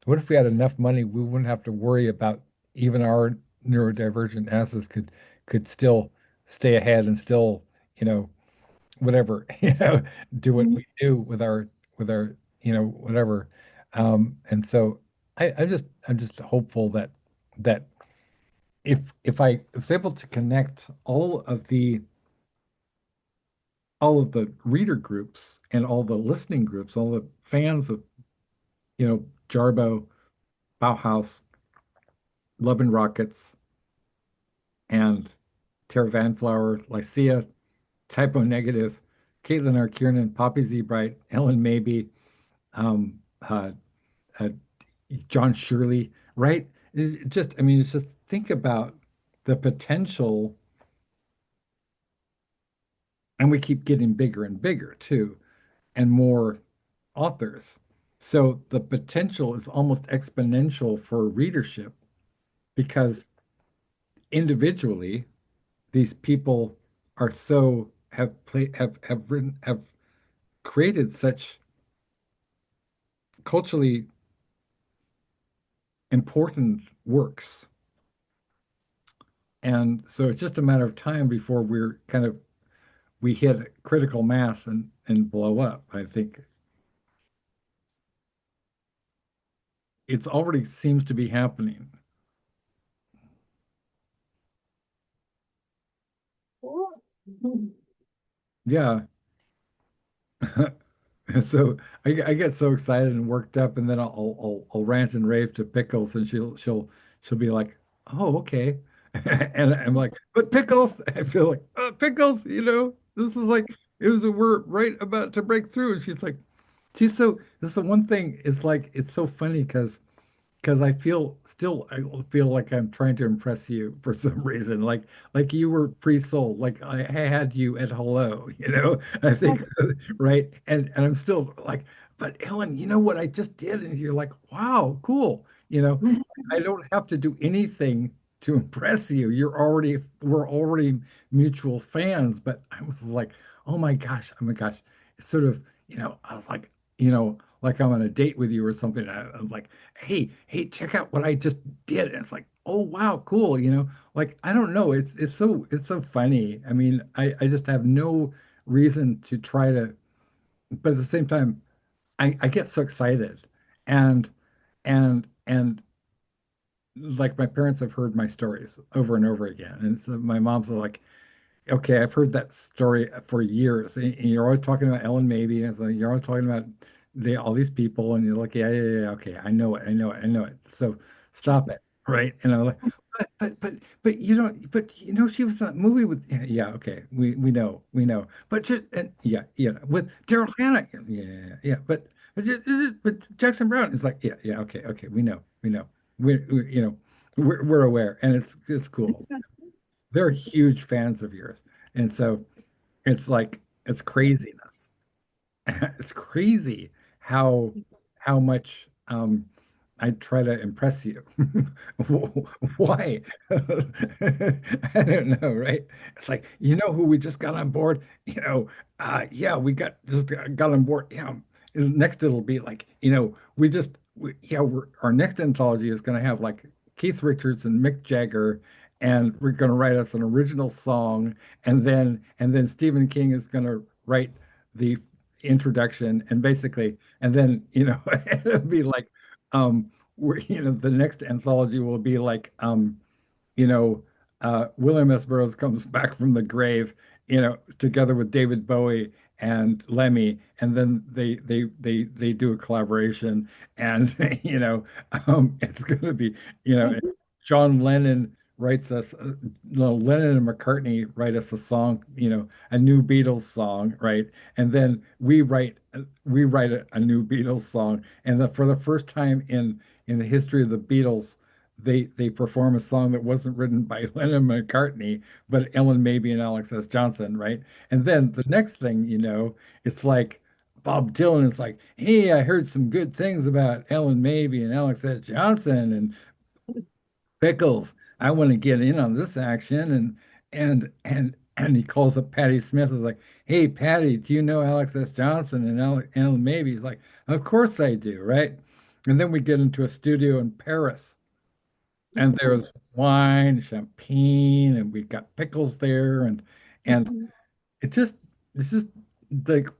what if we had enough money, we wouldn't have to worry about even our neurodivergent asses could still stay ahead and still, you know, whatever, do what we do with our, whatever. And so I'm just hopeful that if I was able to connect all of the reader groups and all the listening groups, all the fans of, Jarbo, Bauhaus, Love and Rockets, and Tara Vanflower, Lycia, Typo Negative, Caitlin R. Kiernan, Poppy Z. Bright, Ellen Maybe, um, uh, uh, John Shirley, right? I mean, it's just think about the potential, and we keep getting bigger and bigger too, and more authors. So the potential is almost exponential for readership because individually, these people are so have written have created such culturally important works. And so it's just a matter of time before we hit critical mass and blow up. I think it's already seems to be happening. Yeah. And so I get so excited and worked up, and then I'll rant and rave to Pickles, and she'll be like, "Oh, okay," and I'm like, "But Pickles," I feel like, Pickles, this is like we're right about to break through," and she's like, this is the one thing is like it's so funny because I feel like I'm trying to impress you for some reason. Like you were pre-sold, like I had you at hello, I think, right? And I'm still like, but Ellen, you know what I just did? And you're like, wow, cool. I don't have to do anything to impress you. We're already mutual fans, but I was like, oh my gosh. It's sort of, I was like I'm on a date with you or something. I'm like, hey, check out what I just did. And it's like, oh wow, cool. Like I don't know. It's so funny. I mean, I just have no reason to try to, but at the same time, I get so excited. And and like my parents have heard my stories over and over again. And so my mom's like, okay, I've heard that story for years. And you're always talking about Ellen Maybe. And so you're always talking about all these people. And you're like, yeah, yeah, yeah, okay, I know it, I know it, I know it. So stop it, right? And I'm like, but she was in that movie with, yeah, yeah, okay, we know. But just, and yeah, yeah, with Daryl Hannah, yeah, yeah, yeah. But Jackson Brown is like, yeah, yeah, okay, okay, we know, we're aware, and it's cool. They're huge fans of yours. And so it's like it's craziness. It's crazy how how much I try to impress you. Why? I don't know, right? It's like, who we just got on board? Yeah, we got on board. Next it'll be like, our next anthology is going to have like Keith Richards and Mick Jagger, and we're going to write us an original song, and then Stephen King is going to write the introduction, and basically, and then it'll be like, the next anthology will be like, you know, William S. Burroughs comes back from the grave, together with David Bowie and Lemmy, and then they do a collaboration, and it's going to be, John Lennon writes us, no, Lennon and McCartney write us a song, a new Beatles song, right? And then we write a new Beatles song, and for the first time in the history of the Beatles, they perform a song that wasn't written by Lennon and McCartney, but Ellen Maybe and Alex S. Johnson, right? And then the next thing it's like Bob Dylan is like, hey, I heard some good things about Ellen Mabey and Alex S. Johnson and Pickles. I want to get in on this action. And he calls up Patty Smith. Is like, hey, Patty, do you know Alex S. Johnson and Ellen Mabey? He's like, of course I do, right? And then we get into a studio in Paris, and there's wine, champagne, and we've got Pickles there, and it just it's just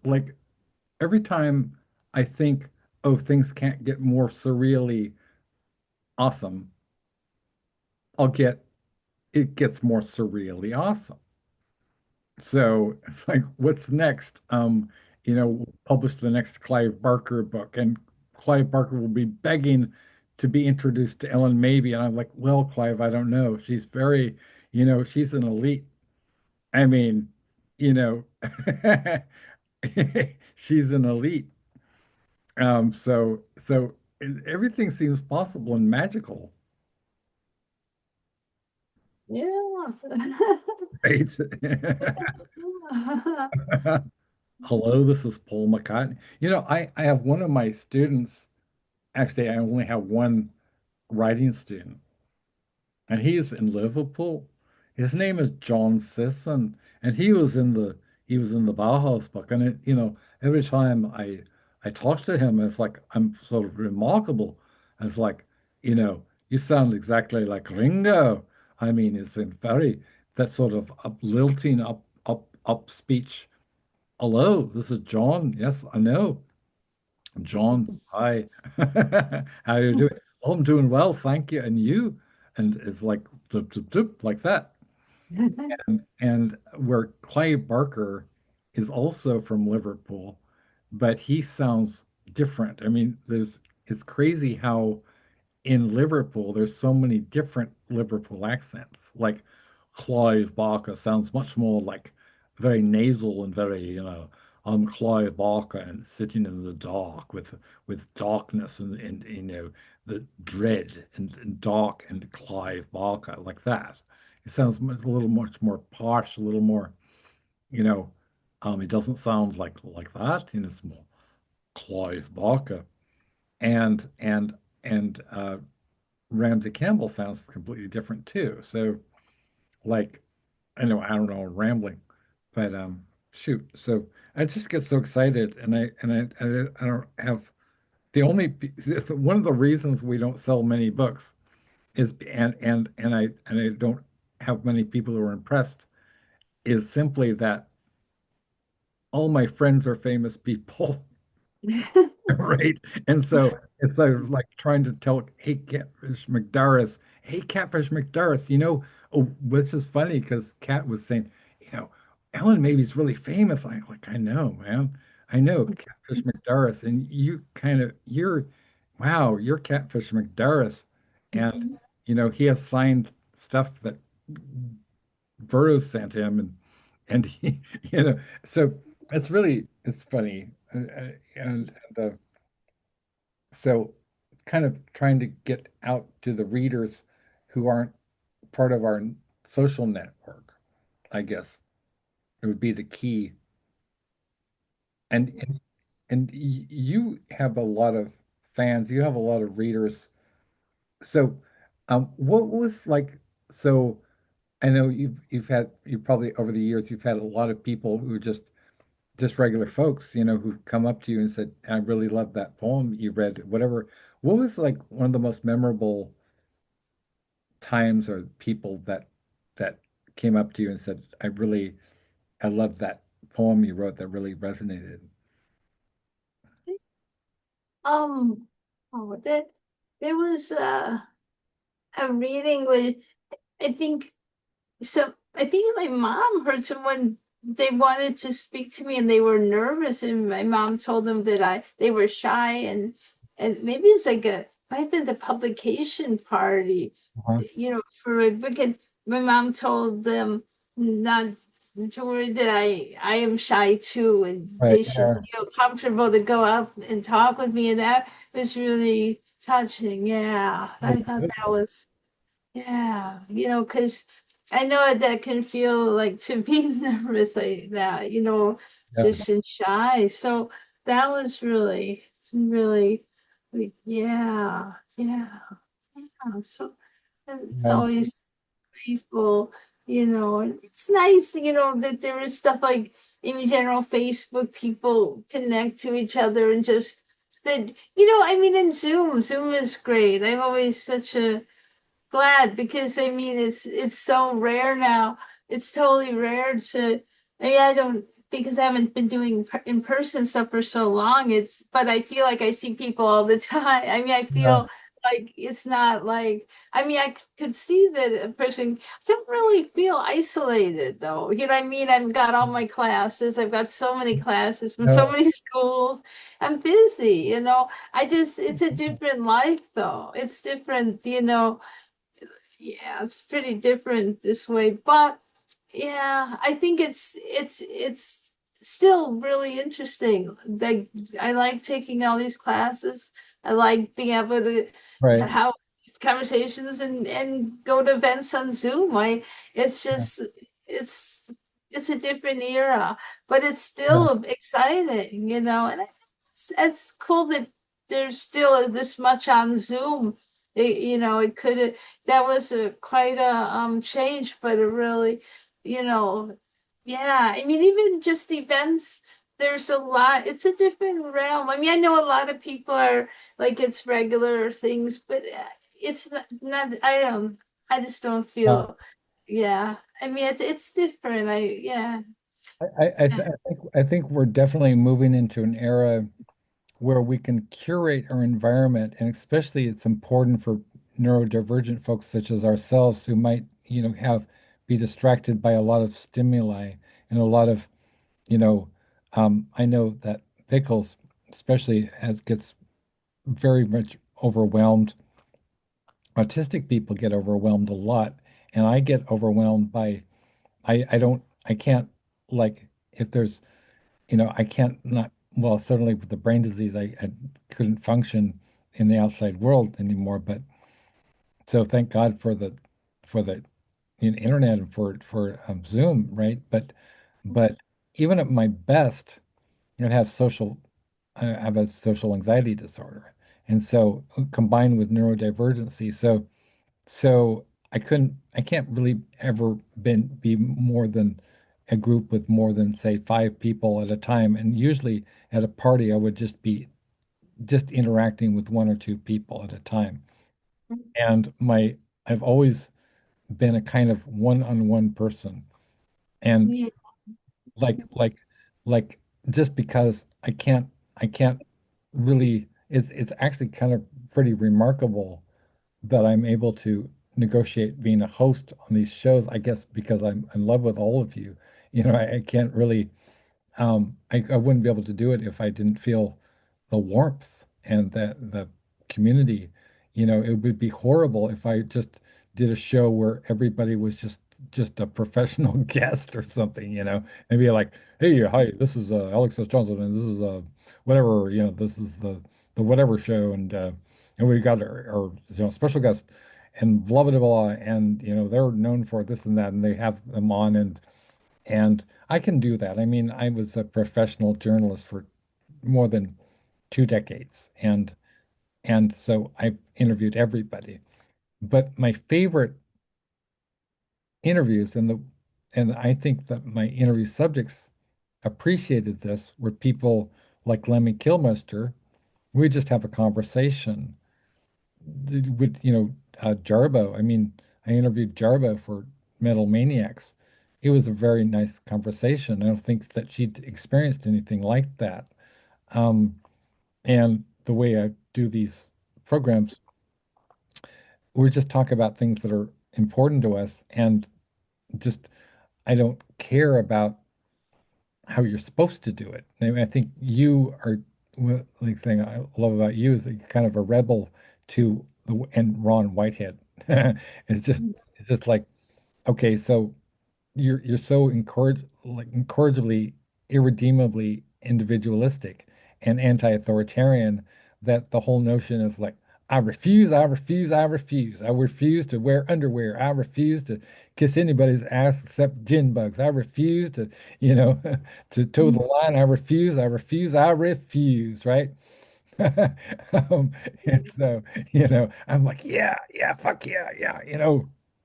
like every time I think, oh, things can't get more surreally awesome, I'll get it gets more surreally awesome. So it's like, what's next? Publish the next Clive Barker book, and Clive Barker will be begging to be introduced to Ellen Mabey, and I'm like, well, Clive, I don't know. She's very, she's an elite. I mean, you know, she's an elite. So everything seems possible and magical, Yeah. right? Hello, this is Paul McCartney. I have one of my students, actually, I only have one writing student, and he's in Liverpool. His name is John Sisson, and he was in the Bauhaus book, and every time I talk to him, it's like I'm sort of remarkable. It's like, you sound exactly like Ringo. I mean, it's in very that sort of up lilting up speech. Hello, this is John. Yes, I know. John, hi. How are you doing? Oh, I'm doing well, thank you. And you? And it's like doop, doop, doop, like that. And where Clive Barker is also from Liverpool, but he sounds different. I mean, it's crazy how in Liverpool, there's so many different Liverpool accents. Like Clive Barker sounds much more like very nasal and very, I'm Clive Barker and sitting in the dark with darkness and the dread and dark and Clive Barker like that. It sounds a little much more posh, a little more, you know, it doesn't sound like that. It's more Clive Barker and Ramsey Campbell sounds completely different too. So, like, I don't know, I'm rambling, but shoot. So I just get so excited, and I don't have one of the reasons we don't sell many books is and I don't have many people who are impressed is simply that all my friends are famous people. Right. And so it's sort of like trying to tell, hey, Catfish McDarris, which is funny because Cat was saying, Ellen maybe's really famous. I know, man. I know Catfish McDarris. And wow, you're Catfish McDarris. And, he has signed stuff that Burroughs sent him. And he, so it's funny. So kind of trying to get out to the readers who aren't part of our social network, I guess it would be the key. And you have a lot of fans, you have a lot of readers. So what was like so I know you've probably over the years you've had a lot of people who just regular folks, who've come up to you and said, I really love that poem you read, whatever. What was like one of the most memorable times or people that came up to you and said, I love that poem you wrote that really resonated? Um, oh, there was a reading with, I think, so I think my mom heard someone, they wanted to speak to me and they were nervous, and my mom told them that they were shy, and maybe it's like might have been the publication party, Uh-huh. for a book, and my mom told them not to worry, that I am shy too, and Right. they should Yeah. feel comfortable to go up and talk with me, and that was really touching. Yeah, I Oh, thought good. that was, yeah, because I know that can feel like to be nervous like that, Yeah. just and shy. So that was really, it's really, like, yeah, yeah, yeah. So it's Yeah. always people, and it's nice, that there is stuff like in general Facebook, people connect to each other and just that, I mean, in Zoom is great. I'm always such a glad because I mean it's so rare now. It's totally rare to. I don't because I haven't been doing in person stuff for so long. But I feel like I see people all the time. I mean, I Yeah. feel like it's not like I mean I could see that a person don't really feel isolated though. You know what I mean? I've got all my classes. I've got so many classes from so No, many schools. I'm busy. I just it's a different life though. It's different. Yeah, it's pretty different this way, but yeah, I think it's still really interesting. Like I like taking all these classes. I like being able to right. have these conversations and go to events on Zoom. It's Yeah. just it's it's a different era, but it's Yeah. still exciting. And I think it's cool that there's still this much on Zoom. It could have that was a quite a change, but it really, you know, yeah. I mean, even just events, there's a lot. It's a different realm. I mean, I know a lot of people are like it's regular things, but it's not. I don't. I just don't Uh, feel. Yeah. I mean, it's different. Yeah. I think we're definitely moving into an era where we can curate our environment, and especially it's important for neurodivergent folks such as ourselves who might, have be distracted by a lot of stimuli and a lot of, you know, I know that Pickles especially has gets very much overwhelmed. Autistic people get overwhelmed a lot, and I get overwhelmed by I can't like if there's I can't not, well, certainly with the brain disease, I couldn't function in the outside world anymore. But so thank God for the internet and for Zoom, right? But even at my best, I have a social anxiety disorder, and so combined with neurodivergency, so I can't really ever be more than a group with more than say 5 people at a time. And usually at a party, I would just be just interacting with 1 or 2 people at a time. And I've always been a kind of one-on-one person. And Yeah. like, like, like just because I can't really, it's actually kind of pretty remarkable that I'm able to negotiate being a host on these shows, I guess because I'm in love with all of you. I can't really, I wouldn't be able to do it if I didn't feel the warmth and the community. It would be horrible if I just did a show where everybody was just a professional guest or something, maybe like, hey, hi, this is Alex S. Johnson, and this is whatever, this is the whatever show, and we got our special guest and blah blah blah, and they're known for this and that, and they have them on, and I can do that. I mean, I was a professional journalist for more than 2 decades, and so I've interviewed everybody. But my favorite interviews and I think that my interview subjects appreciated this were people like Lemmy Kilmister. We just have a conversation with Jarbo. I mean, I interviewed Jarbo for Metal Maniacs. It was a very nice conversation. I don't think that she'd experienced anything like that. Um, and the way I do these programs, we just talk about things that are important to us, and just I don't care about how you're supposed to do it. I mean, I think you are, like thing I love about you is that you're kind of a rebel to and Ron Whitehead. It's just like, okay, so you're so incorrigibly, irredeemably individualistic and anti-authoritarian that the whole notion of like, I refuse, I refuse, I refuse. I refuse to wear underwear. I refuse to kiss anybody's ass except gin bugs. I refuse to, you know, to toe the line. I refuse, I refuse, I refuse, right? And so, I'm like, yeah, yeah, fuck yeah, yeah,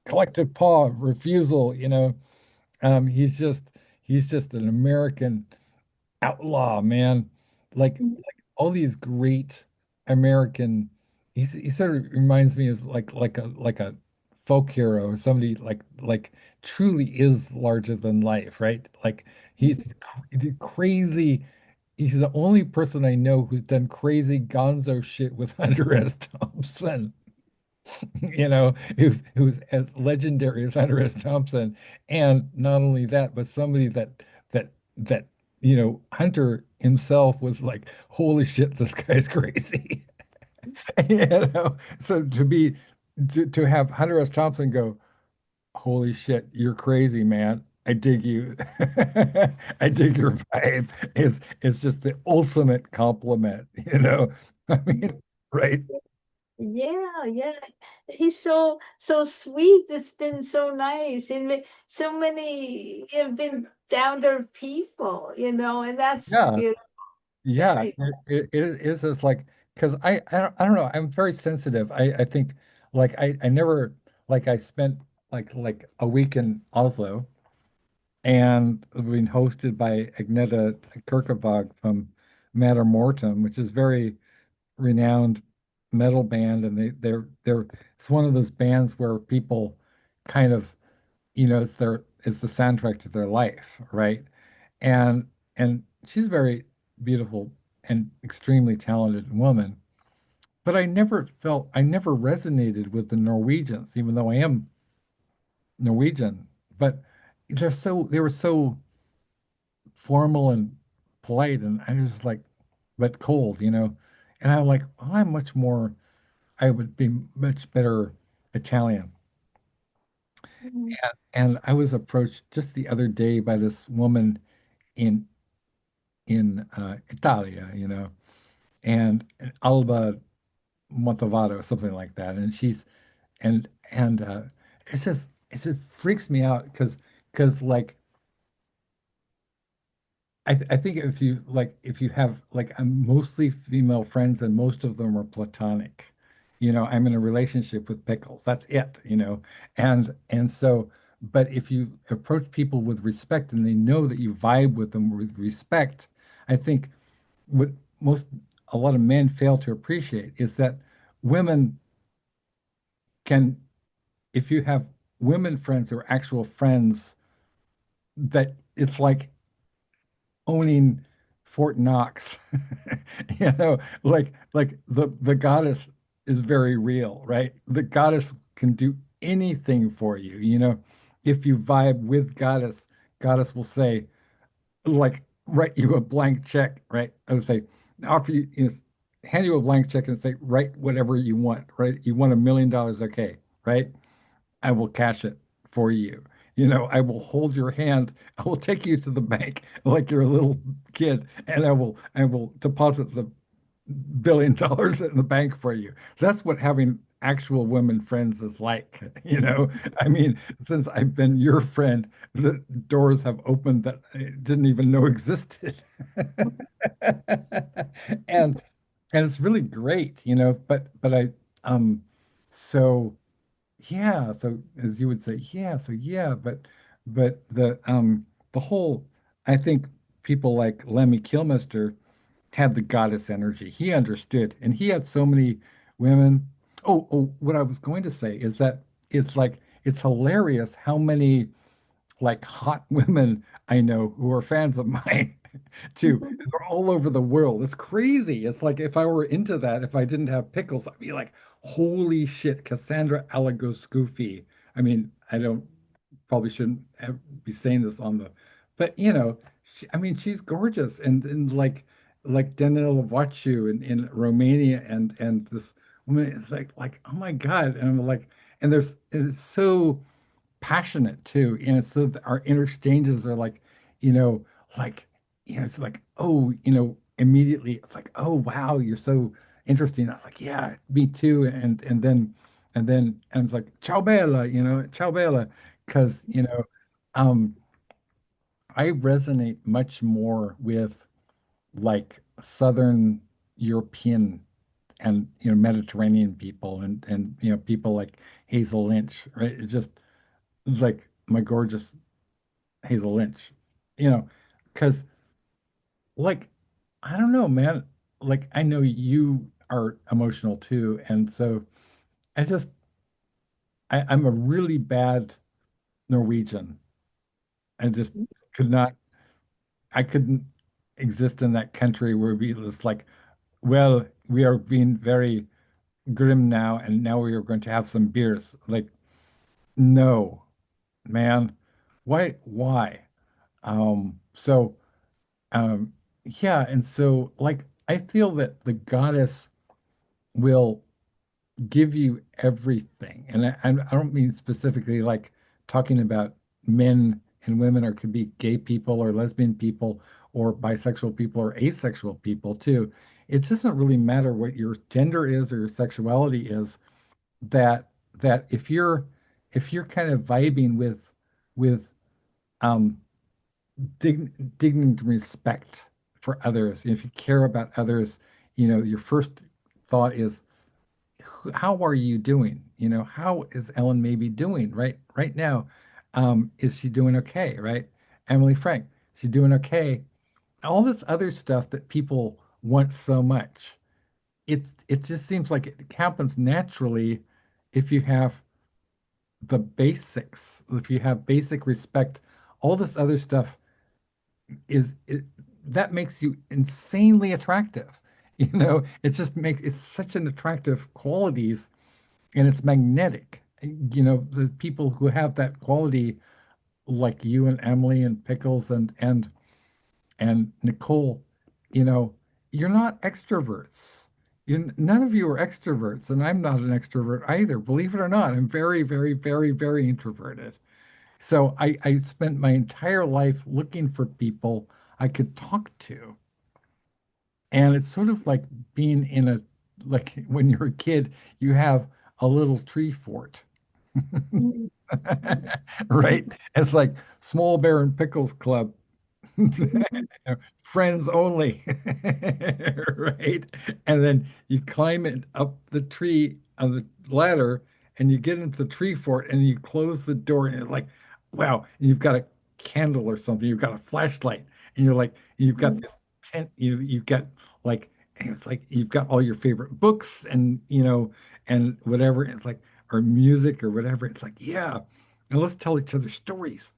collective paw refusal, he's just an American outlaw, man. Like all these great American, he sort of reminds me of like a folk hero, somebody like truly is larger than life, right? Like the crazy. He's the only person I know who's done crazy gonzo shit with Hunter S. Thompson. Who's as legendary as Hunter S. Thompson, and not only that, but somebody that Hunter himself was like, holy shit, this guy's crazy. So to have Hunter S. Thompson go, holy shit, you're crazy, man. I dig you. I dig your vibe. Is just the ultimate compliment, I mean, right? Yeah, yeah. He's so sweet. It's been so nice. So many have been down to earth people, and that's Yeah. beautiful. Yeah, Right. it is just like because I don't know, I'm very sensitive. I think like I never like I spent like a week in Oslo and being hosted by Agneta Kirkevåg from Matter Mortem, which is very renowned metal band, and they're it's one of those bands where people kind of it's the soundtrack to their life, right? And she's a very beautiful and extremely talented woman. But I never resonated with the Norwegians, even though I am Norwegian. But they were so formal and polite, and I was like, but cold. And I'm like, well, I would be much better Italian. Mhm. And I was approached just the other day by this woman in Italia, and Alba Montalvato, something like that. And she's and it just freaks me out because like I think if you have like I'm mostly female friends and most of them are platonic. I'm in a relationship with Pickles. That's it. And so but if you approach people with respect and they know that you vibe with them with respect, I think what most a lot of men fail to appreciate is that women can, if you have women friends or actual friends, that it's like owning Fort Knox. Like the goddess is very real, right? The goddess can do anything for you, if you vibe with goddess will say, like, write you a blank check, right? I would say, offer you is hand you a blank check and say, write whatever you want, right? You want $1 million, okay, right? I will cash it for you. I will hold your hand. I will take you to the bank like you're a little kid, and I will deposit the $1 billion in the bank for you. That's what having actual women friends is like, I mean, since I've been your friend, the doors have opened that I didn't even know existed. And and it's really great, but um so yeah, so as you would say, yeah, so yeah, but the whole I think people like Lemmy Kilmister had the goddess energy. He understood, and he had so many women. Oh, what I was going to say is that it's hilarious how many like hot women I know who are fans of mine too. They're all over the world. It's crazy. It's like if I were into that, if I didn't have Pickles, I'd be like, holy shit, Cassandra Alagoscufi. I mean, I don't probably shouldn't be saying this on the, but I mean, she's gorgeous, and like Daniela Vacu in Romania, and this woman is like oh my God, and I'm like, and it's so passionate too, and so our interchanges are like, you know, like it's like oh, immediately it's like oh wow, you're so interesting. I was like, yeah, me too. And then I was like, ciao bella, ciao bella, because um, I resonate much more with like Southern European and Mediterranean people and people like Hazel Lynch, right? It's just like my gorgeous Hazel Lynch, you know, because like I don't know, man. Like I know you are emotional too, and so I just I'm a really bad Norwegian. I just could not. I couldn't exist in that country where we was like, well, we are being very grim now, and now we are going to have some beers. Like, no, man, why? Why? So, um, yeah, and so like I feel that the goddess will give you everything. And I don't mean specifically like talking about men and women, or could be gay people or lesbian people or bisexual people or asexual people too. It doesn't really matter what your gender is or your sexuality is, that if you're kind of vibing with um dignity and respect for others, if you care about others, your first thought is how are you doing? How is Ellyn maybe doing right now? Is she doing okay? Right? Emily Frank, she doing okay? All this other stuff that people want so much. It just seems like it happens naturally if you have the basics, if you have basic respect. All this other stuff that makes you insanely attractive. It just makes it's such an attractive qualities, and it's magnetic. The people who have that quality, like you and Emily and Pickles and Nicole, you know, you're not extroverts. None of you are extroverts, and I'm not an extrovert either. Believe it or not, I'm very, very, very, very introverted. So I spent my entire life looking for people I could talk to. And it's sort of like being in like when you're a kid, you have a little tree fort. Right? It's like Small Bear and Pickles Club. Friends only. Right? And then you climb it up the tree on the ladder and you get into the tree fort and you close the door and it's like, wow, and you've got a candle or something, you've got a flashlight, and you're like, you've got this tent, you've got like, and it's like you've got all your favorite books and whatever. It's like, or music or whatever. It's like, yeah, and let's tell each other stories.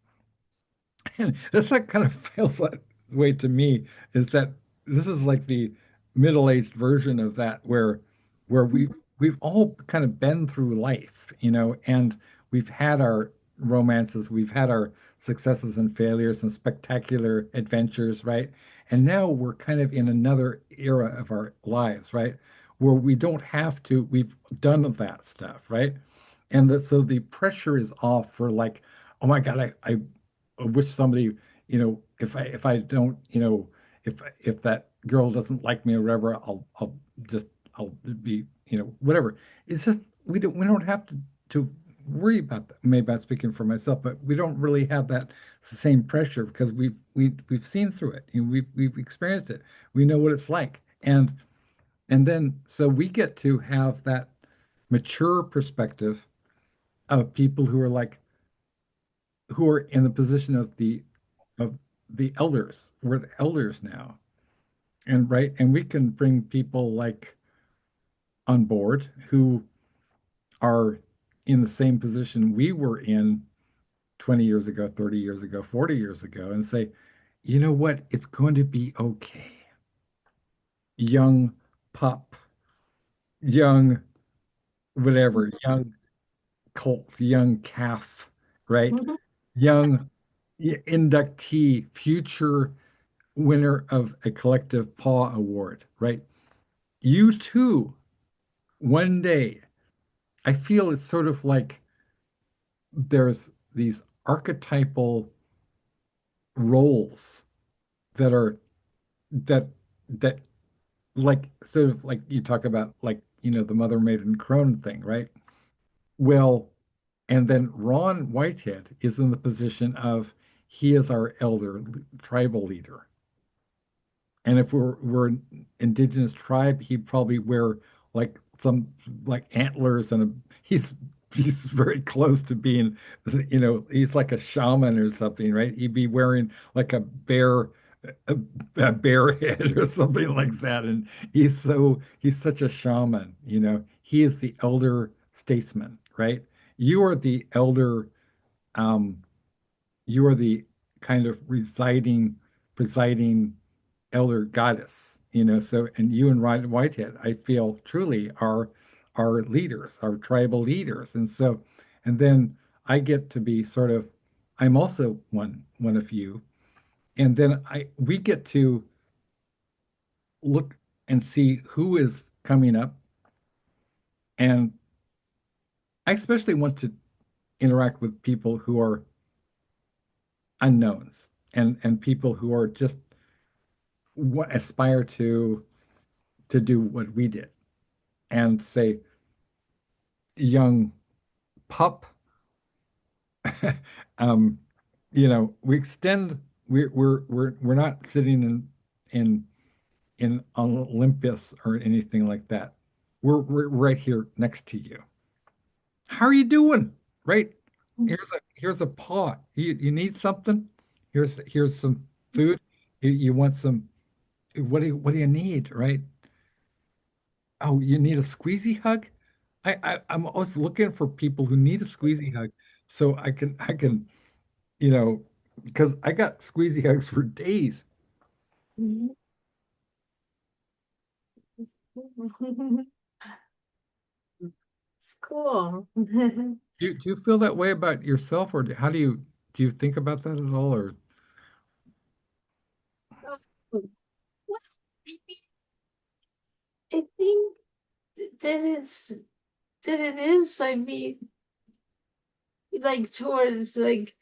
And that's like kind of feels that way to me, is that this is like the middle-aged version of that where we've all kind of been through life, and we've had our romances, we've had our successes and failures and spectacular adventures, right? And now we're kind of in another era of our lives, right? Where we don't have to, we've done that stuff, right? And so the pressure is off for like, oh my God, I wish somebody, if I don't, if that girl doesn't like me or whatever, I'll be, whatever. It's just we don't have to worry about that. Maybe I'm speaking for myself, but we don't really have that same pressure because we've seen through it. We've experienced it. We know what it's like. And then so we get to have that mature perspective of people who are in the position of the elders. We're the elders now. And right, and we can bring people like on board who are in the same position we were in 20 years ago, 30 years ago, 40 years ago, and say, you know what, it's going to be okay. Young pup, young whatever, young colt, young calf, right? Mhm. Young inductee, future winner of a collective paw award, right? You too, one day. I feel it's sort of like there's these archetypal roles that are that that like sort of like you talk about like, the mother maiden crone thing, right? Well, and then Ron Whitehead is in the position of he is our elder tribal leader. And if we're an indigenous tribe, he'd probably wear like some like antlers and he's very close to being, he's like a shaman or something, right? He'd be wearing like a, a bear head or something like that. And he's such a shaman, He is the elder statesman, right? You are the elder, um, you are the kind of presiding elder goddess, So, and you and Ryan Whitehead, I feel truly are leaders, are tribal leaders, and so, and then I get to be sort of, I'm also one of you, and then we get to look and see who is coming up, and I especially want to interact with people who are unknowns and people who are just what aspire to do what we did and say, young pup, um, we extend. We're not sitting in in Olympus or anything like that. We're right here next to you. How are you doing? Right? Here's a paw. You need something? Here's some food. You want some? What do you need? Right? Oh, you need a squeezy hug? I'm always looking for people who need a squeezy hug so I can, you know, because I got squeezy hugs for days. Mhm. It's cool. Do you feel that way about yourself, or how do you think about that at all? Or Well, I think that it is, I mean, like towards like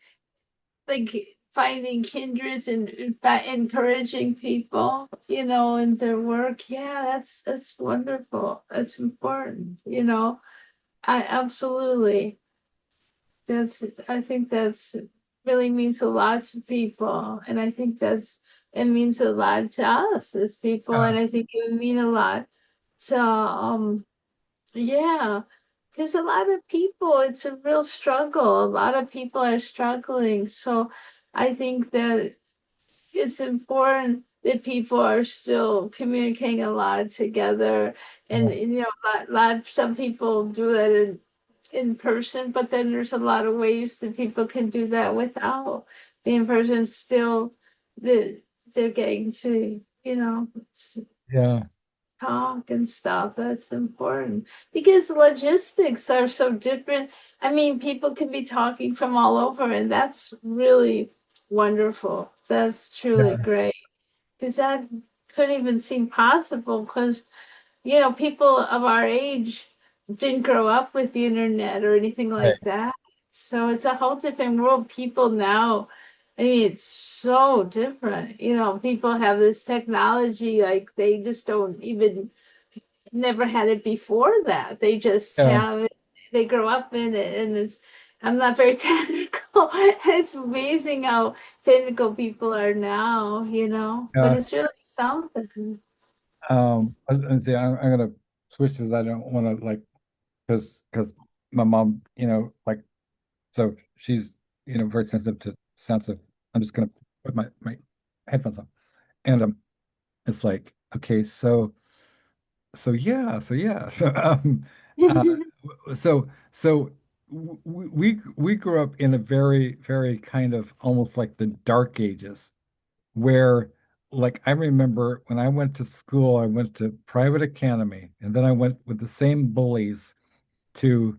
finding kindreds and encouraging people, in their work. Yeah, that's wonderful. That's important. I absolutely. I think that's really means a lot to people. And I think it means a lot to us as people. uh, And I think it would mean a lot to yeah. Because a lot of people, it's a real struggle. A lot of people are struggling. So I think that it's important that people are still communicating a lot together. And, yeah, some people do that in person, but then there's a lot of ways that people can do that without the in person. Still, the they're getting to, yeah, talk and stuff. That's important because logistics are so different. I mean, people can be talking from all over, and that's really wonderful. That's truly yeah, great because that couldn't even seem possible because people of our age didn't grow up with the internet or anything right. like that. So it's a whole different world. People now, I mean, it's so different. People have this technology, like they just don't even never had it before that. They just Yeah, have it, they grow up in it, and I'm not very technical. It's amazing how technical people are now, but yeah. it's really something. And see, I'm gonna switch this. I don't want to like because my mom, like, so she's very sensitive to sounds. So I'm just gonna put my headphones on, and it's like, okay, so yeah, uh, so we grew up in a very, very kind of almost like the dark ages, where, like, I remember when I went to school, I went to private academy, and then I went with the same bullies to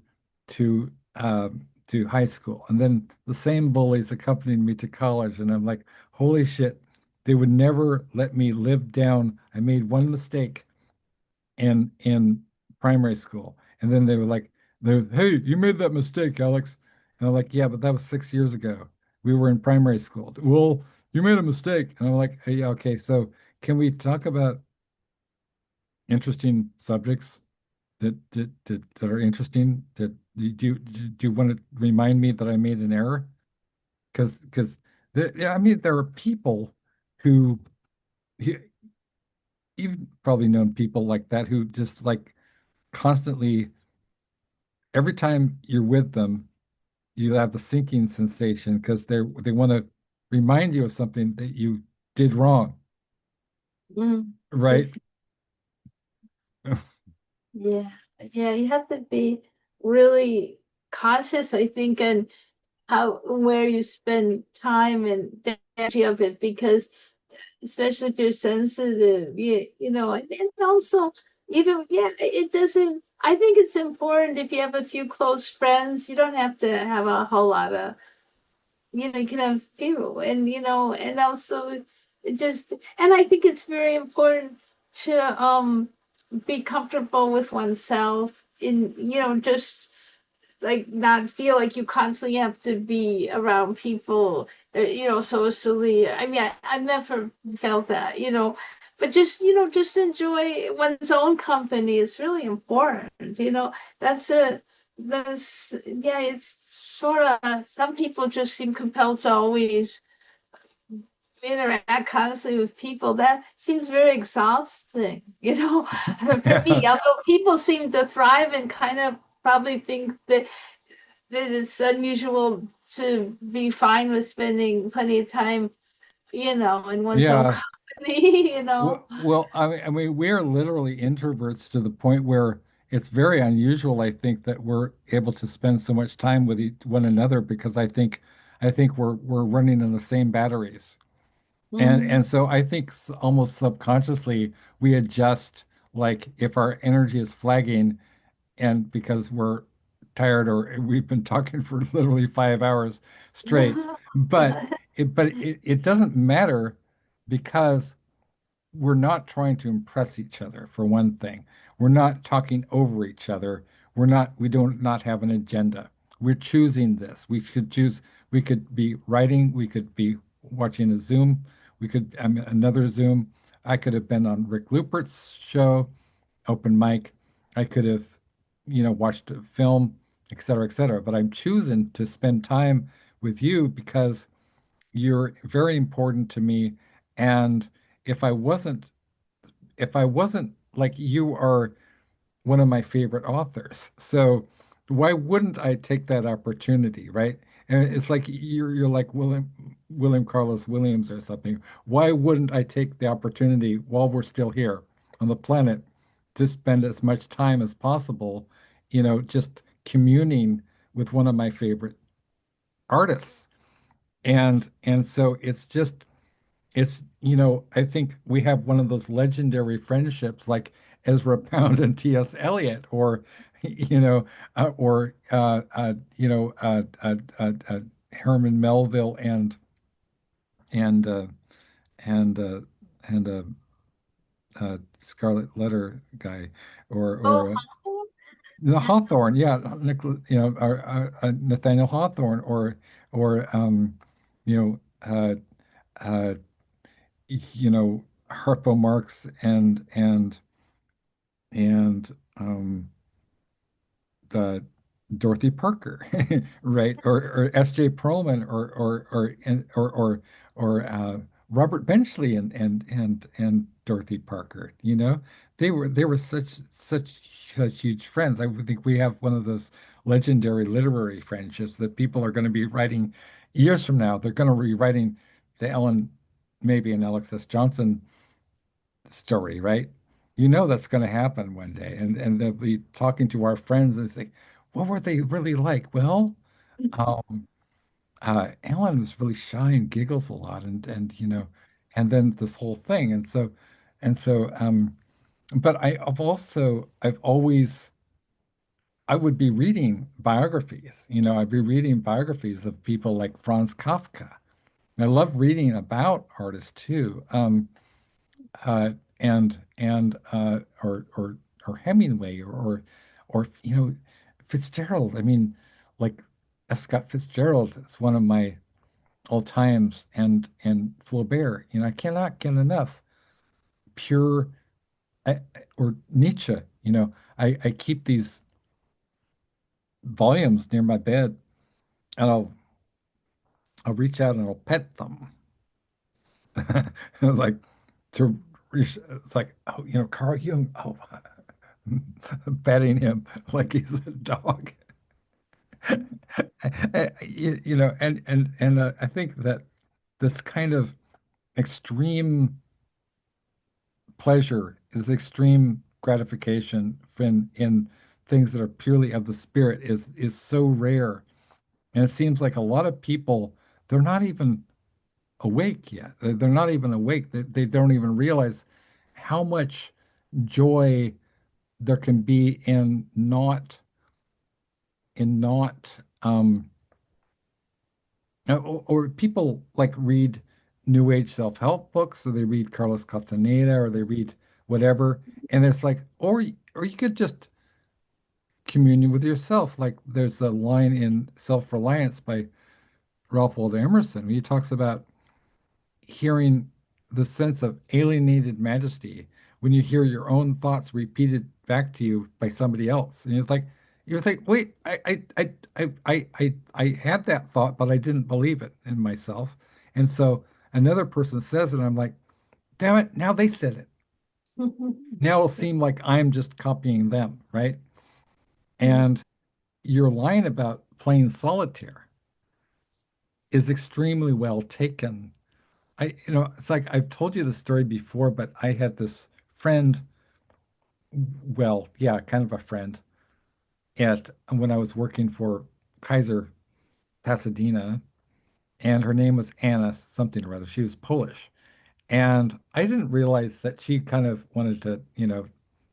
to high school, and then the same bullies accompanied me to college, and I'm like, holy shit, they would never let me live down. I made one mistake in primary school. And then they were like, hey, you made that mistake, Alex. And I'm like, yeah, but that was 6 years ago. We were in primary school. Well, you made a mistake. And I'm like, hey, yeah, okay, so can we talk about interesting subjects that are interesting? Do you want to remind me that I made an error? Because yeah, I mean there are people who you- you've probably known people like that who just like constantly every time you're with them, you have the sinking sensation because they want to remind you of something that you did wrong, Mm. right? Yeah, yeah, you have to be really cautious, I think, and how where you spend time and the energy of it, because especially if you're sensitive, and also, yeah, it doesn't. I think it's important if you have a few close friends, you don't have to have a whole lot of, you can have few, and and also it just, and I think it's very important to be comfortable with oneself in, just like not feel like you constantly have to be around people, socially. I mean, I've never felt that, but just, just enjoy one's own company is really important. That's yeah, it's sort of, some people just seem compelled to always interact constantly with people. That seems very exhausting, for me. Although people seem to thrive and kind of probably think that it's unusual to be fine with spending plenty of time, in one's own Yeah. company, Well, I mean, we're literally introverts to the point where it's very unusual, I think, that we're able to spend so much time with one another because I think we're running on the same batteries. And Mhm. so I think almost subconsciously we adjust like if our energy is flagging and because we're tired or we've been talking for literally 5 hours straight. But it doesn't matter because we're not trying to impress each other, for one thing. We're not talking over each other. We don't not have an agenda. We're choosing this. We could be writing, we could be watching a Zoom, we could, another Zoom. I could have been on Rick Lupert's show, open mic. I could have, watched a film, et cetera, et cetera. But I'm choosing to spend time with you because you're very important to me. And if I wasn't, if I wasn't like you are one of my favorite authors, so why wouldn't I take that opportunity, right? And it's like you're like William Carlos Williams or something. Why wouldn't I take the opportunity while we're still here on the planet to spend as much time as possible, just communing with one of my favorite artists? And so I think we have one of those legendary friendships like Ezra Pound and T.S. Eliot, or, Herman Melville and and uh, Scarlet Letter guy, Oh, or the Hawthorne, yeah, Nathaniel Hawthorne, or you know, uh, uh, Harpo Marx and uh, Dorothy Parker, right? Or S.J. Perlman, or Robert Benchley and Dorothy Parker. They were such huge friends. I would think we have one of those legendary literary friendships that people are going to be writing years from now. They're going to be writing the Ellyn, maybe an Alexis Johnson story, right? That's going to happen one day, and they'll be talking to our friends and say, "What were they really like?" Well, um, Ellyn was really shy and giggles a lot, and then this whole thing, and so, but I've always, I would be reading biographies. I'd be reading biographies of people like Franz Kafka. I love reading about artists too. Or Hemingway or Fitzgerald. I mean, like F. Scott Fitzgerald is one of my all times, and Flaubert. I cannot get enough pure or Nietzsche, I keep these volumes near my bed, and I'll reach out and I'll pet them. Like to it's like, oh, Carl Jung, oh, petting him like he's a dog. And I think that this kind of extreme pleasure is extreme gratification in things that are purely of the spirit is so rare. And it seems like a lot of people, they're not even awake yet. They're not even awake. They don't even realize how much joy there can be in not or people like read New Age self-help books, or they read Carlos Castaneda, or they read whatever, and it's like, or you could just communion with yourself. Like there's a line in Self-Reliance by Ralph Waldo Emerson. He talks about hearing the sense of alienated majesty when you hear your own thoughts repeated back to you by somebody else. And it's like you think, wait, I had that thought, but I didn't believe it in myself. And so another person says it, and I'm like, damn it, now they said it. Now it'll seem like I'm just copying them, right? And your line about playing solitaire is extremely well taken. It's like I've told you the story before, but I had this friend, well, yeah, kind of a friend, at when I was working for Kaiser Pasadena, and her name was Anna something or other. She was Polish, and I didn't realize that she kind of wanted to,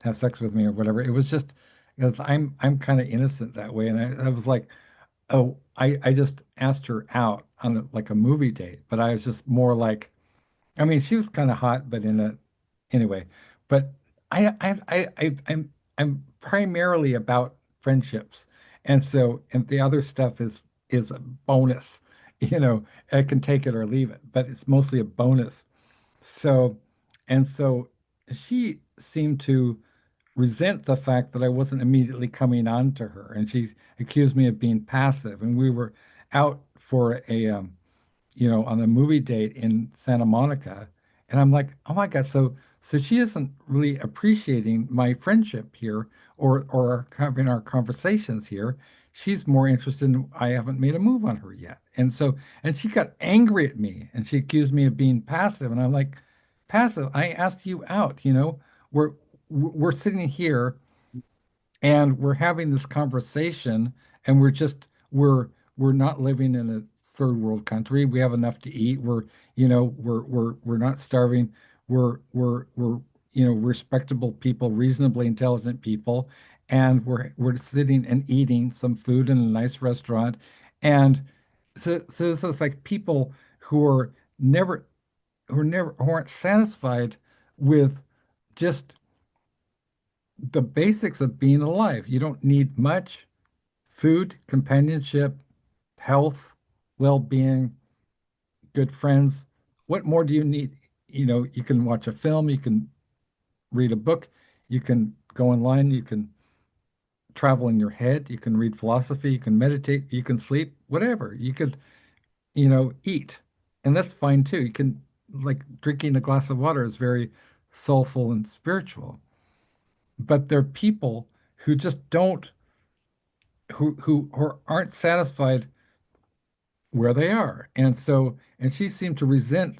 have sex with me or whatever. It was just because I'm kind of innocent that way, and I was like, oh, I just asked her out on like a movie date, but I was just more like, I mean, she was kind of hot, but in a anyway. But I'm primarily about friendships, and the other stuff is a bonus. I can take it or leave it, but it's mostly a bonus. So, and so she seemed to resent the fact that I wasn't immediately coming on to her, and she accused me of being passive. And we were out for on a movie date in Santa Monica. And I'm like, oh my God, so she isn't really appreciating my friendship here or having our conversations here. She's more interested in I haven't made a move on her yet. And she got angry at me and she accused me of being passive. And I'm like, passive, I asked you out, we're we're sitting here and we're having this conversation, and we're not living in a third world country. We have enough to eat. We're not starving. We're respectable people, reasonably intelligent people, and we're sitting and eating some food in a nice restaurant. And so it's like people who are never who aren't satisfied with just the basics of being alive. You don't need much: food, companionship, health, well-being, good friends. What more do you need? You can watch a film, you can read a book, you can go online, you can travel in your head, you can read philosophy, you can meditate, you can sleep, whatever. You could, eat, and that's fine too. You can, like, drinking a glass of water is very soulful and spiritual. But there are people who just don't who aren't satisfied where they are. And she seemed to resent,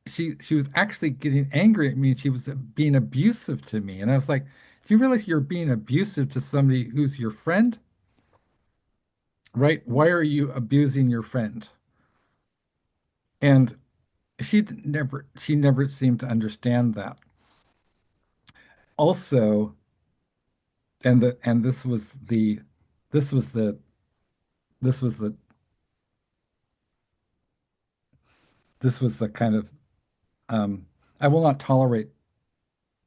she was actually getting angry at me, and she was being abusive to me. And I was like, do you realize you're being abusive to somebody who's your friend? Right? Why are you abusing your friend? And she never seemed to understand that. Also, and this was the this was the this was the kind of I will not tolerate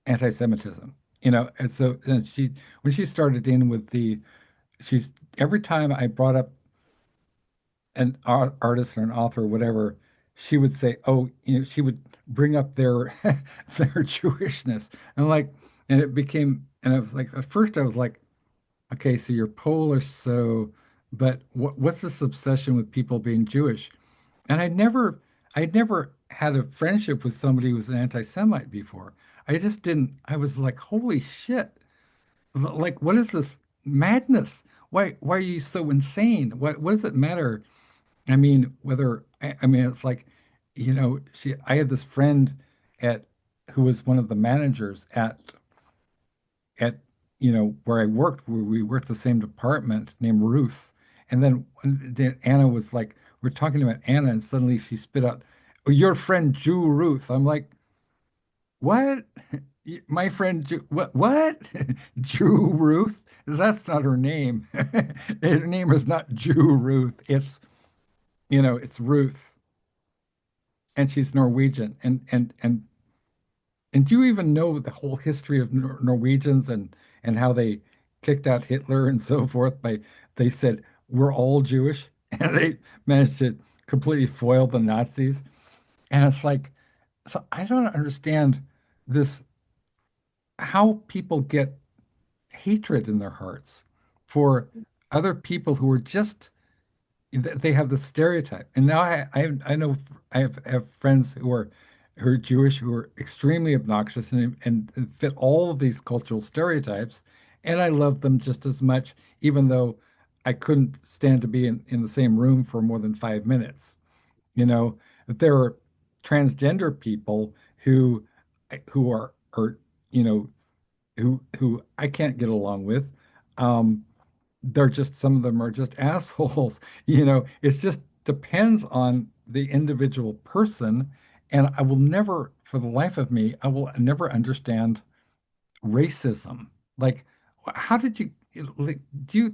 anti-Semitism. And she when she started in with she's every time I brought up an artist or an author or whatever, she would say, "Oh, she would bring up their their Jewishness." And like, and it became, and I was like, at first I was like, okay, so you're Polish, so, but what's this obsession with people being Jewish? And I'd never had a friendship with somebody who was an anti-Semite before. I just didn't. I was like, holy shit! Like, what is this madness? Why are you so insane? What does it matter? I mean, I mean, it's like, I had this friend at who was one of the managers at where I worked, where we worked the same department, named Ruth. And then Anna was like, we're talking about Anna, and suddenly she spit out, "Oh, your friend Jew Ruth." I'm like, what? My friend Jew, what? Jew Ruth? That's not her name. Her name is not Jew Ruth. It's Ruth, and she's Norwegian. And do you even know the whole history of Norwegians and how they kicked out Hitler and so forth by they said we're all Jewish and they managed to completely foil the Nazis. And it's like, so I don't understand this, how people get hatred in their hearts for other people who are just they have the stereotype. And now I know have friends who are Jewish who are extremely obnoxious and fit all of these cultural stereotypes, and I love them just as much, even though I couldn't stand to be in the same room for more than 5 minutes. That there are transgender people who are you know who I can't get along with. They're just some of them are just assholes. It just depends on the individual person. And I will never, for the life of me, I will never understand racism. Like, how did you like, do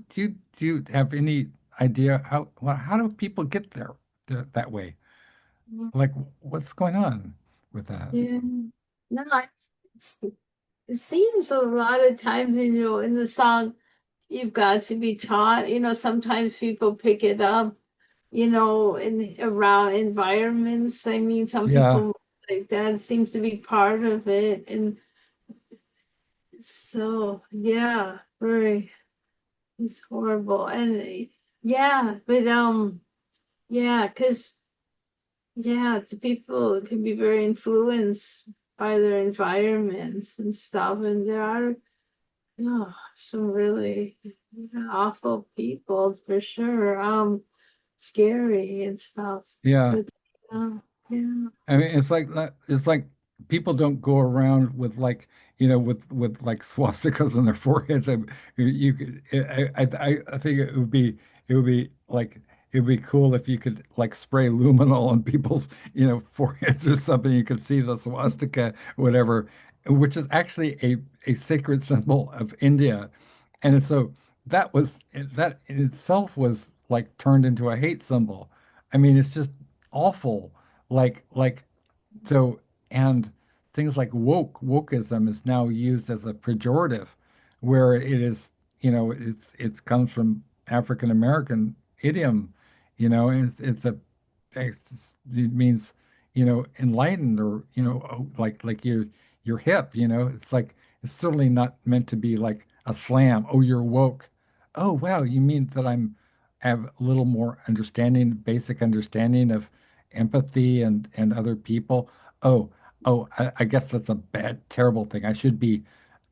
you have any idea how do people get that way? Like, what's going on with that? Yeah. No, it's, it seems a lot of times, in the song, you've got to be taught, sometimes people pick it up, in around environments. I mean, some Yeah, people like that seems to be part of it. And so, yeah, very, it's horrible. And yeah, but, yeah, because, yeah, the people can be very influenced by their environments and stuff. And there are, some really awful people for sure. Scary and stuff. yeah. But yeah. I mean, it's like people don't go around with like with like swastikas on their foreheads. You could I think it would be like it would be cool if you could like spray luminol on people's foreheads or something. You could see the swastika, whatever, which is actually a sacred symbol of India, and so that in itself was like turned into a hate symbol. I mean, it's just awful. Like so, and things like wokeism is now used as a pejorative, where it is, it's comes from African American idiom, and it means, enlightened or, oh, like you're hip, it's like it's certainly not meant to be like a slam. Oh, you're woke. Oh, wow, you mean that have a little more understanding, basic understanding of empathy and other people. Oh, I guess that's a bad, terrible thing. I should be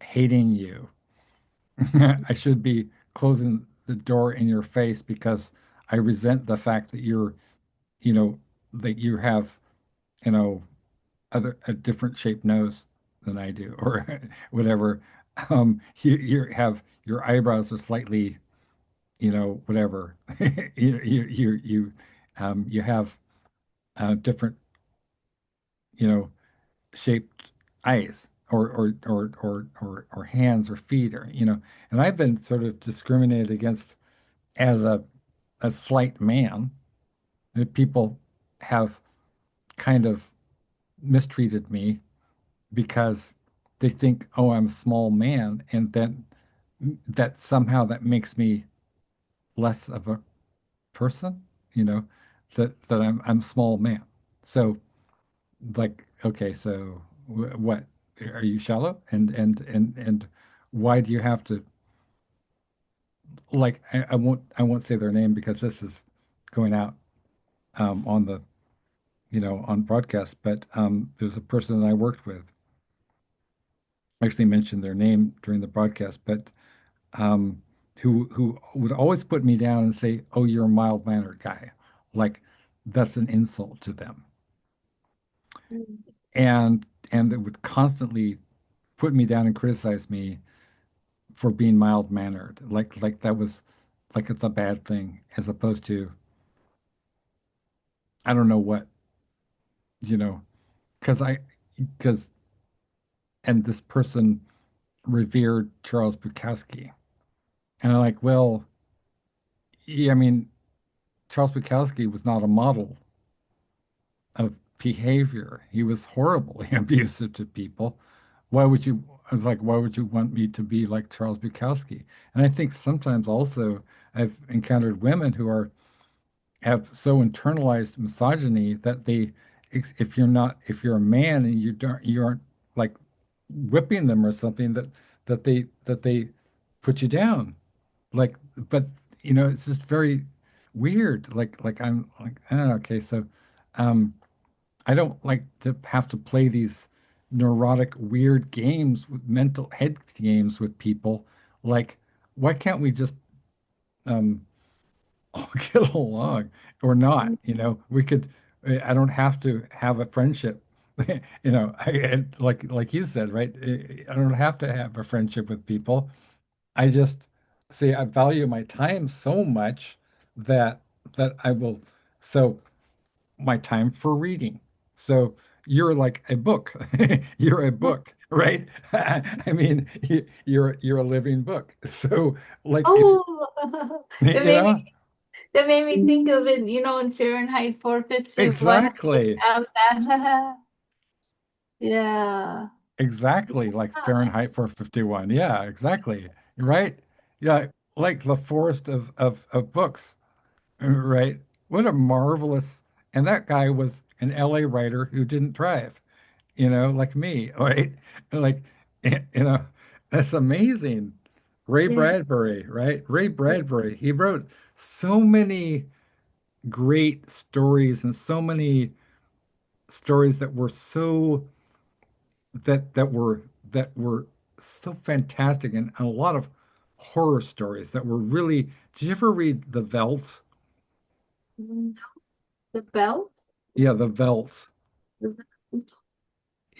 hating you. I should be closing the door in your face because I resent the fact that you know, that you have, you know, a different shaped nose than I do, or whatever. You have your eyebrows are slightly, whatever. You have different, you know, shaped eyes or hands or feet or and I've been sort of discriminated against as a slight man. People have kind of mistreated me because they think, oh, I'm a small man, and then that somehow that makes me less of a person, that I'm small man. So like, okay, so what are you shallow? And why do you have to like I won't say their name because this is going out on the on broadcast, but there's a person that I worked with. I actually mentioned their name during the broadcast, but um, who would always put me down and say, "Oh, you're a mild-mannered guy," like that's an insult to them, and that would constantly put me down and criticize me for being mild-mannered, like that was like it's a bad thing, as opposed to I don't know what, you know, because because and this person revered Charles Bukowski, and I'm like, well, yeah, I mean, Charles Bukowski was not a model of behavior. He was horribly abusive to people. Why would you? I was like, why would you want me to be like Charles Bukowski? And I think sometimes also I've encountered women who are have so internalized misogyny that they, if you're a man and you aren't like whipping them or something, that they put you down. Like, but it's just very weird. Like I'm like, okay, so um I don't like to have to play these neurotic, weird games with mental head games with people. Like, why can't we just um, all get along or not? We could. I don't have to have a friendship. Like you said, right? I don't have to have a friendship with people. I just say I value my time so much that I will. So my time for reading. So you're like a book. You're a book, right? I mean, you're a living book. So like if Oh, that you made me know that made me think of it, in Fahrenheit 451. exactly, Have that. Yeah. exactly like Fahrenheit 451. Yeah, exactly. Right? Yeah, like the forest of books, right? What a marvelous and that guy was an LA writer who didn't drive. Like me, right? Like, that's amazing. Ray Yeah. Bradbury, right? Ray Bradbury, he wrote so many great stories and so many stories that were so fantastic and a lot of horror stories that were really. Did you ever read The Veldt? Mm, the belt? Yeah, The Veldt. The belt.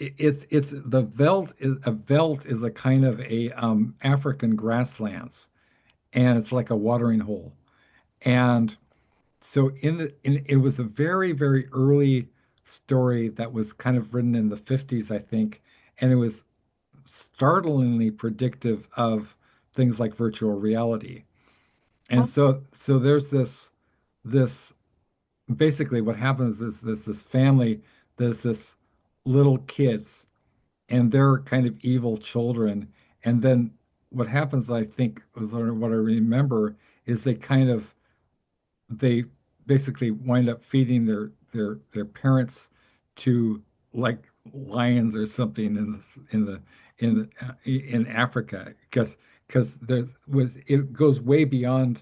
It's the veldt is a kind of a African grasslands, and it's like a watering hole. And so it was a very, very early story that was kind of written in the 50s, I think, and it was startlingly predictive of things like virtual reality. And so there's this basically what happens is this family, there's this little kids and they're kind of evil children. And then what happens, I think, was what I remember, is they basically wind up feeding their parents to like lions or something in Africa because it goes way beyond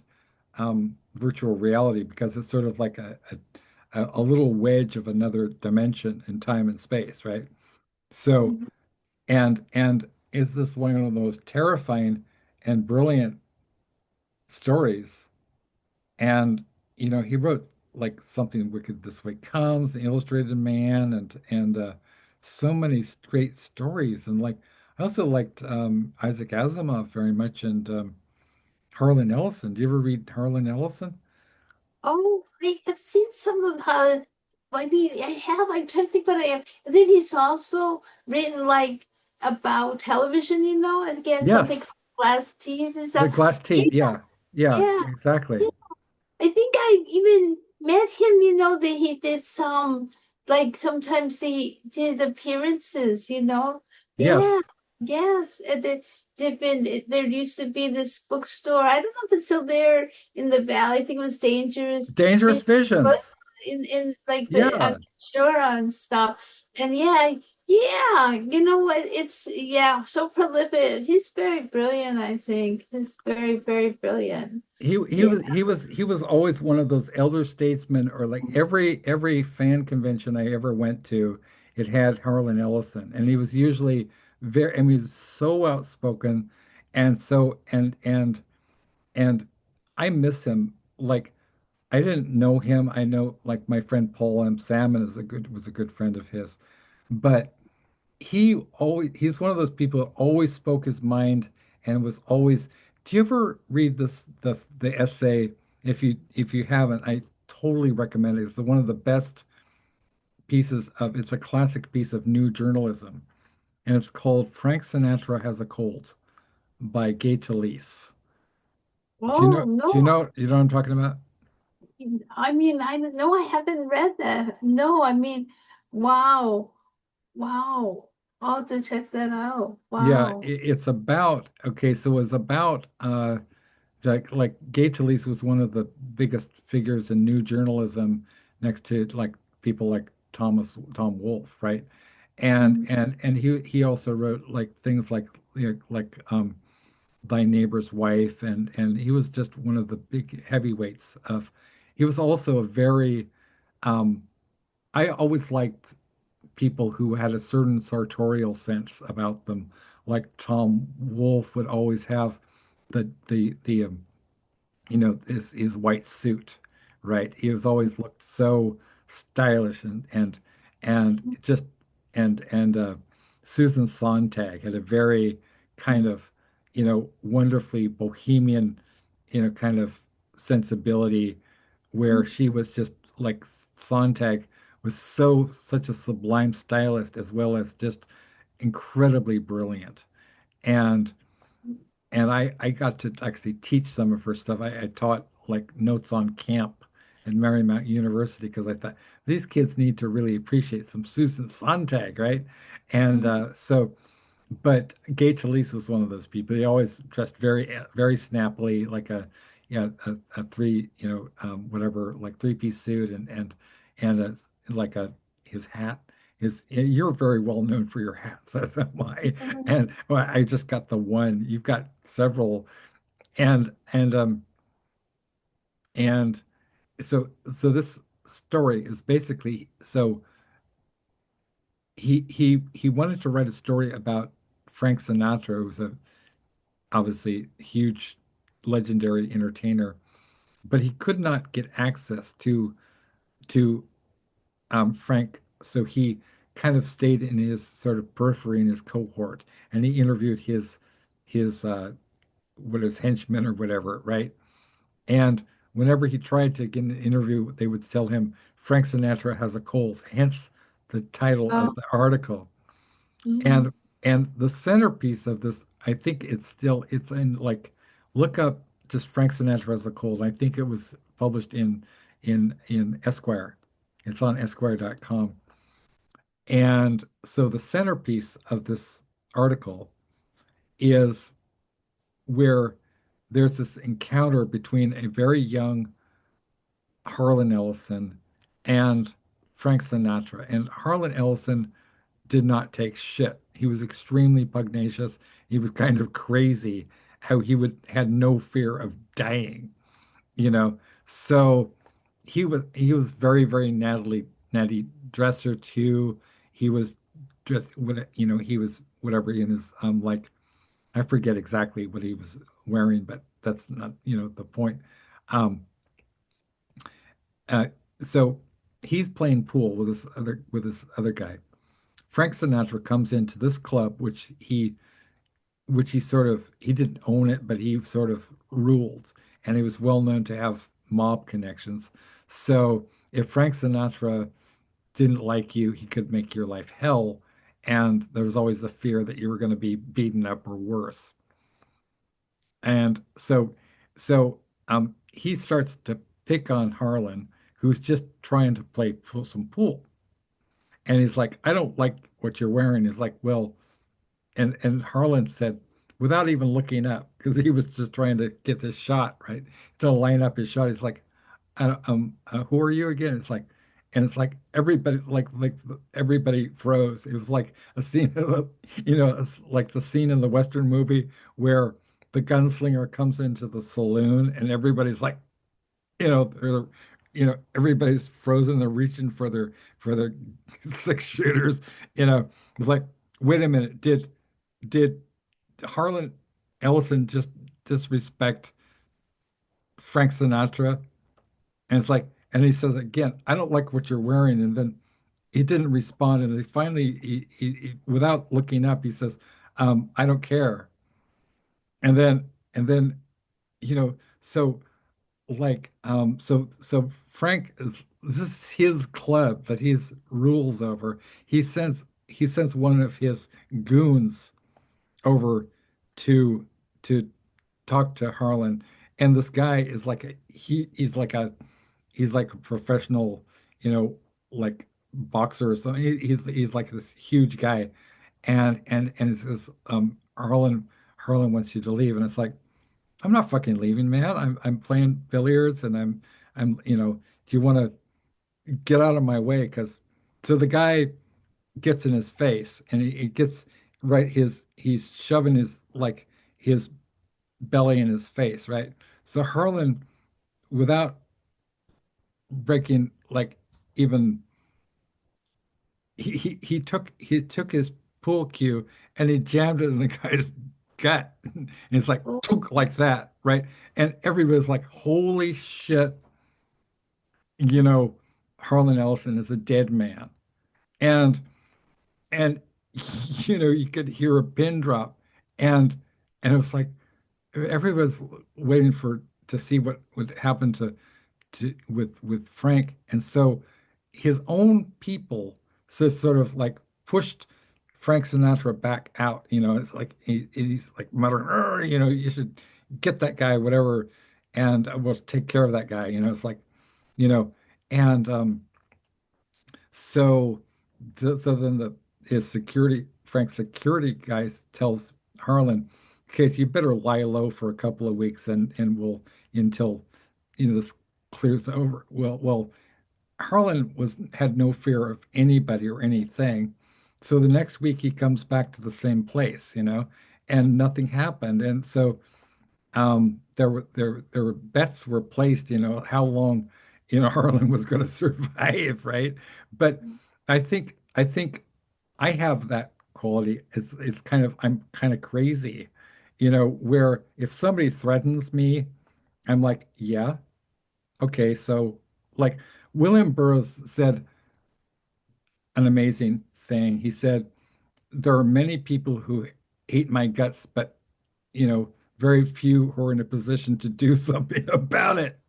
virtual reality because it's sort of like a little wedge of another dimension in time and space, right? So and is this one of the most terrifying and brilliant stories? And he wrote like Something Wicked This Way Comes, The Illustrated Man, and so many great stories. And like I also liked Isaac Asimov very much and Harlan Ellison. Do you ever read Harlan Ellison? Oh, I have seen some of how, I mean, I have, I'm trying to think what I have. And then he's also written like about television, I think he has something Yes, called Glass Teeth and The stuff. Glass Yeah, Teeth. Yeah, yeah, yeah. exactly. I think I even met him, that he did some, like sometimes he did appearances, Yeah, Yes, yes. At the different, there used to be this bookstore. I don't know if it's still there in the valley. I think it was Dangerous. Dangerous But Visions. in like the on Yeah, Shura and stuff. And yeah, you know what? It's yeah, so prolific. He's very brilliant, I think. He's very, very brilliant. Yeah. he was always one of those elder statesmen, or like every fan convention I ever went to, it had Harlan Ellison, and he was usually very, I mean, he's so outspoken, and so and I miss him. Like I didn't know him. I know like my friend Paul M. Salmon is a good was a good friend of his, but he's one of those people that always spoke his mind and was always. Do you ever read the essay? If you haven't, I totally recommend it. It's one of the best pieces of it's a classic piece of new journalism, and it's called Frank Sinatra Has a Cold by Gay Talese. Oh You know what I'm talking about? I mean, I no, I haven't read that. No, I mean, wow, wow. I'll have to check that out. Yeah, Wow. it's about okay, so it's about like Gay Talese was one of the biggest figures in new journalism next to like people like Tom Wolfe, right? Mhm. And he also wrote like things like Thy Neighbor's Wife, and he was just one of the big heavyweights of he was also a very um I always liked people who had a certain sartorial sense about them. Like Tom Wolfe would always have the his white suit, right? He was always looked so stylish and just and Susan Sontag had a very kind of wonderfully bohemian kind of sensibility where she was just like Sontag was such a sublime stylist as well as just incredibly brilliant. And I got to actually teach some of her stuff. I taught like notes on camp at Marymount University because I thought these kids need to really appreciate some Susan Sontag, right? And but Gay Talese was one of those people. He always dressed very snappily, like a three, whatever, like three-piece suit and like a his hat. You're very well known for your hats, as am I. Mhm. And well, I just got the one. You've got several, and and um and so this story is basically so he wanted to write a story about Frank Sinatra, who was a obviously huge legendary entertainer, but he could not get access to Frank, so he kind of stayed in his sort of periphery in his cohort, and he interviewed his what his henchmen or whatever, right? And whenever he tried to get an interview, they would tell him Frank Sinatra has a cold, hence the title Oh, of the article. mhm. And the centerpiece of this, I think it's in like look up just Frank Sinatra has a cold. I think it was published in Esquire. It's on Esquire.com. And so the centerpiece of this article is where there's this encounter between a very young Harlan Ellison and Frank Sinatra. And Harlan Ellison did not take shit. He was extremely pugnacious. He was kind of crazy how he would had no fear of dying, you know. So he was very natty dresser too. He was just what he was whatever in his like I forget exactly what he was wearing, but that's not the point. Um uh so he's playing pool with this other guy. Frank Sinatra comes into this club, which he sort of he didn't own it, but he sort of ruled, and he was well known to have mob connections. So if Frank Sinatra didn't like you, he could make your life hell, and there was always the fear that you were going to be beaten up or worse. And so he starts to pick on Harlan, who's just trying to play some pool. And he's like, I don't like what you're wearing. He's like, well, and Harlan said, without even looking up, because he was just trying to get this shot, right? To line up his shot. He's like, who are you again? It's like, and it's like everybody, everybody froze. It was like a scene of, it's like the scene in the Western movie where the gunslinger comes into the saloon and everybody's like, they're, everybody's frozen. They're reaching for their six shooters. It's like, wait a minute, did Harlan Ellison just disrespect Frank Sinatra? And it's like, and he says again, I don't like what you're wearing. And then he didn't respond. And he finally, without looking up, he says, I don't care. And then, so so Frank is, this is his club that he's rules over. He sends one of his goons over to to talk to Harlan. And this guy is like he's like a professional, like boxer or something. He's like this huge guy, and it says, Harlan wants you to leave, and it's like, I'm not fucking leaving, man. I'm playing billiards, and do you want to get out of my way? Because so the guy gets in his face, and he gets right he's shoving his belly in his face, right? So Harlan, without breaking like even he took his pool cue and he jammed it in the guy's gut. And it's like Oh, tunk, like that, right? And everybody's like, holy shit, you know, Harlan Ellison is a dead man. And and you could hear a pin drop, and it was like everybody's waiting for to see what would happen with Frank. And so his own people sort of like pushed Frank Sinatra back out. It's like he's like muttering, you should get that guy, whatever, and we'll take care of that guy. It's like, you know, and so so then his Frank's security guys tells Harlan, okay, so you better lie low for a couple of weeks, and we'll until this clears over. Well, Harlan had no fear of anybody or anything. So the next week he comes back to the same place, and nothing happened. And so there were bets were placed, how long, Harlan was going to survive, right? But I think I have that quality. It's kind of, I'm kind of crazy, where if somebody threatens me, I'm like, yeah, okay, so like William Burroughs said an amazing thing. He said, there are many people who hate my guts, but very few who are in a position to do something about it.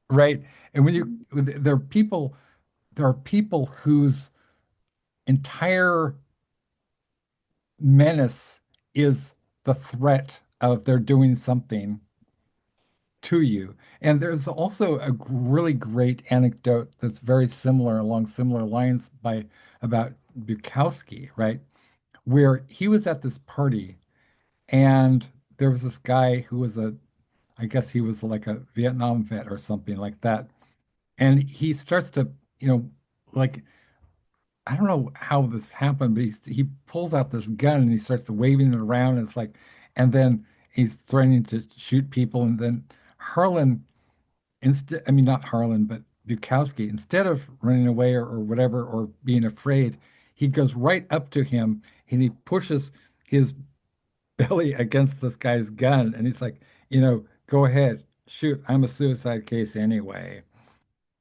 Right. And there are people whose entire menace is the threat of they're doing something to you. And there's also a really great anecdote that's very similar, along similar lines, about Bukowski, right? Where he was at this party, and there was this guy who was I guess he was like a Vietnam vet or something like that. And he starts to, like, I don't know how this happened, but he pulls out this gun and he starts to waving it around. And it's like, and then he's threatening to shoot people. And then Harlan, I mean, not Harlan, but Bukowski, instead of running away or whatever, or being afraid, he goes right up to him and he pushes his belly against this guy's gun. And he's like, go ahead, shoot. I'm a suicide case anyway.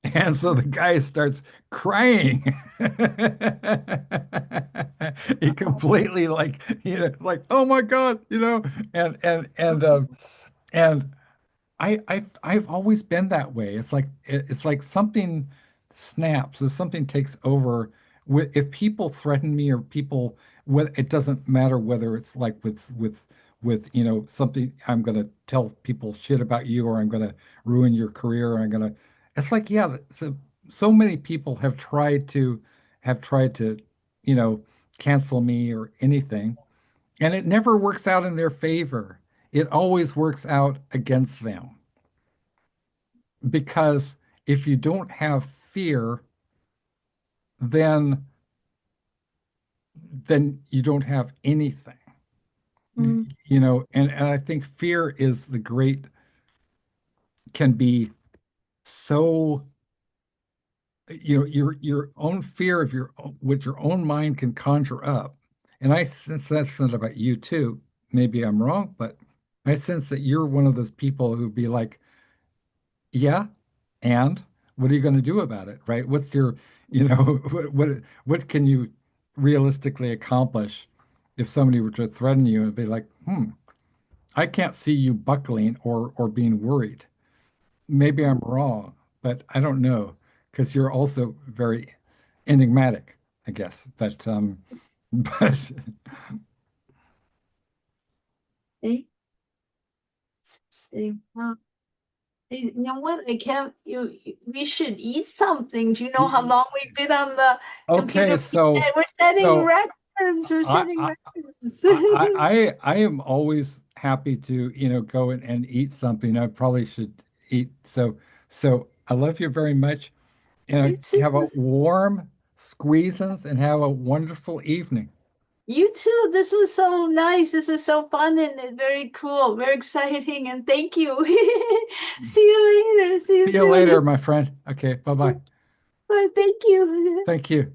And so the guy starts crying. He completely, like, like, oh my God, and I've always been that way. It's like something snaps or something takes over. If people threaten me, or people, it doesn't matter whether it's like with something, I'm gonna tell people shit about you, or I'm gonna ruin your career, or I'm gonna. It's like, yeah. So many people have tried to you know cancel me or anything, and it never works out in their favor. It always works out against them. because if you don't have fear, then you don't have anything. Mm. You know, and I think fear is the great can be so you know your own fear of what your own mind can conjure up. And I sense that's not about you too. Maybe I'm wrong, but I sense that you're one of those people who'd be like, yeah, and what are you going to do about it, right? What's your, you know, what can you realistically accomplish if somebody were to threaten you and be like, I can't see you buckling or being worried. Maybe I'm wrong, but I don't know because you're also very enigmatic, I guess. But but Eh? You know what? I can't. We should eat something. Do you know how long we've been on the okay, computer? so We're setting so records. We're I setting I records. I am always happy to, go and eat something. I probably should eat. So I love you very much. You too. Have a warm squeezins and have a wonderful evening. You too. This was so nice. This is so fun and very cool, very exciting. And thank you. See you later. See you See you later, soon. my friend. Okay, bye-bye. Bye. Thank you. Thank you.